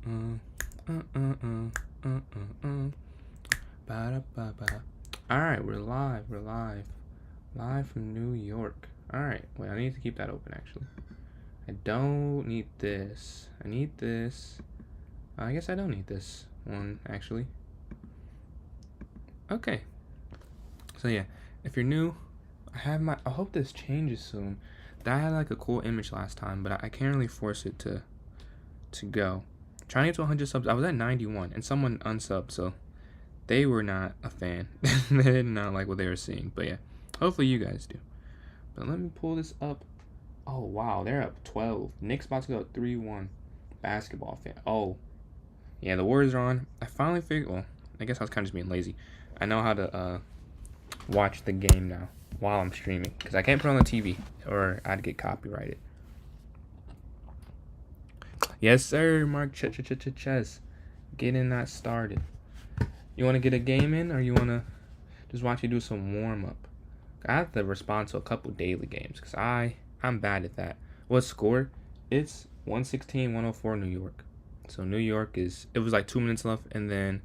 Alright, we're live. We're live. Live from New York. Alright, wait, I need to keep that open actually. I don't need this. I need this. I guess I don't need this one actually. Okay. So yeah, if you're new, I hope this changes soon. I had like a cool image last time, but I can't really force it to go. Trying to get to 100 subs, I was at 91, and someone unsubbed, so they were not a fan. They did not like what they were seeing, but yeah, hopefully you guys do. But let me pull this up. Oh wow, they're up 12. Knicks about to go up 3-1. Basketball fan. Oh, yeah, the Warriors are on. I finally figured. Well, I guess I was kind of just being lazy. I know how to watch the game now while I'm streaming because I can't put it on the TV or I'd get copyrighted. Yes, sir, Mark Chess. Getting that started. You want to get a game in, or you want to just watch you do some warm up? I have to respond to a couple daily games because I'm bad at that. What score? It's 116-104 New York. So New York it was like 2 minutes left, and then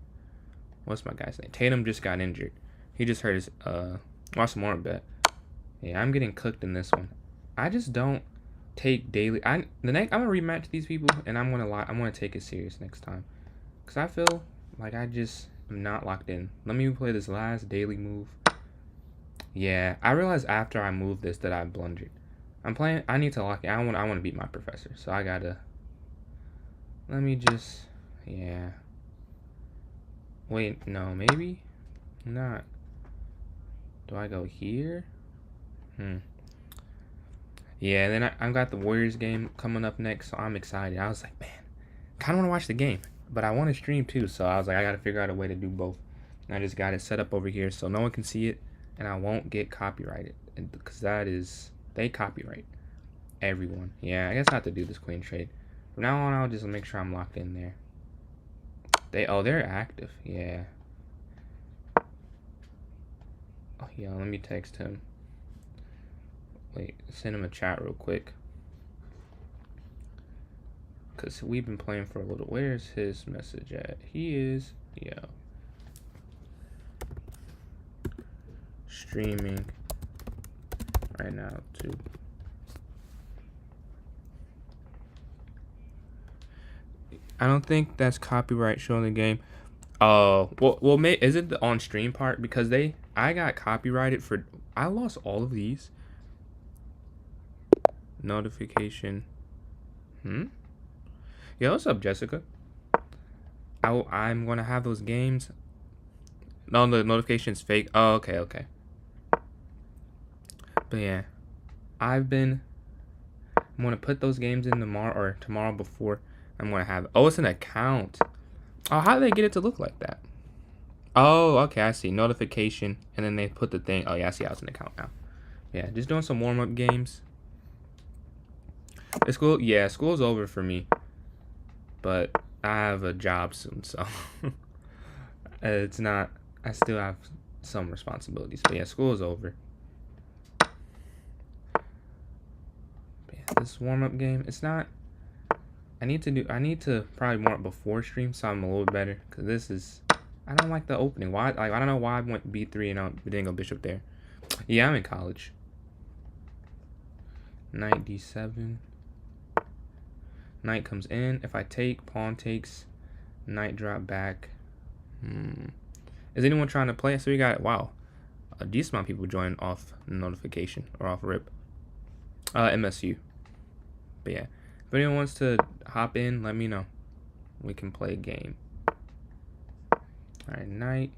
what's my guy's name? Tatum just got injured. He just hurt his watch some more bet. Yeah, I'm getting cooked in this one. I just don't take daily. I'm gonna rematch these people, and I'm gonna take it serious next time, cause I feel like I just am not locked in. Let me play this last daily move. Yeah, I realized after I moved this that I blundered. I need to lock in. I want to beat my professor, so I gotta. Let me just. Yeah. Wait, no, maybe not. Do I go here? Yeah, then I got the Warriors game coming up next, so I'm excited. I was like, man, kind of want to watch the game, but I want to stream too, so I was like, I got to figure out a way to do both. And I just got it set up over here so no one can see it, and I won't get copyrighted, because they copyright everyone. Yeah, I guess I have to do this queen trade. From now on, I'll just make sure I'm locked in there. They're active, yeah. Oh, yeah, let me text him. Wait, send him a chat real quick. Because we've been playing for a little. Where's his message at? He is, streaming right now, too. I don't think that's copyright showing the game. Oh, well, is it the on stream part? Because I got copyrighted for, I lost all of these. Notification. Yo, what's up, Jessica? I'm gonna have those games. No, the notification's fake. Oh, okay. But yeah, I'm gonna put those games in tomorrow before I'm gonna have. Oh, it's an account. Oh, how did they get it to look like that? Oh, okay, I see. Notification, and then they put the thing. Oh yeah, I see how it's an account now. Yeah, just doing some warm up games. School's over for me, but I have a job soon, so it's not. I still have some responsibilities, but yeah, school is over. But yeah, this warm up game, it's not. I need to probably warm up before stream, so I'm a little better, because this is. I don't like the opening. Why? Like, I don't know why I went B3 and I didn't go bishop there. Yeah, I'm in college. Knight D7. Knight comes in. If I take, pawn takes. Knight drop back. Is anyone trying to play? So we got, wow, a decent amount of people join off notification or off rip. MSU. But yeah, if anyone wants to hop in, let me know. We can play a game. Alright, knight.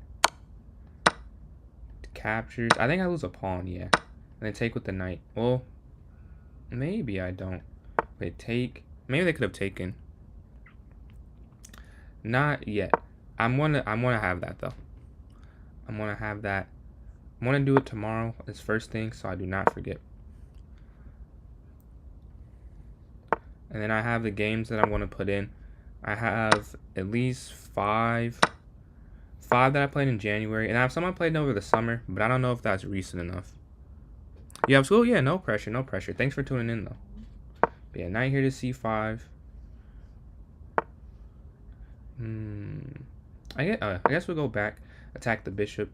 Captures. I think I lose a pawn, yeah. And then take with the knight. Well, maybe I don't. Wait, take. Maybe they could have taken. Not yet. I'm gonna have that though. I'm gonna have that. I'm gonna do it tomorrow as first thing, so I do not forget. And then I have the games that I'm gonna put in. I have at least five that I played in January, and I have some I played over the summer, but I don't know if that's recent enough. You have school? Yeah, no pressure. Thanks for tuning in though. But yeah, knight here to C5. I guess we'll go back, attack the bishop,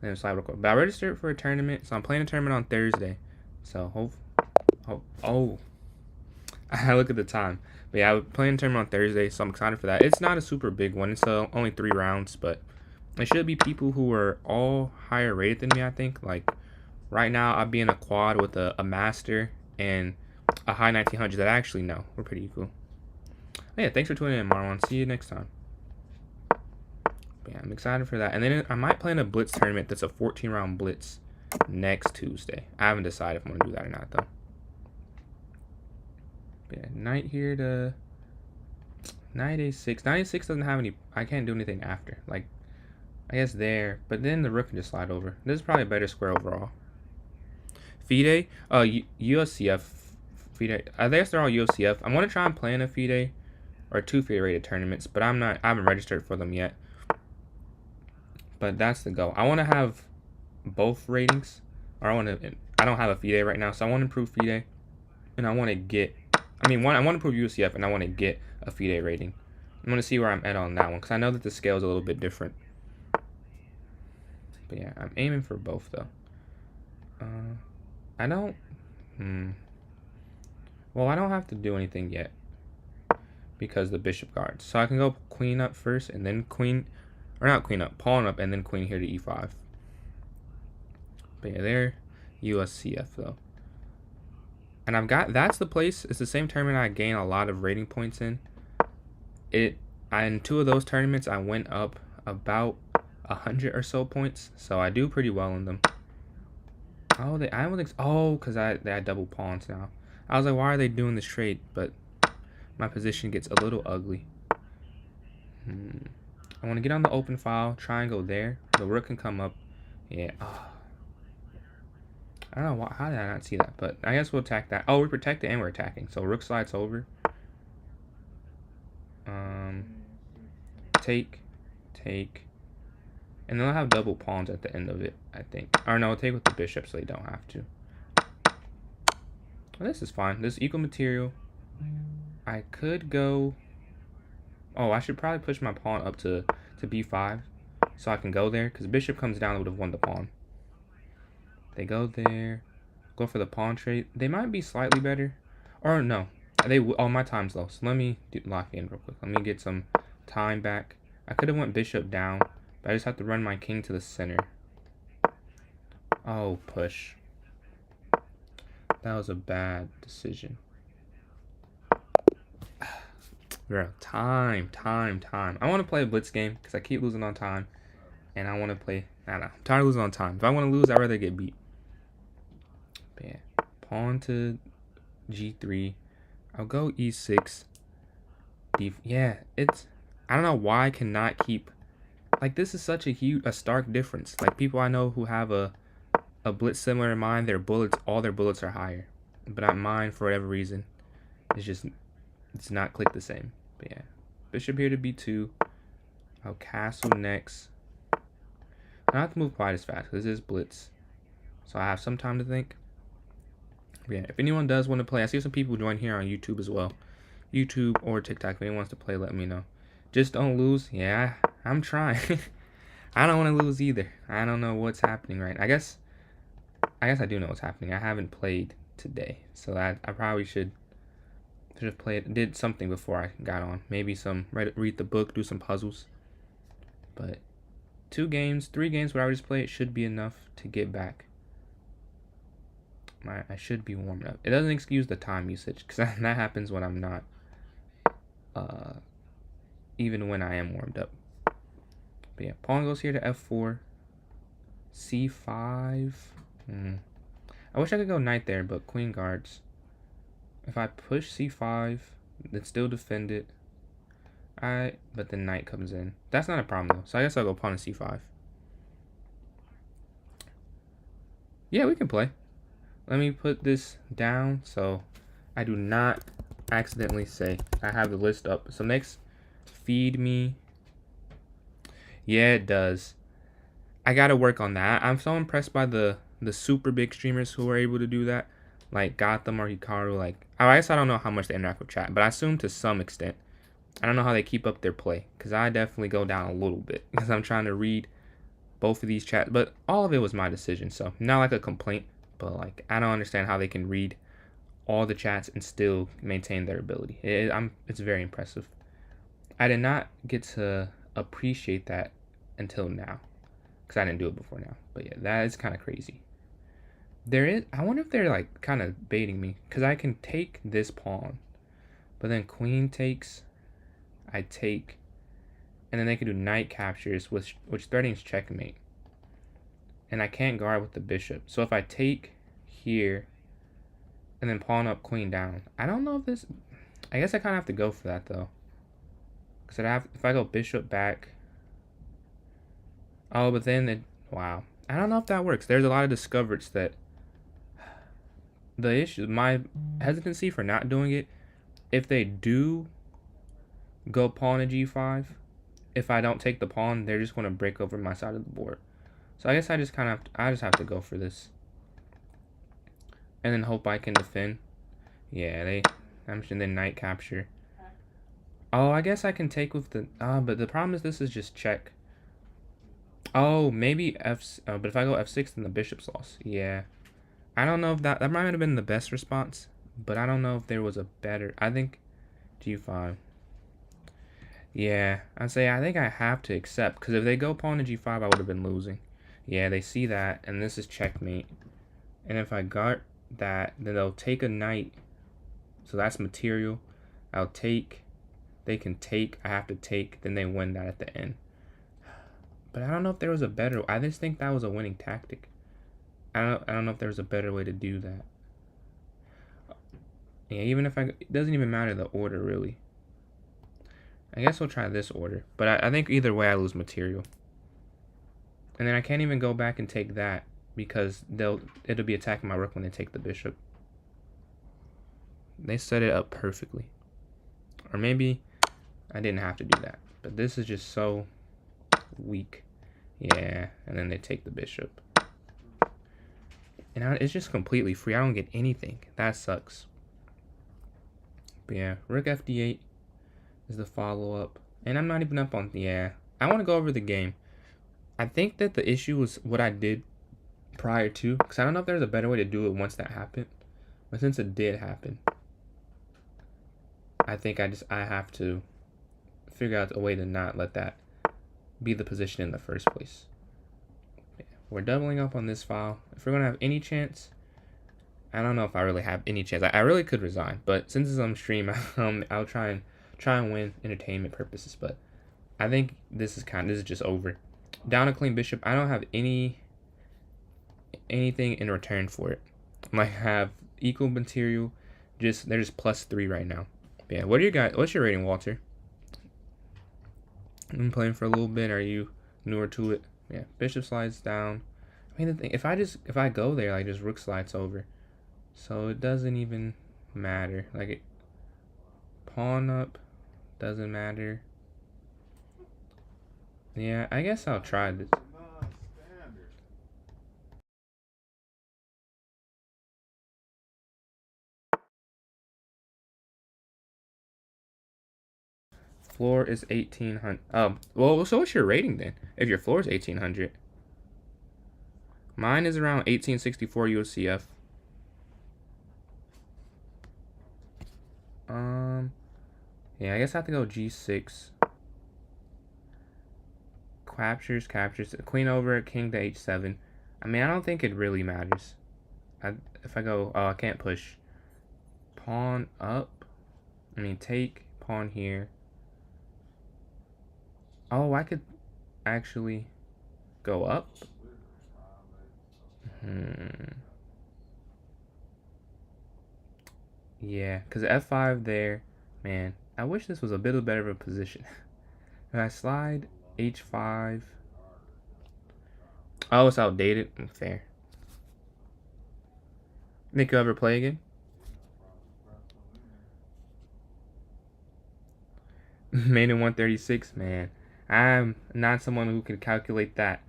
and then slide real quick. But I registered for a tournament, so I'm playing a tournament on Thursday. So I look at the time. But yeah, I'm playing a tournament on Thursday, so I'm excited for that. It's not a super big one. It's only 3 rounds, but it should be people who are all higher rated than me, I think. Like, right now, I'll be in a quad with a master and a high 1900 that I actually know. We're pretty equal. Oh, yeah, thanks for tuning in, Marwan. See you next time. But yeah, I'm excited for that. And then I might play in a blitz tournament that's a 14-round blitz next Tuesday. I haven't decided if I'm going to do that or not, though. But yeah, knight here to knight a6. Knight a6 doesn't have any... I can't do anything after. Like, I guess there. But then the rook can just slide over. This is probably a better square overall. FIDE. USCF. FIDE. I guess they're all USCF. I'm going to try and play in a FIDE or 2 FIDE rated tournaments, but I haven't registered for them yet. But that's the goal. I want to have both ratings. Or I don't have a FIDE right now, so I want to improve FIDE. And I want to get... I want to improve UCF, and I want to get a FIDE rating. I'm going to see where I'm at on that one, because I know that the scale is a little bit different. But yeah, I'm aiming for both, though. I don't... Well, I don't have to do anything yet, because the bishop guards. So I can go queen up first, and then queen... Or not queen up, pawn up, and then queen here to e5. But yeah, there, USCF though. And I've got, that's the place, it's the same tournament I gain a lot of rating points in. In 2 of those tournaments, I went up about 100 or so points. So I do pretty well in them. Oh, because they had double pawns now. I was like, why are they doing this trade? But my position gets a little ugly. I want to get on the open file, try and go there. The rook can come up. Yeah. Oh. I don't know how did I not see that, but I guess we'll attack that. Oh, we're protected and we're attacking. So rook slides over. Take. And then I'll have double pawns at the end of it, I think. Or no, take with the bishop so they don't have to. Well, this is fine. This is equal material. I could go... Oh, I should probably push my pawn up to b5 so I can go there, because bishop comes down, it would have won the pawn. They go there, go for the pawn trade. They might be slightly better, or no, my time's low. So let me lock in real quick. Let me get some time back. I could have went bishop down, but I just have to run my king to the center. Oh, push. That was a bad decision. Bro, time. I want to play a blitz game because I keep losing on time. And I want to play... I don't know. I'm tired of losing on time. If I want to lose, I'd rather get beat. But yeah. Pawn to g3. I'll go e6. Yeah, it's... I don't know why I cannot keep... Like, this is such a stark difference. Like, people I know who have a blitz similar to mine, all their bullets are higher. But on mine, for whatever reason, it's not clicked the same. But yeah, bishop here to b2. I'll castle next. I don't have to move quite as fast because this is blitz, so I have some time to think. But yeah, if anyone does want to play, I see some people join here on YouTube as well. YouTube or TikTok, if anyone wants to play, let me know. Just don't lose. Yeah, I'm trying. I don't want to lose either. I don't know what's happening right now. I guess I do know what's happening. I haven't played today, so I probably should have did something before I got on. Maybe read the book, do some puzzles. But 3 games where I just play, it should be enough to get back. I should be warmed up. It doesn't excuse the time usage, because that happens when I'm not. Even when I am warmed up. But yeah, pawn goes here to f4. c5. I wish I could go knight there, but queen guards. If I push c5, then still defend it. But the knight comes in. That's not a problem though. So I guess I'll go pawn to c5. Yeah, we can play. Let me put this down so I do not accidentally say I have the list up. So next, feed me. Yeah, it does. I gotta work on that. I'm so impressed by the super big streamers who are able to do that. Like Gotham or Hikaru. Like, I guess I don't know how much they interact with chat, but I assume to some extent. I don't know how they keep up their play, because I definitely go down a little bit because I'm trying to read both of these chats, but all of it was my decision, so not like a complaint, but like I don't understand how they can read all the chats and still maintain their ability. It's very impressive. I did not get to appreciate that until now, because I didn't do it before now. But yeah, that is kind of crazy. I wonder if they're like kind of baiting me, because I can take this pawn, but then queen takes, I take, and then they can do knight captures, which threatens checkmate. And I can't guard with the bishop. So if I take here, and then pawn up, queen down. I don't know if this, I guess I kind of have to go for that though. Because if I go bishop back. Oh, but then wow. I don't know if that works. There's a lot of discoveries that the issue, my hesitancy for not doing it, if they do go pawn to g5, if I don't take the pawn, they're just going to break over my side of the board. So I guess I just have to go for this. And then hope I can defend. Yeah, I'm sure then knight capture. Oh, I guess I can take with the, but the problem is this is just check. Oh, maybe but if I go f6, then the bishop's lost. Yeah. I don't know if that might have been the best response, but I don't know if there was a better. I think g5. Yeah, I think I have to accept, because if they go pawn to g5, I would have been losing. Yeah, they see that, and this is checkmate. And if I guard that, then they'll take a knight. So that's material. I'll take. They can take. I have to take. Then they win that at the end. But I don't know if there was a better. I just think that was a winning tactic. I don't know if there was a better way to do that. Yeah, even if it doesn't even matter the order really. I guess we'll try this order. But I think either way I lose material. And then I can't even go back and take that, because it'll be attacking my rook when they take the bishop. They set it up perfectly. Or maybe I didn't have to do that. But this is just so weak. Yeah, and then they take the bishop. And it's just completely free. I don't get anything. That sucks. But yeah, rook fd8 is the follow-up. And I'm not even up on, yeah. I want to go over the game. I think that the issue was what I did prior to, because I don't know if there's a better way to do it once that happened. But since it did happen, I think I have to figure out a way to not let that be the position in the first place. Yeah, we're doubling up on this file. If we're going to have any chance, I don't know if I really have any chance. I really could resign, but since it's on stream, I'll try and win entertainment purposes. But I think this is just over. Down a clean bishop. I don't have anything in return for it. I have equal material. They're just +3 right now. But yeah, what's your rating, Walter? I've been playing for a little bit. Are you newer to it? Yeah, bishop slides down. I mean, the thing, if I go there, like, just rook slides over, so it doesn't even matter. Like, pawn up doesn't matter. Yeah, I guess I'll try this. Floor is 1800. Well, so what's your rating then? If your floor is 1800, mine is around 1864 USCF. Yeah, I guess I have to go G6. Captures. Queen over, king to H7. I mean, I don't think it really matters. If I go, I can't push. Pawn up. I mean, take pawn here. Oh, I could actually go up. Yeah, because f5 there, man. I wish this was a bit better of a position. If I slide h5. Oh, it's outdated. Fair. Think you'll ever play again? Made in 136, man. I'm not someone who can calculate that.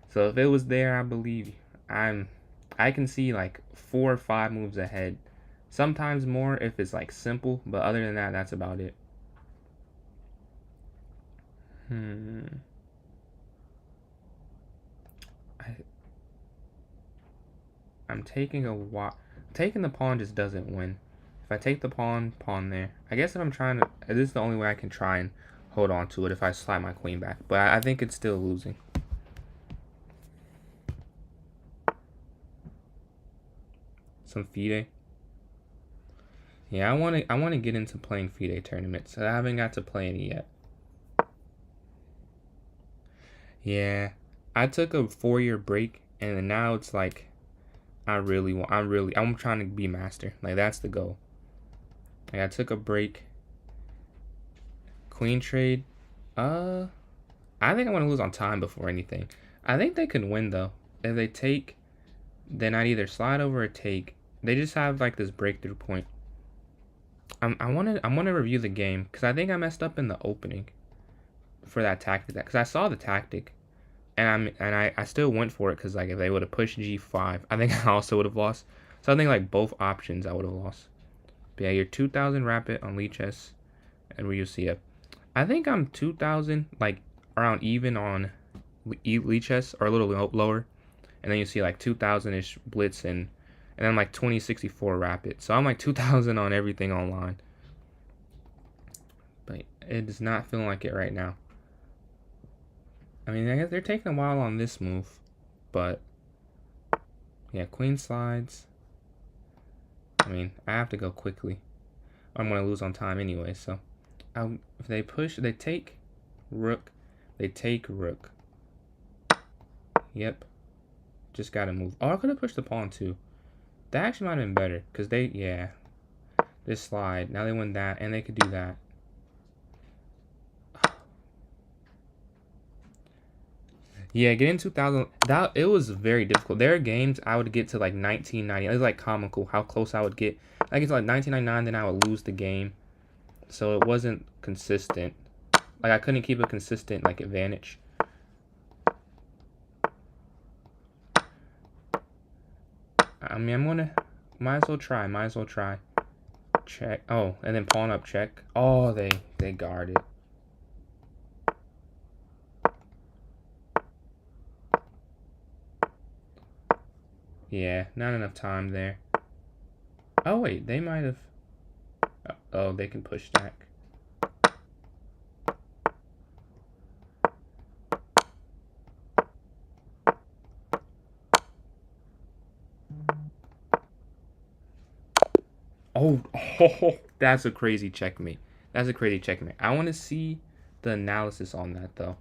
So if it was there, I believe you. I can see like 4 or 5 moves ahead. Sometimes more if it's like simple, but other than that, that's about it. I'm taking a while. Taking the pawn just doesn't win. If I take the pawn there. I guess if I'm trying to, this is the only way I can try and hold on to it if I slide my queen back. But I think it's still losing. Some FIDE. Yeah, I want to get into playing FIDE tournaments. I haven't got to play any yet. Yeah, I took a 4-year break, and now it's like I'm trying to be master. Like, that's the goal. Like, I took a break. Queen trade. I think I want to lose on time before anything. I think they can win though. If they take, then I'd either slide over or take. They just have like this breakthrough point. I want to review the game because I think I messed up in the opening for that tactic. Because I saw the tactic, and I still went for it because like if they would have pushed G5, I think I also would have lost. So I think like both options I would have lost. But yeah, you're 2,000 rapid on Lichess and Ryu CF. I think I'm 2,000 like around even on Lichess or a little lower, and then you see like 2,000-ish blitz and then like 2064 rapid. So I'm like 2,000 on everything online, but it is not feeling like it right now. I mean, I guess they're taking a while on this move, but yeah, queen slides. I mean, I have to go quickly. I'm gonna lose on time anyway. So if they push, they take rook, they take rook. Yep. Just gotta move. Oh, I could have pushed the pawn too. That actually might have been better. Because they, yeah. This slide. Now they win that. And they could do that. Yeah, getting 2,000. It was very difficult. There are games I would get to like 1990. It was like comical how close I would get. I get to like 1999, then I would lose the game. So it wasn't consistent. Like I couldn't keep a consistent like advantage. I mean, might as well try. Check. Oh, and then pawn up check. Oh, they guarded. Yeah, not enough time there. Oh, wait, they might have. Oh, they can push back. Oh, that's a crazy checkmate. That's a crazy checkmate. I want to see the analysis on that, though.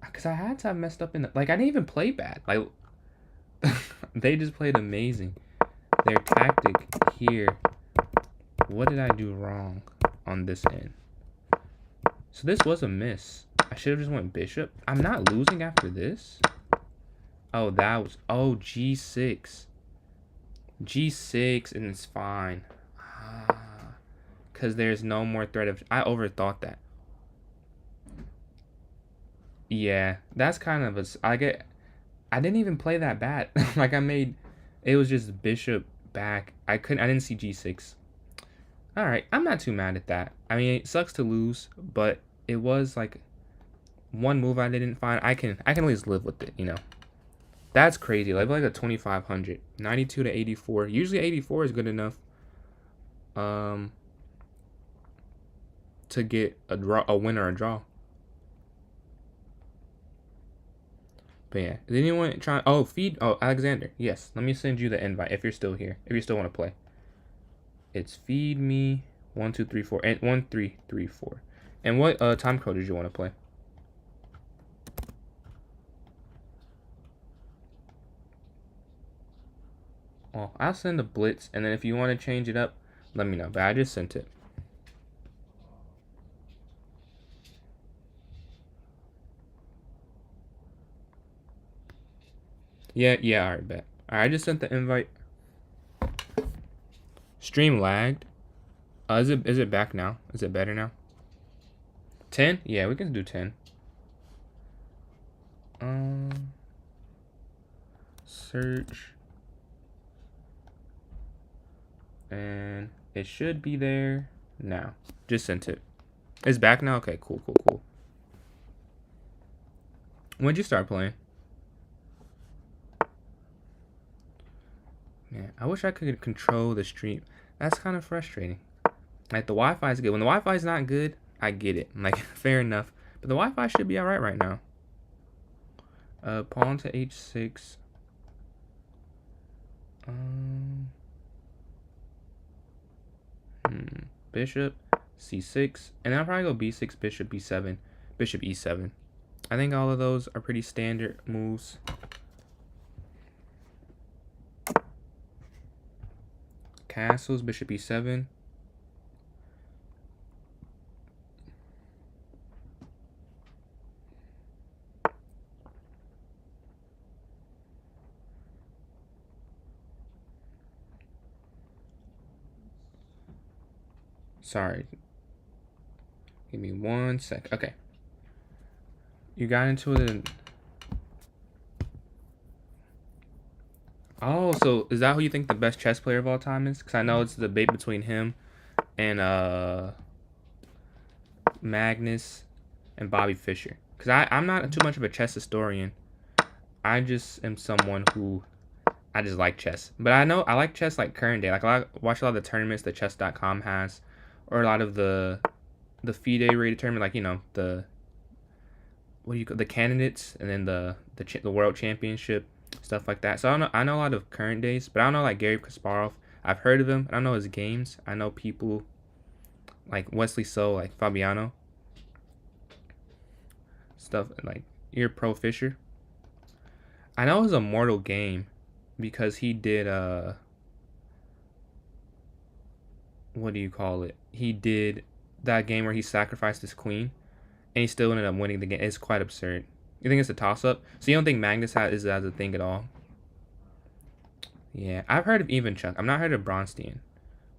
Because I had to have messed up in the... Like, I didn't even play bad. Like, they just played amazing. Their tactic here. What did I do wrong on this end? So this was a miss. I should have just went bishop. I'm not losing after this. Oh, that was... Oh, G6. G6 and it's fine. Because there's no more threat of... I overthought that. Yeah, that's kind of a... I didn't even play that bad. Like I made... It was just bishop back. I didn't see G6. Alright, I'm not too mad at that. I mean, it sucks to lose, but it was like one move I didn't find. I can at least live with it, you know. That's crazy. Like a 2,500. 92 to 84. Usually 84 is good enough to get a win or a draw. But yeah, is anyone trying? Oh, Alexander. Yes, let me send you the invite if you're still here. If you still want to play, it's feed me 1 2 3 4 and 1 3 3 4. And what time code did you want to play? Oh, I'll send a blitz, and then if you want to change it up, let me know. But I just sent it. Yeah, alright, bet. Alright, I just sent the invite. Stream lagged. Is it back now? Is it better now? 10? Yeah, we can do 10. Search. And it should be there now. Just sent it. It's back now? Okay, cool, cool, cool. When'd you start playing? Man, I wish I could control the stream. That's kind of frustrating. Like, the Wi-Fi is good. When the Wi-Fi is not good, I get it. Like, fair enough. But the Wi-Fi should be alright right now. Pawn to h6. Bishop c6, and then I'll probably go b6, bishop b7, bishop e7. I think all of those are pretty standard moves. Castles, bishop e7. Sorry. Give me 1 sec. Okay. You got into it. Oh, so is that who you think the best chess player of all time is? Because I know it's a debate between him and Magnus and Bobby Fischer. Because I'm not too much of a chess historian. I just am someone who I just like chess. But I know I like chess like current day. Like I watch a lot of the tournaments that chess.com has, or a lot of the FIDE rated tournament, like, you know, the what do you call the candidates, and then the world championship, stuff like that. So I know a lot of current days, but I don't know like Garry Kasparov. I've heard of him. I don't know his games. I know people like Wesley So, like Fabiano, stuff like you're pro Fischer. I know it was a mortal game because he did what do you call it? He did that game where he sacrificed his queen and he still ended up winning the game. It's quite absurd. You think it's a toss-up? So you don't think Magnus is as a thing at all? Yeah, I've heard of Ivanchuk. I'm not heard of Bronstein.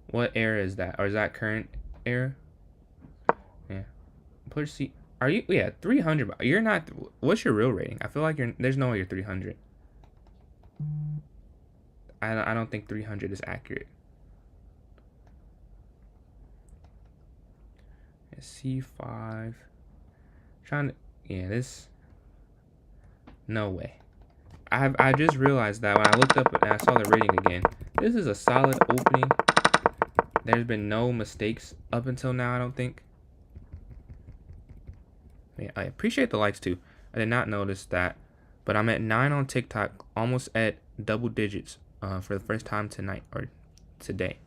What era is that? Or is that current era? Yeah. Push C. Are you? Yeah, 300. You're not. What's your real rating? I feel like there's no way you're 300. I don't think 300 is accurate. C5. Trying to. Yeah, this. No way. I just realized that when I looked up and I saw the rating again. This is a solid opening. There's been no mistakes up until now, I don't think. Yeah, I appreciate the likes too. I did not notice that. But I'm at 9 on TikTok, almost at double digits for the first time tonight or today.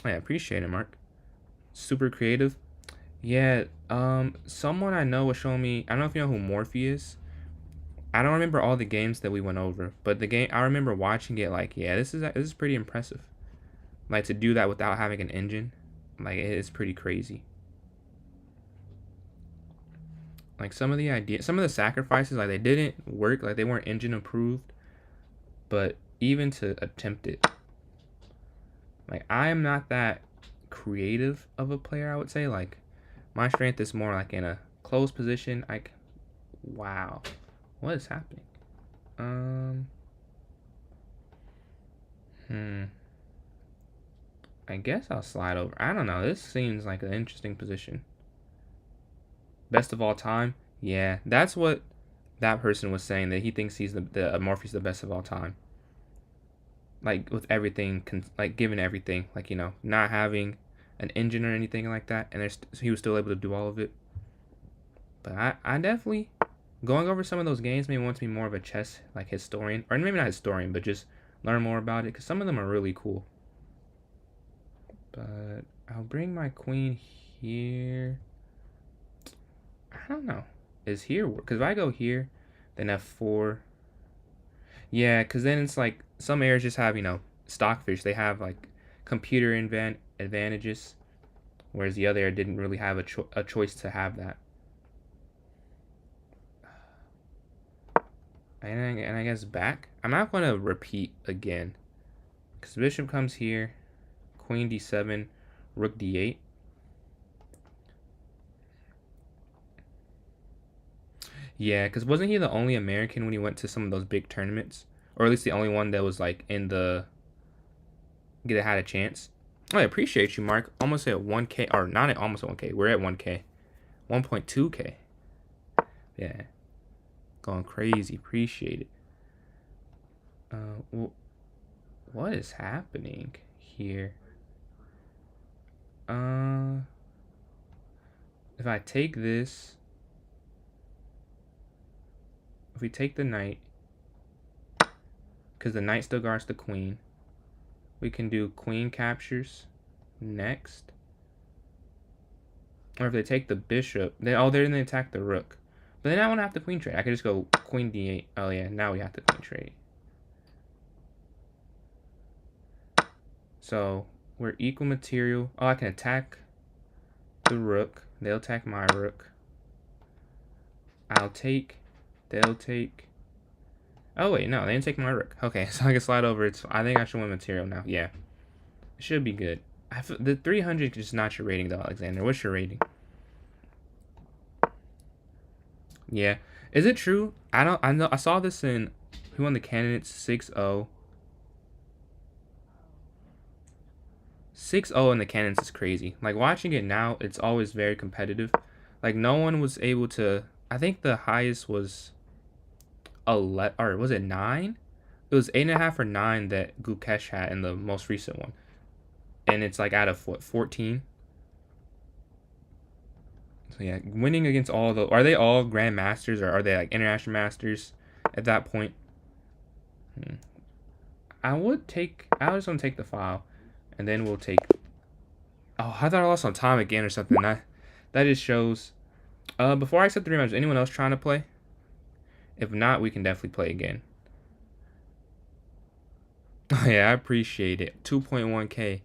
I appreciate it, Mark. Super creative. Yeah, someone I know was showing me. I don't know if you know who Morphe is. I don't remember all the games that we went over, but the game I remember watching it. Like, yeah, this is pretty impressive. Like, to do that without having an engine, like, it's pretty crazy. Like, some of the ideas, some of the sacrifices, like, they didn't work. Like, they weren't engine approved. But even to attempt it, like, I am not that creative of a player, I would say. Like, my strength is more like in a closed position. Wow, what is happening? I guess I'll slide over. I don't know. This seems like an interesting position. Best of all time? Yeah, that's what that person was saying, that he thinks he's the Morphe's the best of all time. Like, with everything, like, given everything. Like, you know, not having an engine or anything like that. And he was still able to do all of it. But I definitely, going over some of those games maybe wants me more of a chess, like, historian. Or maybe not historian, but just learn more about it. Because some of them are really cool. But I'll bring my queen here. I don't know. Is here work? Because if I go here, then f4. Yeah, because then it's like some areas just have, you know, stockfish. They have like computer advantages, whereas the other area didn't really have a choice to have that. And I guess back. I'm not going to repeat again, because bishop comes here, queen d7, rook d8. Yeah, because wasn't he the only American when he went to some of those big tournaments? Or at least the only one that was like in the... that had a chance? I appreciate you, Mark. Almost at 1K, or not at almost 1K. We're at 1K. 1.2K. Yeah. Going crazy. Appreciate it. What is happening here? If I take this, if we take the knight, because the knight still guards the queen, we can do queen captures next. Or if they take the bishop, they're going to attack the rook. But then I want to have the queen trade. I could just go queen d8. Oh yeah, now we have the queen trade. So we're equal material. Oh, I can attack the rook. They'll attack my rook. I'll take. They'll take. Oh wait, no, they didn't take my rook. Okay, so I can slide over. I think I should win material now. Yeah, it should be good. The 300 is not your rating though, Alexander. What's your rating? Yeah, is it true? I know. I saw this in who won the candidates 6-0. 6-0 in the canons is crazy. Like watching it now, it's always very competitive. Like no one was able to. I think the highest was 11, or was it 9? It was 8.5 or 9 that Gukesh had in the most recent one, and it's like out of what 14. So yeah, winning against all the. Are they all grandmasters or are they like international masters at that point? I was just gonna take the file, and then we'll take. Oh, I thought I lost on time again or something. That just shows. Before I accept the rematch, is anyone else trying to play? If not, we can definitely play again. Oh yeah, I appreciate it. 2.1K.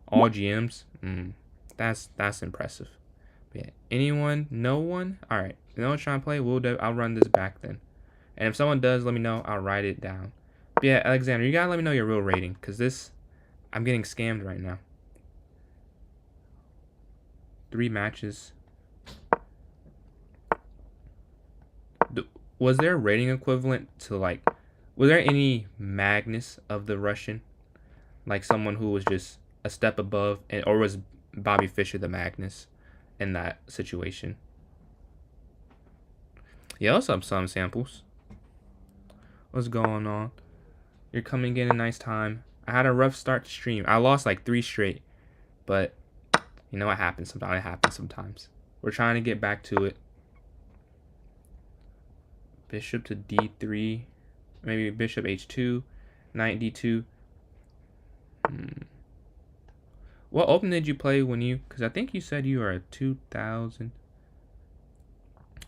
All GMs. That's impressive. But yeah, anyone? No one? All right. If no one's trying to play, I'll run this back then. And if someone does, let me know. I'll write it down. But yeah, Alexander, you gotta let me know your real rating, because I'm getting scammed right now. 3 matches. Was there a rating equivalent to was there any Magnus of the Russian? Like someone who was just a step above, or was Bobby Fischer the Magnus in that situation? Yeah, let's up some samples. What's going on? You're coming in a nice time. I had a rough start to stream. I lost like 3 straight. But, you know what happens sometimes. It happens sometimes. We're trying to get back to it. Bishop to d3. Maybe bishop h2. Knight d2. What open did you play when you... Because I think you said you were a 2000.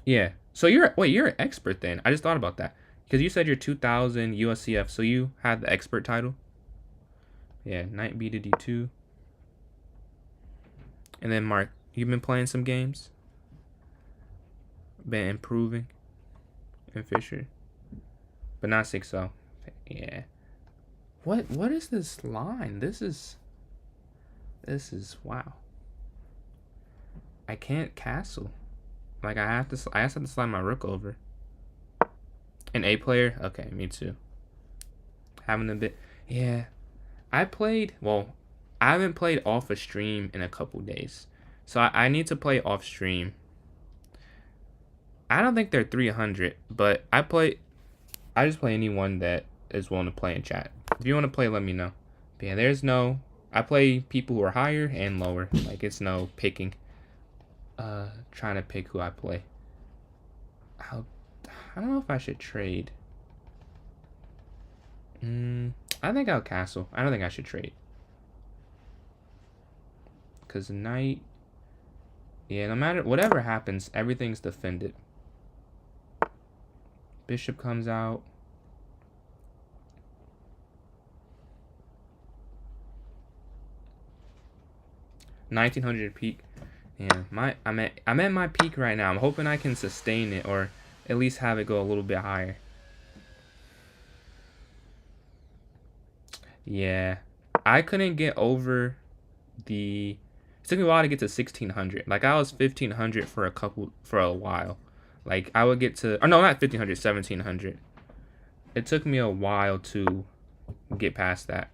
Yeah. So you're an expert then. I just thought about that. Because you said you're 2000 USCF, so you had the expert title. Yeah, knight b to d2. And then Mark, you've been playing some games? Been improving? And Fischer? But not 6-0. Yeah. What is this line? This is wow. I can't castle. Like I have to slide my rook over. An A player? Okay, me too. Having a bit. Yeah. I haven't played off a stream in a couple days. So I need to play off stream. I don't think they're 300, but I just play anyone that is willing to play in chat. If you want to play, let me know. But yeah, I play people who are higher and lower. Like it's no picking. Trying to pick who I play. I don't know if I should trade. I think I'll castle. I don't think I should trade. Because knight... Yeah, no matter... Whatever happens, everything's defended. Bishop comes out. $1,900 peak. Yeah, I'm at my peak right now. I'm hoping I can sustain it, or at least have it go a little bit higher. Yeah, I couldn't get over the. It took me a while to get to 1,600. Like I was 1,500 for a while. Like I would get to, or no, not 1,500, 1,700. It took me a while to get past that.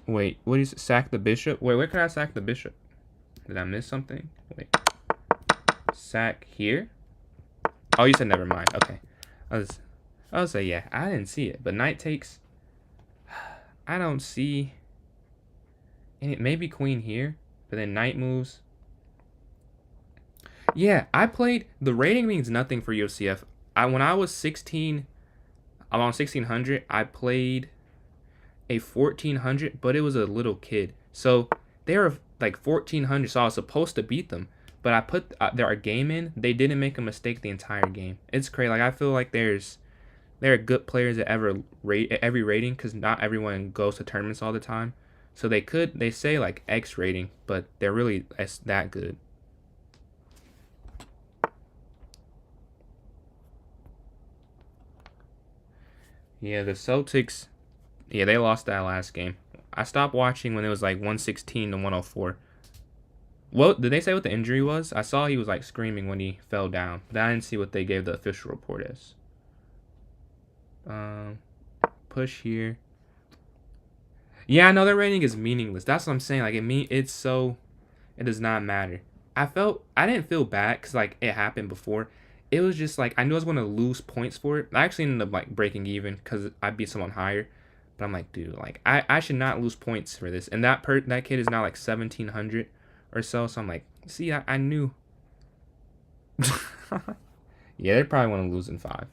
Wait, what is sack the bishop? Wait, where can I sack the bishop? Did I miss something? Wait. Sack here? Oh, you said never mind. Okay. I was say, yeah, I didn't see it. But knight takes. I don't see. And it maybe queen here. But then knight moves. Yeah, I played. The rating means nothing for UCF. When I was 16, around 1600, I played a 1400, but it was a little kid. So they were like 1400, so I was supposed to beat them. But I put their game in. They didn't make a mistake the entire game. It's crazy. Like I feel like there are good players at every rating because not everyone goes to tournaments all the time. So they say like X rating, but they're really that good. Yeah, the Celtics. Yeah, they lost that last game. I stopped watching when it was like 116 to 104. What did they say what the injury was? I saw he was like screaming when he fell down, but I didn't see what they gave the official report as. Push here. Yeah, I know their rating is meaningless. That's what I'm saying. Like it does not matter. I didn't feel bad because like it happened before. It was just like I knew I was going to lose points for it. I actually ended up like breaking even because I beat someone higher. But I'm like, dude, like I should not lose points for this. And that kid is now like 1700 or so. So I'm like, see, I knew. Yeah, they probably want to lose in 5.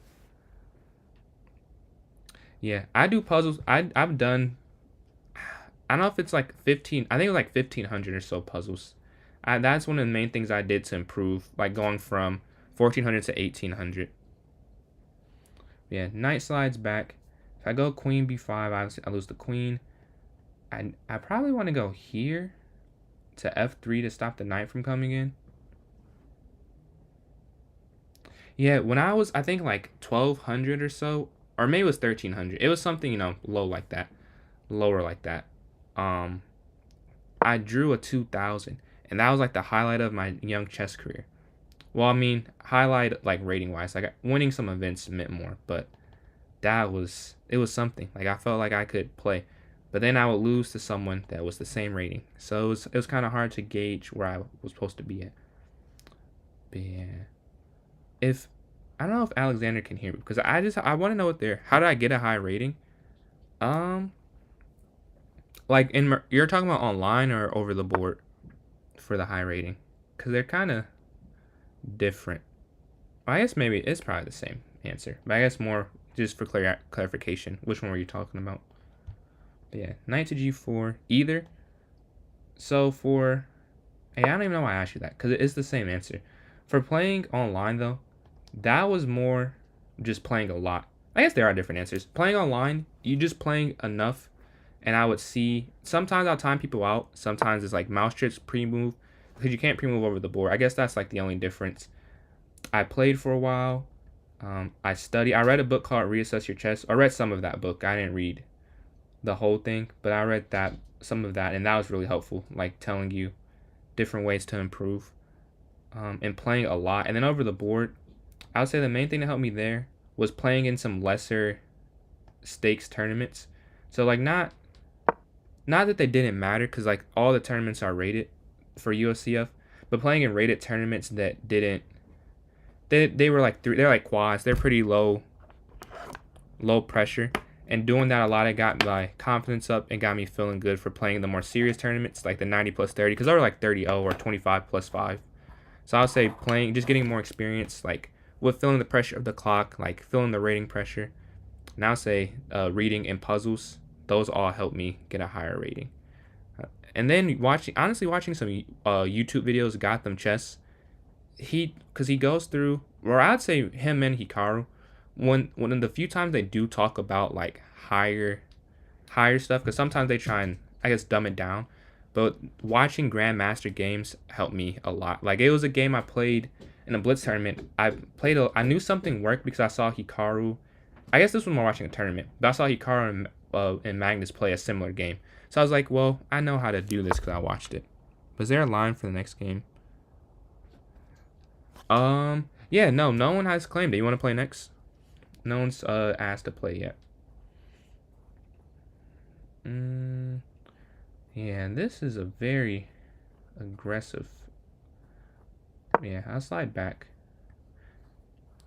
Yeah, I do puzzles. I've done. I don't know if it's like 15. I think it was like 1500 or so puzzles. That's one of the main things I did to improve, like going from 1400 to 1800. Yeah, knight slides back. If I go queen b5, I lose the queen. I probably want to go here to f3 to stop the knight from coming in. Yeah, when I was, I think like 1200 or so, or maybe it was 1300. It was something, low like that, lower like that. I drew a 2000, and that was like the highlight of my young chess career. Well, I mean, highlight like rating wise, like winning some events meant more, but it was something. Like I felt like I could play, but then I would lose to someone that was the same rating, so it was kind of hard to gauge where I was supposed to be at. But yeah, if I don't know if Alexander can hear me because I want to know how did I get a high rating? Um, like you're talking about online or over the board for the high rating, because they're kind of different. I guess maybe it's probably the same answer, but I guess more just for clarification. Which one were you talking about? But yeah, knight to g4 either. So hey, I don't even know why I asked you that because it is the same answer. For playing online though, that was more just playing a lot. I guess there are different answers. Playing online, you just playing enough, and I would see sometimes I'll time people out. Sometimes it's like mouse tricks pre-move because you can't pre-move over the board. I guess that's like the only difference. I played for a while. I studied. I read a book called Reassess Your Chess. I read some of that book. I didn't read the whole thing, but I read some of that, and that was really helpful. Like telling you different ways to improve. And playing a lot, and then over the board, I would say the main thing that helped me there was playing in some lesser stakes tournaments. So like not that they didn't matter, because like all the tournaments are rated for USCF, but playing in rated tournaments that didn't. They were like they're like quads. They're pretty low pressure, and doing that a lot, it got my confidence up and got me feeling good for playing the more serious tournaments like the 90 plus 30, because they were like 30-0 or 25 plus 5. So I would say playing, just getting more experience, like with feeling the pressure of the clock, like feeling the rating pressure. And I would say reading and puzzles, those all help me get a higher rating. And then watching some YouTube videos, Gotham Chess. Because he goes through, or I'd say him and Hikaru, when in the few times they do talk about like higher stuff, because sometimes they try and I guess dumb it down, but watching Grandmaster games helped me a lot. Like it was a game I played in a Blitz tournament. I knew something worked because I saw Hikaru. I guess this was more watching a tournament, but I saw Hikaru and Magnus play a similar game. So I was like, well, I know how to do this because I watched it. Was there a line for the next game? Yeah, no one has claimed it. You want to play next? No one's asked to play yet. Yeah, this is a very aggressive. Yeah, I'll slide back.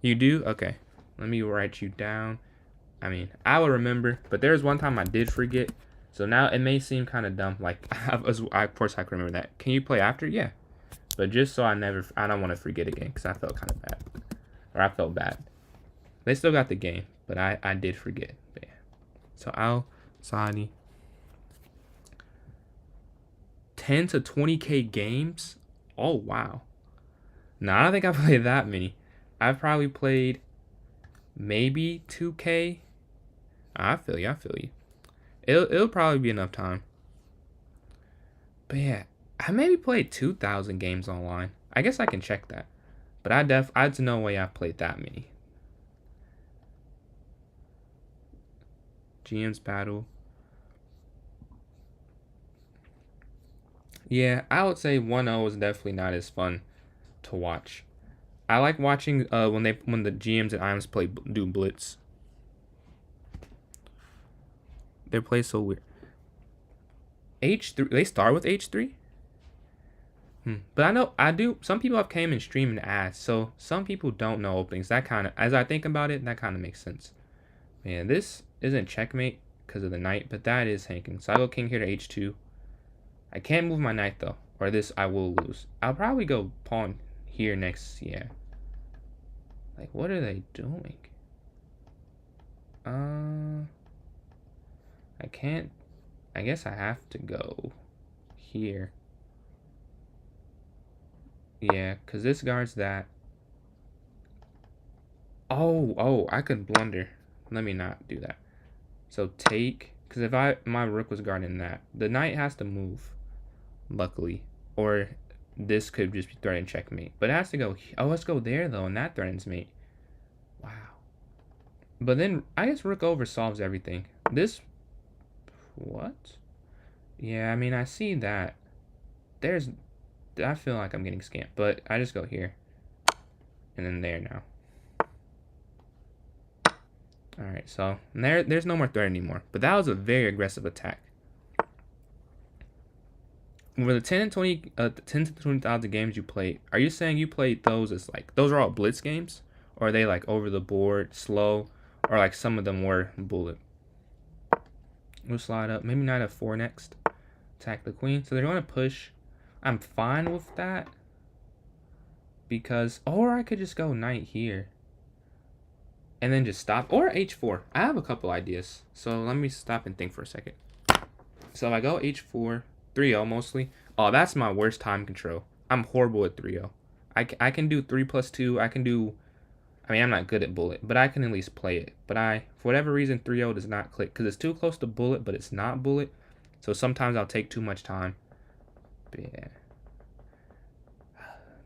You do? Okay. Let me write you down. I mean, I will remember, but there's one time I did forget. So now it may seem kind of dumb. Like, of course I can remember that. Can you play after? Yeah. But just so I don't want to forget again because I felt kind of bad. Or I felt bad. They still got the game, but I did forget. But yeah. So Al Sadi. 10 to 20K games? Oh, wow. No, I don't think I played that many. I've probably played maybe 2K. I feel you. I feel you. It'll probably be enough time. But yeah, I maybe played 2,000 games online. I guess I can check that. But I'd no way I played that many. GM's battle. Yeah, I would say 1-0 is definitely not as fun to watch. I like watching when the GMs and IMs do blitz. They play so weird. H3, they start with H3? But I do. Some people have came and streamed and asked, so some people don't know openings. That kind of, as I think about it, that kind of makes sense. Man, this isn't checkmate because of the knight, but that is hanking. So I go king here to H2. I can't move my knight though, or this I will lose. I'll probably go pawn here next. Yeah. Like, what are they doing? I can't. I guess I have to go here. Yeah, because this guards that. Oh, I could blunder. Let me not do that. So take, because if my rook was guarding that, the knight has to move, luckily. Or this could just be threatening checkmate. But it has to go, oh, let's go there though, and that threatens mate. Wow. But then, I guess rook over solves everything. This, what? Yeah, I mean, I see that. I feel like I'm getting scammed, but I just go here. And then there now. Alright, so there's no more threat anymore. But that was a very aggressive attack. Over the 10 to 20,000 games you played, are you saying you played those as like, those are all blitz games? Or are they like over the board, slow, or like some of them were bullet? We'll slide up, maybe knight f4 next. Attack the queen. So they're going to push. I'm fine with that. Because, or I could just go knight here. And then just stop. Or h4. I have a couple ideas. So let me stop and think for a second. So if I go h4, 3-0 mostly. Oh, that's my worst time control. I'm horrible at 3-0. I can do 3+2. I mean, I'm not good at bullet, but I can at least play it. But for whatever reason, 3-0 does not click. Because it's too close to bullet, but it's not bullet. So sometimes I'll take too much time. But yeah.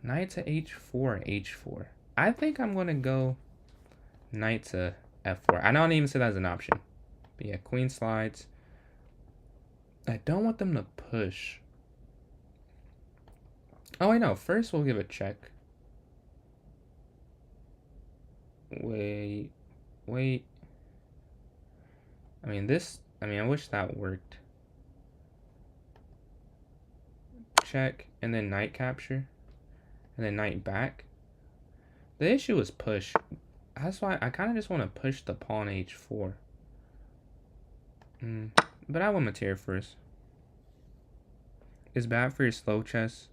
Knight to h4 and h4. I think I'm going to go knight to f4. I don't even say that as an option. But yeah, queen slides. I don't want them to push. Oh, I know. First, we'll give a check. Wait. I mean, I wish that worked. Check, and then knight capture. And then knight back. The issue is push. That's why I kind of just want to push the pawn h4. But I want Mateer first. It's bad for your slow chess.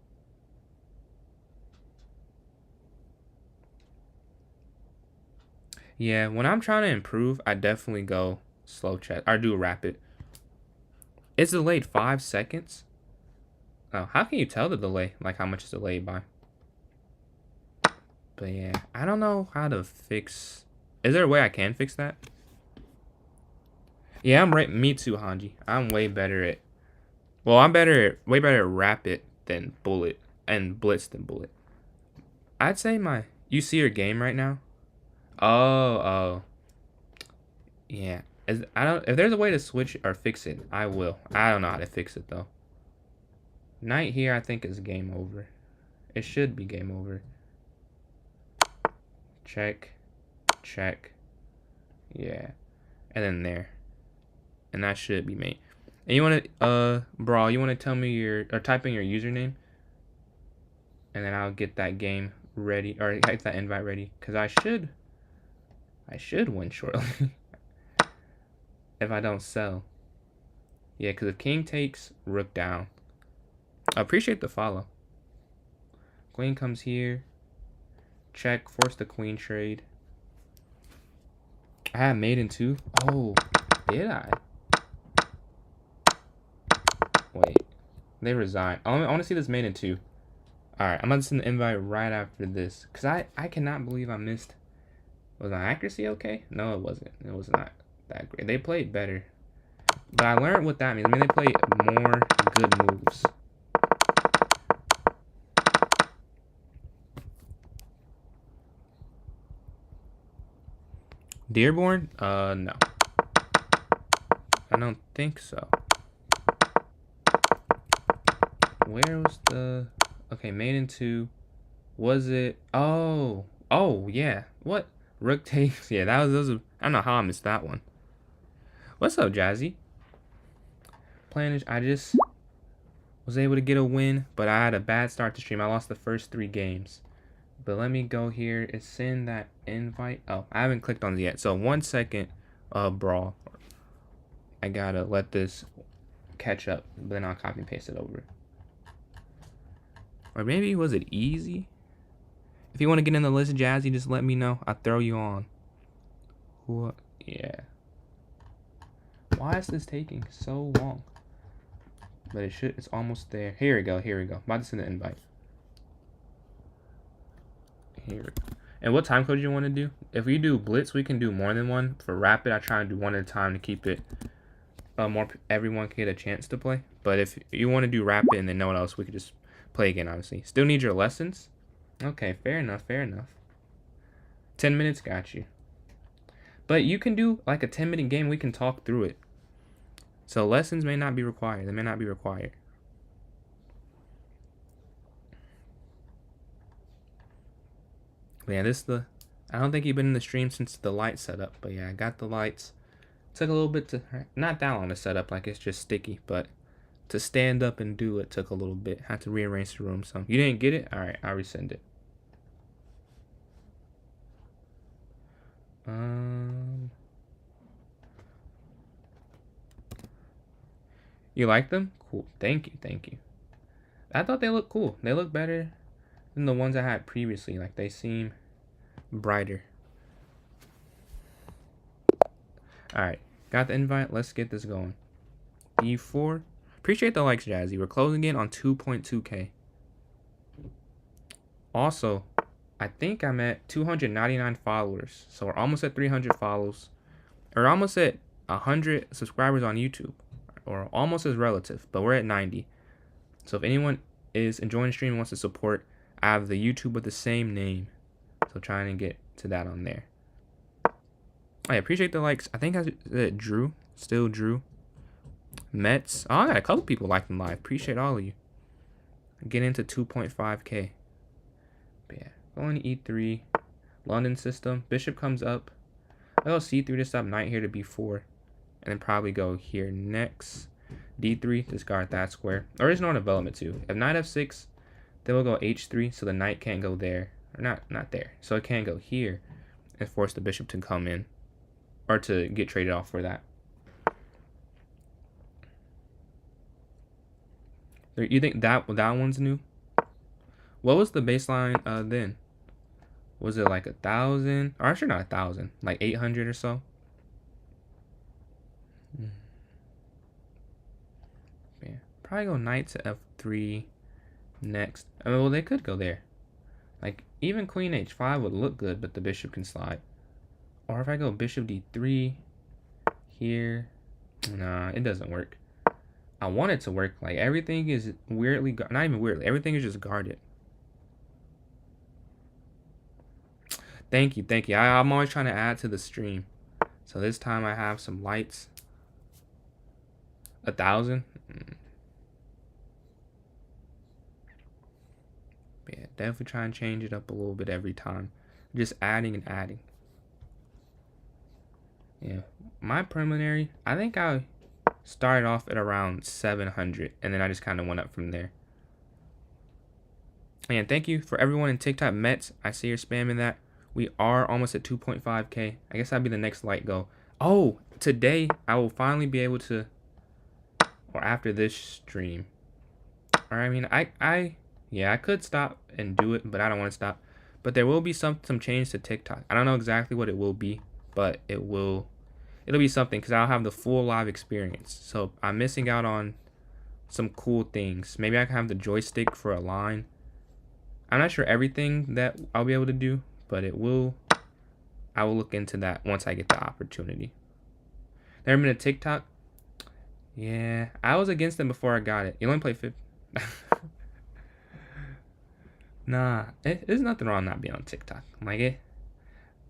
Yeah, when I'm trying to improve, I definitely go slow chess. I do rapid. It's delayed 5 seconds. Oh, how can you tell the delay? Like how much it's delayed by? But yeah, I don't know how to fix. Is there a way I can fix that? Yeah, I'm right. Me too, Hanji. I'm way better at. Well, I'm way better at rapid than bullet and blitz than bullet. I'd say You see your game right now? Oh. Yeah. If there's a way to switch or fix it, I will. I don't know how to fix it though. Knight here, I think is game over. It should be game over. Check. Yeah. And then there. And that should be mate. And you want to, Brawl, you want to tell me or type in your username, and then I'll get that game ready, or get that invite ready, because I should win shortly if I don't sell. Yeah, because if king takes, rook down. I appreciate the follow. Queen comes here. Check, force the queen trade. I had mate in 2. Oh, did I? Wait, they resigned. I want to see this mate in 2. Alright, I'm going to send the invite right after this. Because I cannot believe I missed. Was my accuracy okay? No, it wasn't. It was not that great. They played better. But I learned what that means. I mean, they played more good moves. Dearborn? No. I don't think so. Where was the... Okay, mate in 2. Was it... Oh, yeah. What? Rook takes... Yeah, that was I don't know how I missed that one. What's up, Jazzy? Plan is... I just was able to get a win, but I had a bad start to stream. I lost the first 3 games. But let me go here and send that invite. Oh, I haven't clicked on it yet. So 1 second, Brawl. I gotta let this catch up, but then I'll copy and paste it over. Or maybe, was it easy? If you want to get in the list, Jazzy, just let me know. I'll throw you on. What? Yeah. Why is this taking so long? But it's almost there. Here we go. About to send the invite. Here. And what time code do you want to do? If we do blitz, we can do more than one. For rapid, I try and do one at a time to keep it more. Everyone can get a chance to play. But if you want to do rapid and then no one else, we could just play again. Obviously, still need your lessons. Okay, fair enough. 10 minutes, got you. But you can do like a 10-minute game. We can talk through it. So lessons may not be required. They may not be required. But yeah, I don't think you've been in the stream since the light setup. But yeah, I got the lights. Took a little bit not that long to set up. Like, it's just sticky. But to stand up and do it took a little bit. Had to rearrange the room some. You didn't get it? All right, I'll resend it. You like them? Cool. Thank you. I thought they looked cool. They look better than the ones I had previously. Like, they seem brighter. Alright. Got the invite. Let's get this going. D4. Appreciate the likes, Jazzy. We're closing in on 2.2K. Also, I think I'm at 299 followers. So we're almost at 300 follows. We're almost at 100 subscribers on YouTube. Or almost as relative. But we're at 90. So if anyone is enjoying the stream and wants to support, I have the YouTube with the same name. So trying to get to that on there. I appreciate the likes. I think I said Drew. Still Drew. Mets. Oh, I got a couple people liking live. Appreciate all of you. Get into 2.5K. But yeah. Going to E3. London system. Bishop comes up. I'll go C3 to stop knight here to B4. And then probably go here next. D3, discard that square. Or is no development too. If knight F6, then we'll go H3, so the knight can't go there. Or not there. So it can't go here and force the bishop to come in. Or to get traded off for that. You think that one's new? What was the baseline then? Was it like 1,000? Or actually not 1,000. Like 800 or so? Yeah. Probably go knight to F3 next. I mean, well, they could go there. Like, even queen H5 would look good, but the bishop can slide. Or if I go bishop D3 here. Nah, it doesn't work. I want it to work. Like, everything is weirdly, not even weirdly, everything is just guarded. Thank you. I'm always trying to add to the stream. So this time I have some lights. 1,000. Yeah, definitely try and change it up a little bit every time. Just adding and adding. Yeah, my preliminary, I think I Started off at around 700, and then I just kind of went up from there. And thank you for everyone in TikTok. Mets, I see you're spamming that. We are almost at 2.5K. I guess that'll be the next light goal. Oh, today I will finally be able to, or after this stream. Or I mean, yeah, I could stop and do it, but I don't want to stop. But there will be some change to TikTok. I don't know exactly what it will be, but it'll be something because I'll have the full live experience. So I'm missing out on some cool things. Maybe I can have the joystick for a line. I'm not sure everything that I'll be able to do, but I will look into that once I get the opportunity. Never been a TikTok? Yeah, I was against it before I got it. You only play 50. Nah, there's nothing wrong not being on TikTok. Like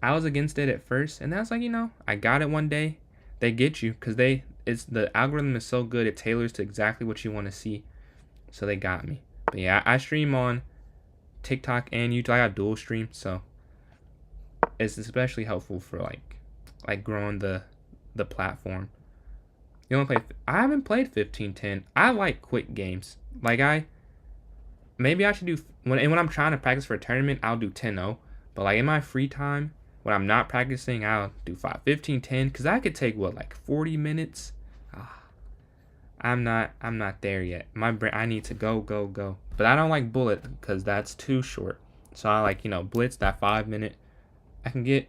I was against it at first, and that's like, I got it one day. They get you because the algorithm is so good, it tailors to exactly what you want to see. So they got me. But yeah, I stream on TikTok and YouTube. I got dual stream, so it's especially helpful for like growing the platform. You only play. I haven't played 1510. I like quick games. Like maybe I should do when I'm trying to practice for a tournament, I'll do 10-0. But like in my free time, when I'm not practicing, I'll do 15-10 because that could take what, like 40 minutes. I'm not there yet. My brain, I need to go. But I don't like bullet because that's too short. So I like, blitz, that 5 minute. I can get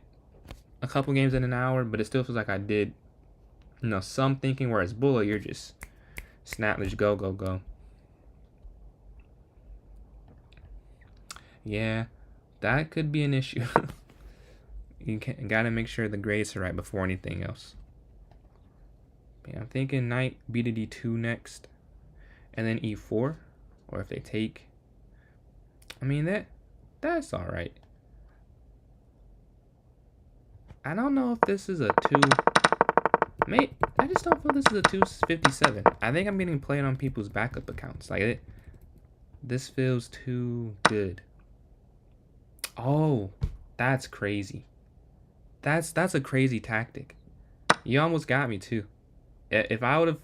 a couple games in an hour, but it still feels like I did, some thinking. Whereas bullet, you're just snap, just go. Yeah, that could be an issue. You gotta make sure the grades are right before anything else. Yeah, I'm thinking knight b to d2 next, and then e4, or if they take. I mean that's all right. I don't know if this is a 2. Mate, I just don't feel this is a 257. I think I'm getting played on people's backup accounts. Like this feels too good. Oh, that's crazy. That's a crazy tactic. You almost got me too. If I would have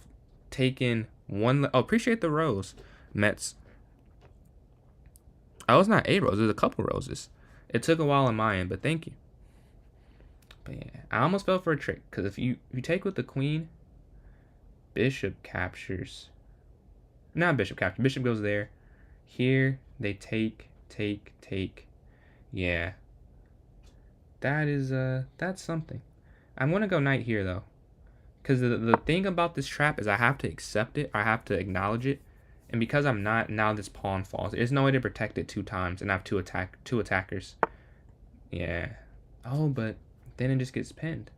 taken one, appreciate the rose, Mets. Oh, it's not a rose. There's a couple roses. It took a while on my end, but thank you. But yeah, I almost fell for a trick because if you take with the queen, bishop captures. Not bishop captures. Bishop goes there. Here they take. Yeah. That is that's something. I'm gonna go knight here though, because the thing about this trap is I have to accept it. I have to acknowledge it, and because I'm not, now this pawn falls. There's no way to protect it 2 times, and I have two attackers. Yeah. Oh, but then it just gets pinned.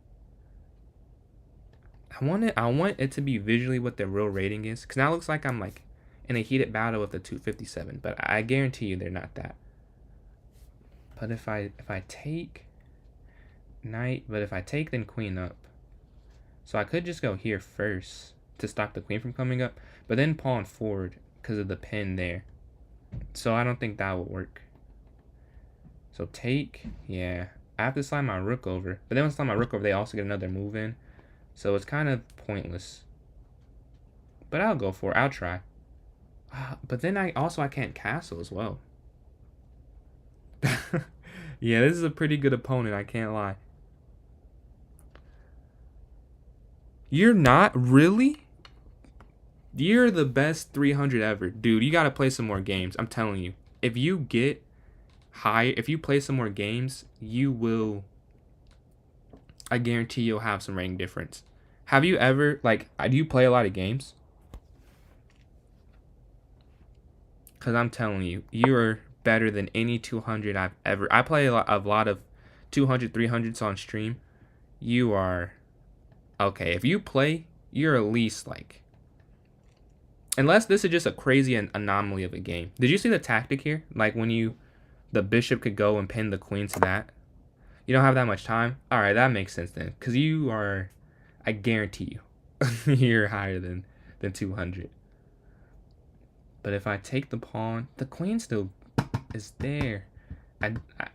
I want it to be visually what the real rating is, because now it looks like I'm like in a heated battle with the 257, but I guarantee you they're not that. But if I take knight, but if I take then queen up, so I could just go here first to stop the queen from coming up, but then pawn forward because of the pin there. So I don't think that will work. So take, yeah. I have to slide my rook over, but then when I slide my rook over, they also get another move in. So it's kind of pointless. But I'll go for it. I'll try. But then I can't castle as well. Yeah, this is a pretty good opponent, I can't lie. You're not? Really? You're the best 300 ever. Dude, you gotta play some more games. I'm telling you. If you get high, if you play some more games, you will, I guarantee you'll have some rank difference. Have you ever, do you play a lot of games? Because I'm telling you, you're better than any 200 I've ever. I play a lot of 200, 300s on stream. You are, okay, if you play, you're at least unless this is just a crazy anomaly of a game. Did you see the tactic here? Like when the bishop could go and pin the queen to that. You don't have that much time? Alright, that makes sense then. Because you are, I guarantee you, you're higher than 200. But if I take the pawn, the queen still is there. I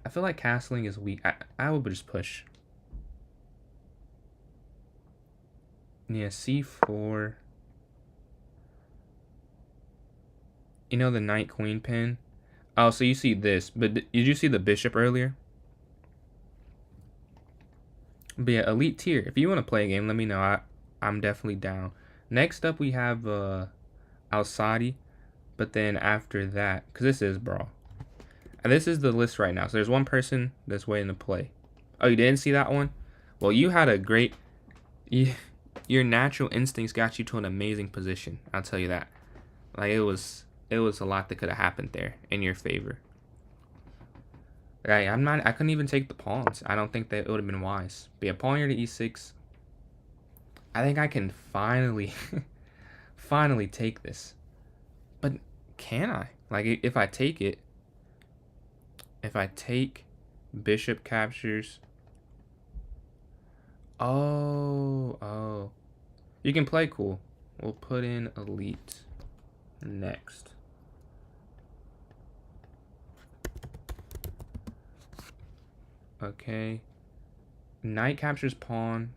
feel like castling is weak. I would just push. Yeah, c4. You know the knight queen pin? Oh, so you see this, but did you see the bishop earlier? But yeah, elite tier. If you want to play a game, let me know. I'm definitely down. Next up, we have Al-Sadi. But then after that, because this is Brawl. And this is the list right now. So there's one person that's waiting to play. Oh, you didn't see that one? Well, you had a great... your natural instincts got you to an amazing position. I'll tell you that. Like, it was a lot that could have happened there in your favor. Right, I couldn't even take the pawns. I don't think that it would have been wise. But yeah, pawn here to e6. I think I can finally, finally take this. But can I? Like, if I take bishop captures. Oh. You can play cool. We'll put in elite next. Okay. Knight captures pawn.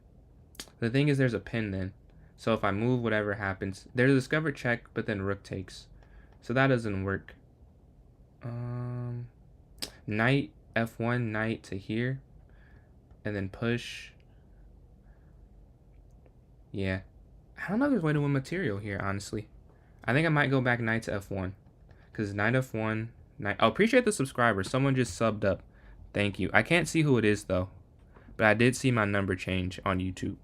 The thing is there's a pin then. So if I move, whatever happens. There's a discover check, but then rook takes. So that doesn't work. Knight f1, knight to here. And then push. Yeah. I don't know if there's a way to win material here, honestly. I think I might go back knight to f1. Because knight f1, knight... Oh, appreciate the subscribers. Someone just subbed up. Thank you. I can't see who it is, though. But I did see my number change on YouTube.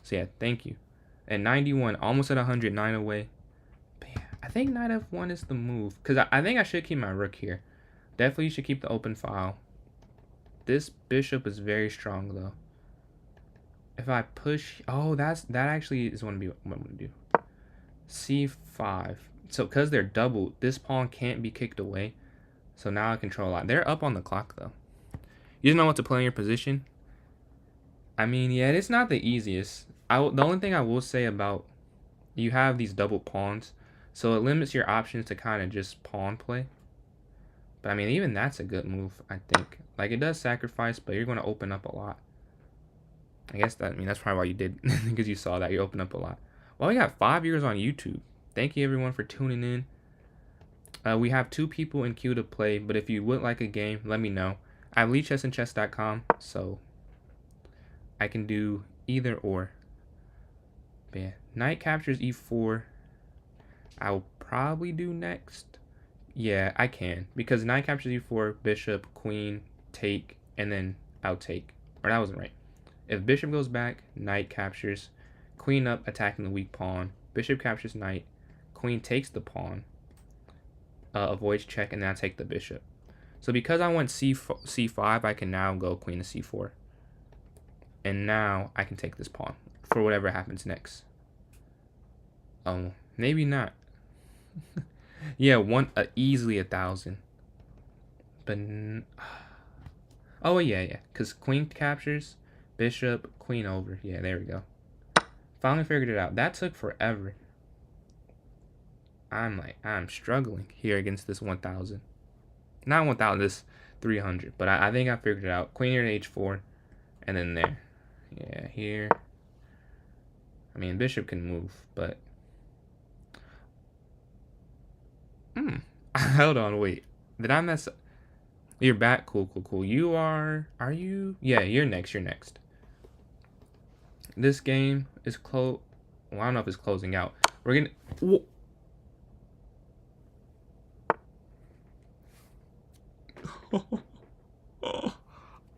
So, yeah, thank you. And 91, almost at 109 away. But yeah, I think knight f1 is the move. Because I think I should keep my rook here. Definitely should keep the open file. This bishop is very strong, though. If I push... Oh, that actually is what I'm going to do. c5. So, because they're doubled, this pawn can't be kicked away. So, now I control a lot. They're up on the clock, though. You just know what to play in your position. I mean, yeah, it's not the easiest. The only thing I will say about... You have these double pawns. So, it limits your options to kind of just pawn play. But, I mean, even that's a good move, I think. Like, it does sacrifice, but you're going to open up a lot. I guess that's probably why you did. Because you saw that. You open up a lot. Well, we got 5 viewers on YouTube. Thank you, everyone, for tuning in. We have 2 people in queue to play. But if you would like a game, let me know. I have leechessandchess.com, so I can do either or. But yeah, knight captures e4. I'll probably do next. Yeah, I can. Because knight captures e4, bishop, queen, take, and then I'll take. Or that wasn't right. If bishop goes back, knight captures, queen up, attacking the weak pawn. Bishop captures knight, queen takes the pawn, avoids check, and then I take the bishop. So because I went c5, I can now go queen to c4. And now I can take this pawn for whatever happens next. Oh, maybe not. Yeah, easily 1,000. But oh yeah, because queen captures, bishop, queen over. Yeah, there we go. Finally figured it out. That took forever. I'm struggling here against this 1,000. Not 1,000, this 300. But I think I figured it out. Queen here to h4. And then there. Yeah, here. I mean, bishop can move, but... Hold on, wait. Did I mess up? You're back. Cool. You are you? Yeah, you're next. This game is close. Well, I don't know if it's closing out. We're gonna...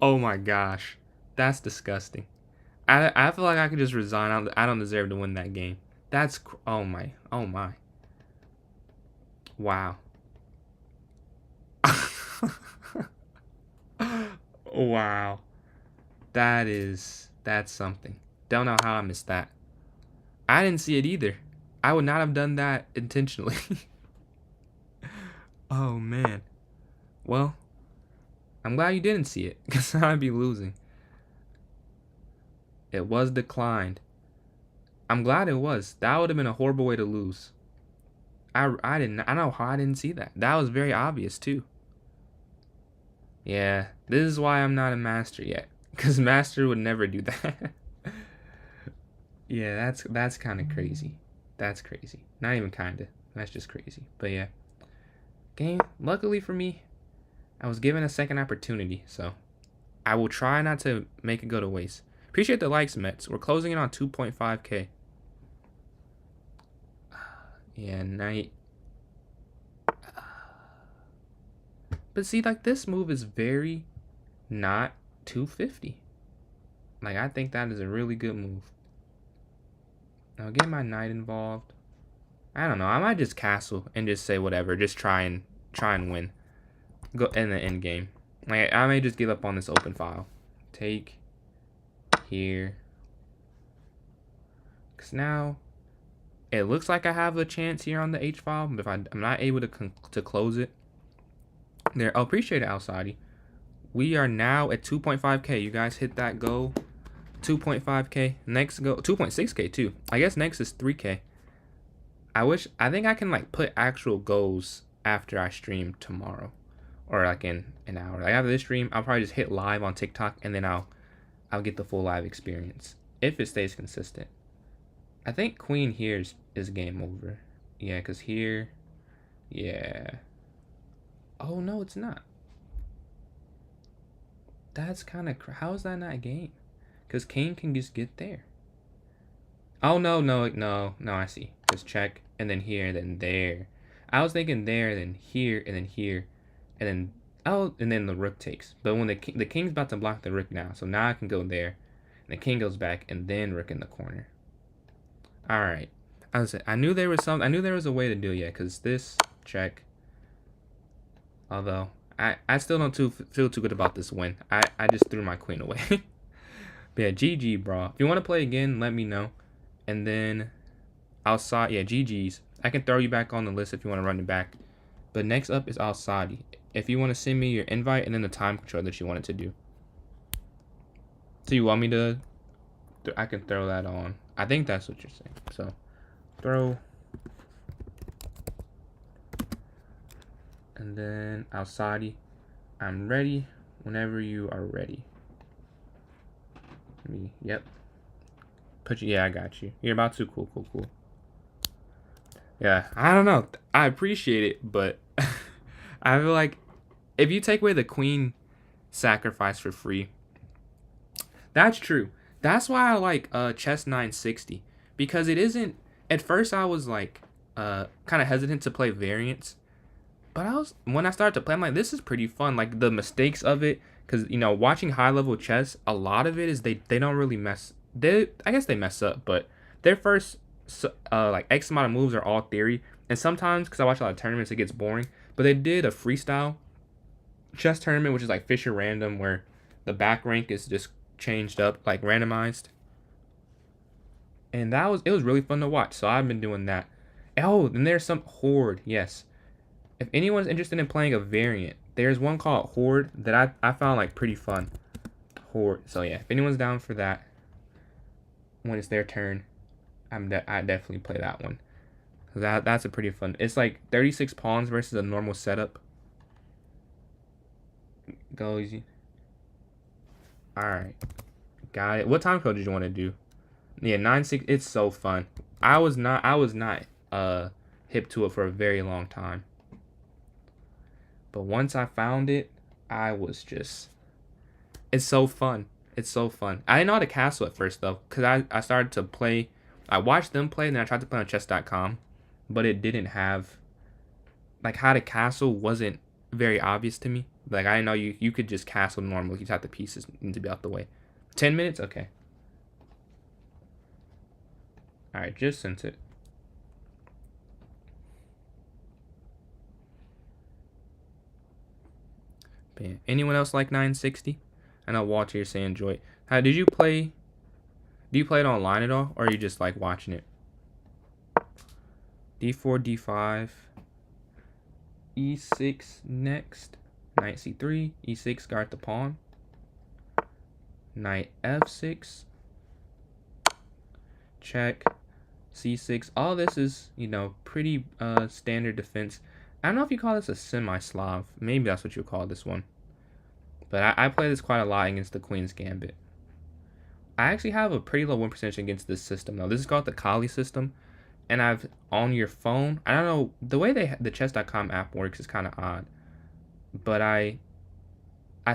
Oh my gosh. That's disgusting. I feel like I could just resign. I don't deserve to win that game. That's... Oh my. Wow. Wow. That's something. Don't know how I missed that. I didn't see it either. I would not have done that intentionally. Oh man. Well, I'm glad you didn't see it, because I'd be losing. It was declined. I'm glad it was. That would have been a horrible way to lose. I don't know how I didn't see that. That was very obvious too. Yeah, this is why I'm not a master yet. Because master would never do that. Yeah, that's kind of crazy. That's crazy. Not even kind of. That's just crazy. But yeah, game. Luckily for me, I was given a second opportunity, so I will try not to make it go to waste. Appreciate the likes, Mets. We're closing in on 2.5K. Yeah, night. But see, like this move is very not 250. Like I think that is a really good move. Now get my knight involved. I don't know. I might just castle and just say whatever. Just try and win. Go in the end game. Like I may just give up on this open file. Take here. Cause now it looks like I have a chance here on the H file, but if I'm not able to close it, there. Oh, appreciate it, Al-Sadi. We are now at 2.5K. You guys hit that goal. 2.5K. Next go 2.6K too. I guess next is 3K. I think I can like put actual goals after I stream tomorrow, or like in an hour. Like after this stream, I'll probably just hit live on TikTok, and then I'll get the full live experience if it stays consistent. I think queen here is game over. Yeah, cause here, yeah. Oh no, it's not. That's kind of how is that not a game? Cause king can just get there. Oh no. I see. Just check and then here, then there. I was thinking there, then here, and then here, and then and then the rook takes. But when the king's about to block the rook now, so now I can go there, and the king goes back, and then rook in the corner. All right. I knew there was a way to do it, yeah, cause this check. Although I still don't feel too good about this win. I just threw my queen away. But yeah, GG, bro. If you want to play again, let me know. And then outside, yeah, GG's. I can throw you back on the list if you want to run it back. But next up is Al-Sadi. If you want to send me your invite and then the time control that you wanted to do. So you want me to? I can throw that on. I think that's what you're saying. So throw. And then Al-Sadi. I'm ready whenever you are ready. Yep. Yeah, I got you. You're about to. Cool. Yeah, I don't know. I appreciate it, but I feel like if you take away the queen sacrifice for free, that's true. That's why I like Chess 960, because it isn't. At first, I was like kind of hesitant to play variants, but when I started to play, I'm like, this is pretty fun. Like the mistakes of it, because watching high level chess, a lot of it is they don't really I guess they mess up, but their first like X amount of moves are all theory, and sometimes because I watch a lot of tournaments, it gets boring. But they did a freestyle chess tournament, which is like Fisher Random, where the back rank is just changed up, like randomized, and it was really fun to watch. So I've been doing that. Oh, and there's some Horde. Yes, if anyone's interested in playing a variant, there's one called Horde that I found like pretty fun. Horde. So yeah, if anyone's down for that, when it's their turn, I definitely play that one. That's a pretty fun. It's like 36 pawns versus a normal setup. Go easy. All right, got it. What time code did you want to do? Yeah, 9-6. It's so fun. I was not hip to it for a very long time. But once I found it, I was just. It's so fun. It's so fun. I didn't know how to castle at first though, because I started to play. I watched them play, and then I tried to play on chess.com, but it didn't have. Like how to castle wasn't very obvious to me. Like I didn't know you could just castle normally. You just have the pieces need to be out the way. 10 minutes, okay. All right, just sent it. Bam. Anyone else like 960? I know Walter, you're saying enjoy it. How did you play? Do you play it online at all, or are you just like watching it? D4, D5, E6 next. Knight C3, E6 guard the pawn. Knight F6. Check. C6. All this is, pretty standard defense. I don't know if you call this a semi-Slav. Maybe that's what you call this one. But I play this quite a lot against the Queen's Gambit. I actually have a pretty low win percentage against this system though. This is called the Kali system, and I've on your phone. I don't know the way the chess.com app works is kind of odd, but I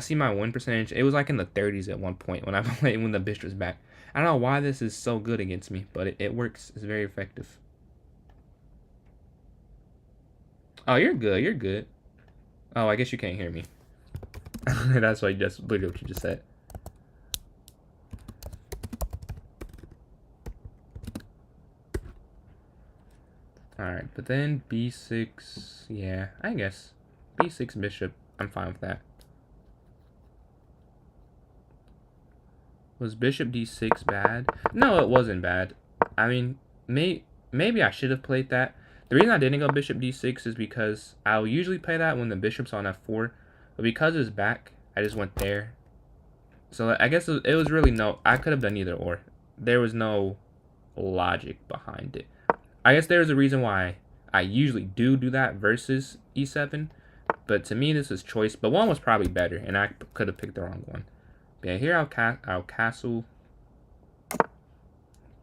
see my win percentage. It was like in the 30s at one point when I played when the bishop was back. I don't know why this is so good against me, but it works. It's very effective. Oh, you're good. You're good. Oh, I guess you can't hear me. That's why just literally what you just said. Alright, but then b6, yeah, I guess. b6 bishop, I'm fine with that. Was bishop d6 bad? No, it wasn't bad. I mean, maybe I should have played that. The reason I didn't go bishop d6 is because I'll usually play that when the bishop's on f4. But because it's back, I just went there. So I guess it was really no, I could have done either or. There was no logic behind it. I guess there's a reason why I usually do that versus e7. But to me, this was choice. But one was probably better, and I could have picked the wrong one. But yeah, here I'll castle.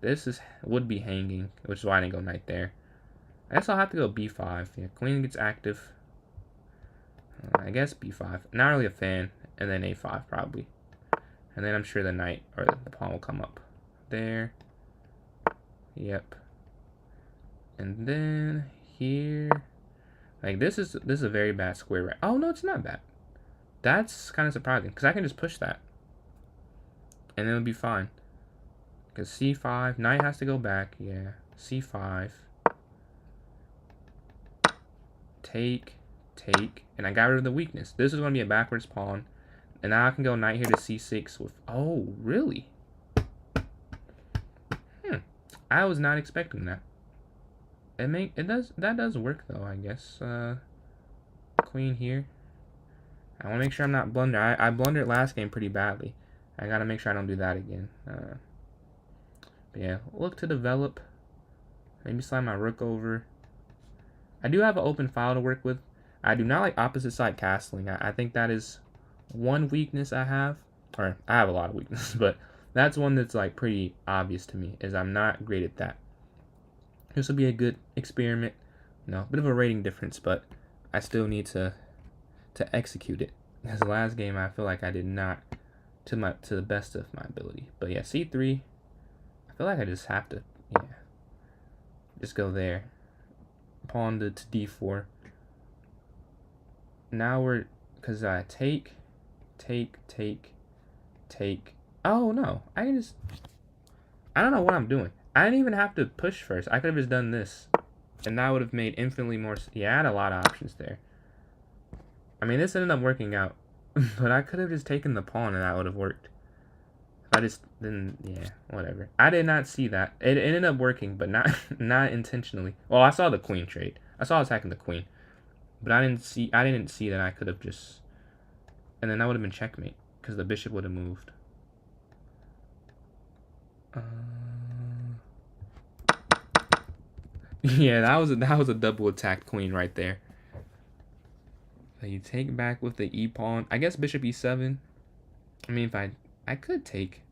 This would be hanging, which is why I didn't go knight there. I guess I'll have to go b5. Yeah, queen gets active. I guess b5. Not really a fan. And then a5 probably. And then I'm sure the knight or the pawn will come up there. Yep. And then here, like this is a very bad square, right? Oh no, it's not bad. That's kind of surprising because I can just push that, and it'll be fine. Because c5, knight has to go back. Yeah, c5. Take, and I got rid of the weakness. This is going to be a backwards pawn, and now I can go knight here to c6 with. Oh, really? I was not expecting that. That does work though, I guess. Queen here. I want to make sure I'm not blunder. I blundered last game pretty badly. I gotta make sure I don't do that again. But yeah, look to develop. Maybe slide my rook over. I do have an open file to work with. I do not like opposite side castling. I think that is one weakness I have. Or I have a lot of weaknesses, but that's one that's like pretty obvious to me, is I'm not great at that. This will be a good experiment. No, bit of a rating difference, but I still need to execute it. Because the last game I feel like I did not to the best of my ability. But yeah, c3. I feel like I just have to just go there. Pawn to d4. Now we're because I take. Oh no, I can just. I don't know what I'm doing. I didn't even have to push first. I could have just done this. And that would have made infinitely more. Yeah, I had a lot of options there. I mean, this ended up working out. But I could have just taken the pawn and that would have worked. If I just didn't. Yeah, whatever. I did not see that. It ended up working, but not intentionally. Well, I saw the queen trade. I saw attacking the queen. But I didn't see that I could have just. And then that would have been checkmate. Because the bishop would have moved. Yeah, that was a double attacked queen right there. So you take back with the e pawn. I guess bishop e7. I mean, if I could take,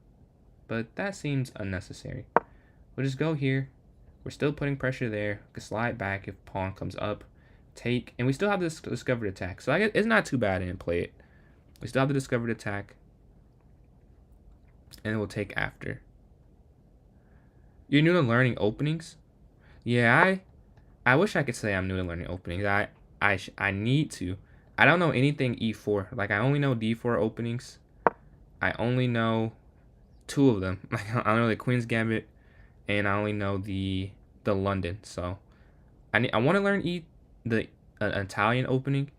but that seems unnecessary. We'll just go here. We're still putting pressure there. We can slide back if pawn comes up. Take, and we still have this discovered attack. So I guess it's not too bad I didn't play it. We still have the discovered attack, and we'll take after. You're new to learning openings? Yeah, I wish I could say I'm new to learning openings. I need to. I don't know anything e4. Like, I only know d4 openings. I only know 2 of them. Like, I know the Queen's Gambit, and I only know the London. So I want to learn the Italian opening,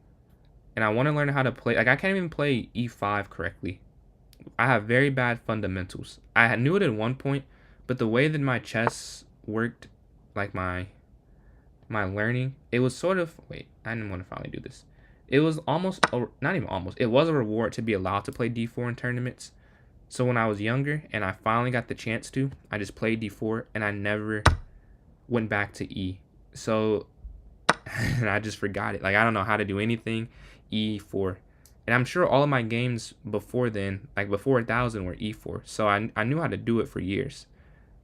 and I want to learn how to play. Like, I can't even play e5 correctly. I have very bad fundamentals. I knew it at one point, but the way that my chess worked, like my learning, it was sort of, wait, I didn't want to finally do this. It was almost, not even almost, it was a reward to be allowed to play d4 in tournaments. So when I was younger and I finally got the chance to, I just played d4 and I never went back to e. So and I just forgot it. Like, I don't know how to do anything e4. And I'm sure all of my games before then, like before 1000, were E4. So I knew how to do it for years.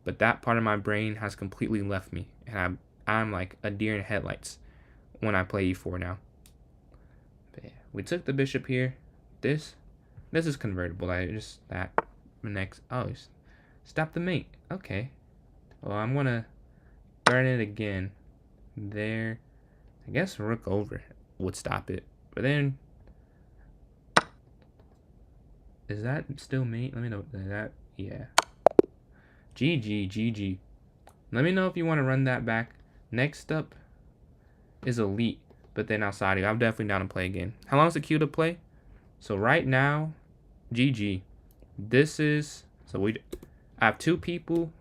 But that part of my brain has completely left me. And I'm like a deer in headlights when I play E4 now. But yeah, we took the bishop here. This is convertible. I just that next. Oh, stop the mate. Okay. Well, I'm gonna burn it again. There. I guess rook over would stop it. But then, is that still mate? Let me know. Is that, yeah. GG. Let me know if you want to run that back. Next up is Elite, but then outside of you, I'm definitely down to play again. How long is the queue to play? So right now, GG. This is, so I have 2 people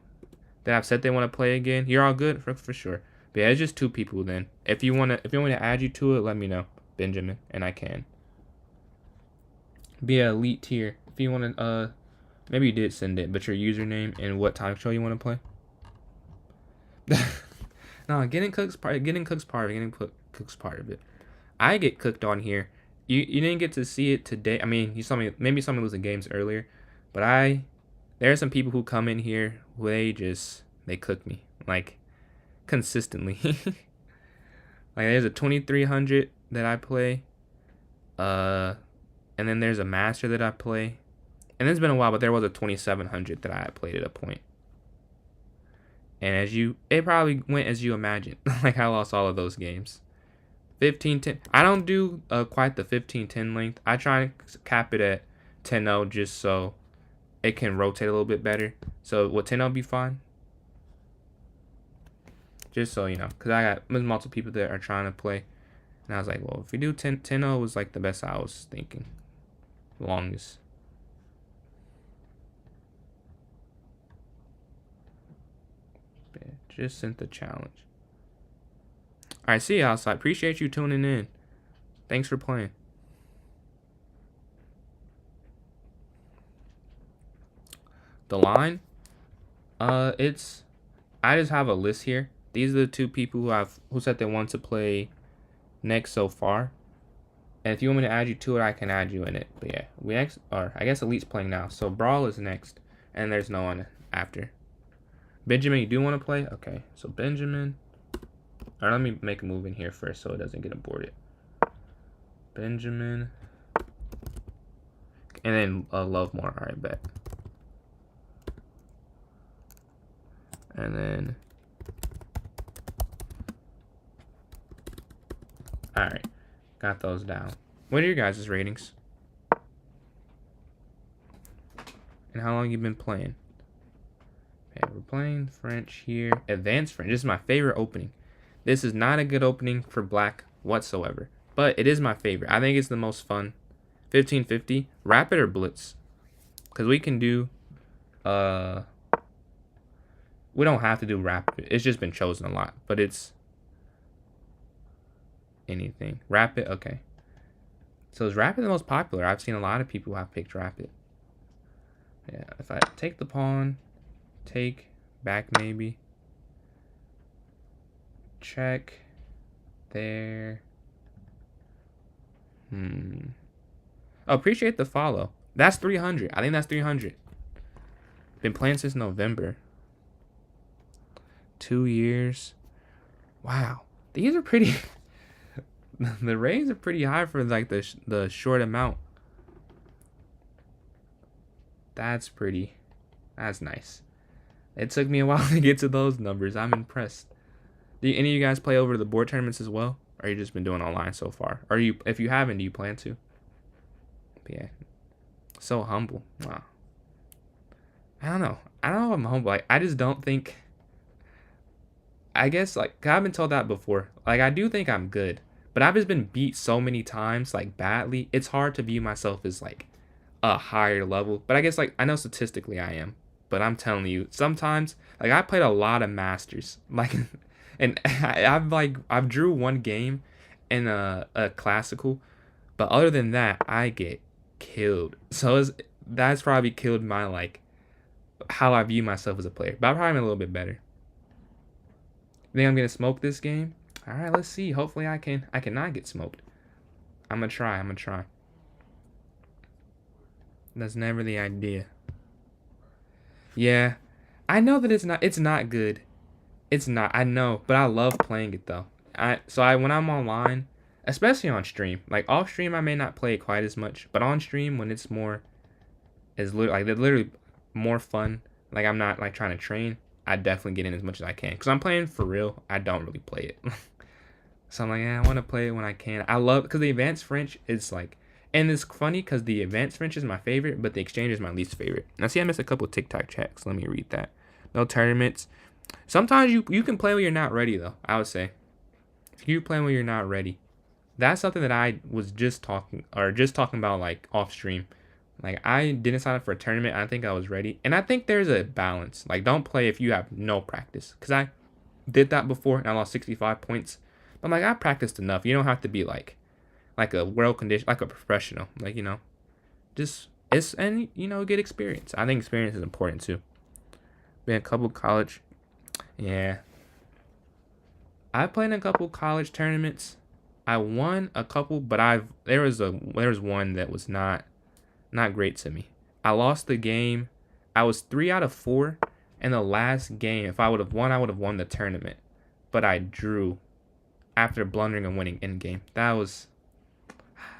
that have said they want to play again. You're all good for sure. But yeah, it's just 2 people then. If you want me to add you to it, let me know, Benjamin, and I can. Be an elite tier. If you want to, maybe you did send it, but your username and what time show you want to play. No, getting cook's part of it. I get cooked on here. You didn't get to see it today. I mean, you saw me losing games earlier, but there are some people who come in here who they cook me like consistently. Like there's a 2300 that I play, and then there's a master that I play, and it's been a while, but there was a 2700 that I had played at a point. And it probably went as you imagined. Like I lost all of those games. 15-10. I don't do quite the 15-10 length. I try and cap it at 10-0 just so it can rotate a little bit better. So would 10-0 be fine? Just so you know, because I got multiple people that are trying to play, and I was like, well, if we do 10-0 was like the best I was thinking, longest. Just sent the challenge. All right, see you outside. Appreciate you tuning in. Thanks for playing. The line, I just have a list here. These are the 2 people who said they want to play next so far. And if you want me to add you to it, I can add you in it. But yeah, I guess Elite's playing now. So Brawl is next, and there's no one after. Benjamin, you do want to play? Okay, so Benjamin. All right, let me make a move in here first so it doesn't get aborted. Benjamin. And then Love More. All right, bet. And then. All right, got those down. What are your guys' ratings? And how long you been playing? Okay, we're playing French here. Advanced French. This is my favorite opening. This is not a good opening for black whatsoever, but it is my favorite. I think it's the most fun. 1550. Rapid or Blitz? Because we can do... we don't have to do Rapid. It's just been chosen a lot, but it's... anything. Rapid? Okay. So is Rapid the most popular? I've seen a lot of people who have picked Rapid. Yeah, if I take the pawn... take back maybe, check there. Oh, appreciate the follow. That's 300. I think that's 300. Been playing since November. 2 years. Wow, these are pretty. The ratings are pretty high for like the short amount. That's pretty. That's nice. It took me a while to get to those numbers. I'm impressed. Do any of you guys play over the board tournaments as well? Or you just been doing online so far? Or if you haven't, do you plan to? But yeah. So humble. Wow. I don't know if I'm humble. Like, I just don't think... I guess, like, I've been told that before. Like, I do think I'm good. But I've just been beat so many times, like, badly. It's hard to view myself as, like, a higher level. But I guess, like, I know statistically I am. But I'm telling you, sometimes, like, I played a lot of Masters, like, and I've drew one game in a classical, but other than that, I get killed. So that's probably killed my, like, how I view myself as a player. But I'm probably a little bit better. Think I'm gonna smoke this game? All right, let's see. Hopefully I cannot get smoked. I'm gonna try. That's never the idea. Yeah, I know that it's not good. It's not. I know, but I love playing it though. I when I'm online, especially on stream, like off stream I may not play it quite as much, but on stream when it's more is literally like they're literally more fun. Like I'm not like trying to train. I definitely get in as much as I can because I'm playing for real. I don't really play it, so I'm like, yeah, I want to play it when I can. I love because the advanced French is like, and it's funny because the advanced French is my favorite, but the exchange is my least favorite. Now see, I missed a couple of TikTok checks. Let me read that. No tournaments. Sometimes you can play when you're not ready though. I would say if you play when you're not ready, that's something that I was just talking about like off stream. Like I didn't sign up for a tournament. I think I was ready, and I think there's a balance. Like don't play if you have no practice, cause I did that before and I lost 65 points. But I'm like I practiced enough. You don't have to be like a world condition, like a professional. Like just it's and get experience. I think experience is important too. Been a couple college, yeah. I played in a couple college tournaments. I won a couple, but there was one that was not great to me. I lost the game. I was 3 out of 4 in the last game. If I would have won, I would have won the tournament. But I drew after blundering and winning in game. That was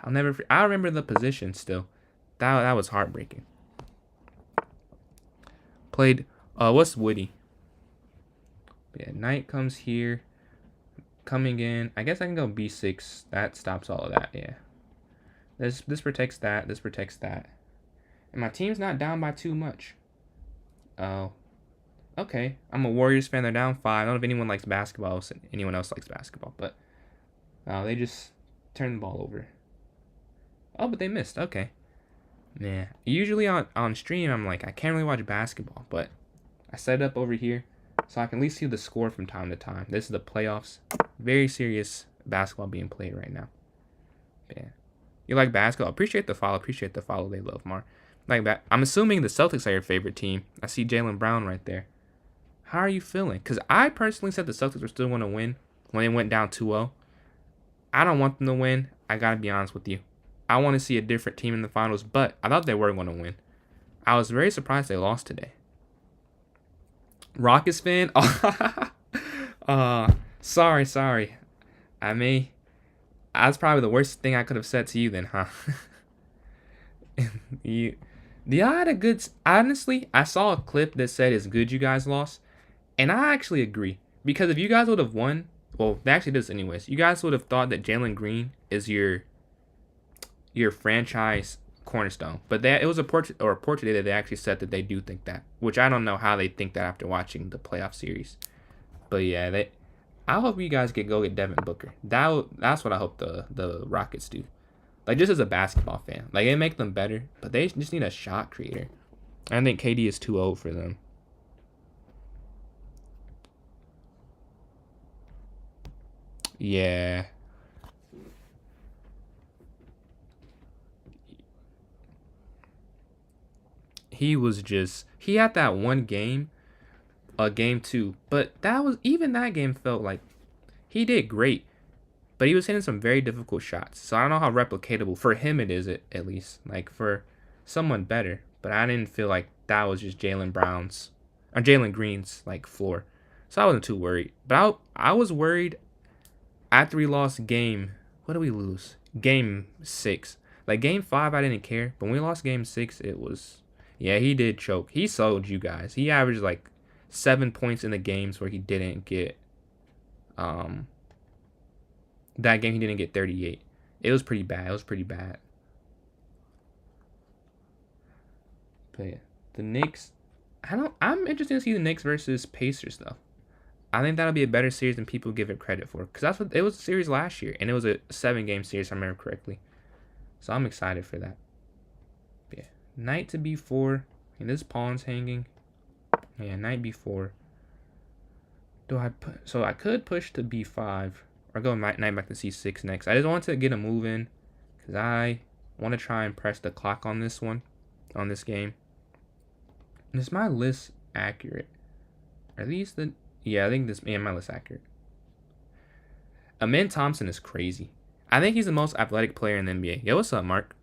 I remember the position still. That was heartbreaking. Played what's Woody? Yeah, knight comes here. Coming in. I guess I can go b6. That stops all of that. Yeah. This protects that. This protects that. And my team's not down by too much. Oh. Okay. I'm a Warriors fan. They're down 5. I don't know if anyone likes basketball. If anyone else likes basketball. But they just turned the ball over. Oh, but they missed. Okay. Yeah. Usually on stream, I'm like, I can't really watch basketball. But I set it up over here so I can at least see the score from time to time. This is the playoffs. Very serious basketball being played right now. Yeah. You like basketball? Appreciate the follow. Appreciate the follow. They love Mar. Like that. I'm assuming the Celtics are your favorite team. I see Jaylen Brown right there. How are you feeling? Because I personally said the Celtics were still going to win when they went down 2-0. I don't want them to win. I got to be honest with you. I want to see a different team in the finals, but I thought they were going to win. I was very surprised they lost today. Rockets fan? Sorry. That's probably the worst thing I could have said to you then, huh? I had a good. Honestly, I saw a clip that said it's good you guys lost, and I actually agree because if you guys would have won, well, they actually did this anyways. You guys would have thought that Jalen Green is your franchise cornerstone, but it was a report today that they actually said that they do think that, which I don't know how they think that after watching the playoff series. But yeah, I hope you guys go get Devin Booker. That's what I hope the Rockets do. Like just as a basketball fan, like it make them better, but they just need a shot creator. I think KD is too old for them. Yeah. He had that one game, game 2, but that game felt like he did great, but he was hitting some very difficult shots. So I don't know how replicatable for him it is, at least like for someone better. But I didn't feel like that was just Jalen Green's like floor, so I wasn't too worried. But I was worried after we lost game. What did we lose? Game 6. Like game 5, I didn't care, but when we lost game 6, it was. Yeah, he did choke. He sold you guys. He averaged like 7 points in the games where he didn't get. That game he didn't get 38. It was pretty bad. But yeah, the Knicks. I'm interested to see the Knicks versus Pacers though. I think that'll be a better series than people give it credit for. Because that's what it was a series last year, and it was a 7-game series if I remember correctly. So I'm excited for that. But yeah, knight to b4, and this pawn's hanging. Yeah, knight b4. So I could push to b5 or go knight back to c6 next. I just want to get a move in because I want to try and press the clock on this game. And is my list accurate? Are these the? Yeah, I think my list accurate. Amen Thompson is crazy. I think he's the most athletic player in the NBA. Yo, what's up, Mark?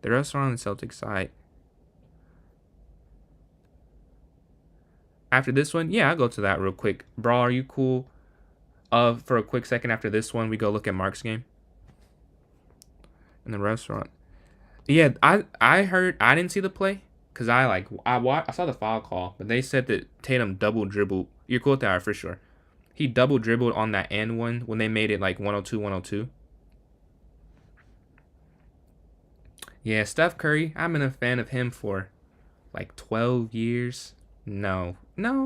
The restaurant on the Celtic side. After this one, yeah, I'll go to that real quick. Bro, are you cool? For a quick second after this one, we go look at Mark's game in the restaurant. Yeah, I heard, I didn't see the play because I saw the foul call, but they said that Tatum double dribbled. You're cool with that for sure. He double dribbled on that end one when they made it like 102, 102. Yeah, Steph Curry, I've been a fan of him for like 12 years. No,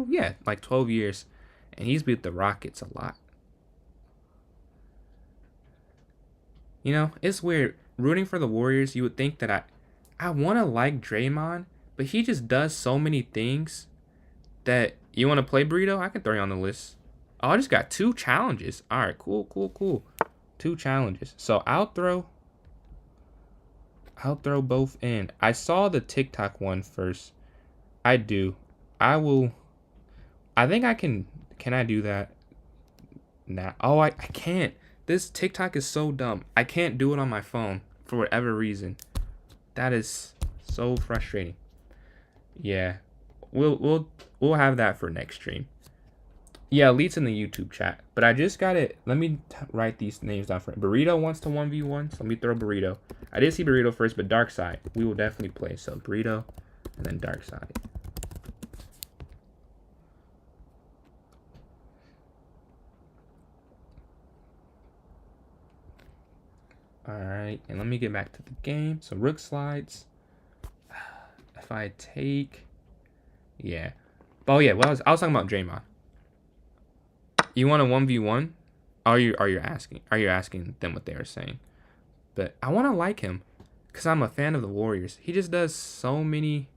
yeah, like 12 years. And he's beat the Rockets a lot. You know, it's weird. Rooting for the Warriors, you would think that I want to like Draymond, but he just does so many things that you want to play Burrito? I can throw you on the list. Oh, I just got 2 challenges. All right, cool. 2 challenges. So I'll throw both in. I saw the TikTok one first. I do. I will. I think I can. Can I do that? Nah. Oh, I can't. This TikTok is so dumb. I can't do it on my phone for whatever reason. That is so frustrating. Yeah. We'll have that for next stream. Yeah, Elite's in the YouTube chat. But I just got it. Let me write these names down for it. Burrito wants to 1v1. So let me throw Burrito. I did see Burrito first, but Dark Side. We will definitely play. So Burrito and then Dark Side. Alright, and let me get back to the game. So Rook slides. If I take... Yeah. Oh yeah, well, I was talking about Draymond. You want a 1v1? Are you asking? Are you asking them what they are saying? But I want to like him because I'm a fan of the Warriors. He just does so many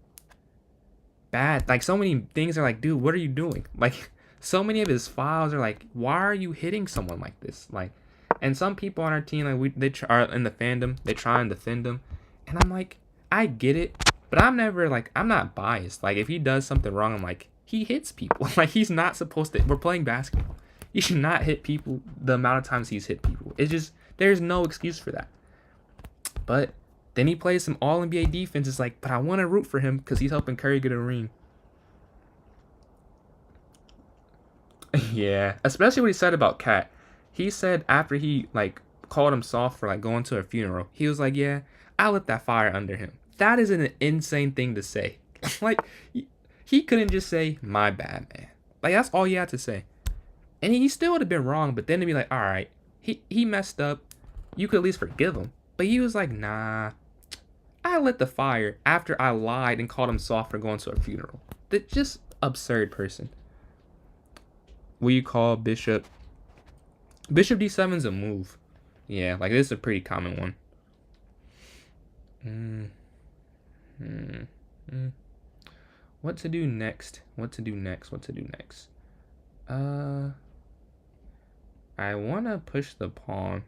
so many things are like, dude, what are you doing? Like, so many of his fouls are like, why are you hitting someone like this? Like, and some people on our team, like they are in the fandom, they try and defend him, and I'm like, I get it, but I'm not biased. Like, if he does something wrong, I'm like, he hits people. Like, he's not supposed to. We're playing basketball. You should not hit people the amount of times he's hit people. It's just, there's no excuse for that. But then he plays some All-NBA defense. It's like, but I want to root for him because he's helping Curry get a ring. Yeah, especially what he said about Cat. He said after he called him soft for going to a funeral, he was like, "Yeah, I lit that fire under him." That is an insane thing to say. Like, he couldn't just say, "My bad, man." Like, that's all he had to say. And he still would have been wrong, but then to be like, all right, he messed up. You could at least forgive him. But he was like, nah, I lit the fire after I lied and called him soft for going to a funeral. That's just absurd person. Will you call Bishop? Bishop D7's a move. Yeah, like this is a pretty common one. What to do next? I want to push the pawn.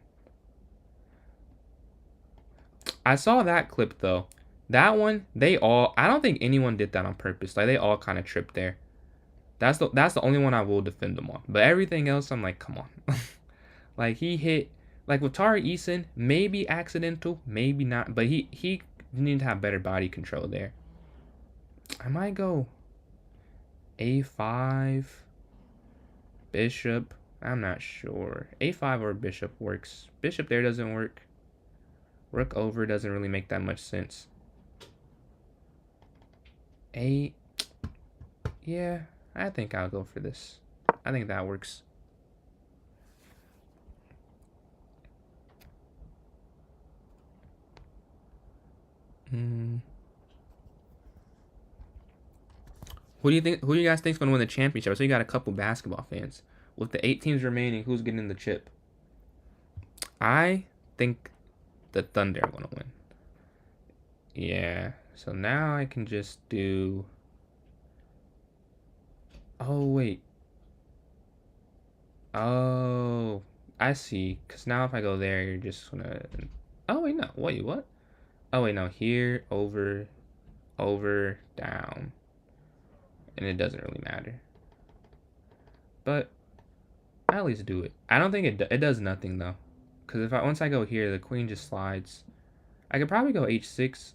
I saw that clip though. That one, I don't think anyone did that on purpose. Like, they all kind of tripped there. That's the only one I will defend them on. But everything else, I'm like, come on. Like, he hit, like with Tari Eason, maybe accidental, maybe not. But he needed to have better body control there. I might go A5, Bishop. I'm not sure. A5 or Bishop works. Bishop there doesn't work. Rook over doesn't really make that much sense. Yeah, I think I'll go for this. I think that works. Who do you guys think is going to win the championship? So you got a couple basketball fans. With the 8 teams remaining, who's getting the chip? I think the Thunder are going to win. Yeah. So now I can just do... Oh, wait. Oh, I see. Because now if I go there, you're just going to... Oh, wait, no. Wait, what? Oh, wait, no. Here, over, down. And it doesn't really matter. But I at least do it. I don't think it does nothing, though. Because once I go here, the queen just slides. I could probably go h6,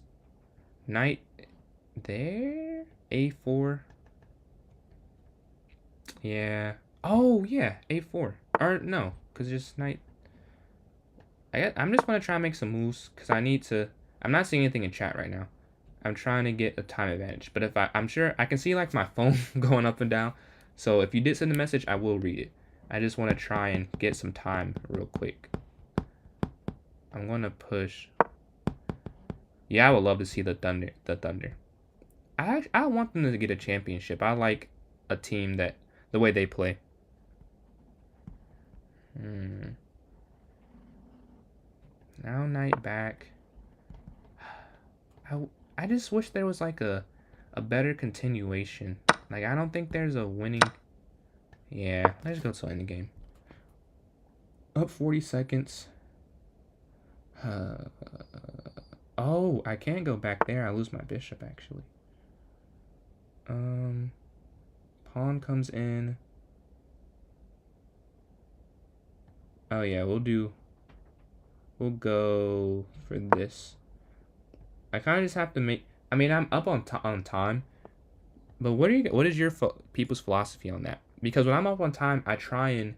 knight there, a4. Yeah. Oh, yeah, a4. Or no, because just knight. I'm just going to try and make some moves because I need to. I'm not seeing anything in chat right now. I'm trying to get a time advantage. But if I'm sure I can see like my phone going up and down. So if you did send a message, I will read it. I just want to try and get some time real quick. I'm going to push. Yeah, I would love to see the Thunder. I want them to get a championship. I like a team that the way they play. Now knight back. I just wish there was like a better continuation. Like I don't think there's a winning. Yeah, let's go to end the game. Up 40 seconds. Oh, I can't go back there. I lose my bishop actually. Pawn comes in. Oh yeah, we'll go for this. I kind of just have to make. I mean, I'm up on time, but what is your people's philosophy on that? Because when I'm up on time, I try and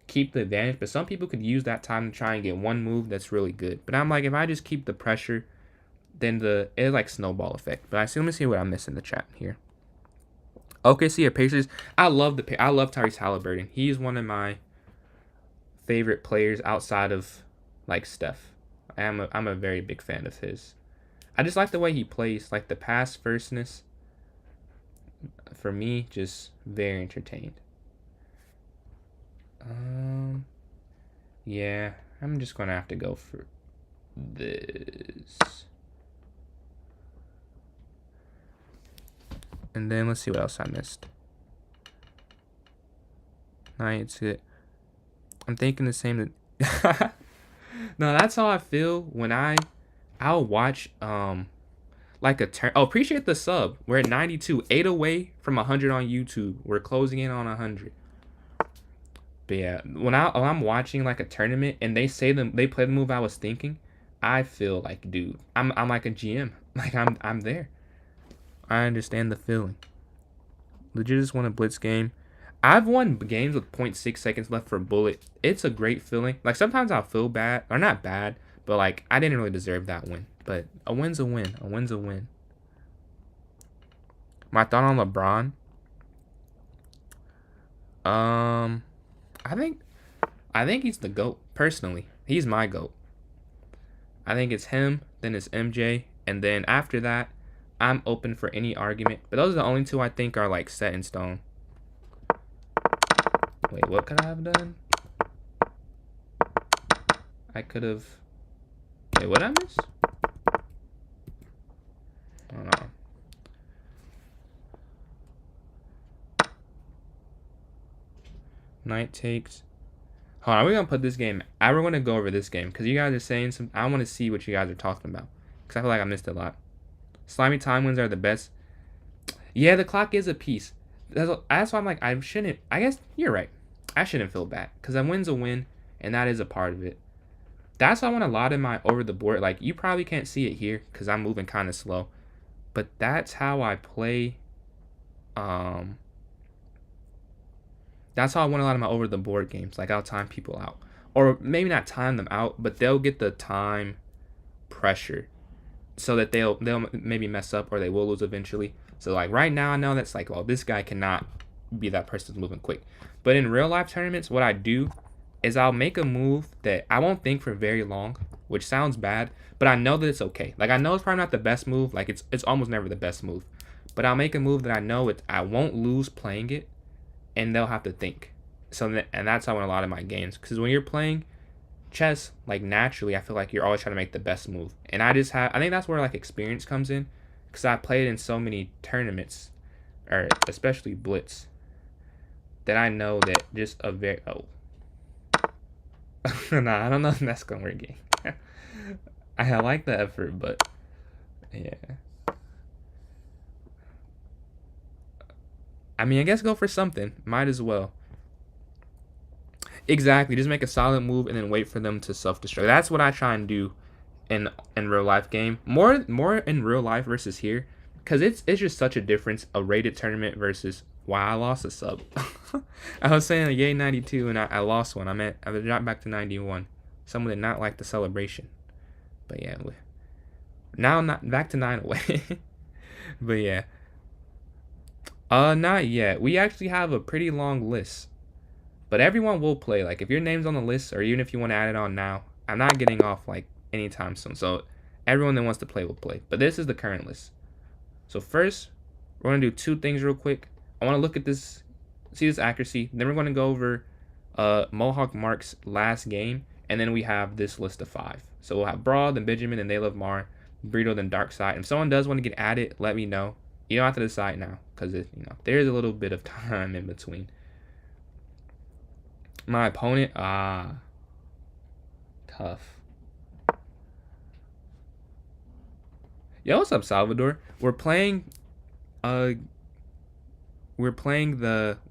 keep the advantage, but some people could use that time to try and get one move that's really good. But I'm like, if I just keep the pressure, then it's like snowball effect. But let me see what I miss in the chat here. OKC or Pacers? I love Tyrese Halliburton. He's one of my favorite players outside of like Steph. I'm a very big fan of his. I just like the way he plays, like the pass firstness. For me, just very entertained. Yeah, I'm just gonna have to go for this. And then let's see what else I missed. Knight's it. I'm thinking the same. No, that's how I feel when I'll watch like a turn. Oh, appreciate the sub. We're at 92, 8 away from 100 on YouTube. We're closing in on 100. But yeah, when I'm watching like a tournament and they play the move I was thinking, I feel like, dude, I'm like a GM. Like I'm there. I understand the feeling. Legit just won a blitz game. I've won games with 0.6 seconds left for a bullet. It's a great feeling. Like sometimes I'll feel bad, or not bad, but like I didn't really deserve that win. But a win's a win. A win's a win. My thought on LeBron. I think he's the GOAT, personally. He's my GOAT. I think it's him, then it's MJ, and then after that, I'm open for any argument. But those are the only two I think are like set in stone. Wait, what could I have done? I could have. Wait, what did I miss? I don't know. Knight takes. Hold on, we're gonna put this game. We're gonna go over this game because you guys are saying some. I want to see what you guys are talking about because I feel like I missed a lot. Slimy time wins are the best. Yeah, the clock is a piece. That's why I'm like I shouldn't. I guess you're right. I shouldn't feel bad because a win's a win, and that is a part of it. That's why I want a lot in my over the board. Like you probably can't see it here because I'm moving kind of slow, but that's how I play. That's how I win a lot of my over the board games. Like I'll time people out, or maybe not time them out, but they'll get the time pressure, so that they'll maybe mess up or they will lose eventually. So like right now I know that's like, well, this guy cannot be that person moving quick. But in real life tournaments, what I do is I'll make a move that I won't think for very long, which sounds bad, but I know that it's okay. Like I know it's probably not the best move. Like it's almost never the best move, but I'll make a move that I know I won't lose playing it, and they'll have to think. And that's how I win a lot of my games. Because when you're playing chess, like naturally, I feel like you're always trying to make the best move. And I think that's where like experience comes in. Because I played in so many tournaments, or especially Blitz, that I know that just a very nah, I don't know if that's gonna work. I like the effort, but yeah. I mean, I guess go for something. Might as well. Exactly. Just make a solid move and then wait for them to self-destruct. That's what I try and do in real life game. More in real life versus here, because it's just such a difference. A rated tournament versus wow, I lost a sub. I was saying a yay 92 and I lost one. I dropped back to 91. Someone did not like the celebration, but yeah, now not back to 9 away. But yeah, not yet. We actually have a pretty long list, but everyone will play. Like if your name's on the list, or even if you want to add it on now, I'm not getting off like anytime soon. So everyone that wants to play will play. But this is the current list. So first, we're gonna do two things real quick. I want to look at this, see this accuracy. Then we're gonna go over Mohawk Mark's last game, and then we have this list of 5. So we'll have Brawl, then Benjamin, then They Love Mar, Burrito, then Darkside. If someone does want to get added, let me know. You don't have to decide now, because there's a little bit of time in between. My opponent, tough. Yo, what's up, Salvador? We're playing the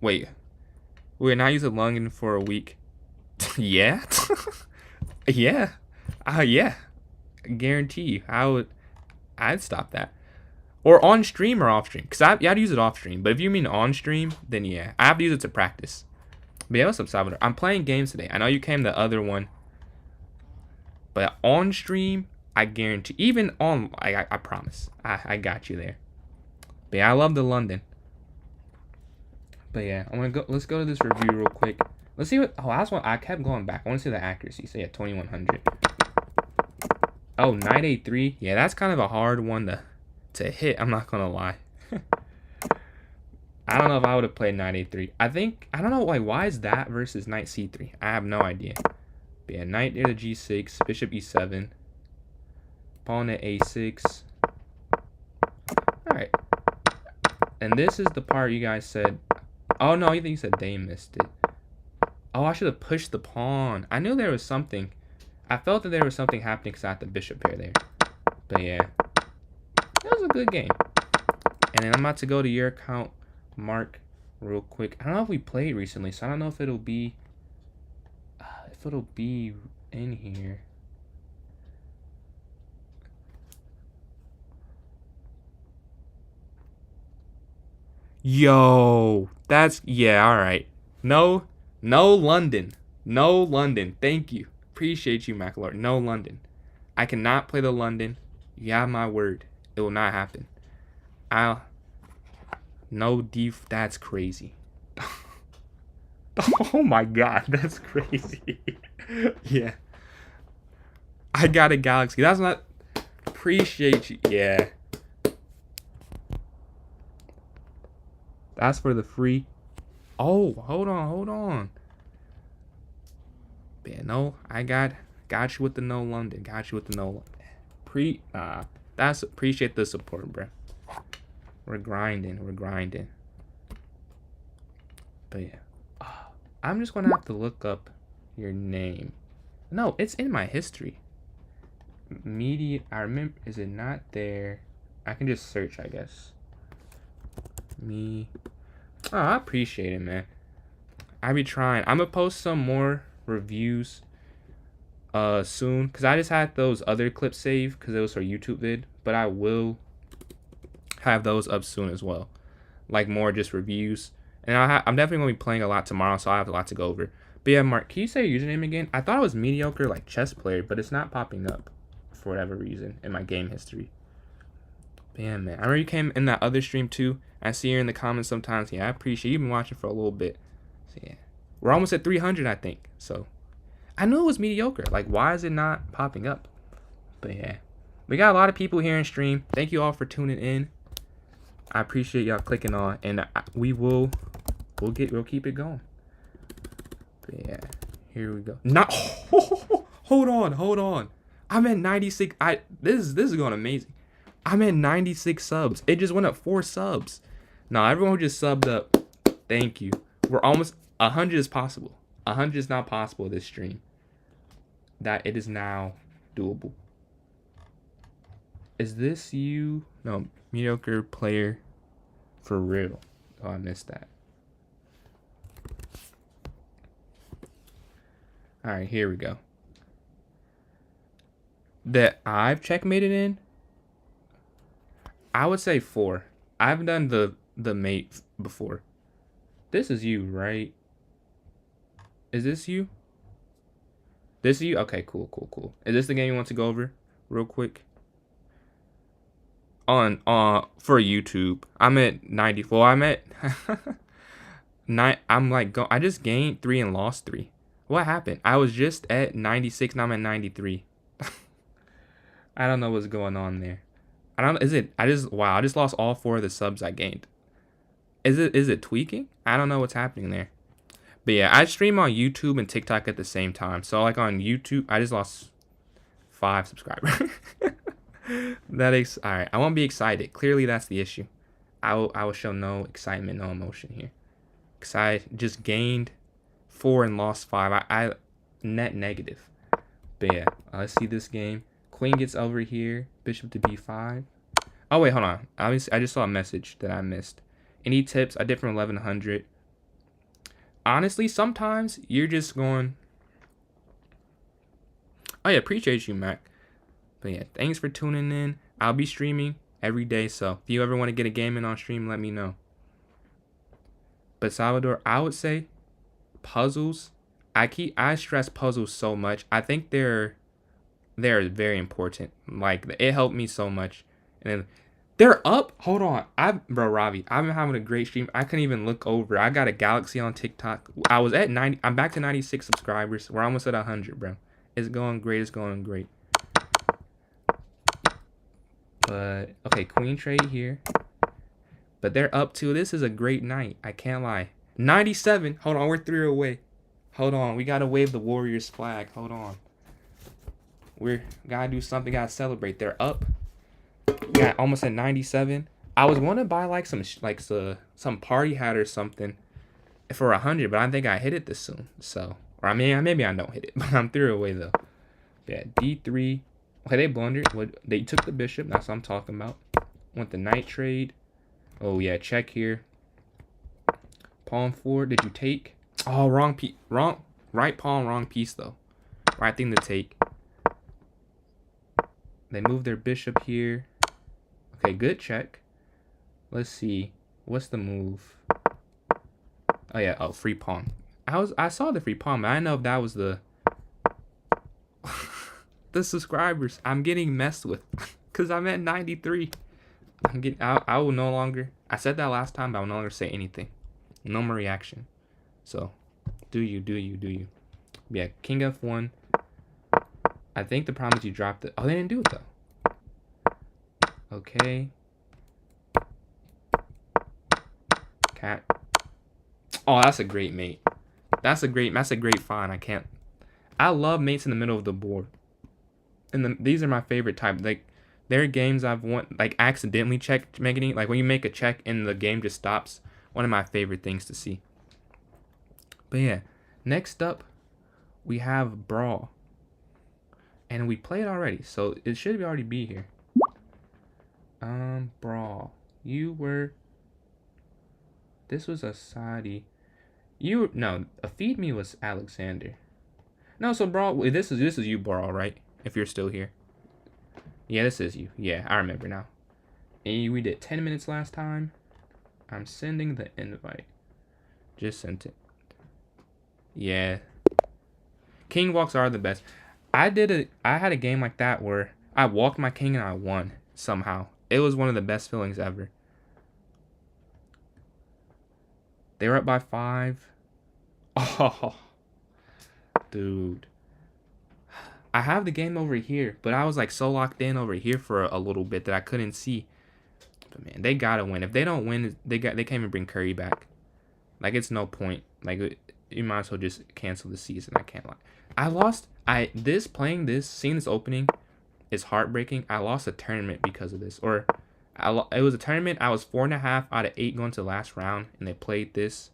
wait. We're not using Lungen for a week. Yeah? Yeah. Yeah. Guarantee you. I'd stop that. Or on stream or off stream. Because I'd use it off stream. But if you mean on stream, then yeah. I have to use it to practice. But yeah, what's up, Salvador? I'm playing games today. I know you came the other one. But on stream, I guarantee. Even on, I promise. I got you there. But yeah, I love the London. But yeah, let's go to this review real quick. Let's see what, last one, I kept going back. I want to see the accuracy. So yeah, 2100. Oh, 983. Yeah, that's kind of a hard one to hit. I'm not going to lie. I don't know if I would have played knight a3. I don't know why is that versus knight c3? I have no idea. But yeah, knight to g6, bishop e7, pawn at a6. Alright. And this is the part you guys said. Oh no, you think you said they missed it. Oh, I should have pushed the pawn. I knew there was something. I felt that there was something happening because I had the bishop pair there. But yeah, it was a good game. And then I'm about to go to your account, Mark, real quick. I don't know if we played recently, so I don't know if it'll be in here. Yo, that's, yeah, all right. No London. No London. Thank you. Appreciate you, McLaren. No London. I cannot play the London. You have my word. It will not happen. No def. That's crazy. Oh my god, that's crazy. Yeah. I got a Galaxy. That's not. Appreciate you. Yeah. That's for the free. Oh, hold on. Yeah, no, I got you with the no London. Got you with the no London. That's appreciate the support, bro. We're grinding. But yeah, I'm just gonna have to look up your name. No, it's in my history. Media. I remember. Is it not there? I can just search, I guess. Me. Oh, I appreciate it, man. I be trying. I'm gonna post some more reviews soon, because I just had those other clips saved because it was for YouTube vid, but I will have those up soon as well, like more just reviews. And I'm definitely gonna be playing a lot tomorrow, so I have a lot to go over. But yeah, Mark, can you say your username again? I thought it was mediocre like chess player, but it's not popping up for whatever reason in my game history. But yeah, man, I remember you came in that other stream too. I see you in the comments sometimes. Yeah, I appreciate you've been watching for a little bit. So yeah, we're almost at 300, I think. So I knew it was mediocre. Like, why is it not popping up? But yeah, we got a lot of people here in stream. Thank you all for tuning in. I appreciate y'all clicking on, and we'll keep it going. But yeah, here we go. Not hold on. I'm at 96. This is going amazing. I'm at 96 subs. It just went up 4 subs. Now everyone who just subbed up, thank you. We're almost 100 is possible. 100 is now possible this stream. That it is now doable. Is this you? No, mediocre player for real. Oh, I missed that. All right, here we go. that I've checkmated in, I would say 4. I've done the mate before. This is you, right? Is this you? This is you? Okay, cool. Is this the game you want to go over real quick? On for YouTube, I'm at 94. I'm at 9. I'm like I just gained 3 and lost 3. What happened? I was just at 96, now I'm at 93. I don't know what's going on there. I don't. Is it? I just lost all 4 of the subs I gained. Is it tweaking? I don't know what's happening there. But yeah, I stream on YouTube and TikTok at the same time. So like on YouTube, I just lost 5 subscribers. That is all right. I won't be excited. Clearly, that's the issue. I will show no excitement, no emotion here, cause I just gained 4 and lost 5. I net negative. But yeah, let's see this game. Queen gets over here. Bishop to b5. Oh wait, hold on. I just saw a message that I missed. Any tips? I did from 1100. Honestly, sometimes you're just going. Oh yeah, appreciate you, Mac. But yeah, thanks for tuning in. I'll be streaming every day, so if you ever want to get a game in on stream, let me know. But Salvador, I would say puzzles. I stress puzzles so much. I think they're very important. Like it helped me so much. And then they're up. Hold on, Ravi, I've been having a great stream. I couldn't even look over. I got a Galaxy on TikTok. I was at 90. I'm back to 96 subscribers. We're almost at 100, bro. It's going great. It's going great. But okay, queen trade here. But they're up to. This is a great night. I can't lie. 97. Hold on, we're 3 away. Hold on, we gotta wave the Warriors flag. Hold on. We're gotta do something. Gotta celebrate. They're up. Got almost at 97. I was wanna buy like some party hat or something for 100, but I think I hit it this soon. So, or I mean, maybe I don't hit it, but I'm 3 away though. Yeah, D3. Okay, they blundered. They took the bishop. That's what I'm talking about. Want the knight trade. Oh yeah, check here. Pawn 4. Did you take? Oh, wrong piece. Wrong. Right pawn, wrong piece though. Right thing to take. They move their bishop here. Okay, good check. Let's see. What's the move? Oh yeah. Oh, free pawn. I saw the free pawn, but I didn't know if that was the the subscribers. I'm getting messed with because I'm at 93. I will no longer. I said that last time, but I will no longer say anything. No more reaction. So, do you. Yeah, king f1. I think the problem is you dropped it. Oh, they didn't do it though. Okay. Cat. Oh, that's a great mate. That's a great find. I love mates in the middle of the board. And these are my favorite type. Like, there are games I've won, like accidentally making, like when you make a check and the game just stops. One of my favorite things to see. But yeah, next up we have Brawl, and we played already, so it should already be here. Brawl. This was a Sadi. A Feed Me was Alexander. No, so Brawl. This is you, Brawl, right? If you're still here. Yeah, this is you. Yeah, I remember now. And we did 10 minutes last time. I'm sending the invite. Just sent it. Yeah. King walks are the best. I had a game like that where I walked my king and I won somehow. It was one of the best feelings ever. They were up by 5. Oh, dude. I have the game over here, but I was like so locked in over here for a little bit that I couldn't see. But man, they gotta win. If they don't win, they can't even bring Curry back. Like, it's no point. Like, you might as well just cancel the season. I can't lie. Playing this, seeing this opening is heartbreaking. I lost a tournament because of this. Or, it was a tournament. I was 4.5 out of 8 going to the last round, and they played this.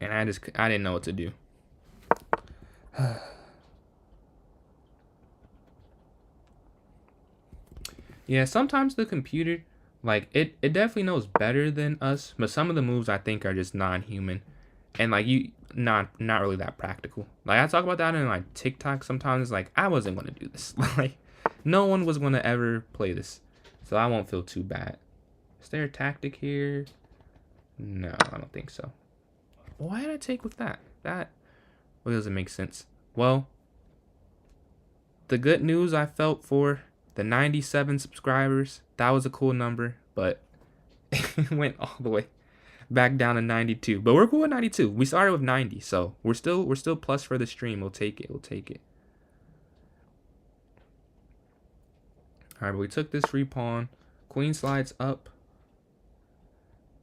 And I didn't know what to do. Yeah, sometimes the computer, like, it definitely knows better than us, but some of the moves I think are just non-human. And like you not really that practical. Like I talk about that in like TikTok sometimes. It's like I wasn't gonna do this. Like no one was gonna ever play this. So I won't feel too bad. Is there a tactic here? No, I don't think so. Why did I take with that? That doesn't make sense. Well, the good news I felt for the 97 subscribers, that was a cool number, but it went all the way back down to 92. But we're cool with 92. We started with 90, so we're still plus for the stream. We'll take it. We'll take it. All right, but we took this free pawn. Queen slides up.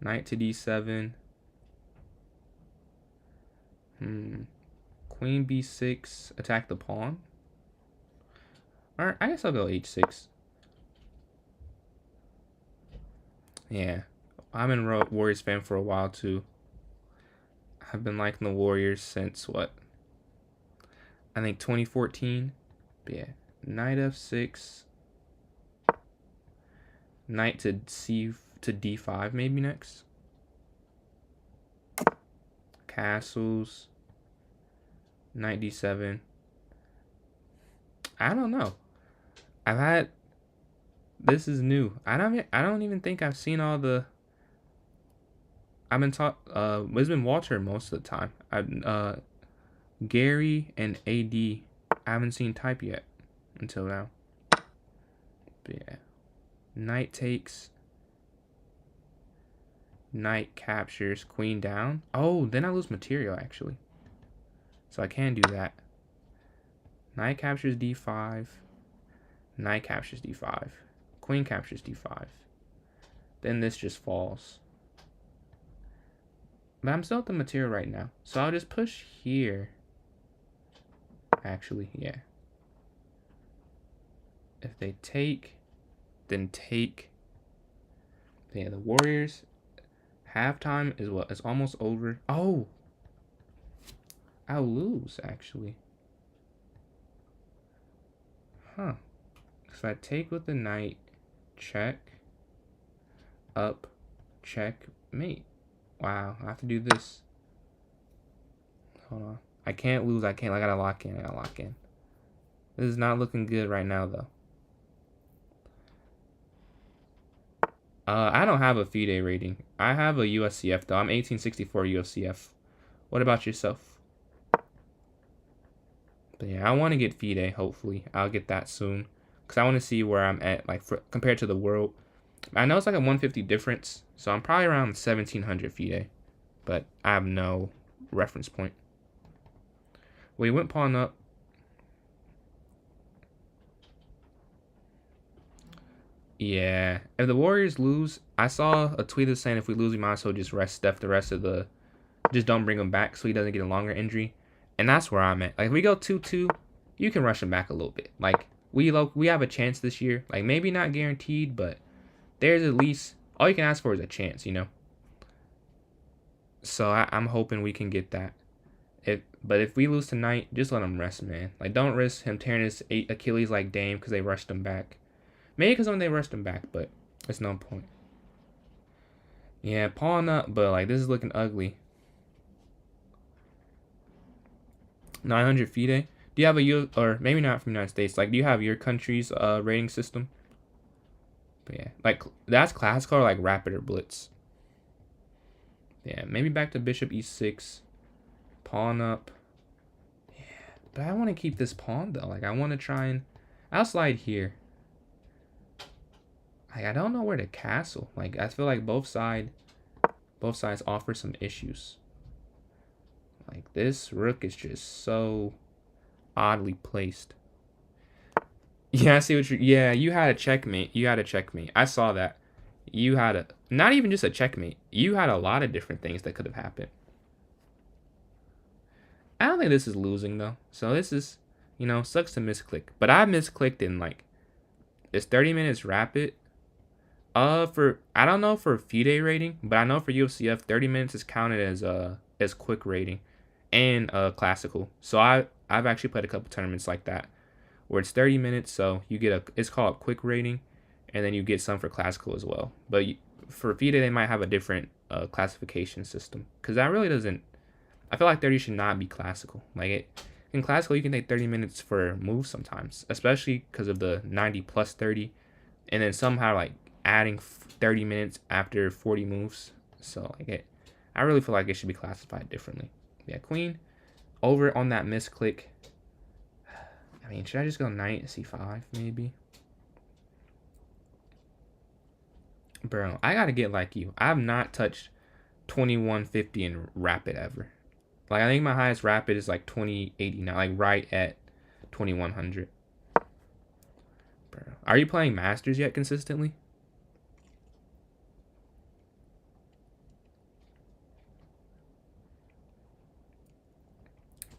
Knight to d7. Queen b6. Attack the pawn. All right, I guess I'll go h6. Yeah, I'm in Warriors fan for a while too. I've been liking the Warriors since what? I think 2014. But yeah, knight f6. Knight to d5 maybe next. Castles. Knight d7. I don't know. This is new. I don't even think I've seen all the. I've been taught. It's been Walter most of the time. Gary and AD. I haven't seen type yet until now. But yeah, knight takes. Knight captures. Queen down. Oh, then I lose material actually. So I can do that. Knight captures d5. Knight captures d5. Queen captures d5. Then this just falls. But I'm still at the material right now. So I'll just push here. Actually, yeah. If they take, then take. Yeah, the Warriors. Halftime is what? It's almost over. Oh! I'll lose, actually. Huh. So I take with the knight. Check. Up. Check. Mate. Wow. I have to do this. Hold on. I can't lose. I gotta lock in. This is not looking good right now, though. I don't have a FIDE rating. I have a USCF, though. I'm 1864 USCF. What about yourself? But yeah, I want to get FIDE, hopefully. I'll get that soon. Because I want to see where I'm at, like, compared to the world. I know it's like a 150 difference. So I'm probably around 1700 FIDE. But I have no reference point. We went pawn up. Yeah. If the Warriors lose, I saw a tweet saying if we lose, we might as well just rest Steph the rest of the... Just don't bring him back so he doesn't get a longer injury. And that's where I'm at. Like, if we go 2-2, you can rush him back a little bit. Like, we have a chance this year. Like, maybe not guaranteed, but there's at least... All you can ask for is a chance, you know? So I'm hoping we can get that. But if we lose tonight, just let him rest, man. Like, don't risk him tearing his Achilles like Dame because they rushed him back. Maybe because when they rushed him back, but it's no point. Yeah, pawn up, but like this is looking ugly. 900 FIDE. Do you have or maybe not from the United States? Like, do you have your country's rating system? But yeah, like that's classical or like rapid or blitz. Yeah, maybe back to bishop e6, pawn up. Yeah, but I want to keep this pawn though. Like I want to try and I'll slide here. Like, I don't know where to castle. Like, I feel like both sides offer some issues. Like, this rook is just so oddly placed. Yeah, I see what yeah, you had a checkmate. I saw that. You had not even just a checkmate. You had a lot of different things that could have happened. I don't think this is losing, though. So this is, you know, sucks to misclick. But I misclicked in, like, it's 30 minutes rapid. I don't know for FIDE rating, but I know for USCF 30 minutes is counted as quick rating and classical. So I've actually played a couple tournaments like that where it's 30 minutes, so you get it's called quick rating, and then you get some for classical as well. But for FIDE they might have a different classification system because that really doesn't. I feel like 30 should not be classical. Like in classical, you can take 30 minutes for moves sometimes, especially because of the 90 plus 30, and then somehow like adding 30 minutes after 40 moves. So like I really feel like it should be classified differently. Yeah, queen over on that misclick. I mean, should I just go knight c5 maybe? Bro, I gotta get like you. I've not touched 2150 in rapid ever. Like I think my highest rapid is like 2080 now, like right at 2100. Bro, are you playing Masters yet consistently?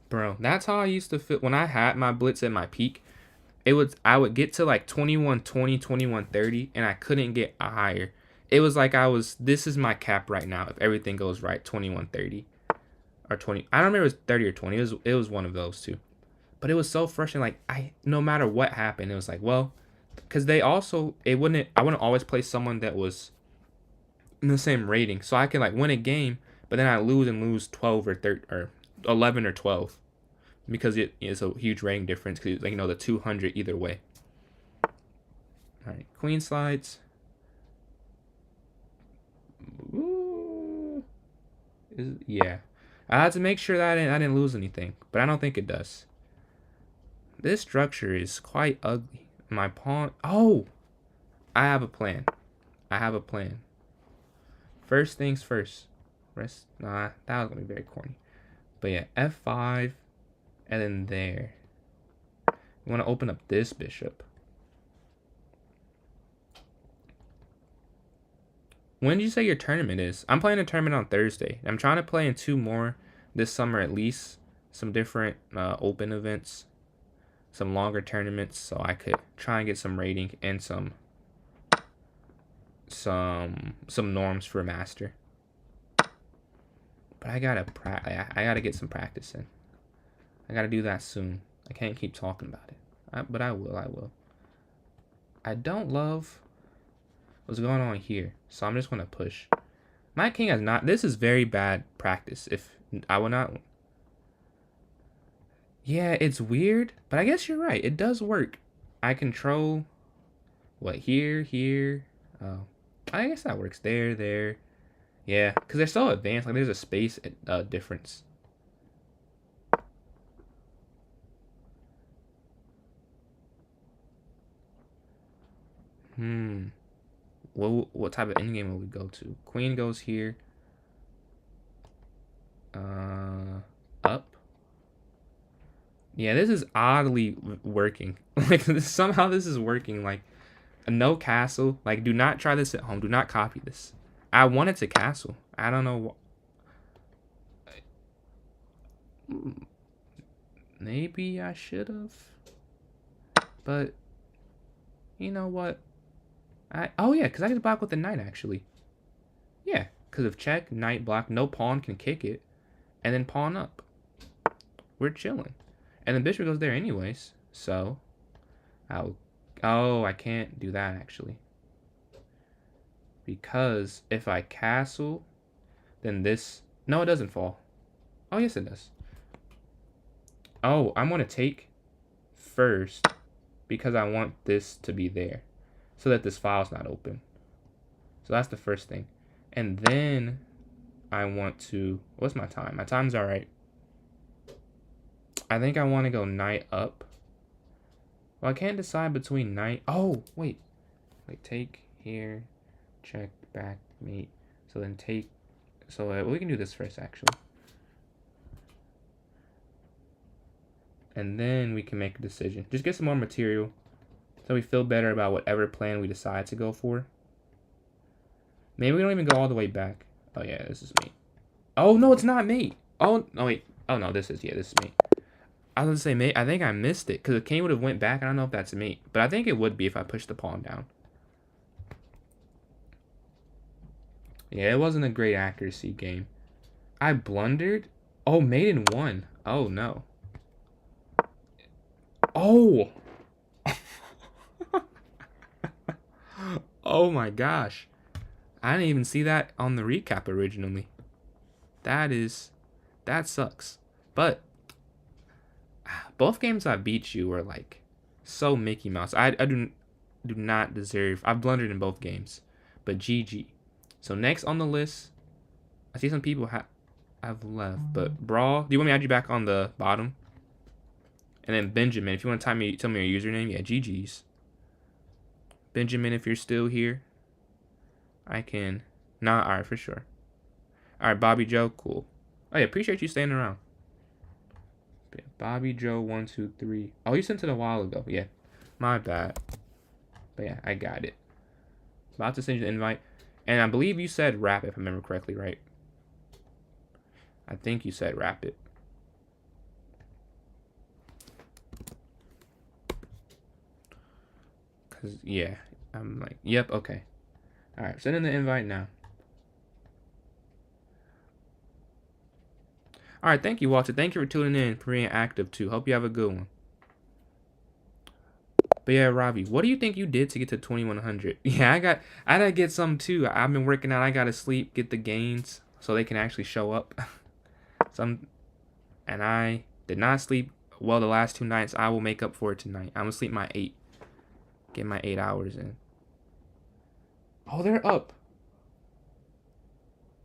Bro, that's how I used to feel when I had my blitz at my peak. I would get to like 2120, 2130, and I couldn't get higher. It was like this is my cap right now if everything goes right, 2130 or 20. I don't remember if it was 30 or 20. It was one of those two. But it was so frustrating. Like no matter what happened, it was like, well, because I wouldn't always play someone that was in the same rating, so I can like win a game, but then I lose 12 or 13 or 11 or 12 because it is a huge rating difference because like the 200 either way. All right, queen slides. Ooh. Yeah, I had to make sure that I didn't lose anything, but I don't think it does. This structure is quite ugly. My pawn. Oh, I have a plan. First things first. Nah, that was gonna be very corny. But yeah, f5, and then there. You want to open up this bishop. When did you say your tournament is? I'm playing a tournament on Thursday. I'm trying to play in 2 more this summer at least. Some different open events. Some longer tournaments so I could try and get some rating and some norms for master. But I gotta get some practice in. I gotta do that soon. I can't keep talking about it. But I will. I don't love what's going on here, so I'm just gonna push. My king has not. This is very bad practice. If I will not. Yeah, it's weird, but I guess you're right. It does work. I control what here. Oh, I guess that works. There. Yeah, because they're so advanced. Like there's a space difference. What type of endgame will we go to? Queen goes here. Up. Yeah, this is oddly working. Like somehow this is working. Like no castle. Like do not try this at home. Do not copy this. I wanted to castle. I don't know. Maybe I should have. But you know what? Oh yeah, because I could block with the knight actually. Yeah, because of check, knight block, no pawn can kick it, and then pawn up. We're chilling. And the bishop goes there anyways, so I can't do that actually. Because if I castle, then no, it doesn't fall. Oh, yes, it does. Oh, I'm going to take first because I want this to be there so that this file's not open. So that's the first thing. And then I want to, what's my time? My time's all right. I think I want to go knight up. Well, I can't decide between knight. Oh, wait. Take here, check, back, mate. So then take. So we can do this first, actually. And then we can make a decision. Just get some more material so we feel better about whatever plan we decide to go for. Maybe we don't even go all the way back. Oh, yeah, this is mate. Oh, no, it's not mate. Oh, no, wait. Oh, no, this is mate. I was going to say mate. I think I missed it because the king would have went back. I don't know if that's mate. But I think it would be if I pushed the pawn down. Yeah, it wasn't a great accuracy game. I blundered. Oh, mate in 1. Oh, no. Oh! Oh my gosh. I didn't even see that on the recap originally. That is That sucks. But both games I beat you were like so Mickey Mouse. I do not deserve. I've blundered in both games, but GG. So next on the list, I see some people have left, but Brawl. Do you want me to add you back on the bottom? And then Benjamin, if you want to tell me your username, yeah, GG's. Benjamin, if you're still here, I can. Nah, alright, for sure. Alright, Bobby Joe, cool. Oh yeah, appreciate you staying around. Bobby Joe 123. Oh, you sent it a while ago. Yeah, my bad. But yeah, I got it. About to send you the invite, and I believe you said rap if I remember correctly, right? I think you said rap it. Cause yeah, I'm like, yep, okay. All right, sending the invite now. All right, thank you, Walter. Thank you for tuning in, for being active too. Hope you have a good one. But yeah, Robbie, what do you think you did to get to 2100? Yeah, I gotta get some too. I've been working out. I gotta sleep, get the gains so they can actually show up. And I did not sleep well the last 2 nights. I will make up for it tonight. I'm gonna sleep my 8. Get my 8 hours in. Oh, they're up.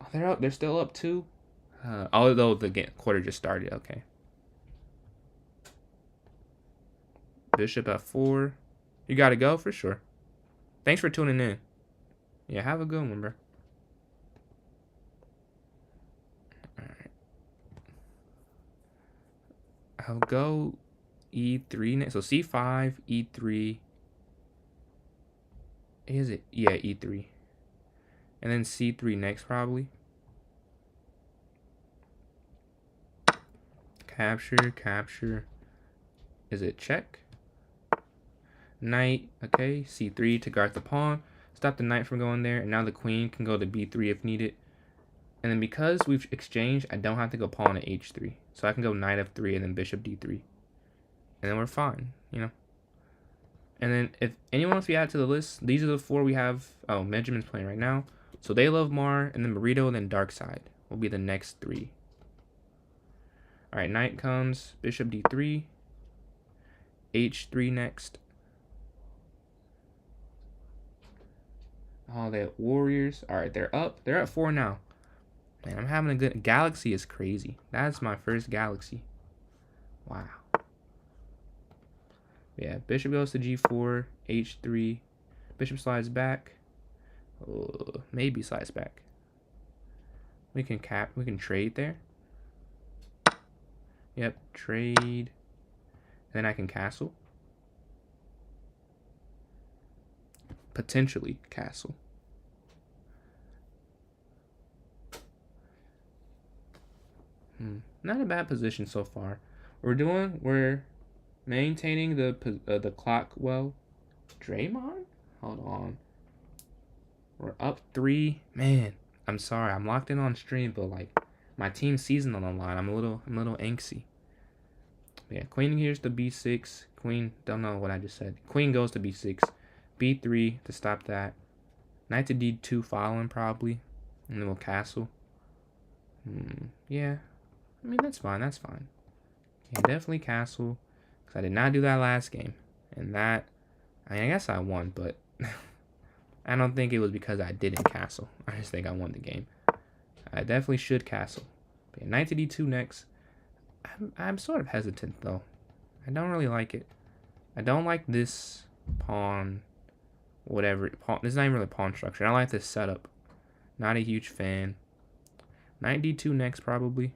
Oh, they're up. They're still up too. Although the quarter just started. Okay. Bishop f4. You gotta go for sure. Thanks for tuning in. Yeah, have a good one, bro. Alright. I'll go e3 next. So c5, e3. Is it? Yeah, e3. And then c3 next, probably. Capture, capture. Is it check? Knight, okay. c3 to guard the pawn. Stop the knight from going there. And now the queen can go to b3 if needed. And then because we've exchanged, I don't have to go pawn to h3. So I can go knight f3 and then bishop d3. And then we're fine, you know. And then if anyone else we add to the list, these are the 4 we have. Oh, Benjamin's playing right now. So They Love Mar, and then Burrito, and then Dark Side will be the next 3. Alright, knight comes, bishop d3, h3 next. Oh, they have warriors. Alright, they're up. They're at 4 now. Man, I'm having a good... Galaxy is crazy. That's my first Galaxy. Wow. Yeah, bishop goes to g4, h3. Bishop slides back. Maybe slides back. We can trade there. Yep, trade. Then I can castle. Potentially castle. Not a bad position so far. We're maintaining the clock well. Draymond? Hold on. We're up 3. Man, I'm sorry. I'm locked in on stream, but like my team's season on the line. I'm a little angsty. Yeah, queen here's to b6. Queen, don't know what I just said. Queen goes to b6. b3 to stop that. Knight to d2 following probably. And then we'll castle. Yeah. I mean, that's fine. That's fine. Yeah, definitely castle. Because I did not do that last game. And that, I mean, I guess I won, but I don't think it was because I didn't castle. I just think I won the game. I definitely should castle. But yeah, knight to d2 next. I'm sort of hesitant, though. I don't really like it. I don't like this pawn, whatever. This is not even really pawn structure. I don't like this setup. Not a huge fan. Knight d2 next, probably.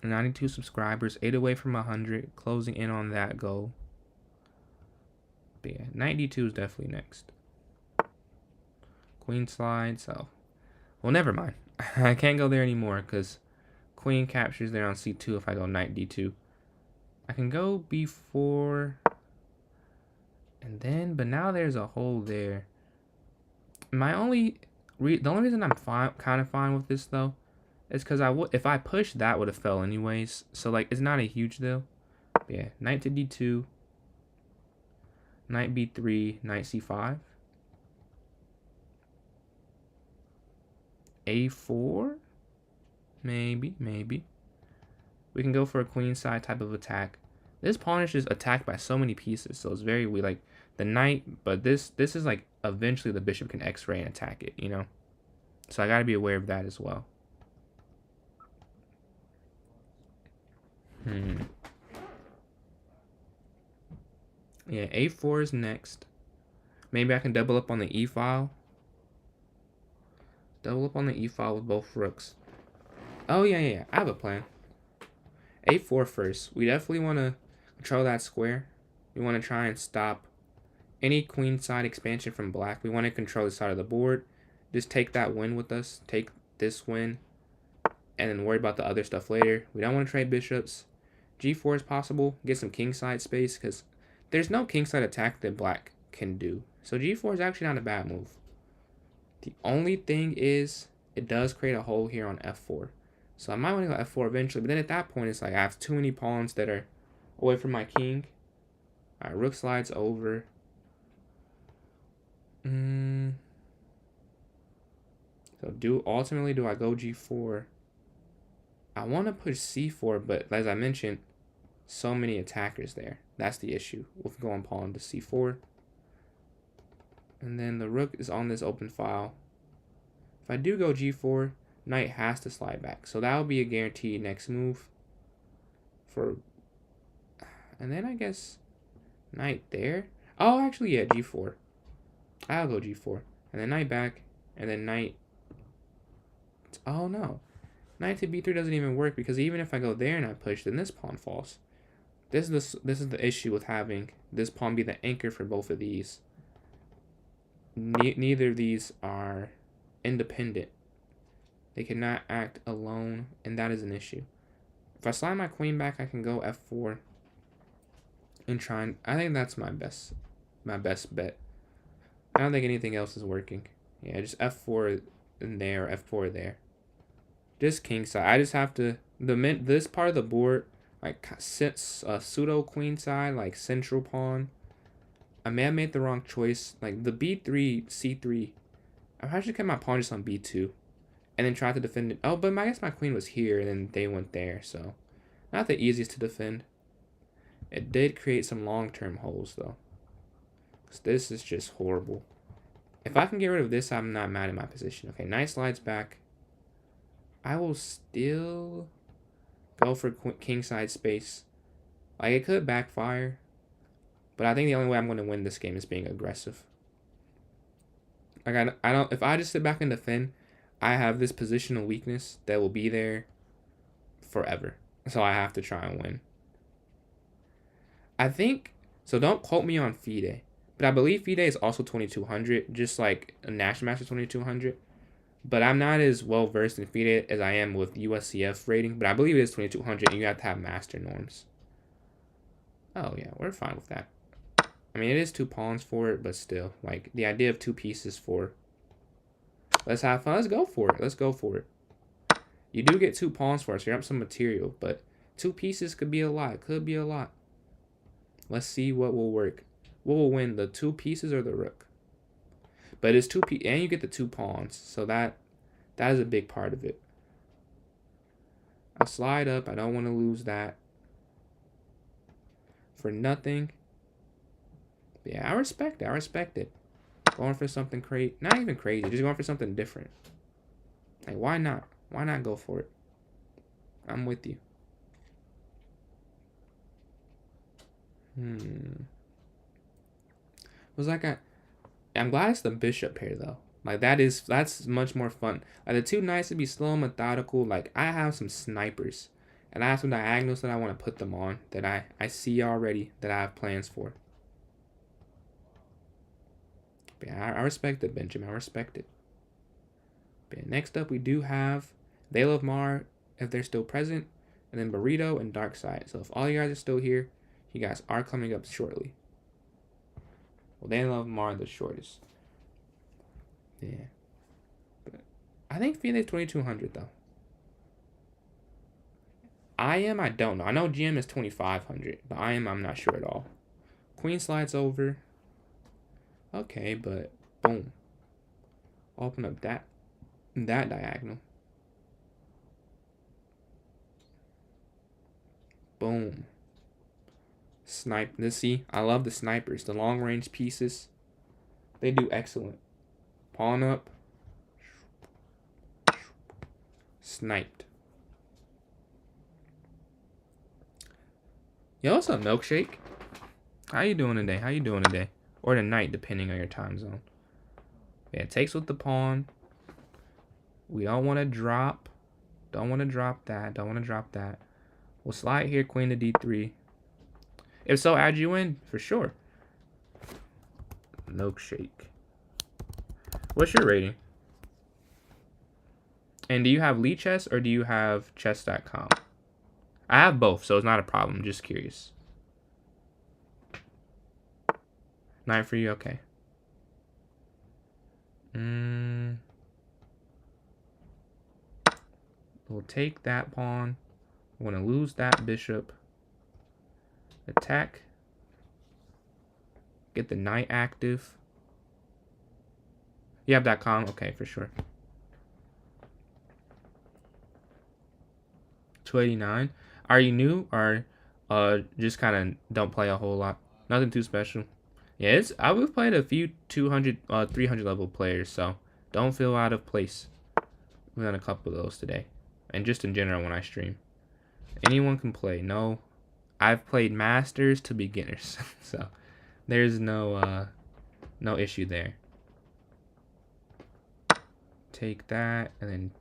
And 92 subscribers, 8 away from 100, closing in on that goal. But yeah, knight d2 is definitely next. Queen slides, oh. Well, never mind. I can't go there anymore because queen captures there on c2 if I go knight d2. I can go b4. And then, but now there's a hole there. The only reason I'm kind of fine with this, though, is because if I push, that would have fell anyways. So, like, it's not a huge deal. But yeah, knight to d2. Knight b3, knight c5. A4? Maybe. We can go for a queenside type of attack. This pawn is just attacked by so many pieces, so it's very weird. Like the knight, but this is like eventually the bishop can X-ray and attack it, you know? So I gotta be aware of that as well. Yeah, A4 is next. Maybe I can double up on the E file. Double up on the E file with both rooks. Oh, yeah. I have a plan. A4 first. We definitely want to control that square. We want to try and stop any queenside expansion from black. We want to control the side of the board. Just take that win with us. Take this win. And then worry about the other stuff later. We don't want to trade bishops. G4 is possible. Get some kingside space because there's no kingside attack that black can do. So G4 is actually not a bad move. The only thing is it does create a hole here on F4. So I might want to go F4 eventually. But then at that point, it's like I have too many pawns that are away from my king. All right, rook slides over. So ultimately do I go G4? I want to push C4, but as I mentioned, so many attackers there. That's the issue with going pawn to C4. And then the rook is on this open file. If I do go G4, knight has to slide back. So that will be a guaranteed next move. And then I guess knight there. Oh, actually, yeah, G4. I'll go G4. And then knight back. And then knight. Oh, no. Knight to B3 doesn't even work because even if I go there and I push, then this pawn falls. This is the issue with having this pawn be the anchor for both of these. Neither of these are independent. They cannot act alone, and that is an issue. If I slide my queen back, I can go F4 and try and I think that's my best bet. I don't think anything else is working. Yeah, just F4 in there, F4 there. Just king side. I just have to this part of the board, like pseudo queen side, like central pawn. I may have made the wrong choice. Like the B3, C3. I actually kept my pawn just on B2. And then tried to defend it. Oh, but I guess my queen was here and then they went there. So not the easiest to defend. It did create some long-term holes though. Because this is just horrible. If I can get rid of this, I'm not mad at my position. Okay, knight slides back. I will still go for kingside space. Like it could backfire. But I think the only way I'm going to win this game is being aggressive. Like I don't. If I just sit back and defend, I have this positional weakness that will be there forever. So I have to try and win. I think so. Don't quote me on FIDE, but I believe FIDE is also 2200, just like a National Master 2200. But I'm not as well versed in FIDE as I am with USCF rating. But I believe it is 2200, and you have to have master norms. Oh yeah, we're fine with that. I mean, it is 2 pawns for it, but still, like, the idea of 2 pieces for... Let's have fun. Let's go for it. Let's go for it. You do get 2 pawns for it, so you're up some material, but 2 pieces could be a lot. Could be a lot. Let's see what will work. What will win, the 2 pieces or the rook? But it's 2 pieces, and you get the 2 pawns, so that is a big part of it. I'll slide up. I don't want to lose that for nothing. Yeah, I respect it. I respect it. Going for something crazy. Not even crazy. Just going for something different. Like, why not? Why not go for it? I'm with you. Was like I'm glad it's the bishop here, though. Like, that's much more fun. Like, the 2 knights would be slow and methodical. Like, I have some snipers. And I have some diagonals that I want to put them on. That I see already. That I have plans for. Yeah, I respect it, Benjamin. I respect it. But next up, we do have Veil of Mar, if they're still present, and then Burrito and Dark Side. So if all you guys are still here, you guys are coming up shortly. Well, Veil of Mar the shortest. Yeah. But I think FIDE 2200 though. I don't know. I know GM is 2500, but I'm not sure at all. Queen slides over. Okay, but boom. Open up that. that diagonal. Boom. Snipe. Let's see. I love the snipers. The long range pieces. They do excellent. Pawn up. Sniped. Yo, what's up, Milkshake? How you doing today? How you doing today? Or tonight, depending on your time zone. Yeah, it takes with the pawn. We don't want to drop. Don't want to drop that. Don't want to drop that. We'll slide here, queen to d3. If so, add you in, for sure. Milkshake. What's your rating? And do you have Lichess or do you have chess.com? I have both, so it's not a problem. Just curious. Knight for you? Okay. We'll take that pawn. We're going to lose that bishop. Attack. Get the knight active. You have .com? Okay, for sure. 289. Are you new or just kind of don't play a whole lot? Nothing too special. Yeah, we've played a few 200, 300 level players, so don't feel out of place. We've done a couple of those today, and just in general when I stream. Anyone can play. No, I've played masters to beginners, so there's no issue there. Take that and then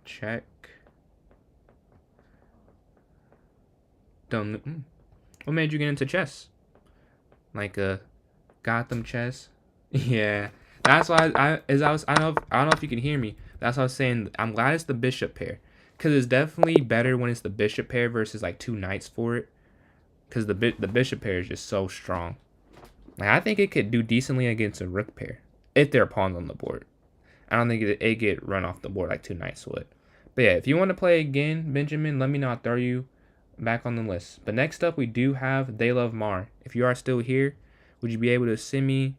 check. Don't. What made you get into chess? Like Gotham chess? Yeah, that's why I don't know if you can hear me. That's what I was saying. I'm glad it's the bishop pair, cause it's definitely better when it's the bishop pair versus like two knights for it. Cause the bishop pair is just so strong. Like I think it could do decently against a rook pair if there are pawns on the board. I don't think it get run off the board like two knights would. But yeah, if you want to play again, Benjamin, let me know. I'll throw you back on the list. But next up, we do have They Love Mar. If you are still here, would you be able to send me?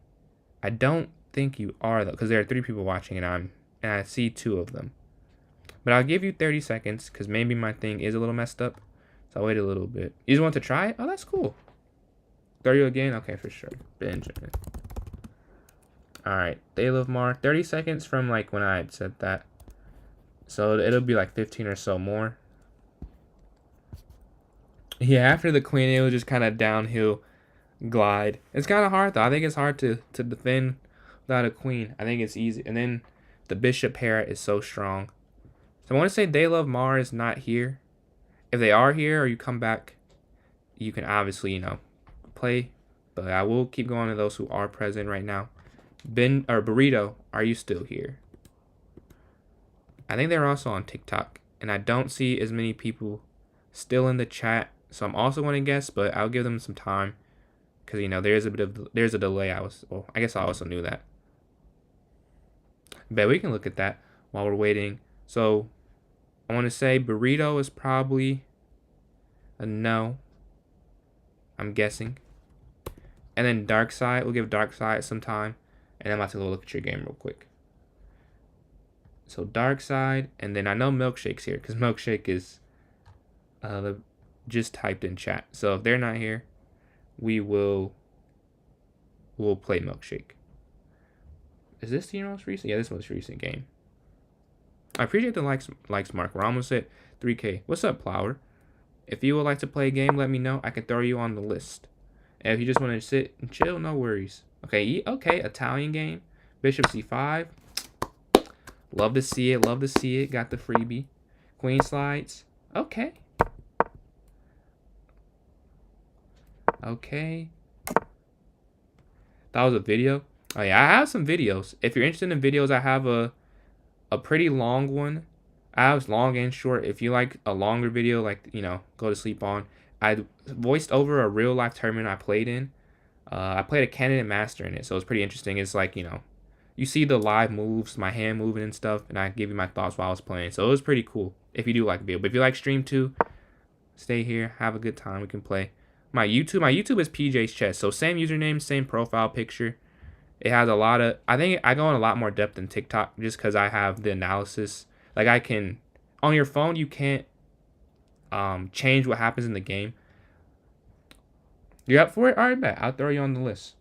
I don't think you are though, because there are 3 people watching, and I see 2 of them. But I'll give you 30 seconds, because maybe my thing is a little messed up. So I'll wait a little bit. You just want to try it? Oh, that's cool. Throw you again? Okay, for sure. Benjamin. Alright, They Love Mar. 30 seconds from like when I had said that. So it'll be like 15 or so more. Yeah, after the queen, it was just kind of downhill glide. It's kind of hard, though. I think it's hard to defend without a queen. I think it's easy. And then the bishop pair is so strong. So I want to say They Love Mar is not here. If they are here or you come back, you can obviously, play. But I will keep going to those who are present right now. Burrito, are you still here? I think they're also on TikTok. And I don't see as many people still in the chat. So I'm also going to guess, but I'll give them some time. Because, there's a delay. I guess I also knew that. But we can look at that while we're waiting. So I want to say Burrito is probably a no. I'm guessing. And then Dark Side, we'll give Dark Side some time. And I'm about to go look at your game real quick. So Dark Side, and then I know Milkshake's here because Milkshake is just typed in chat. So if they're not here, we'll play Milkshake. Is this your most recent? Yeah, this most recent game. I appreciate the likes mark. We're almost at 3K. What's up, Plower? If you would like to play a game, let me know. I can throw you on the list. And if you just want to sit and chill, no worries. Okay, Italian game. Bishop C5. Love to see it. Love to see it. Got the freebie. Queen slides. Okay. Okay. That was a video. Oh yeah, I have some videos. If you're interested in videos, I have a pretty long one. I have long and short. If you like a longer video, like, go to sleep on. I voiced over a real life tournament I played in. I played a candidate master in it, so it's pretty interesting. It's like, you see the live moves, my hand moving and stuff, and I give you my thoughts while I was playing. So it was pretty cool if you do like video. But if you like stream too, stay here, have a good time. We can play. My YouTube is PJ's Chess. So same username, same profile picture. It has a lot of, I think I go in a lot more depth than TikTok just because I have the analysis. Like I can, on your phone, you can't change what happens in the game. You up for it? All right, bet. I'll throw you on the list.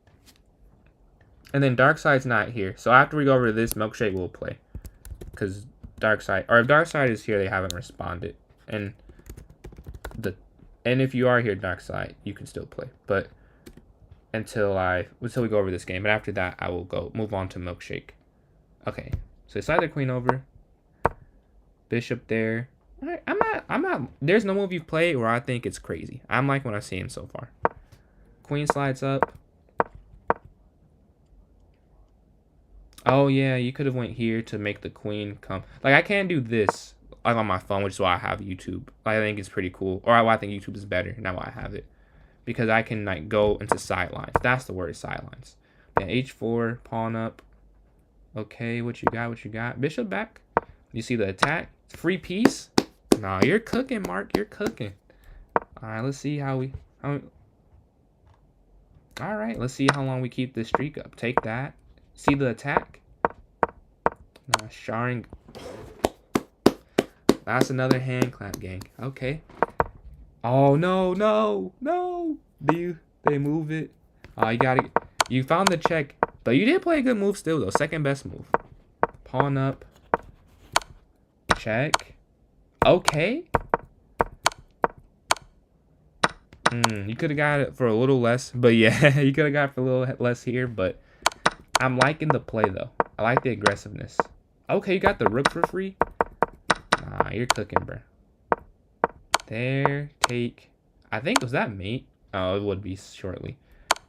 And then Darkseid's not here. So after we go over this, Milkshake will play. Because Darkseid, or if Darkseid is here, they haven't responded. And if you are here, Darkseid, you can still play. But until we go over this game. But after that, I will move on to Milkshake. Okay. So slide the queen over. Bishop there. All right, I'm not, there's no move you've played where I think it's crazy. I'm like what I've seen so far. Queen slides up. Oh yeah, you could have went here to make the queen come. Like I can't do this like on my phone, which is why I have YouTube. I think it's pretty cool. Or I think YouTube is better. Now why I have it. Because I can like go into sidelines. That's the word, sidelines. Then h4, pawn up. Okay, what you got? What you got? Bishop back. You see the attack? Free piece? Nah, you're cooking, Mark. You're cooking. All right, let's see how all right, let's see how long we keep this streak up. Take that. See the attack? Nah, Sharing. That's another hand clap, gang. Okay. Oh no, no, no. They move it. You found the check, but you did play a good move still though. Second best move. Pawn up. Check. Okay. You could have got it for a little less, but yeah, you could have got it for a little less here, but I'm liking the play though. I like the aggressiveness. Okay, you got the rook for free. Nah, you're cooking, bro. There, take. I think, was that mate? Oh, it would be shortly.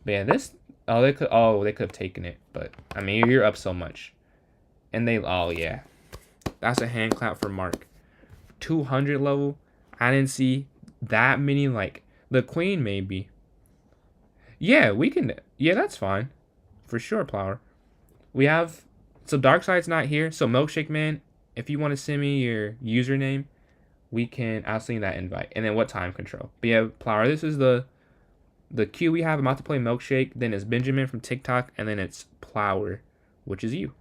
But yeah, this. Oh, they could have taken it, but I mean, you're up so much, and oh yeah, that's a hand clap for Mark. 200 level. I didn't see that many. Like the queen, maybe. Yeah, we can. Yeah, that's fine, for sure, Plower. We have. So Darkseid's not here. So Milkshake Man, if you want to send me your username, I'll send you that invite. And then what time control? But yeah, Plower, this is the queue we have. I'm about to play Milkshake. Then it's Benjamin from TikTok. And then it's Plower, which is you.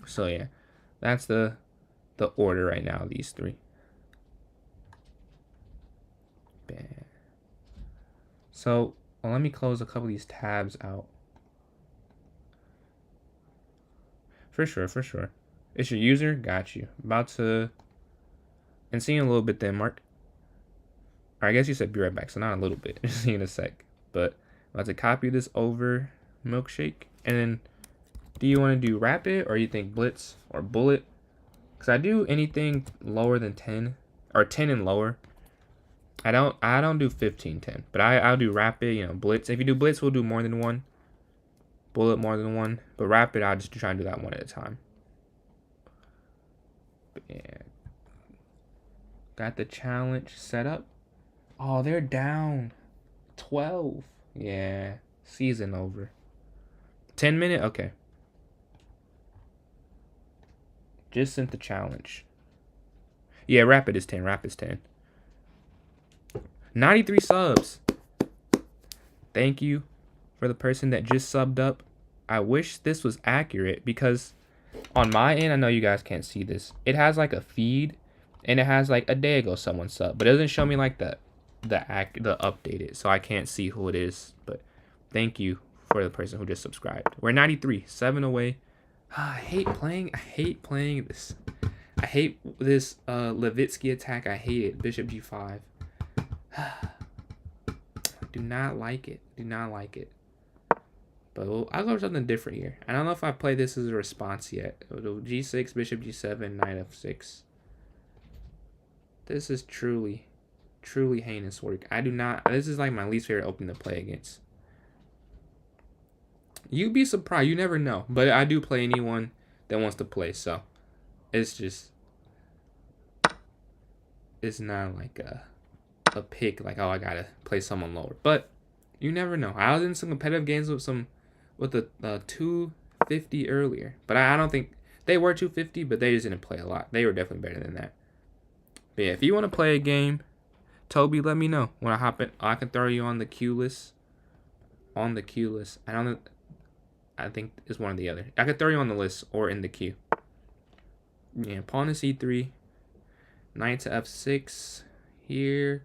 So yeah, that's the order right now, these three. Bam. So let me close a couple of these tabs out. For sure, for sure. It's your user. Got you. About to... And see you in a little bit then, Mark. Or I guess you said be right back, so not a little bit. Just see you in a sec. But I'm about to copy this over Milkshake. And then, do you want to do rapid, or you think blitz or bullet? Because I do anything lower than 10. Or 10 and lower. I don't do 15-10. But I'll do rapid, you know, blitz. If you do blitz, we'll do more than one. Bullet more than one. But rapid, I'll just try and do that one at a time. Yeah. Got the challenge set up. Oh, they're down 12. Yeah. Season over. 10 minute? Okay. Just sent the challenge. Yeah, rapid is 10. Rapid's 10. 93 subs. Thank you for the person that just subbed up. I wish this was accurate because on my end, I know you guys can't see this. It has like a feed and it has like a day ago someone subbed, but it doesn't show me like the updated, so I can't see who it is. But thank you for the person who just subscribed. We're 93, 7 away. I hate playing this. I hate this Levitsky attack. I hate it. Bishop G5. Do not like it. Do not like it. But I'll go for something different here. I don't know if I play this as a response yet. G6, Bishop G7, Knight F6. This is truly heinous work. I do not. This is like my least favorite opening to play against. You'd be surprised. You never know. But I do play anyone that wants to play. So it's just. It's not like a pick. Like, oh, I gotta play someone lower. But you never know. I was in some competitive games with the 250 earlier. But I don't think they were 250, but they just didn't play a lot. They were definitely better than that. But yeah, if you want to play a game, Toby, let me know. When I hop in, I can throw you on the queue list. on the queue list. I think it's one or the other. I could throw you on the list or in the queue. Yeah, pawn to c3. Knight to f6 here.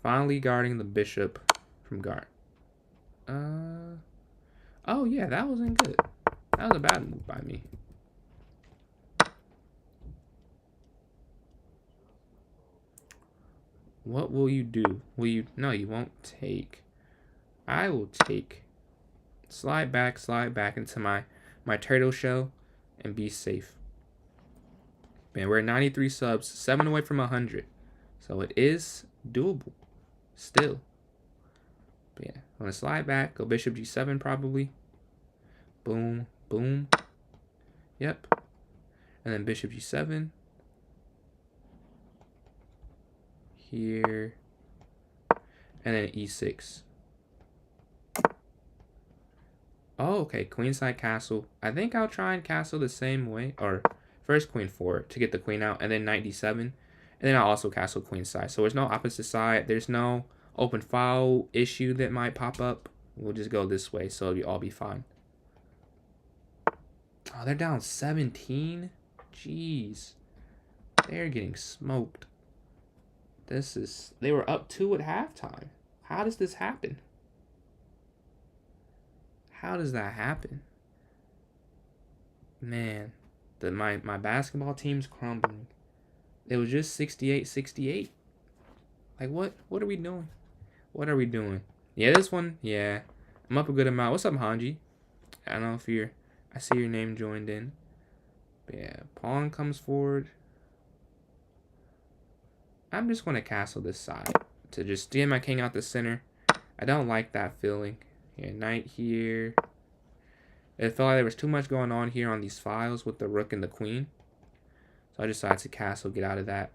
Finally guarding the bishop from guard. Oh yeah, that wasn't good. That was a bad move by me. What will you do? Will you? No, you won't take. I will take. Slide back into my turtle shell and be safe. Man, we're at 93 subs, 7 away from 100. So it is doable still. But yeah, I'm going to slide back, go bishop g7 probably. Boom, boom. Yep. And then bishop g7. Here. And then e6. Oh, okay, queenside castle. I think I'll try and castle the same way. Or first queen 4 to get the queen out, and then knight d7. And then I'll also castle queenside. So there's no opposite side. There's no open file issue that might pop up. We'll just go this way, so it'll all be fine. Oh, they're down 17? Jeez. They're getting smoked. They were up 2 at halftime. How does this happen? How does that happen? Man, my basketball team's crumbling. It was just 68-68. Like, what are we doing? What are we doing? Yeah, this one, yeah. I'm up a good amount. What's up, Hanji? I don't know if I see your name joined in. But yeah, pawn comes forward. I'm just going to castle this side to just get my king out the center. I don't like that feeling. Yeah, knight here. It felt like there was too much going on here on these files with the rook and the queen. So I decided to castle, get out of that.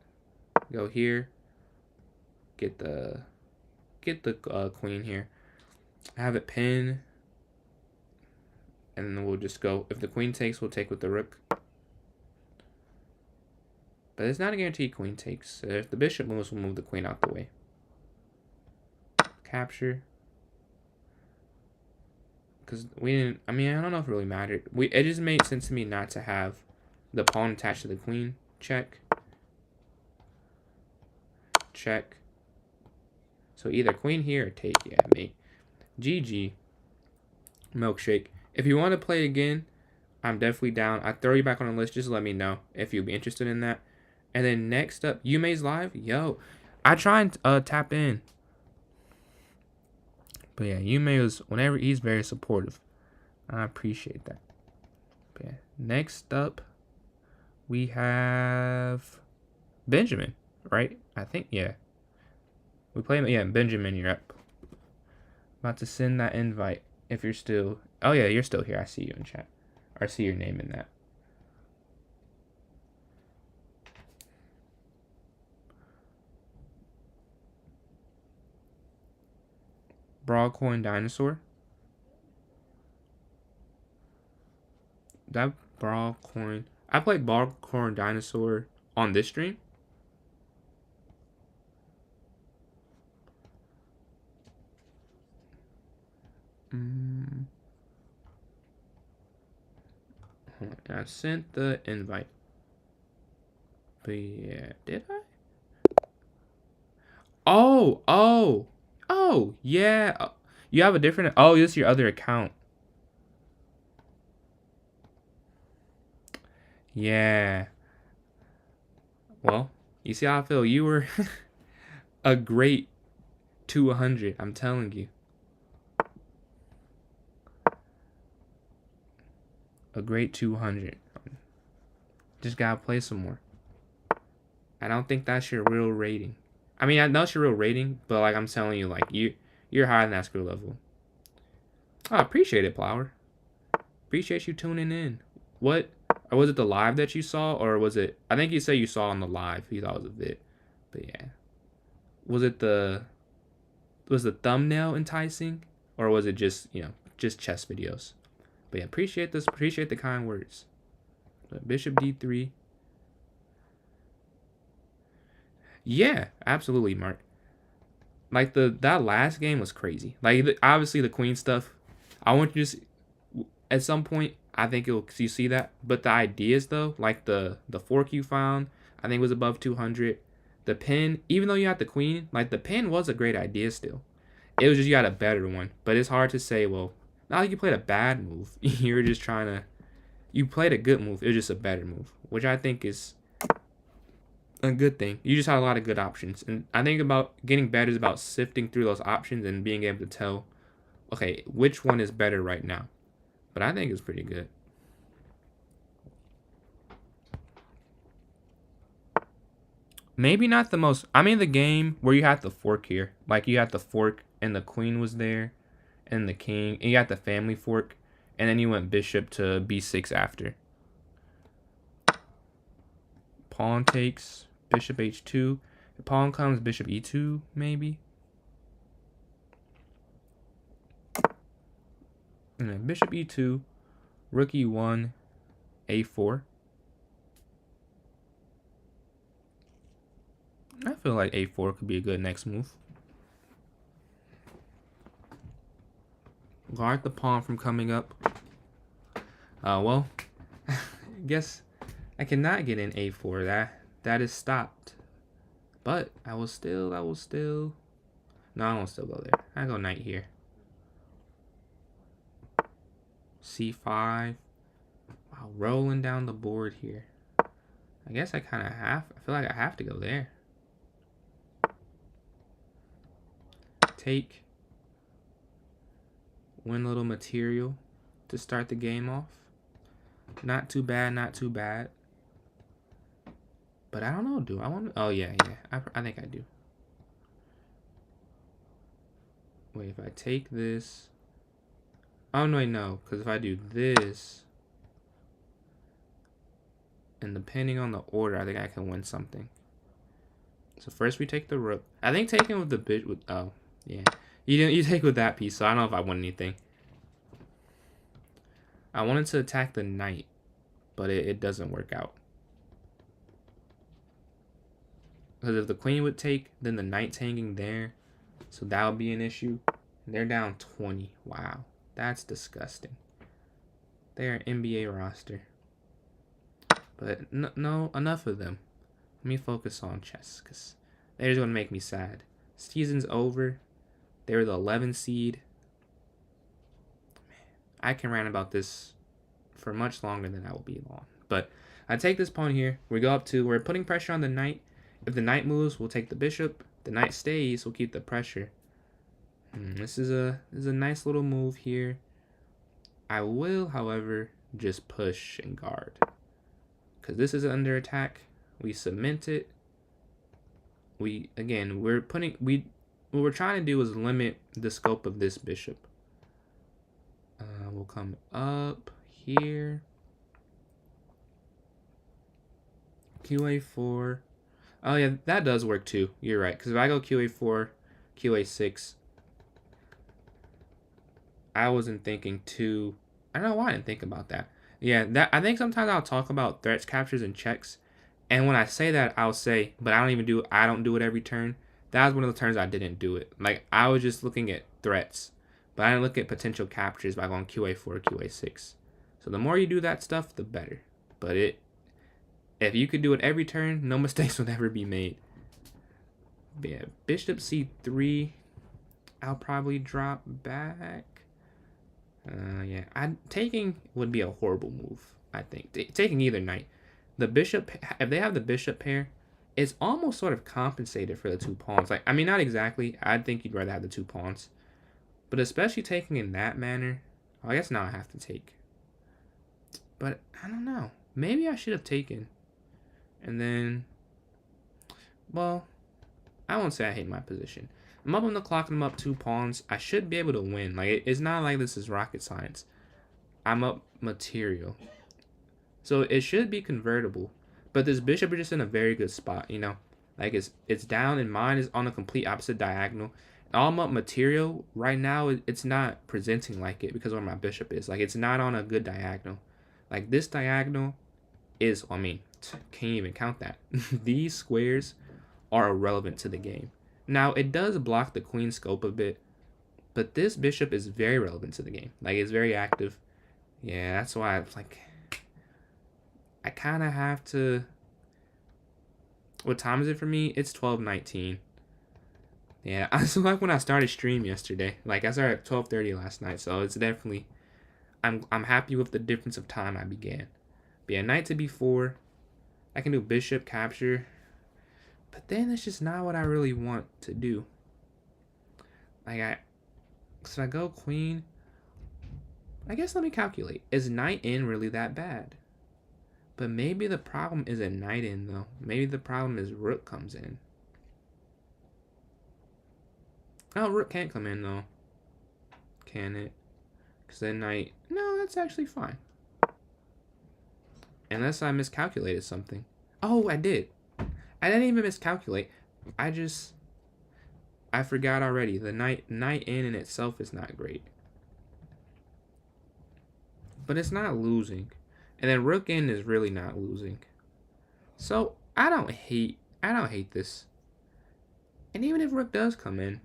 Go here. Get the queen here. Have it pinned. And then we'll just go. If the queen takes, we'll take with the rook. But it's not a guarantee queen takes. If the bishop moves, we'll move the queen out the way. Capture. Because we didn't, I mean, I don't know if it really mattered. It just made sense to me not to have the pawn attached to the queen. Check. Check. So either queen here or take. Yeah, mate. GG. Milkshake. If you want to play again, I'm definitely down. I throw you back on the list. Just let me know if you'd be interested in that. And then next up, Yume's live. Yo, I try and tap in. But yeah, Yume was, whenever, he's very supportive. I appreciate that. But yeah, next up, we have Benjamin, right? I think, yeah. We play him, yeah, Benjamin, you're up. About to send that invite if you're still, oh yeah, you're still here. I see you in chat. I see your name in that. Broadcoin Dinosaur. That Broadcoin. I played Broadcoin Dinosaur on this stream. I sent the invite. But yeah, did I? Oh, yeah. You have a different, oh, this is your other account. Yeah. Well, you see how I feel. You were a great 200. I'm telling you. A great 200. Just gotta play some more. I don't think that's your real rating. I mean, I know it's your real rating, but like I'm telling you, like you're higher than that skill level. I appreciate it, Plower. Appreciate you tuning in. What? Or was it the live that you saw, or was it? I think you said you saw on the live. You thought it was a vid, but yeah. Was the thumbnail enticing, or was it just just chess videos? But yeah, appreciate the kind words. But Bishop D3. Yeah, absolutely, Mark. Like that last game was crazy. Like obviously the queen stuff. I want you to at some point. I think you see that. But the ideas though, like the fork you found, I think was above 200. The pin, even though you had the queen, like the pin was a great idea still. It was just you had a better one. But it's hard to say. Well, not like you played a bad move. You were just trying to. You played a good move. It was just a better move, which I think is a good thing. You just had a lot of good options, and I think about getting better is about sifting through those options and being able to tell, okay, which one is better right now. But I think it's pretty good. Maybe not the most. I mean, the game where you had the fork here, like you had the fork and the queen was there, and the king, and you got the family fork, and then you went bishop to b6 after. Pawn takes, bishop h2. If pawn comes, bishop e2, maybe. And then bishop e2, rook e1, a4. I feel like a4 could be a good next move. Guard the pawn from coming up. Well, I guess I cannot get in a4. That is stopped. But I will still. No, I won't still go there. I go knight here. c5. Wow, rolling down the board here. I guess I kind of have. I feel like I have to go there. Take. Win a little material to start the game off. Not too bad, not too bad. But I don't know, do I want to? Oh, yeah. I think I do. Wait, if I take this. Oh, no, wait, no. Because if I do this. And depending on the order, I think I can win something. So first we take the rook. I think taking with the bit with. Oh, yeah. You take with that piece, so I don't know if I won anything. I wanted to attack the knight, but it doesn't work out. Because if the queen would take, then the knight's hanging there. So that would be an issue. They're down 20. Wow. That's disgusting. They're an NBA roster. But no, enough of them. Let me focus on chess, because they're just going to make me sad. Season's over. They were the 11 seed. Man, I can rant about this for much longer than I will be long. But I take this pawn here. We go up to, we're putting pressure on the knight. If the knight moves, we'll take the bishop. The knight stays, we'll keep the pressure. This is a nice little move here. I will, however, just push and guard. Because this is under attack. We cement it. What we're trying to do is limit the scope of this bishop. We'll come up here. QA4. Oh, yeah, that does work too. You're right. Because if I go QA4, QA6, I wasn't thinking too. I don't know why I didn't think about that. Yeah, I think sometimes I'll talk about threats, captures, and checks. And when I say that, I'll say, but I don't do it every turn. That was one of the turns I didn't do it. Like, I was just looking at threats. But I didn't look at potential captures by going QA4 or QA6. So the more you do that stuff, the better. But if you could do it every turn, no mistakes would ever be made. But yeah, bishop c3. I'll probably drop back. Yeah, taking would be a horrible move, I think. Taking either knight. The bishop, if they have the bishop pair, it's almost sort of compensated for the two pawns. Like, I mean, not exactly. I'd think you'd rather have the two pawns. But especially taking in that manner, I guess now I have to take. But I don't know. Maybe I should have taken. And then, well, I won't say I hate my position. I'm up on the clock and I'm up 2 pawns. I should be able to win. Like, it's not like this is rocket science. I'm up material. So it should be convertible. But this bishop is just in a very good spot, you know. Like, it's down and mine is on a complete opposite diagonal. All I'm up material right now, it's not presenting like it because of where my bishop is. Like, it's not on a good diagonal. Like, this diagonal is, I mean, can't even count that. These squares are irrelevant to the game. Now, it does block the queen scope a bit, but this bishop is very relevant to the game. Like, it's very active. Yeah, that's why it's like, I kind of have to. What time is it for me? It's 12:19. Yeah, I so like when I started stream yesterday. Like I started at 12:30 last night, so it's definitely I'm happy with the difference of time I began. But yeah, knight to b4. I can do bishop capture, but then it's just not what I really want to do. Like so I go queen. I guess let me calculate. Is knight in really that bad? But maybe the problem isn't knight in though. Maybe the problem is rook comes in. Oh, rook can't come in though. Can it? Because then knight. No, that's actually fine. Unless I miscalculated something. Oh, I did. I didn't even miscalculate. I forgot already. The knight in itself is not great. But it's not losing. And then rook in is really not losing. So I don't hate this. And even if rook does come in,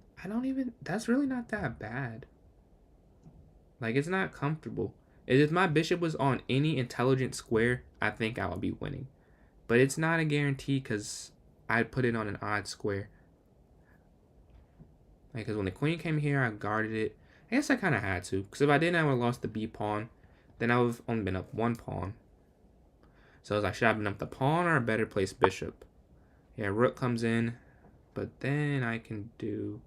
that's really not that bad. Like, it's not comfortable. If my bishop was on any intelligent square, I think I would be winning. But it's not a guarantee because I'd put it on an odd square. Like, because when the queen came here, I guarded it. I guess I kind of had to. Because if I didn't, I would have lost the b pawn. Then I would have only been up one pawn. So I was like, should I have been up the pawn or a better placed bishop? Yeah, rook comes in. But then I can do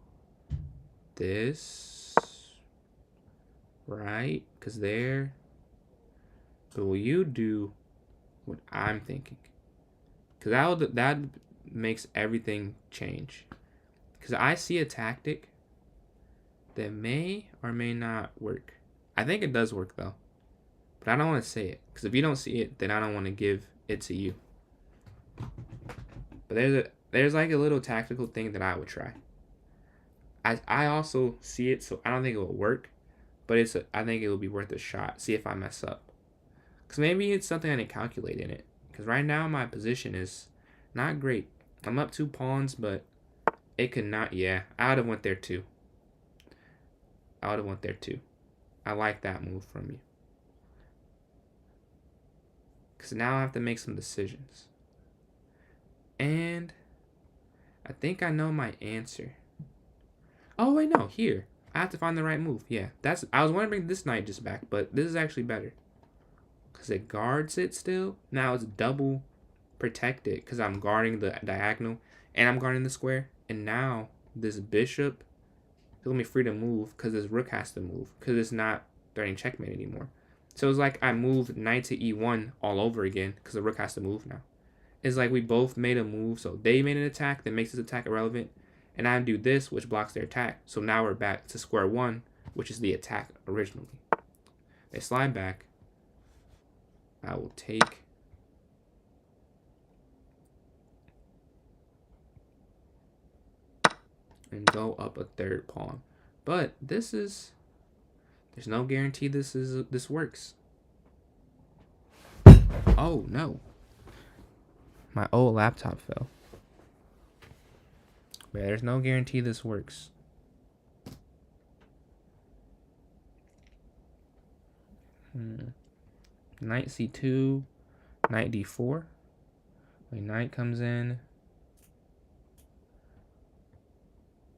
this. Right? Because there. But will you do what I'm thinking? Because that makes everything change. Because I see a tactic that may or may not work. I think it does work though. But I don't want to say it. Because if you don't see it, then I don't want to give it to you. But there's like a little tactical thing that I would try. I also see it, so I don't think it will work. But I think it will be worth a shot. See if I mess up. Because maybe it's something I didn't calculate in it. Because right now my position is not great. I'm up 2 pawns, but it could not. Yeah, I would have went there too. I like that move from you. Because now I have to make some decisions. And I think I know my answer. Oh, wait, no. Here. I have to find the right move. Yeah, I was wanting to bring this knight just back, but this is actually better. Because it guards it still. Now it's double protected because I'm guarding the diagonal and I'm guarding the square. And now this bishop is going to be free to move because this rook has to move because it's not threatening checkmate anymore. So it's like I moved knight to e1 all over again because the rook has to move now. It's like we both made a move. So they made an attack that makes this attack irrelevant. And I do this, which blocks their attack. So now we're back to square one, which is the attack originally. They slide back. I will take. And go up a 3rd pawn. But there's no guarantee this works. Oh no. My old laptop fell. But there's no guarantee this works. Knight c2, knight d4. When knight comes in.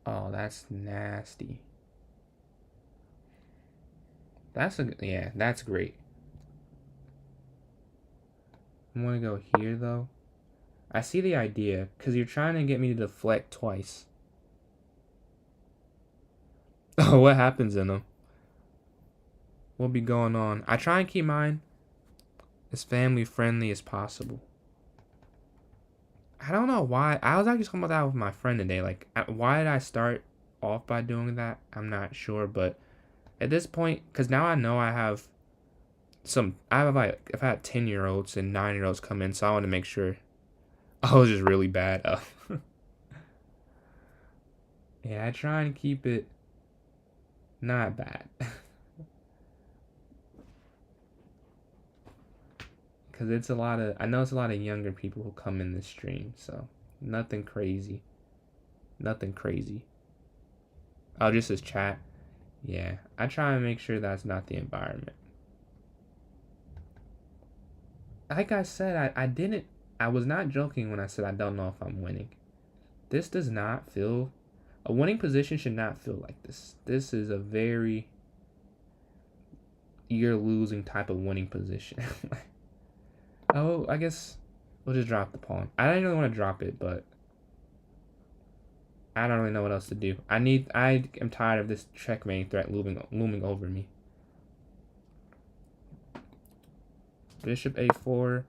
Oh, that's nasty. That's great. I'm gonna go here though. I see the idea, because you're trying to get me to deflect twice. Oh, what happens in them? What'll be going on? I try and keep mine as family friendly as possible. I don't know why. I was actually talking about that with my friend today. Like, why did I start off by doing that? I'm not sure, but at this point, because now I know I've had 10-year-olds and 9-year-olds come in, so I want to make sure. I was just really bad. Yeah, I try and keep it not bad. Because I know it's a lot of younger people who come in this stream, so nothing crazy. Nothing crazy. Oh, just his chat. Yeah, I try and make sure that's not the environment. Like I said, I was not joking when I said I don't know if I'm winning. This does not feel, a winning position should not feel like this. This is a very, you're losing type of winning position. Oh, I guess we'll just drop the pawn. I didn't really want to drop it, but I don't really know what else to do. I am tired of this checkmate threat looming over me. Bishop a4.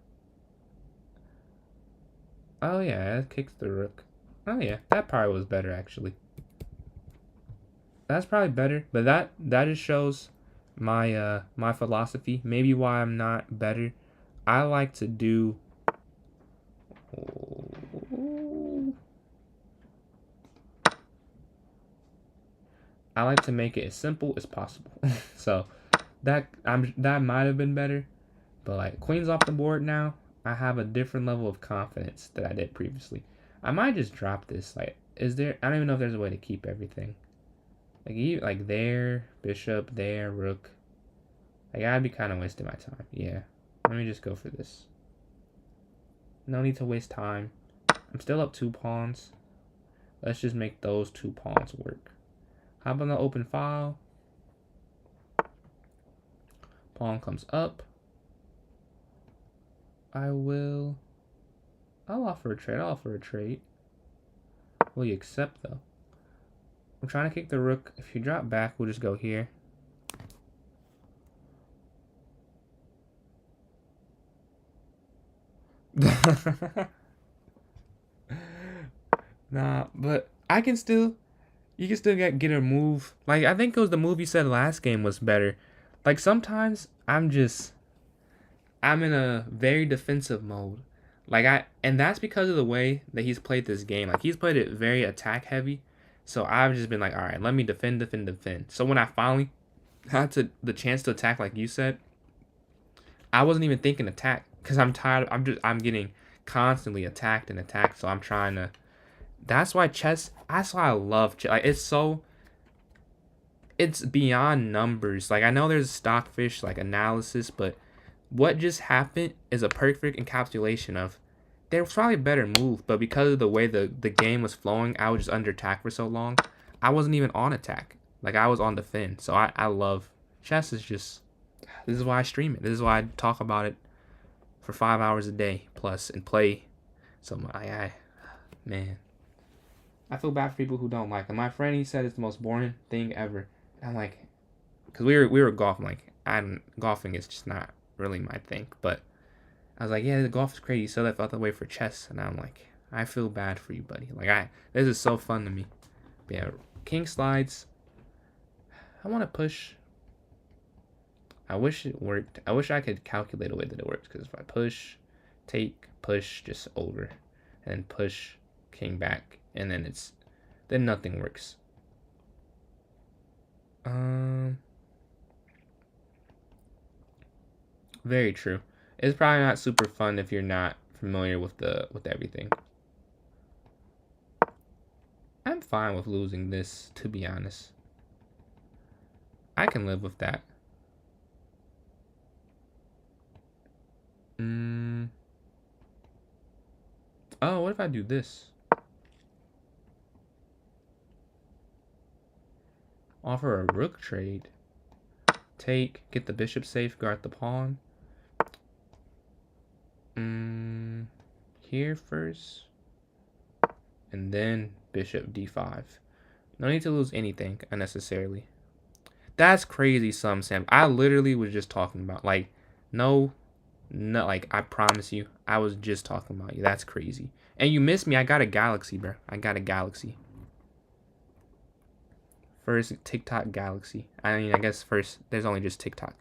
Oh yeah, that kicks the rook. Oh yeah, that probably was better actually. That's probably better, but that just shows my my philosophy. Maybe why I'm not better. I like to do. I like to make it as simple as possible. So that might have been better, but like queen's off the board now. I have a different level of confidence that I did previously. I might just drop this. Like, is there? I don't even know if there's a way to keep everything. Like there, bishop, there, rook. Like I'd be kind of wasting my time. Yeah, let me just go for this. No need to waste time. I'm still up 2 pawns. Let's just make those 2 pawns work. How about the open file? Pawn comes up. I'll offer a trade. I'll offer a trade. Will you accept though? I'm trying to kick the rook. If you drop back, we'll just go here. Nah, but I can still, you can still get a move. Like I think it was the move you said last game was better. Like sometimes I'm in a very defensive mode. And that's because of the way that he's played this game. Like he's played it very attack heavy. So I've just been like, all right, let me defend. So when I finally had the chance to attack, like you said, I wasn't even thinking attack because I'm tired. I'm getting constantly attacked and attacked. So I'm trying to. That's why I love chess. Like it's beyond numbers. Like I know there's stockfish like analysis, but what just happened is a perfect encapsulation of there was probably a better move, but because of the way the game was flowing, I was just under attack for so long. I wasn't even on attack. Like I was on defend. So I love chess is just this is why I stream it. This is why I talk about it for 5 hours a day plus and play. So man. I feel bad for people who don't like it. My friend, he said it's the most boring thing ever. And I'm like, because we were golfing. Like, golfing is just not really my thing. But I was like, yeah, the golf is crazy. So I felt the way for chess, and I'm like, I feel bad for you, buddy. Like, this is so fun to me. But yeah, king slides. I want to push. I wish it worked. I wish I could calculate a way that it works. Because if I push, take, push, just over, and push king back, and then nothing works. Very true. It's probably not super fun if you're not familiar with everything. I'm fine with losing this, to be honest. I can live with that. Oh, what if I do this? Offer a rook trade. Take, get the bishop safe, guard the pawn. Here first. And then bishop d5. No need to lose anything unnecessarily. That's crazy, Sam. I literally was just talking about, like, no, like, I promise you, I was just talking about you. That's crazy. And you missed me. I got a Galaxy, bro. I got a Galaxy. First TikTok Galaxy. I mean, I guess first, there's only just TikTok.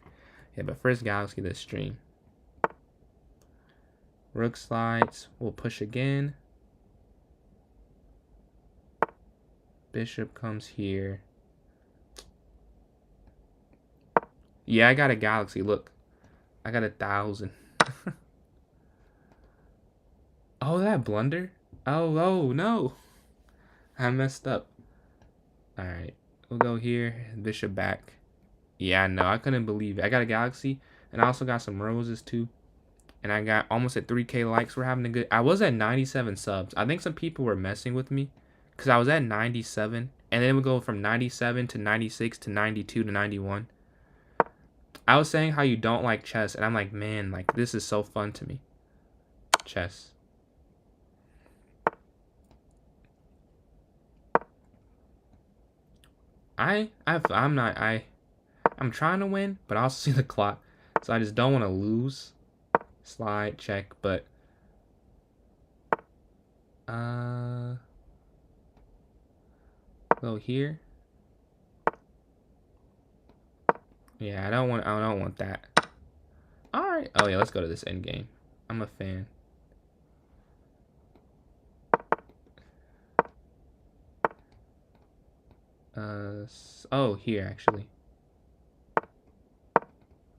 Yeah, but first Galaxy this stream. Rook slides. We'll push again. Bishop comes here. Yeah, I got a Galaxy. Look. I got 1,000. Oh, that blunder? Oh, no. I messed up. Alright. We'll go here. Bishop back. Yeah, no, I couldn't believe it. I got a galaxy, and I also got some roses too. And I got almost at 3K likes. We're having a good... I was at 97 subs. I think some people were messing with me because I was at 97. And then it would go from 97 to 96 to 92 to 91. I was saying how you don't like chess. And I'm like, man, like this is so fun to me. Chess. I'm trying to win, but I also see the clock. So I just don't want to lose. Slide, check, but go here. Yeah, I don't want that. Alright. Oh yeah, let's go to this end game. I'm a fan. Oh, here actually.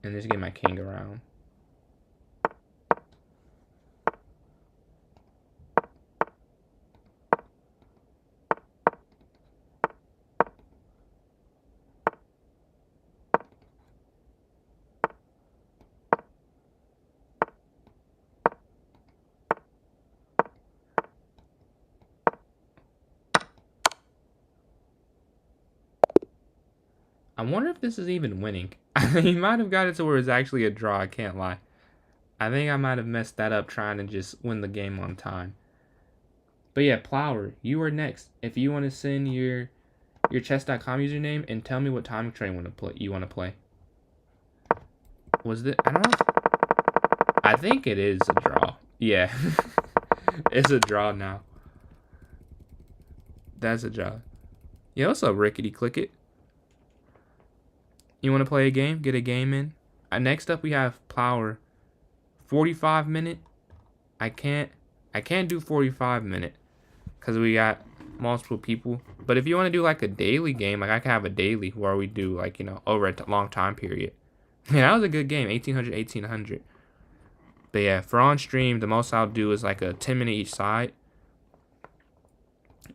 And just get my king around. I wonder if this is even winning. He might have got it to where it's actually a draw, I can't lie. I think I might have messed that up trying to just win the game on time. But yeah, Plower, you are next. If you want to send your chess.com username and tell me what time train you want to play. Was it? I don't know. I think it is a draw. Yeah. It's a draw now. That's a draw. Yeah, what's up, Rickety Click It? You want to play a game? Get a game in? Next up we have Plower. 45-minute. I can't do 45-minute because we got multiple people. But if you want to do like a daily game, like I can have a daily where we do like, you know, over a long time period. Yeah, that was a good game. 1800. But yeah, for on stream, the most I'll do is like a 10-minute each side.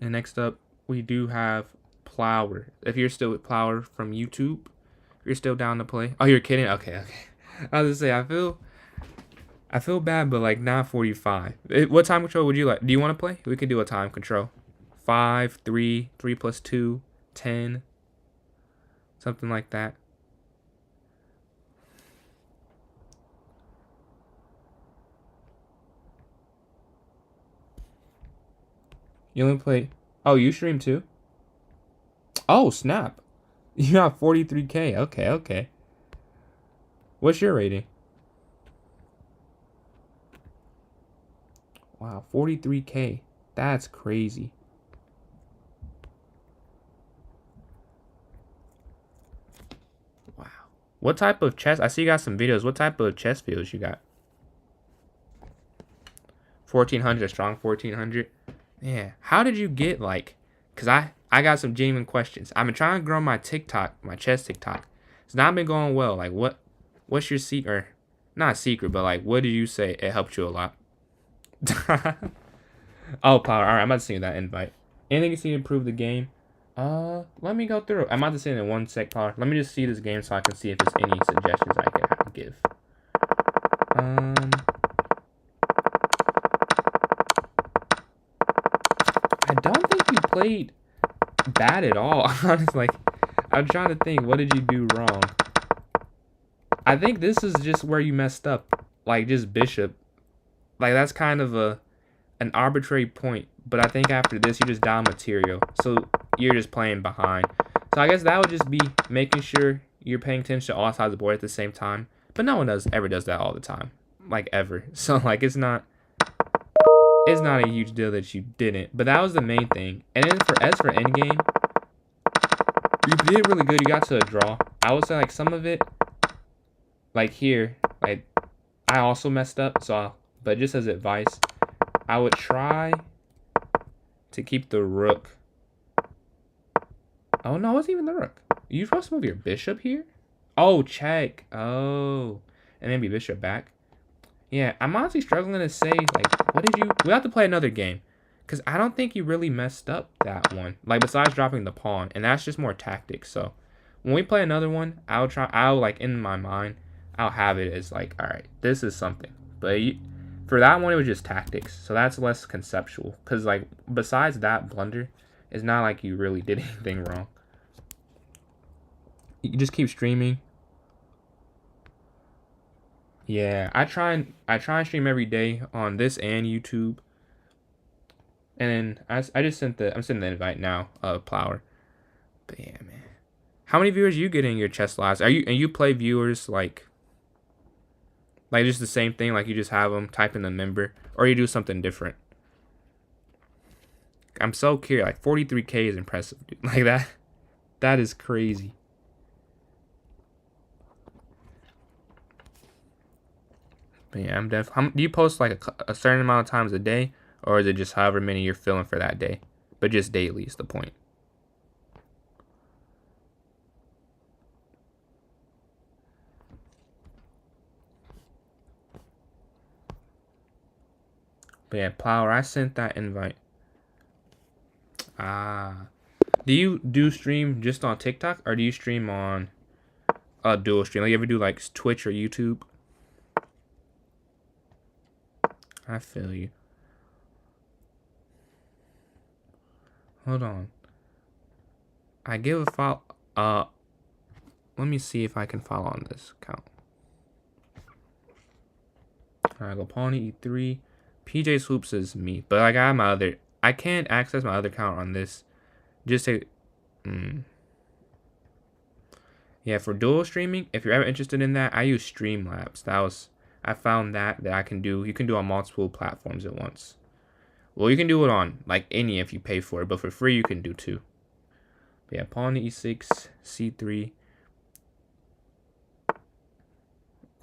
And next up, we do have Plower. If you're still with Plower from YouTube, you're still down to play. Oh, you're kidding? Okay. I was gonna say, I feel bad, but like not 45. What time control would you like? Do you want to play? We could do a time control. 5, 3, 3 plus 2, 10. Something like that. You only play... Oh, you stream too? Oh, snap. You got 43K. Okay. What's your rating? Wow, 43K. That's crazy. Wow. What type of chess? I see you got some videos. What type of chess videos you got? 1400, a strong 1400. Yeah. How did you get like... Because I got some genuine questions. I've been trying to grow my TikTok, my chess TikTok. It's not been going well. Like what's your secret? Or not secret, but like what did you say it helped you a lot? Oh, Power. Alright, I'm about to send you that invite. Anything you see to improve the game? Let me go through. I'm about to send it in 1 sec, Power. Let me just see this game so I can see if there's any suggestions I can give. I don't think you played bad at all. Honestly, like, I'm trying to think, what did you do wrong? I think this is just where you messed up. Like, just bishop. Like, that's kind of an arbitrary point. But I think after this, you just down material. So, you're just playing behind. So, I guess that would just be making sure you're paying attention to all sides of the board at the same time. But no one ever does that all the time. Like, ever. So, like, it's not a huge deal that you didn't. But that was the main thing. And then as for endgame, you did really good. You got to a draw. I would say, like, some of it, like here, like, I also messed up. But just as advice, I would try to keep the rook. Oh, no, it wasn't even the rook. You supposed to move your bishop here? Oh, check. Oh. And maybe bishop back. Yeah, I'm honestly struggling to say, like, what did you... We'll have to play another game. Because I don't think you really messed up that one. Like, besides dropping the pawn. And that's just more tactics. So, when we play another one, I'll like, in my mind, I'll have it as like, alright, this is something. But for that one, it was just tactics. So, that's less conceptual. Because, like, besides that blunder, it's not like you really did anything wrong. You just keep streaming. Yeah, I try and stream every day on this and YouTube. And then I'm sending the invite now, Plower. But yeah, man. How many viewers you get in your chess lives? And you play viewers like just the same thing, like you just have them type in the member, or you do something different? I'm so curious. Like 43K is impressive, dude. Like that is crazy. But yeah, I'm definitely. Do you post like a certain amount of times a day, or is it just however many you're feeling for that day? But just daily is the point. But yeah, Plower, I sent that invite. Ah. Do you do stream just on TikTok, or do you stream on dual stream? Like, you ever do like Twitch or YouTube? I feel you. Hold on. I give a follow. Let me see if I can follow on this account. Alright, go pawn e3. PJ Swoops is me, but like I can't access my other account on this. Just to, yeah, for dual streaming, if you're ever interested in that, I use Streamlabs. I found that I can do. You can do on multiple platforms at once. Well, you can do it on like any if you pay for it, but for free you can do too. But yeah, pawn e6, c3.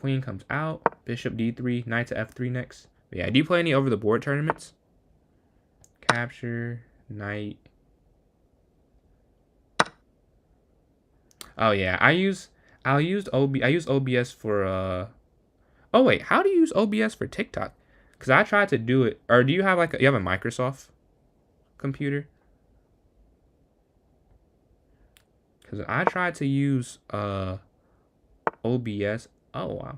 Queen comes out. Bishop d3. Knight to f3 next. But yeah, do you play any over the board tournaments? Capture, knight. Oh yeah, I use OBS for Oh wait, how do you use OBS for TikTok? Cause I tried to do it. Or do you have you have a Microsoft computer? Cause I tried to use OBS. Oh wow.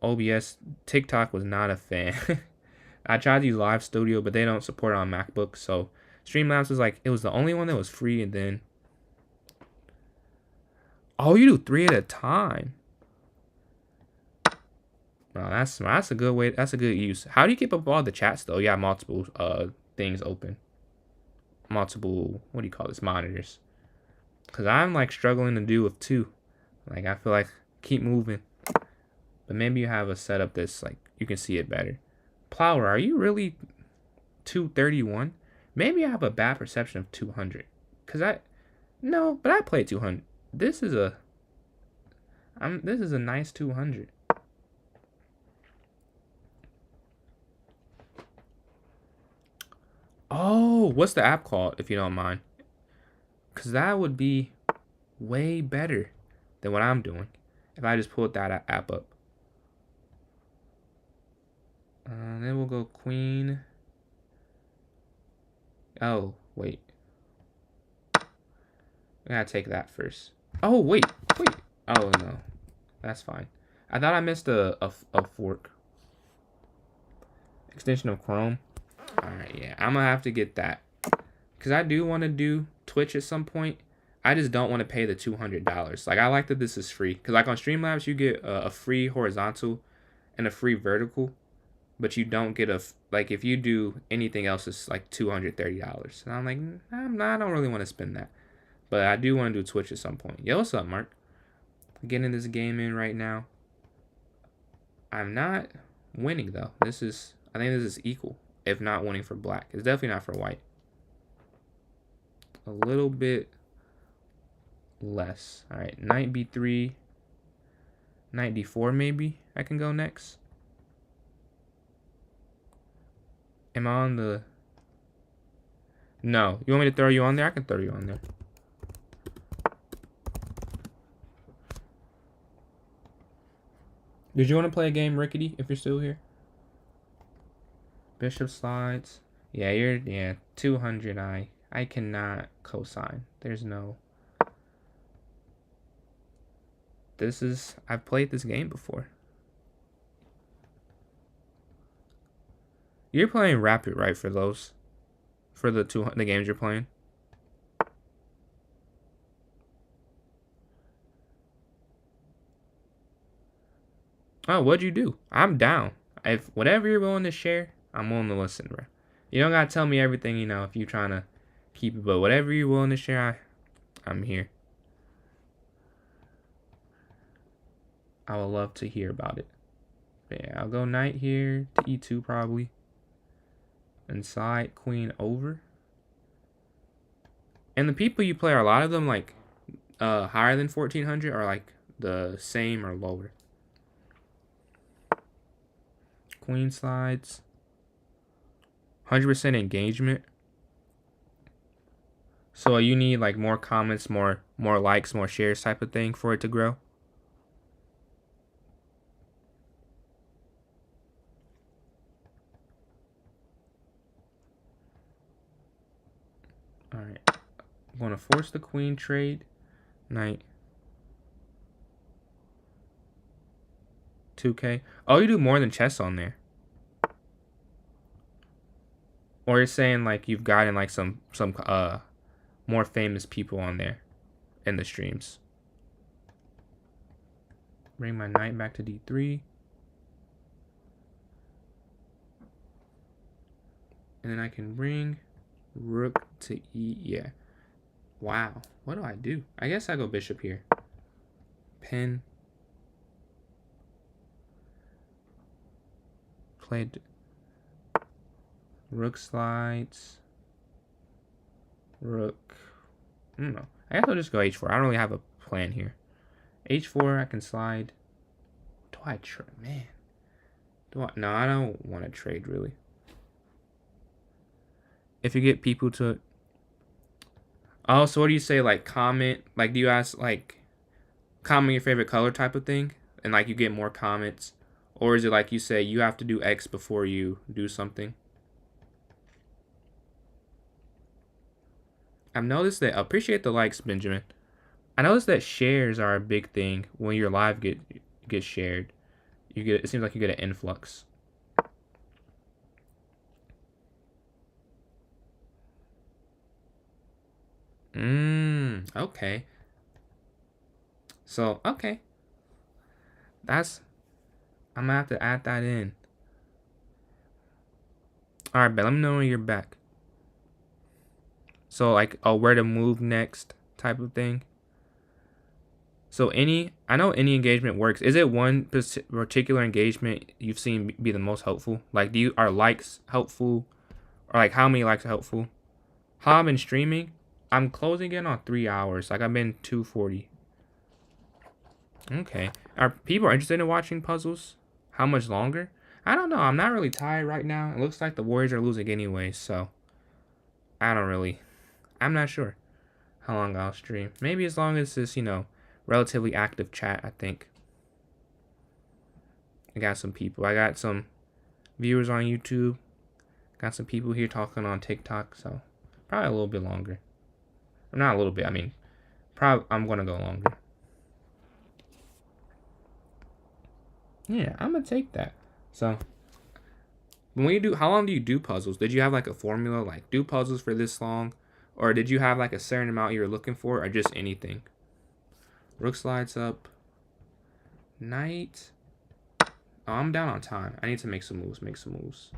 OBS TikTok was not a fan. I tried to use Live Studio, but they don't support it on MacBook. So Streamlabs was like, it was the only one that was free, and then oh, you do 3 at a time. No, that's a good way. That's a good use. How do you keep up all the chats though? You got multiple things open. Multiple, what do you call this, monitors? Cause I'm like struggling to do with 2. Like I feel like keep moving. But maybe you have a setup that's like you can see it better. Plower, are you really 231? Maybe I have a bad perception of 200. Cause no, but I play 200. This is a nice 200. Oh, what's the app called, if you don't mind? Because that would be way better than what I'm doing if I just pulled that app up. Then we'll go queen. Oh, wait. I gotta take that first. Oh, wait. Oh, no. That's fine. I thought I missed a fork. Extension of Chrome. Alright, yeah. I'm gonna have to get that. Because I do want to do Twitch at some point. I just don't want to pay the $200. Like, I like that this is free. Because, like, on Streamlabs, you get a free horizontal and a free vertical. But you don't get like, if you do anything else, it's like $230. And I'm like, I don't really want to spend that. But I do want to do Twitch at some point. Yo, what's up, Mark? Getting this game in right now. I'm not winning, though. I think this is equal, if not winning for black. It's definitely not for white. A little bit less. All right, knight b3, knight d4 maybe I can go next. Am I on the... No. You want me to throw you on there? I can throw you on there. Did you want to play a game, Rickety, if you're still here? Bishop slides. Yeah, yeah, 200. I cannot cosign. There's no. I've played this game before. You're playing Rapid, right, for those? For the games you're playing? Oh, what'd you do? I'm down. If whatever you're willing to share, I'm willing to listen, bro. You don't gotta tell me everything, if you're trying to keep it, but whatever you're willing to share, I'm here. I would love to hear about it. But yeah, I'll go knight here to e2 probably. And slide queen over. And the people you play, are a lot of them like higher than 1400 or like the same or lower? Queen slides. 100% engagement. So you need like more comments, more likes, more shares type of thing for it to grow. All right. I'm going to force the queen trade. Knight. 2K. Oh, you do more than chess on there. Or you're saying like you've gotten like some more famous people on there in the streams. Bring my knight back to d3. And then I can bring rook to e. Yeah. Wow. What do I do? I guess I go bishop here. Pin. Played rook slides. Rook. I don't know. I guess I'll just go h4. I don't really have a plan here. h4, I can slide. Do I trade? Man. No, I don't want to trade really. If you get people to. Oh, so what do you say? Like comment? Like, do you ask like comment your favorite color type of thing, and like you get more comments, or is it like you say you have to do X before you do something? I've noticed that. Appreciate the likes, Benjamin. I noticed that shares are a big thing when your live get shared. It seems like you get an influx. Okay. So, okay. I'm gonna have to add that in. Alright, but let me know when you're back. So, like, where to move next type of thing. So, I know any engagement works. Is it one particular engagement you've seen be the most helpful? Like, are likes helpful? Or, like, how many likes are helpful? How I've been streaming? I'm closing in on 3 hours. Like, I've been 240. Okay. Are people interested in watching puzzles? How much longer? I don't know. I'm not really tired right now. It looks like the Warriors are losing anyway, so I'm not sure how long I'll stream. Maybe as long as this, relatively active chat, I think. I got some people. I got some viewers on YouTube. Got some people here talking on TikTok, so probably a little bit longer. Or not a little bit, I mean, probably I'm gonna go longer. Yeah, I'm gonna take that. So, how long do you do puzzles? Did you have like a formula, like do puzzles for this long? Or did you have like a certain amount you were looking for, or just anything? Rook slides up. Knight. Oh, I'm down on time. I need to make some moves.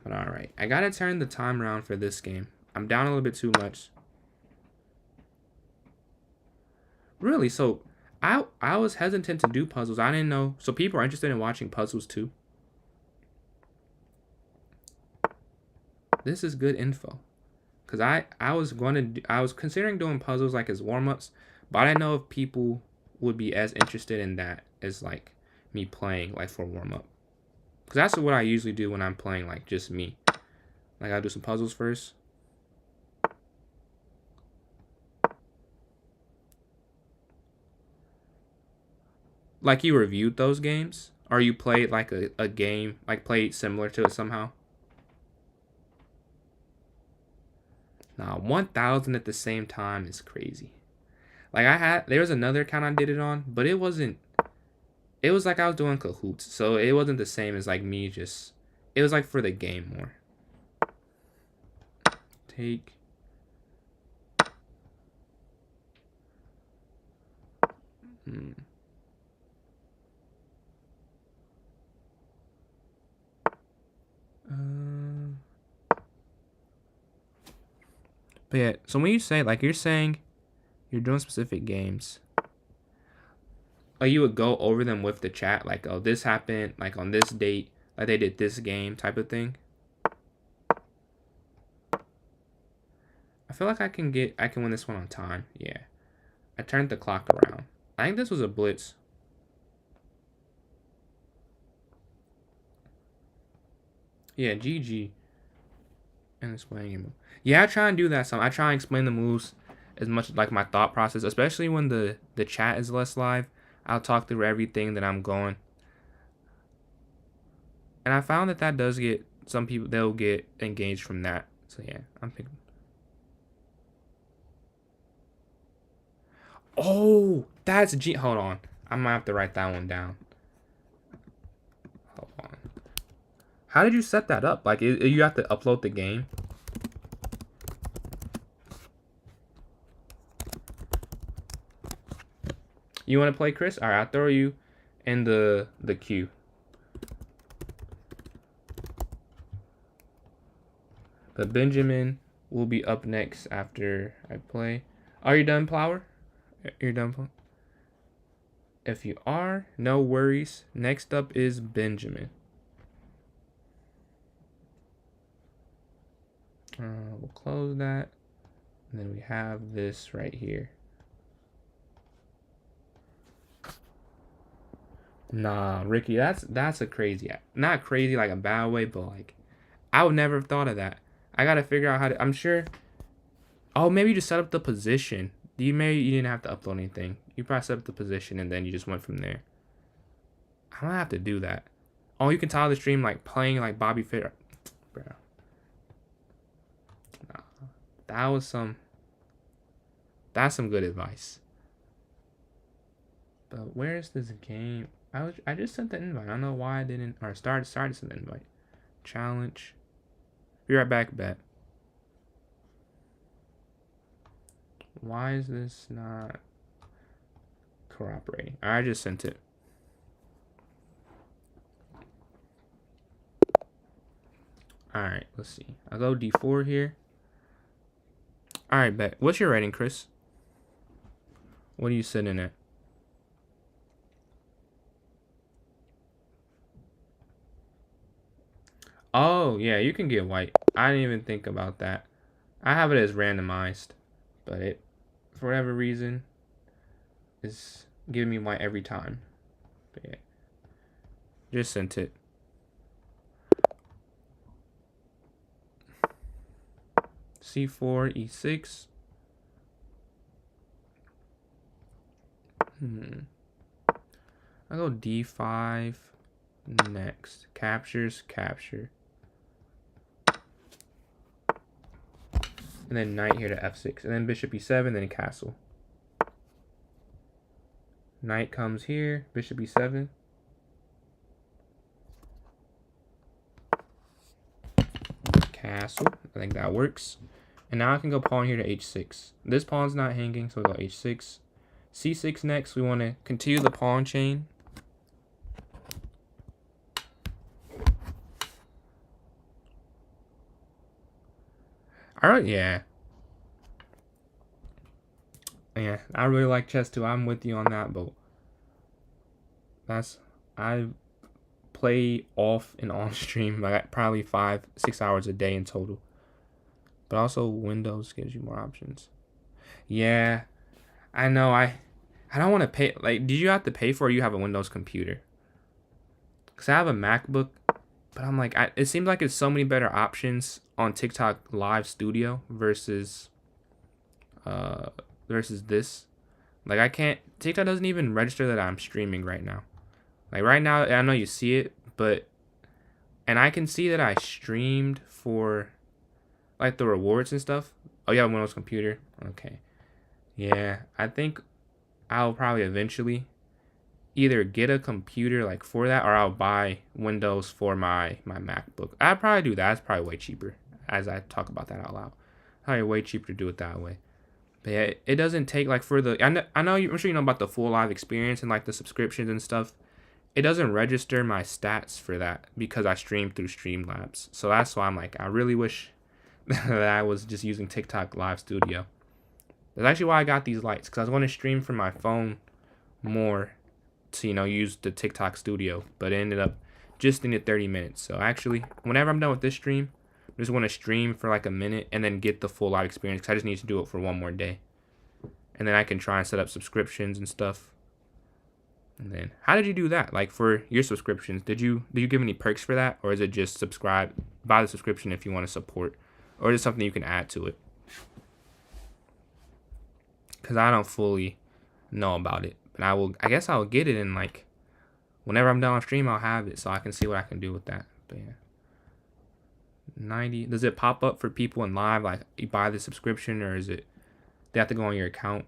But alright. I gotta turn the time around for this game. I'm down a little bit too much. Really? So, I was hesitant to do puzzles. I didn't know. So people are interested in watching puzzles too. This is good info. Cause I was I was considering doing puzzles like as warm ups, but I didn't know if people would be as interested in that as like me playing like for warm up. Cause that's what I usually do when I'm playing like just me. Like I'll do some puzzles first. Like you reviewed those games, or you played like a game, like played similar to it somehow. Nah, 1,000 at the same time is crazy. Like there was another account I did it on, but it wasn't. It was like I was doing Kahoots, so it wasn't the same as like me just. It was like for the game more. Take. Hmm. But yeah, so when you say like you're saying you're doing specific games, like you would go over them with the chat, like oh this happened like on this date, like they did this game type of thing. I feel like I can win this one on time. Yeah, I turned the clock around. I think this was a blitz. Yeah, GG. And explaining your move. Yeah, I try and do that some. I try and explain the moves as much as like my thought process, especially when the chat is less live. I'll talk through everything that I'm going. And I found that does get some people, they'll get engaged from that. So yeah, I'm thinking. Oh, that's G. Hold on. I might have to write that one down. Hold on. How did you set that up? Like, you have to upload the game? You want to play, Chris? All right, I'll throw you in the queue. But Benjamin will be up next after I play. Are you done, Plower? You're done, Plower? If you are, no worries. Next up is Benjamin. We'll close that. And then we have this right here. Nah, Ricky, that's a crazy, not crazy like a bad way, but like I would never have thought of that. I gotta figure out how to. I'm sure. Oh, maybe you just set up the position. You didn't have to upload anything. You probably set up the position and then you just went from there. I don't have to do that. Oh, you can tell the stream like playing like Bobby Fit. Bro, nah, that was some. That's some good advice. But where's this game? I just sent the invite. I don't know why I didn't or started to send the invite. Challenge. Be right back, bet. Why is this not cooperating? I just sent it. Alright, let's see. I'll go D4 here. Alright, bet. What's your rating, Chris? What are you sitting at? Oh, yeah, you can get white. I didn't even think about that. I have it as randomized, but it, for whatever reason, is giving me white every time. But yeah, just sent it. C4, E6. I'll go D5 next. Captures, capture. And then knight here to F6. And then bishop E7, then castle. Knight comes here, bishop E7. Castle. I think that works. And now I can go pawn here to H6. This pawn's not hanging, so we'll go H6. C6 next. We want to continue the pawn chain. Alright, yeah. Yeah, I really like chess too. I'm with you on that, but I play off and on stream like probably 5-6 hours a day in total. But also Windows gives you more options. Yeah, I know. I don't want to pay. Like, did you have to pay for it or you have a Windows computer? Because I have a MacBook, but I'm like, it seems like it's so many better options on TikTok Live Studio versus this. Like, I can't. TikTok doesn't even register that I'm streaming right now. Like, right now, I know you see it, but. And I can see that I streamed for, like, the rewards and stuff. Oh, you have a Windows computer? Okay. Yeah, I think I'll probably eventually either get a computer, like, for that, or I'll buy Windows for my MacBook. I'd probably do that. It's probably way cheaper, as I talk about that out loud. Probably way cheaper to do it that way. But yeah, it doesn't take, like, for the... I know I'm sure you know about the full live experience and, like, the subscriptions and stuff. It doesn't register my stats for that because I stream through Streamlabs. So that's why I'm like, I really wish that I was just using TikTok Live Studio. That's actually why I got these lights, because I was going to stream from my phone more to, use the TikTok Studio, but it ended up just in the 30 minutes. So actually, whenever I'm done with this stream, I just want to stream for like a minute and then get the full live experience, because I just need to do it for one more day. And then I can try and set up subscriptions and stuff. And then, how did you do that? Like, for your subscriptions, did you give any perks for that? Or is it just buy the subscription if you want to support? Or is it something you can add to it? Because I don't fully know about it. But I guess I'll get it, and, like, whenever I'm done on stream, I'll have it so I can see what I can do with that. But yeah. 90, does it pop up for people in live, like, you buy the subscription, or is it, they have to go on your account?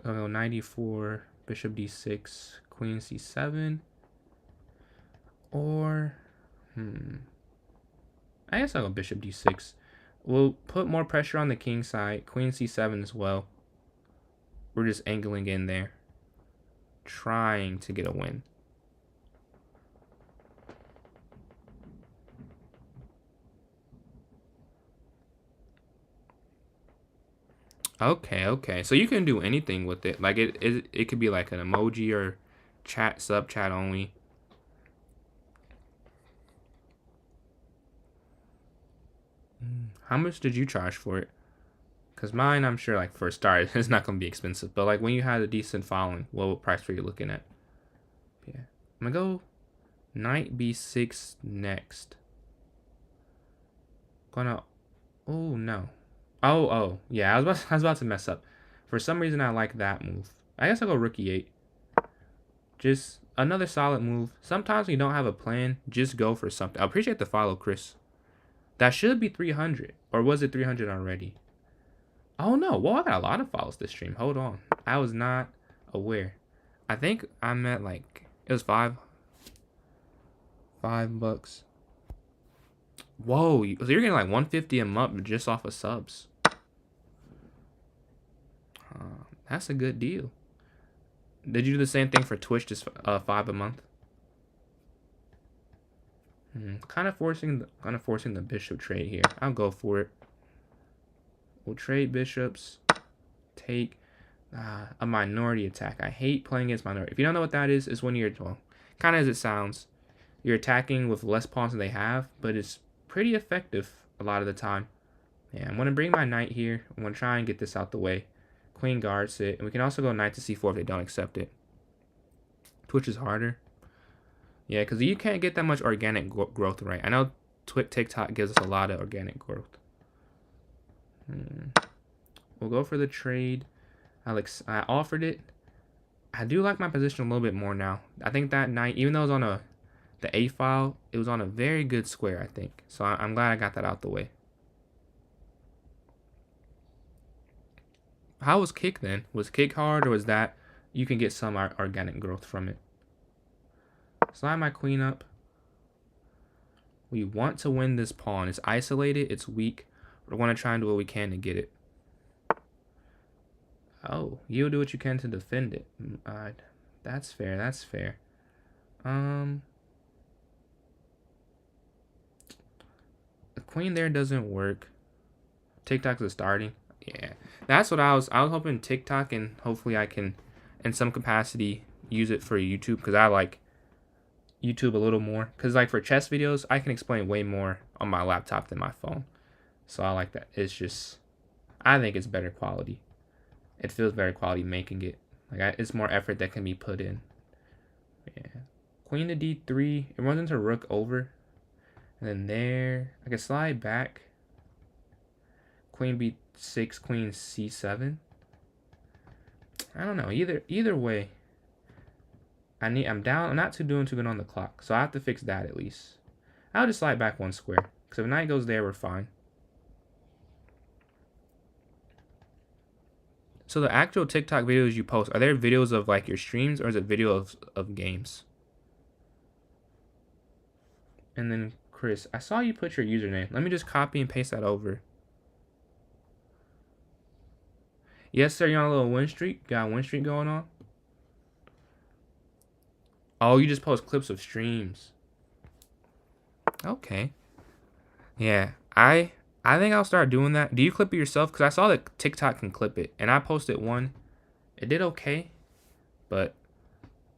So 94... Bishop d6, Queen c7, or I guess I'll go Bishop d6. We'll put more pressure on the king side. Queen c7 as well. We're just angling in there, trying to get a win. Okay. So you can do anything with it. Like, it could be like an emoji or chat, sub chat only. How much did you charge for it? Because mine, I'm sure, like, for a start, it's not going to be expensive. But, like, when you had a decent following, what price were you looking at? Yeah. I'm going to go knight b6 next. Gonna... Oh, no. Oh, yeah, I was about to mess up. For some reason, I like that move. I guess I'll go rook e8. Just another solid move. Sometimes when you don't have a plan, just go for something. I appreciate the follow, Chris. That should be 300. Or was it 300 already? Oh, no. Well, I got a lot of follows this stream. Hold on. I was not aware. I think I'm at, like, it was $5. $5. Whoa. So you're getting like 150 a month just off of subs. That's a good deal. Did you do the same thing for Twitch, just $5 a month? Kind of forcing the bishop trade here. I'll go for it. We'll trade bishops. Take a minority attack. I hate playing against minority. If you don't know what that is, it's when you're, well, kind of as it sounds, you're attacking with less pawns than they have, but it's pretty effective a lot of the time. Yeah, I'm going to bring my knight here. I'm going to try and get this out the way. Queen guards it. And we can also go knight to c4 if they don't accept it. Twitch is harder. Yeah, because you can't get that much organic growth, right? I know TikTok gives us a lot of organic growth. We'll go for the trade. I offered it. I do like my position a little bit more now. I think that knight, even though it was on the A file, it was on a very good square, I think. So I'm glad I got that out the way. How was kick then? Was kick hard, or was that you can get some organic growth from it? Slide my queen up. We want to win this pawn. It's isolated. It's weak. We're going to try and do what we can to get it. Oh, you'll do what you can to defend it. That's fair. That's fair. The queen there doesn't work. TikTok's is starting. Yeah, that's what I was hoping TikTok, and hopefully I can, in some capacity, use it for YouTube, because I like YouTube a little more. Because, like, for chess videos, I can explain way more on my laptop than my phone. So I like that. It's just, I think it's better quality. It feels better quality making it. Like it's more effort that can be put in. Yeah. Queen to d3. It runs into rook over. And then there, I can slide back. Queen b6, queen c7. I don't know. Either way, I'm down. I'm not doing too good on the clock, so I have to fix that at least. I'll just slide back one square, because if knight goes there, we're fine. So the actual TikTok videos you post, are there videos of like your streams, or is it video of games? And then Chris, I saw you put your username. Let me just copy and paste that over. Yes, sir. You're on a little win streak. Got a win streak going on. Oh, you just post clips of streams. Okay. Yeah, I think I'll start doing that. Do you clip it yourself? Because I saw that TikTok can clip it, and I posted one. It did okay, but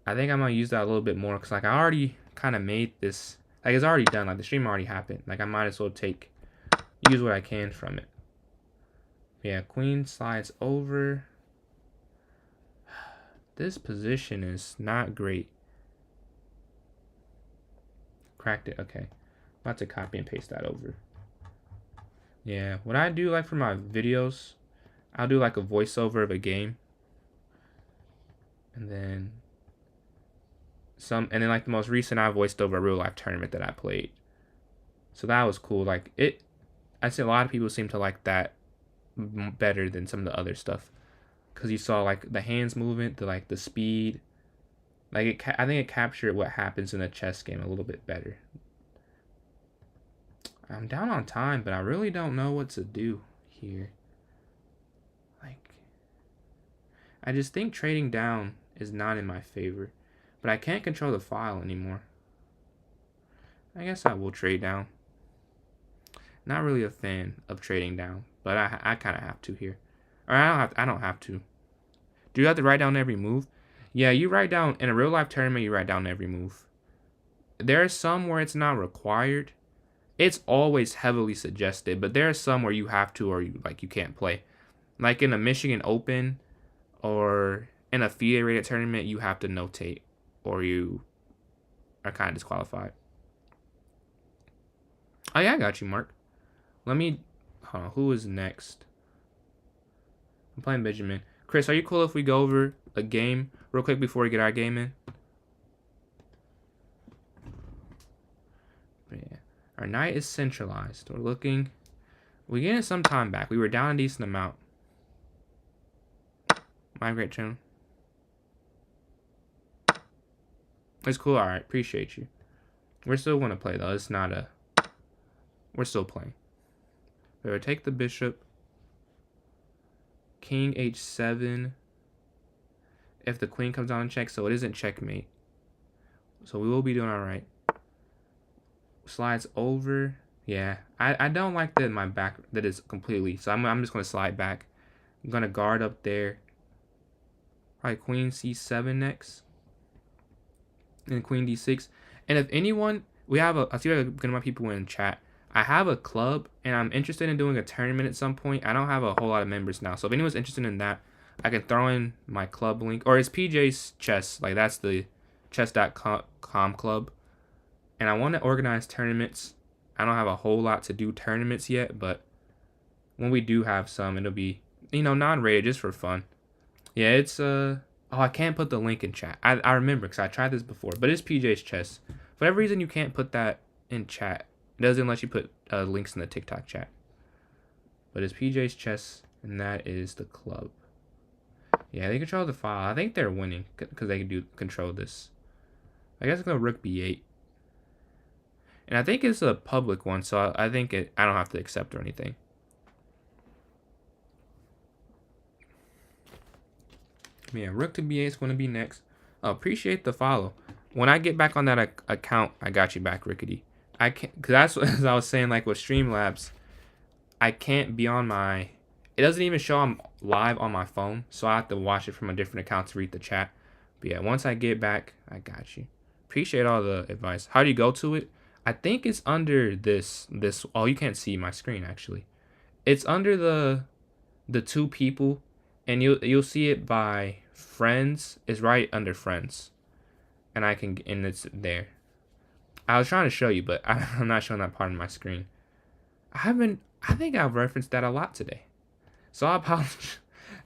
I think I'm gonna use that a little bit more because like I already kind of made this. Like it's already done. Like the stream already happened. Like I might as well use what I can from it. Yeah, queen slides over. This position is not great. Cracked it. Okay. About to copy and paste that over. Yeah, what I do like for my videos, I'll do like a voiceover of a game. And then like the most recent, I voiced over a real life tournament that I played. So that was cool. Like I see a lot of people seem to like that better than some of the other stuff. Cause you saw like the hands movement, the speed. Like I think it captured what happens in a chess game a little bit better. I'm down on time, but I really don't know what to do here. Like, I just think trading down is not in my favor. But I can't control the file anymore. I guess I will trade down. Not really a fan of trading down, but I kind of have to here. Or I don't have to. Do you have to write down every move? Yeah, you write down, in a real life tournament, you write down every move. There are some where it's not required. It's always heavily suggested, but there are some where you have to or you can't play. Like in a Michigan Open or in a FIDE rated tournament, you have to notate or you are kind of disqualified. Oh yeah, I got you, Mark. Let me, who is next? I'm playing Benjamin. Chris, are you cool if we go over a game real quick before we get our game in? Yeah. Our knight is centralized. We're getting some time back. We were down a decent amount. Migrate channel. It's cool. All right. Appreciate you. We're still going to play, though. It's not a... We're still playing. So take the bishop. King h7. If the queen comes down and checks, so it isn't checkmate. So we will be doing all right. Slides over. Yeah, I don't like that my back that is completely. So I'm just going to slide back. I'm going to guard up there. All right, queen c7 next. And queen d6. And if anyone, I see a good amount of people in chat. I have a club, and I'm interested in doing a tournament at some point. I don't have a whole lot of members now. So if anyone's interested in that, I can throw in my club link. Or it's PJ's Chess. Like, that's the chess.com club. And I want to organize tournaments. I don't have a whole lot to do tournaments yet, but when we do have some, it'll be, non-rated, just for fun. Yeah, it's, oh, I can't put the link in chat. I remember, because I tried this before, but it's PJ's Chess. For whatever reason, you can't put that in chat. It doesn't let you put links in the TikTok chat. But it's PJ's Chess, and that is the club. Yeah, they control the file. I think they're winning, because they can control this. I guess I'm going to rook b8. And I think it's a public one, so I think I don't have to accept or anything. Yeah, rook to b8 is going to be next. Oh, appreciate the follow. When I get back on that account, I got you back, Rickety. I can't, because that's what as I was saying, like with Streamlabs, I can't be on my... It doesn't even show I'm live on my phone, so I have to watch it from a different account to read the chat. But yeah, once I get back, I got you. Appreciate all the advice. How do you go to it? I think it's under this. Oh, you can't see my screen, actually. It's under the two people, and you'll see it by friends. It's right under friends, and it's there. I was trying to show you, but I'm not showing that part of my screen. I think I've referenced that a lot today, so I apologize.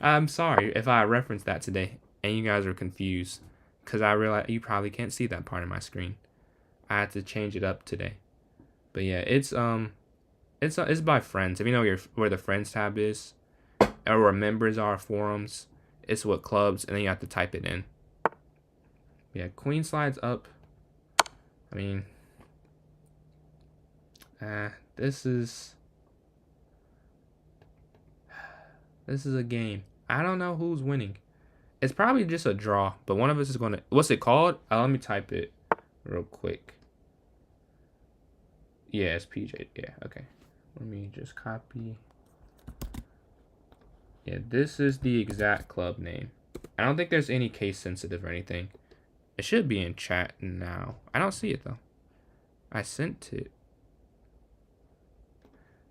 I'm sorry if I referenced that today and you guys are confused, because I realize you probably can't see that part of my screen. I had to change it up today, but yeah, it's by friends. If you know where the friends tab is, or where members are, forums, it's what clubs, and then you have to type it in. Yeah, queen slides up. I mean, this is a game. I don't know who's winning. It's probably just a draw, but one of us is gonna. What's it called? Let me type it real quick. Yeah, it's PJ. Yeah, okay. Let me just copy. Yeah, this is the exact club name. I don't think there's any case sensitive or anything. It should be in chat now. I don't see it though. I sent it.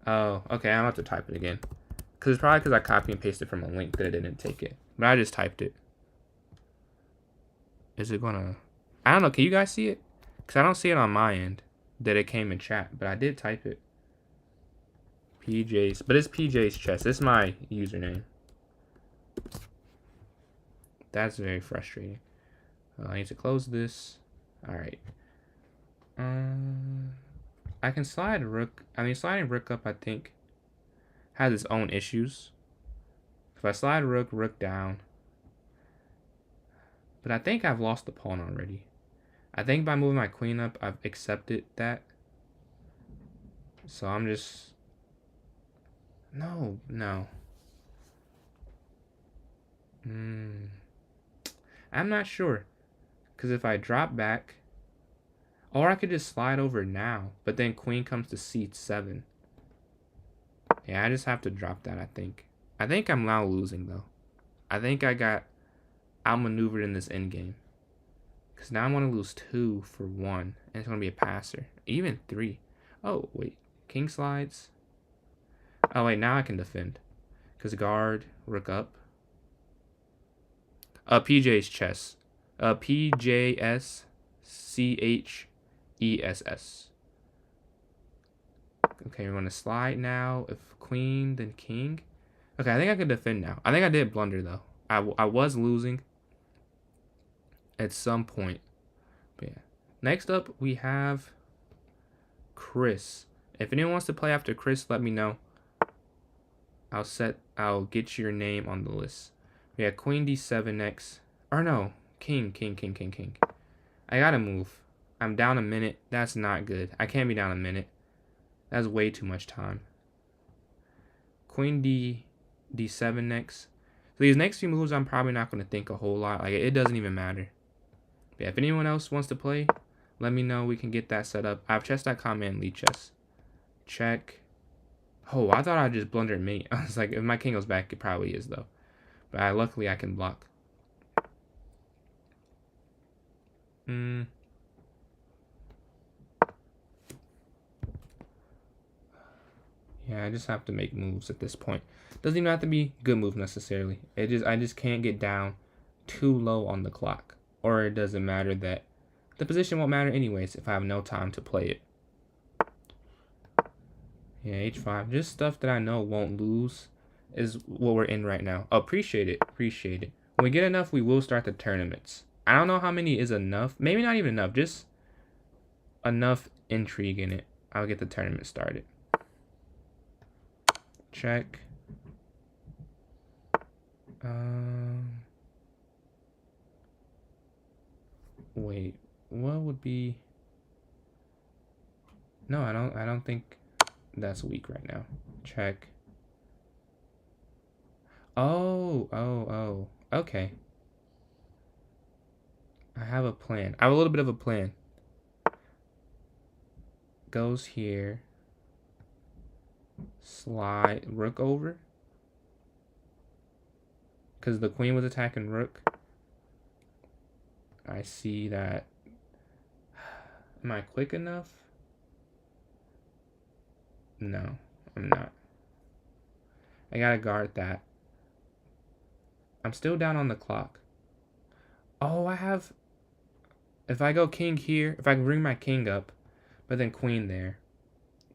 Oh, okay. I'm gonna have to type it again. Cause it's probably because I copy and pasted from a link that it didn't take it. But I just typed it. Is it gonna? I don't know. Can you guys see it? Cause I don't see it on my end that it came in chat. But I did type it. PJ's, but it's PJ's chess. This is my username. That's very frustrating. I need to close this. All right. I can slide rook. I mean, sliding rook up, I think, has its own issues. If I slide rook down. But I think I've lost the pawn already. I think by moving my queen up, I've accepted that. So I'm just... No. I'm not sure. Because if I drop back... Or I could just slide over now. But then queen comes to c7. Yeah, I just have to drop that, I think. I think I'm now losing, though. I think I got outmaneuvered in this endgame. Because now I want to lose 2 for 1. And it's going to be a passer. Even 3. Oh, wait. King slides. Oh, wait. Now I can defend. Because guard, rook up. PJ's chess. PJS CHESS. Okay, we're going to slide now. If queen, then king. Okay, I think I can defend now. I think I did blunder, though. I was losing at some point. But yeah. Next up, we have Chris. If anyone wants to play after Chris, let me know. I'll get your name on the list. We have queen d7 next. Or no, king. I gotta move. I'm down a minute. That's not good. I can't be down a minute. That's way too much time. Queen d7 next. So these next few moves, I'm probably not going to think a whole lot. Like, it doesn't even matter. But yeah, if anyone else wants to play, let me know. We can get that set up. I have chess.com and lead chess. Check. Oh, I thought I just blundered mate. I was like, if my king goes back, it probably is, though. But luckily, I can block. Yeah, I just have to make moves at this point. Doesn't even have to be good move necessarily. I just can't get down too low on the clock. Or it doesn't matter that the position won't matter anyways if I have no time to play it. Yeah, h5. Just stuff that I know won't lose is what we're in right now. Appreciate it. When we get enough, we will start the tournaments. I don't know how many is enough. Maybe not even enough. Just enough intrigue in it. I'll get the tournament started. Check. Wait, what would be? No, I don't think that's weak right now. Check. Oh. Okay. I have a plan. I have a little bit of a plan. Goes here. Slide rook over. Because the queen was attacking rook. I see that. Am I quick enough? No, I'm not. I gotta guard that. I'm still down on the clock. Oh, I have... If I go king here, if I can bring my king up, but then queen there,